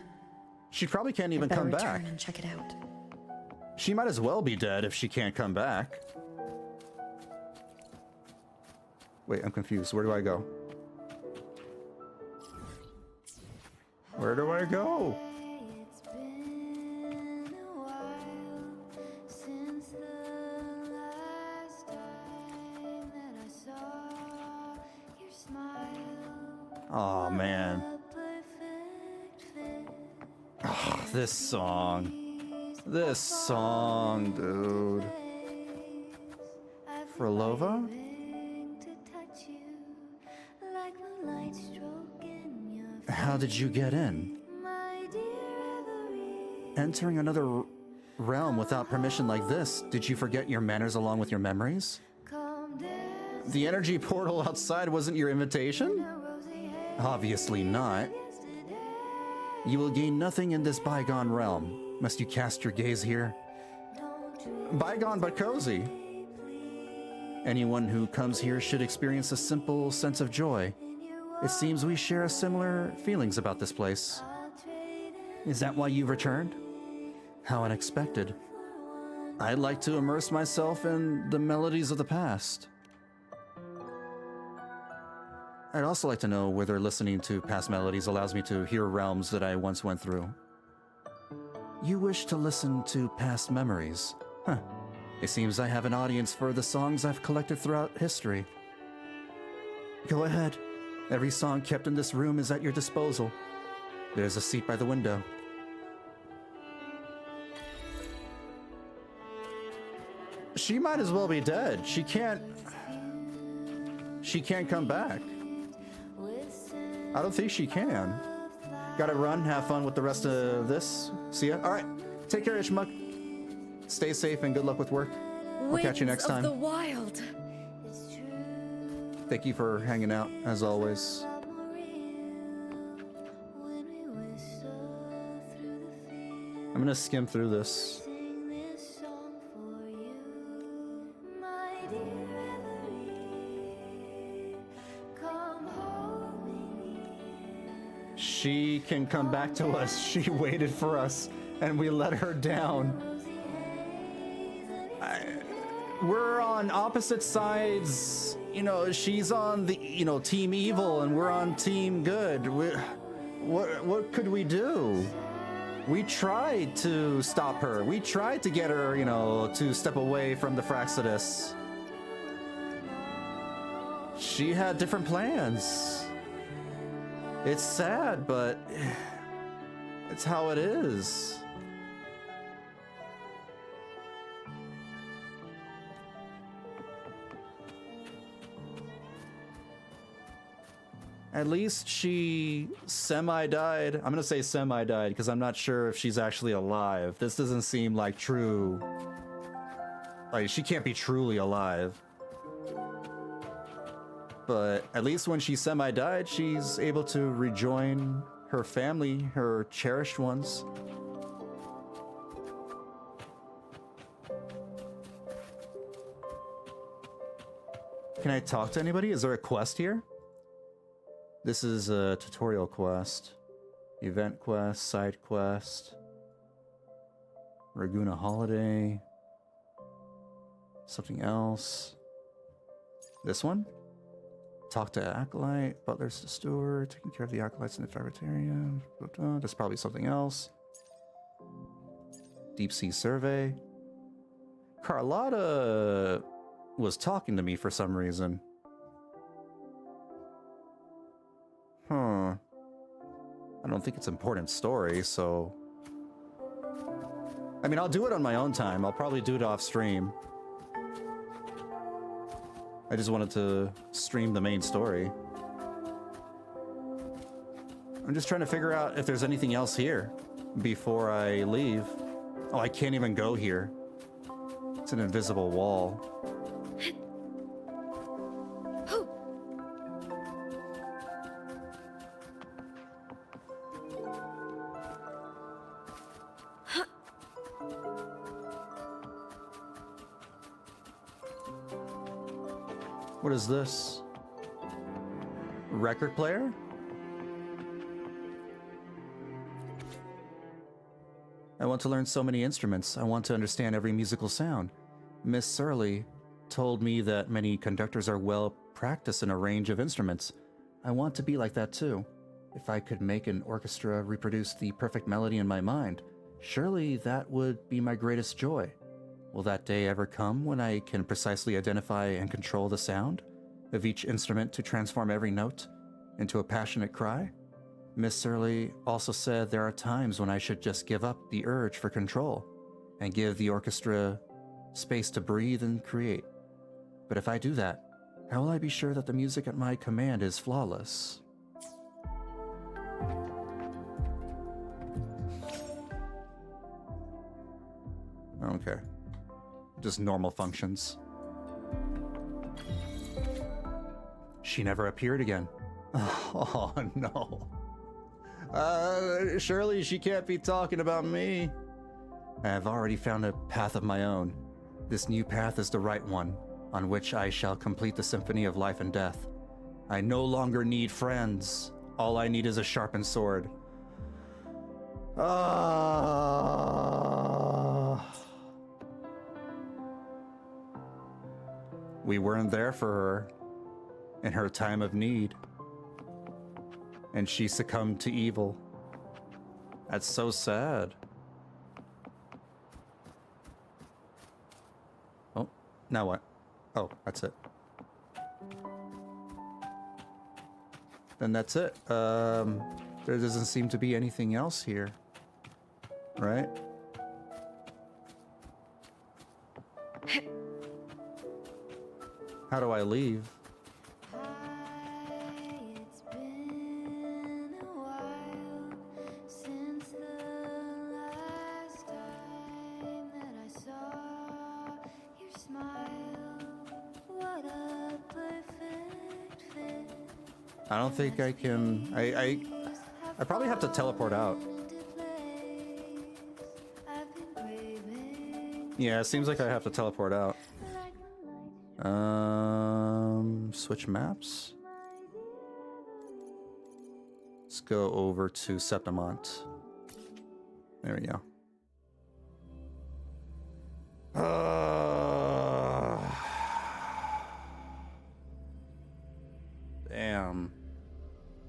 She probably can't even come back. Return and check it out. She might as well be dead if she can't come back. Wait, I'm confused. Where do I go? Where do I go? Oh man. Oh, this song. This song, dude. Phrolova? How did you get in? Entering another realm without permission like this, did you forget your manners along with your memories? The energy portal outside wasn't your invitation? Obviously not. You will gain nothing in this bygone realm. Must you cast your gaze here? Bygone but cozy. Anyone who comes here should experience a simple sense of joy. It seems we share similar feelings about this place. Is that why you returned? How unexpected. I'd like to immerse myself in the melodies of the past. I'd also like to know whether listening to past melodies allows me to hear realms that I once went through. You wish to listen to past memories? Huh. It seems I have an audience for the songs I've collected throughout history. Go ahead. Every song kept in this room is at your disposal. There's a seat by the window. She might as well be dead. She can't come back. I don't think she can. Gotta run, have fun with the rest of this. See ya. All right, take care, Ishmuck. Stay safe and good luck with work. We'll catch you next time. Winds of the wild. Thank you for hanging out, as always. I'm gonna skim through this. She can come back to us. She waited for us, and we let her down. We're on opposite sides. You know, she's on the, team evil, and we're on team good. What could we do? We tried to stop her. We tried to get her, to step away from the Fraxidus. She had different plans. It's sad, but it's how it is. At least she semi-died. I'm gonna say semi-died because I'm not sure if she's actually alive. This doesn't seem like true. Like, she can't be truly alive. But at least when she semi-died, she's able to rejoin her family, her cherished ones. Can I talk to anybody? Is there a quest here? This is a tutorial quest. Event quest, side quest. Raguna Holiday. Something else. This one? Talk to Acolyte, Butler's the Steward, taking care of the Acolytes in the Fragmentarium. That's probably something else. Deep Sea Survey. Carlotta was talking to me for some reason. Huh. I don't think it's an important story, so... I mean, I'll do it on my own time. I'll probably do it off stream. I just wanted to stream the main story. I'm just trying to figure out if there's anything else here before I leave. Oh, I can't even go here. It's an invisible wall. What is this? Record player? I want to learn so many instruments. I want to understand every musical sound. Miss Surly told me that many conductors are well practiced in a range of instruments. I want to be like that too. If I could make an orchestra reproduce the perfect melody in my mind, surely that would be my greatest joy. Will that day ever come when I can precisely identify and control the sound of each instrument to transform every note into a passionate cry? Miss Surly also said there are times when I should just give up the urge for control and give the orchestra space to breathe and create. But if I do that, how will I be sure that the music at my command is flawless? Okay. Just normal functions. She never appeared again. Oh, no. Surely she can't be talking about me. I have already found a path of my own. This new path is the right one, on which I shall complete the symphony of life and death. I no longer need friends. All I need is a sharpened sword. We weren't there for her in her time of need, and she succumbed to evil. That's so sad. Oh, now what? Oh, that's it. Then that's it. There doesn't seem to be anything else here, right? How do I leave? I don't think I can. I probably have to teleport out. Yeah, it seems like I have to teleport out. Switch maps. Let's go over to Septimont. There we go. Damn.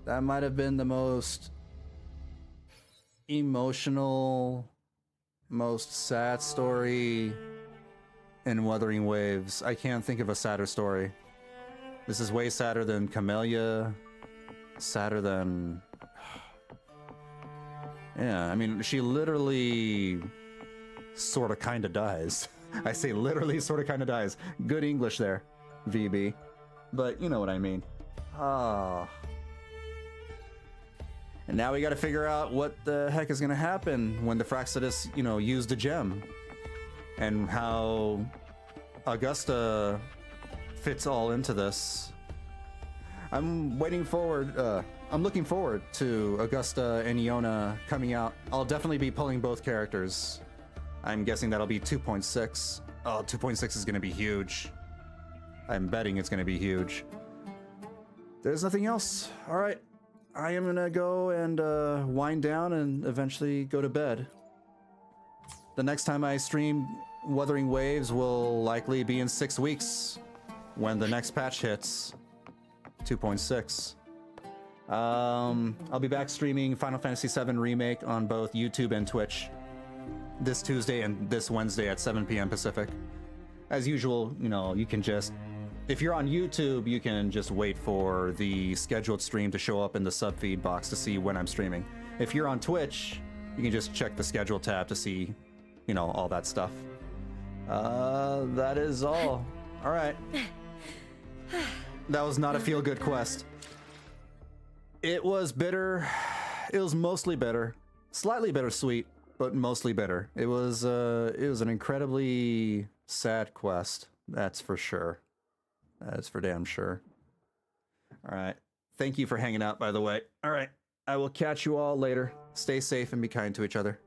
That might have been the most emotional, most sad story in Wuthering Waves. I can't think of a sadder story. This is way sadder than Camellia. Sadder than... Yeah, I mean, she literally sort of kind of dies. I say literally sort of kind of dies. Good English there, VB. But you know what I mean. Ah. And now we got to figure out what the heck is going to happen when the Fraxidus, you know, use the gem. And how Augusta fits all into this. I'm looking forward to Augusta and Iona coming out. I'll definitely be pulling both characters. I'm guessing that'll be 2.6. Oh, 2.6 is going to be huge. I'm betting it's going to be huge. There's nothing else. All right. I am going to go and wind down and eventually go to bed. The next time I stream Wuthering Waves will likely be in 6 weeks when the next patch hits 2.6. I'll be back streaming Final Fantasy VII Remake on both YouTube and Twitch this Tuesday and this Wednesday at 7 p.m. Pacific. As usual, you know, you can just, if you're on YouTube, you can just wait for the scheduled stream to show up in the subfeed box to see when I'm streaming. If you're on Twitch, you can just check the schedule tab to see, you know, all that stuff. That is all. All right. That was not a feel-good quest. It was bitter. It was mostly bitter. Slightly bittersweet, but mostly bitter. It was an incredibly sad quest. That's for sure. That's for damn sure. All right. Thank you for hanging out, by the way. All right. I will catch you all later. Stay safe and be kind to each other.